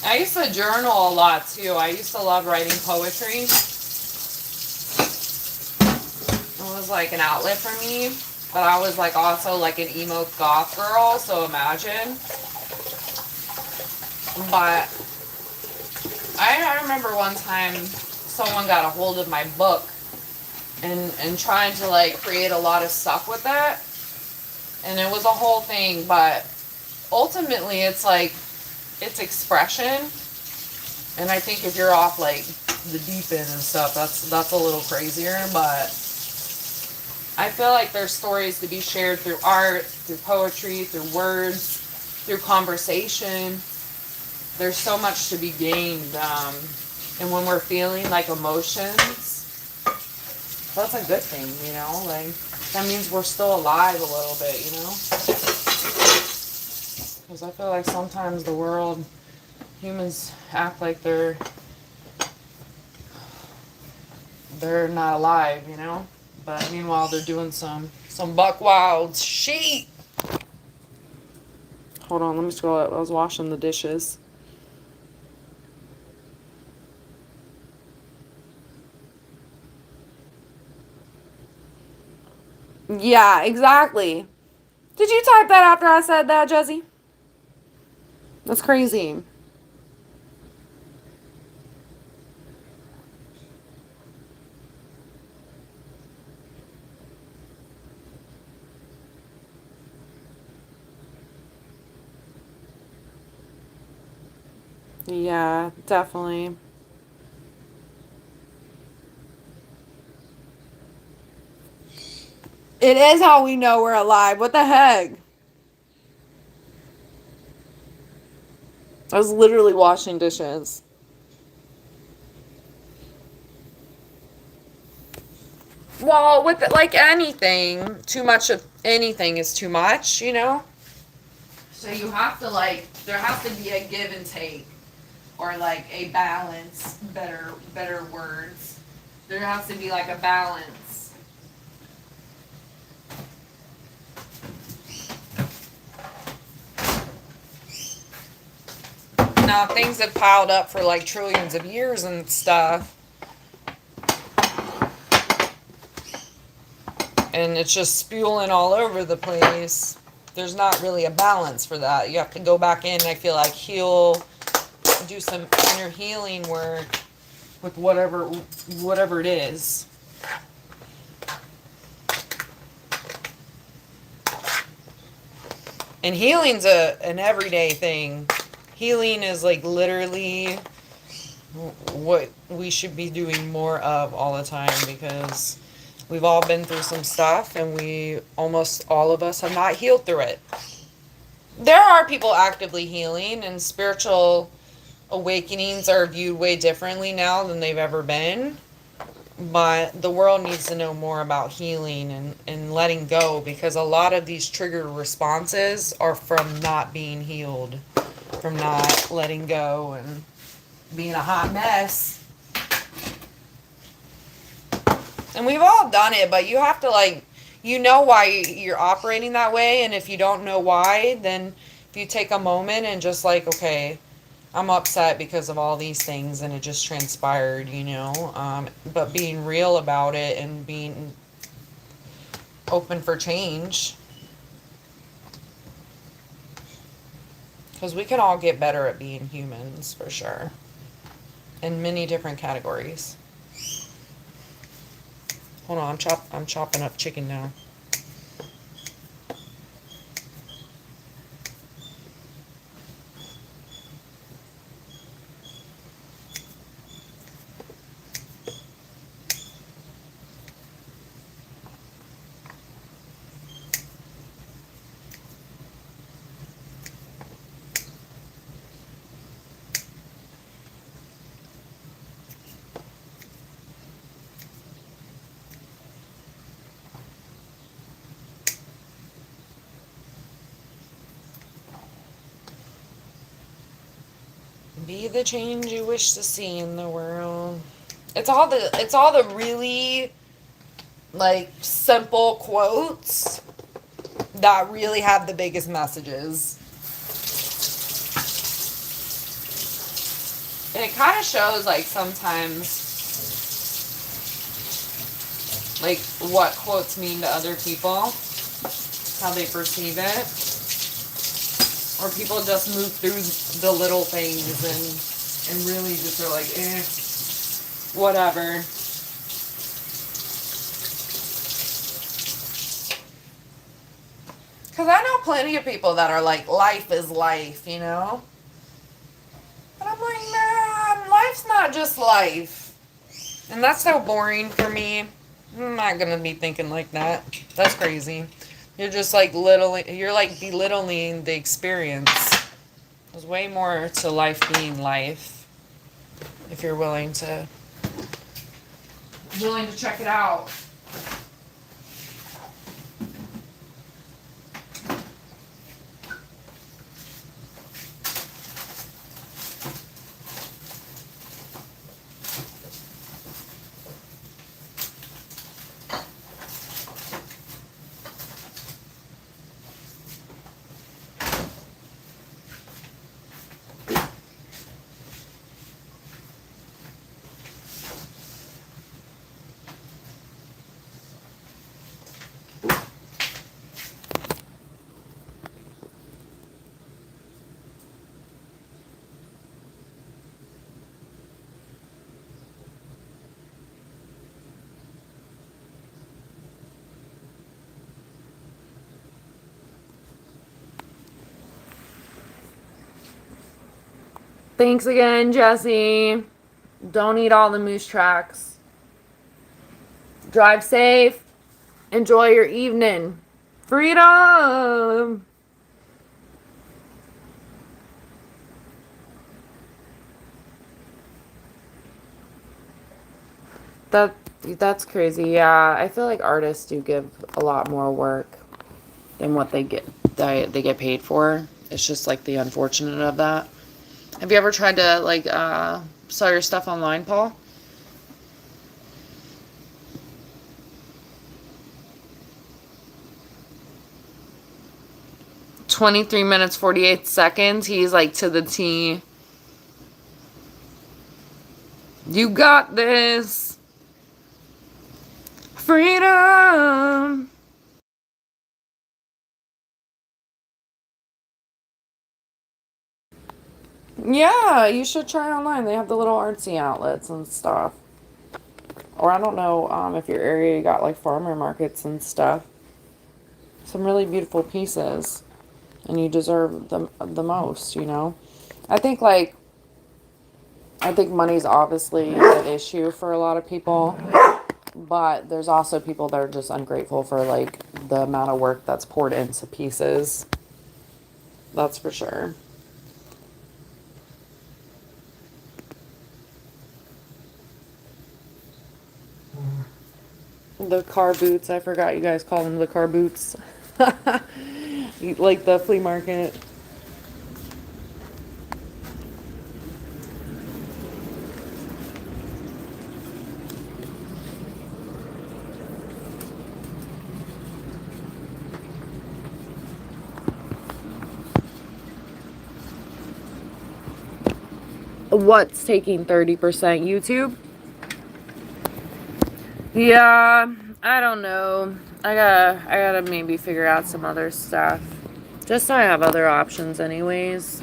I used to journal a lot too. I used to love writing poetry. It was like an outlet for me. But I was, like, also like an emo goth girl, so imagine. But I remember one time someone got a hold of my book and trying to, like, create a lot of stuff with it. And it was a whole thing, but ultimately it's like, it's expression, and I think if you're off, like, the deep end and stuff, that's a little crazier, but I feel like there's stories to be shared through art, through poetry, through words, through conversation. There's so much to be gained, and when we're feeling, like, emotions, that's a good thing, you know? Like, that means we're still alive a little bit, you know? Because I feel like sometimes the world, humans act like they're not alive, you know? But meanwhile, they're doing some buck wild shit. Hold on, let me scroll up. I was washing the dishes. Yeah, exactly. Did you type that after I said that, Jesse? That's crazy. Yeah, definitely. It is how we know we're alive. What the heck? I was literally washing dishes. Well, with like anything, too much of anything is too much, you know? So you have to like there has to be a give and take or like a balance, better words. There has to be like a balance. Now, things have piled up for like trillions of years and stuff. And it's just spewing all over the place. There's not really a balance for that. You have to go back in, I feel like, heal, do some inner healing work with whatever it is. And healing's an everyday thing. Healing is like literally what we should be doing more of all the time, because we've all been through some stuff and we almost all of us have not healed through it. There are people actively healing, and spiritual awakenings are viewed way differently now than they've ever been. But the world needs to know more about healing and letting go, because a lot of these trigger responses are from not being healed, from not letting go and being a hot mess. And we've all done it, but you have to like, you know why you're operating that way. And if you don't know why, then if you take a moment and just like, okay, I'm upset because of all these things and it just transpired, you know, but being real about it and being open for change. Because we can all get better at being humans, for sure. In many different categories. Hold on, I'm chopping up chicken now. Be the change you wish to see in the world. It's all the really like simple quotes that really have the biggest messages. And it kind of shows like sometimes like what quotes mean to other people, how they perceive it. Or people just move through the little things and really just are like, whatever. Because I know plenty of people that are like, life is life, you know? And I'm like, man, life's not just life. And that's so boring for me. I'm not going to be thinking like that. That's crazy. You're just like you're like belittling the experience. There's way more to life being life if you're willing to check it out. Thanks again, Jesse. Don't eat all the moose tracks. Drive safe. Enjoy your evening. Freedom! That's crazy. Yeah, I feel like artists do give a lot more work than what they get paid for. It's just like the unfortunate of that. Have you ever tried to like sell your stuff online, Paul? 23 minutes 48 seconds. He's like to the T. You got this. Freedom. Yeah, you should try online. They have the little artsy outlets and stuff. Or I don't know if your area got like farmer markets and stuff. Some really beautiful pieces. And you deserve the most, you know? I think like I think money's obviously an issue for a lot of people, but there's also people that are just ungrateful for like the amount of work that's poured into pieces. That's for sure. The car boots, I forgot you guys call them the car boots. Like the flea market. What's taking 30%? YouTube? Yeah, I don't know. I gotta maybe figure out some other stuff. Just so I have other options anyways.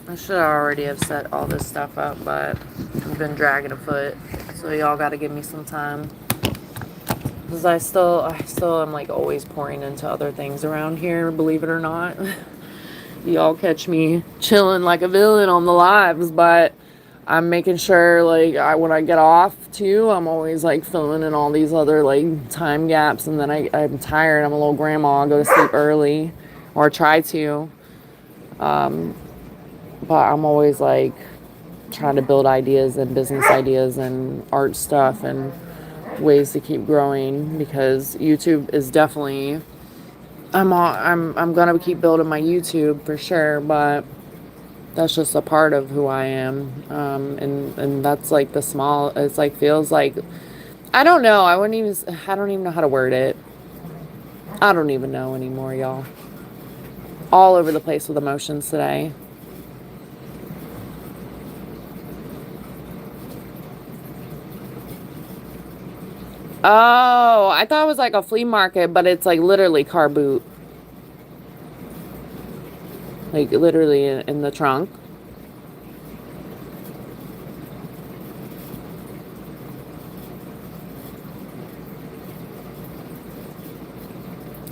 I should already have set all this stuff up, but I've been dragging a foot. So y'all gotta give me some time. Because I still am like always pouring into other things around here, believe it or not. Y'all catch me chilling like a villain on the lives, but I'm making sure like when I get off too, I'm always like filling in all these other like time gaps, and then I'm tired. I'm a little grandma. I'll go to sleep early or try to. But I'm always like trying to build ideas and business ideas and art stuff and ways to keep growing, because YouTube is definitely I'm gonna keep building my YouTube for sure, but that's just a part of who I am. And that's like the small, it's like feels like I don't know, I don't even know how to word it. I don't even know anymore, y'all. All over the place with emotions today. Oh, I thought it was like a flea market, but it's like literally car boot. Like literally in the trunk.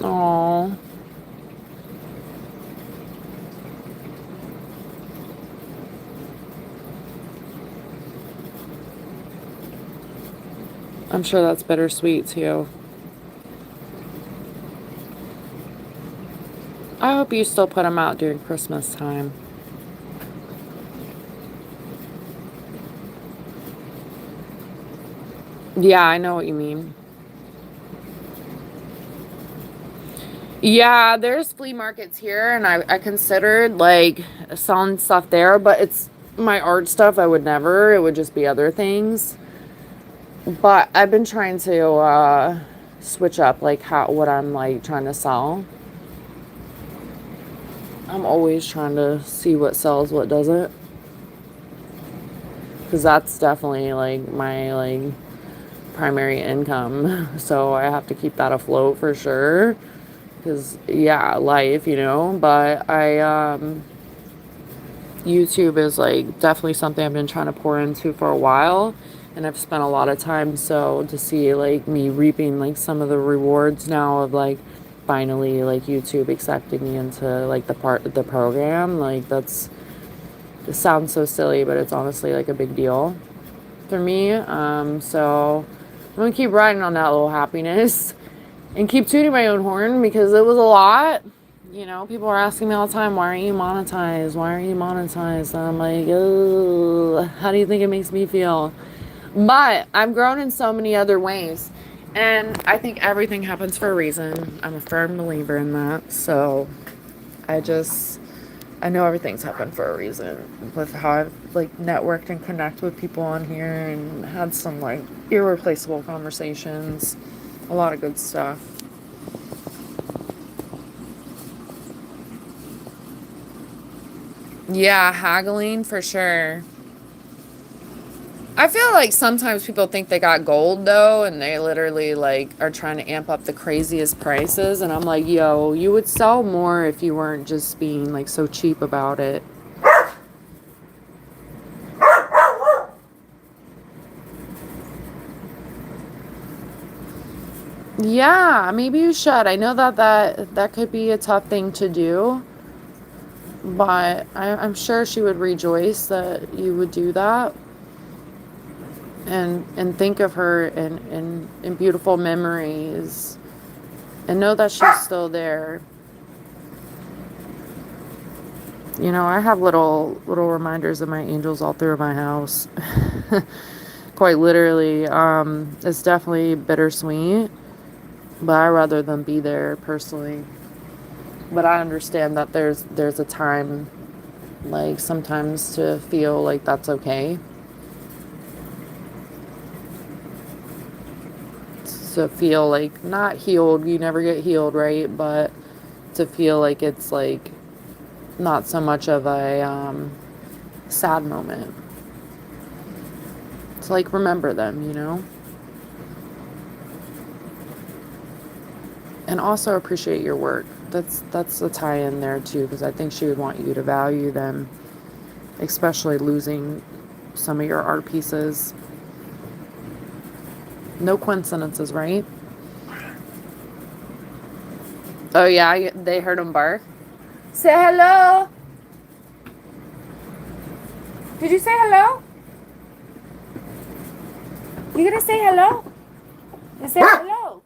Oh, I'm sure that's bittersweet too. I hope you still put them out during Christmas time. Yeah, I know what you mean. Yeah, there's flea markets here, and I considered like selling stuff there, but it's my art stuff. I would never. It would just be other things. But I've been trying to switch up like how what I'm like trying to sell. I'm always trying to see what sells, what doesn't, because that's definitely like my like primary income. So I have to keep that afloat for sure. Because yeah, life, But YouTube is like definitely something I've been trying to pour into for a while, and I've spent a lot of time. So to see like me reaping like some of the rewards now of like finally like YouTube accepting me into like the program, like it sounds so silly, but it's honestly like a big deal for me. So I'm gonna keep riding on that little happiness and keep tooting my own horn because it was a lot. People are asking me all the time, why aren't you monetized? Why aren't you monetized? And I'm like, oh, how do you think it makes me feel? But I've grown in so many other ways. And I think everything happens for a reason. I'm a firm believer in that. So I just, I know everything's happened for a reason. With how I've like networked and connect with people on here and had some like irreplaceable conversations. A lot of good stuff. Yeah, haggling for sure. I feel like sometimes people think they got gold though, and they literally like are trying to amp up the craziest prices. And I'm like, yo, you would sell more if you weren't just being like so cheap about it. Yeah, maybe you should. I know that could be a tough thing to do, but I'm sure she would rejoice that you would do that. And think of her in beautiful memories and know that she's still there. I have little reminders of my angels all through my house. Quite literally. It's definitely bittersweet, but I rather them be there personally. But I understand that there's a time like sometimes to feel like that's okay. To feel like not healed, you never get healed, right? But to feel like it's like not so much of a sad moment. To like remember them. And also appreciate your work. That's a tie in there too, because I think she would want you to value them, especially losing some of your art pieces. No coincidences, right? Oh yeah, they heard him bark. Say hello. Did you say hello? You gonna say hello? You say hello.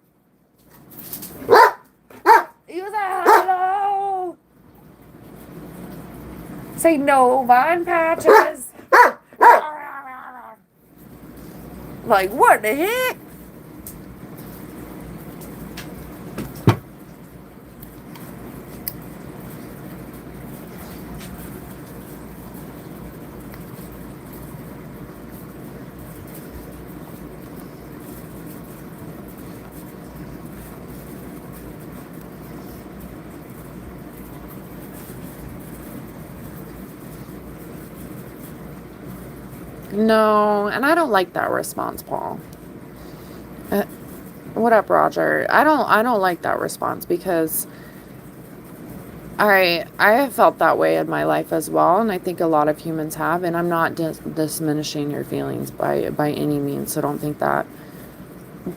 You say hello. Say no vine patches. Like what the heck? No, and I don't like that response, Paul. Uh, what up, Roger? I don't like that response because I have felt that way in my life as well, and I think a lot of humans have. And I'm not diminishing your feelings by any means, so don't think that.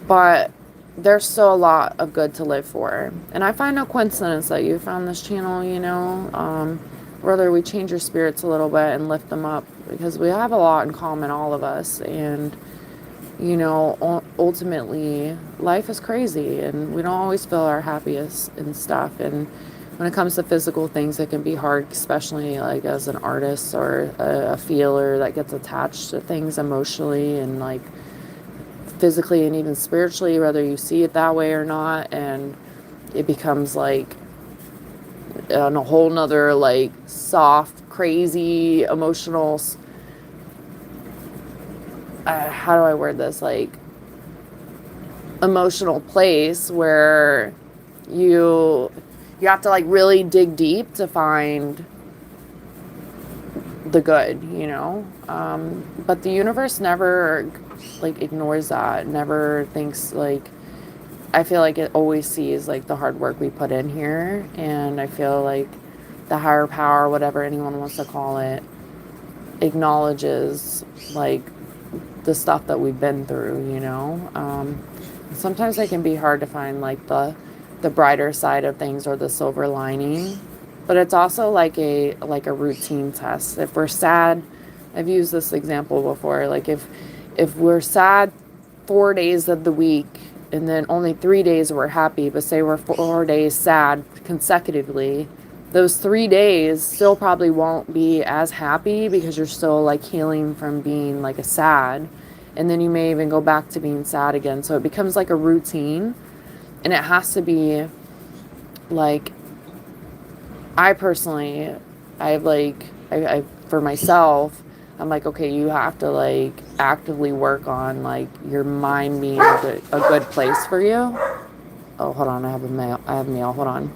But there's still a lot of good to live for, and I find no coincidence that you found this channel. Whether we change your spirits a little bit and lift them up, because we have a lot in common, all of us, and ultimately life is crazy and we don't always feel our happiest and stuff. And when it comes to physical things, it can be hard, especially like as an artist or a feeler that gets attached to things emotionally and like physically and even spiritually, whether you see it that way or not. And it becomes like on a whole nother, like, soft, crazy, emotional, how do I word this? Like, emotional place where you you have to like really dig deep to find the good, you know. But the universe never like ignores that, never thinks like, I feel like it always sees like the hard work we put in here, and I feel like the higher power, whatever anyone wants to call it, acknowledges like the stuff that we've been through, you know. Sometimes it can be hard to find like the brighter side of things or the silver lining, but it's also like a routine test. If we're sad, I've used this example before, like if we're sad 4 days of the week and then only 3 days we're happy, but say we're 4 days sad consecutively, those 3 days still probably won't be as happy because you're still like healing from being like a sad. And then you may even go back to being sad again. So it becomes like a routine. And it has to be like, I personally, I like, I for myself, I'm like, okay, you have to like actively work on like your mind being a good place for you. Oh, hold on. I have mail. Hold on.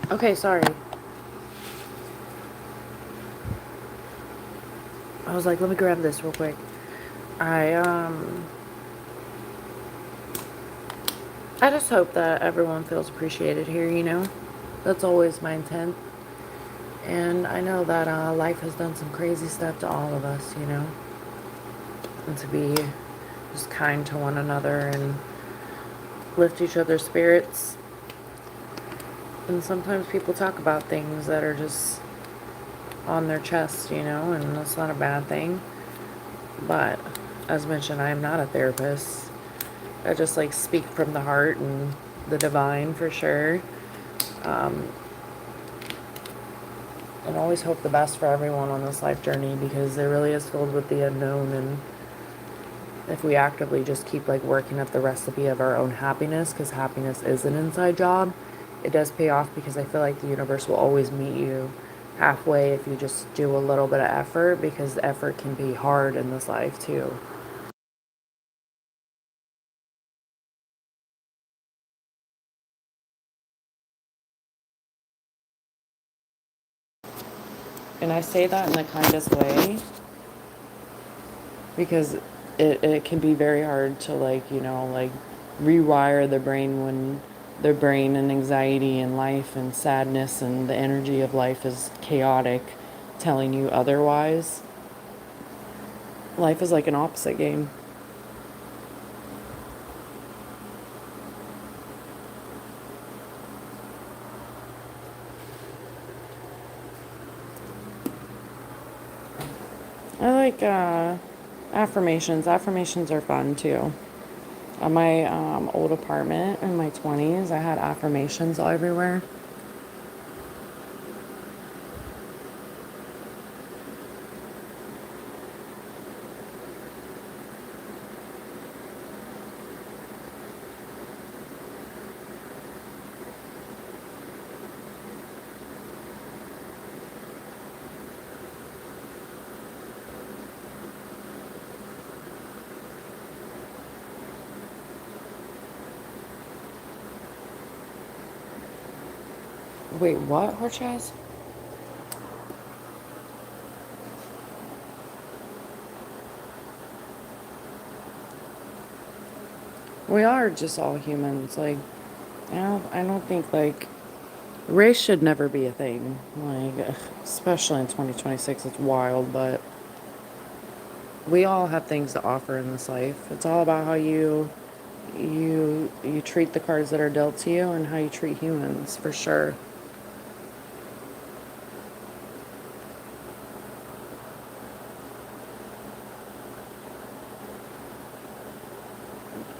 Okay, sorry. I was like, let me grab this real quick. I just hope that everyone feels appreciated here, you know? That's always my intent. And I know that life has done some crazy stuff to all of us, you know? And to be just kind to one another and lift each other's spirits. And sometimes people talk about things that are just on their chest, you know, and that's not a bad thing. But as mentioned, I am not a therapist. I just like speak from the heart and the divine for sure. Um, and always hope the best for everyone on this life journey, because it really is filled with the unknown. And if we actively just keep like working at the recipe of our own happiness, because happiness is an inside job, it does pay off, because I feel like the universe will always meet you halfway if you just do a little bit of effort, because the effort can be hard in this life too. And I say that in the kindest way, because it can be very hard to, like, you know, like rewire the brain when the brain and anxiety and life and sadness and the energy of life is chaotic, telling you otherwise. Life is like an opposite game. I like affirmations. Affirmations are fun too. At my old apartment in my 20s, I had affirmations all everywhere. Wait, what, Horchaz? We are just all humans. Like, I don't think like race should never be a thing. Like, especially in 2026, it's wild. But we all have things to offer in this life. It's all about how you treat the cards that are dealt to you and how you treat humans, for sure.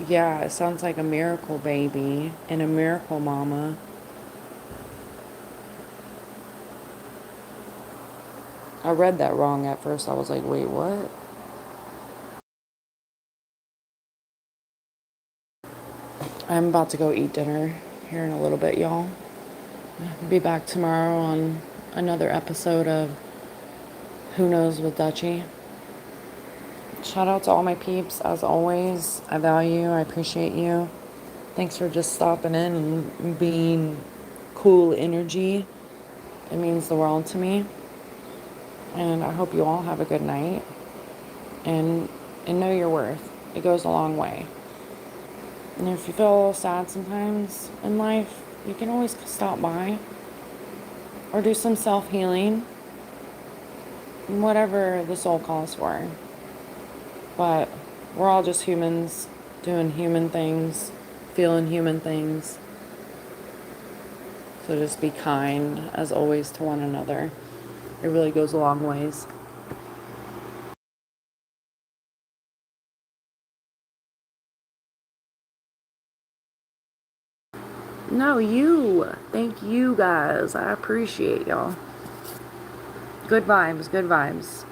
Yeah, it sounds like a miracle baby and a miracle mama. I read that wrong at first. I was like, wait, what? I'm about to go eat dinner here in a little bit, y'all. Be back tomorrow on another episode of Who Knows with Dutchie. Shout out to all my peeps, as always. I value you, I appreciate you. Thanks for just stopping in and being cool energy. It means the world to me. And I hope you all have a good night. And know your worth. It goes a long way. And if you feel a little sad sometimes in life, you can always stop by or do some self-healing, whatever the soul calls for. But we're all just humans doing human things, feeling human things. So just be kind, as always, to one another. It really goes a long ways. No, you. Thank you guys. I appreciate y'all. Good vibes, good vibes.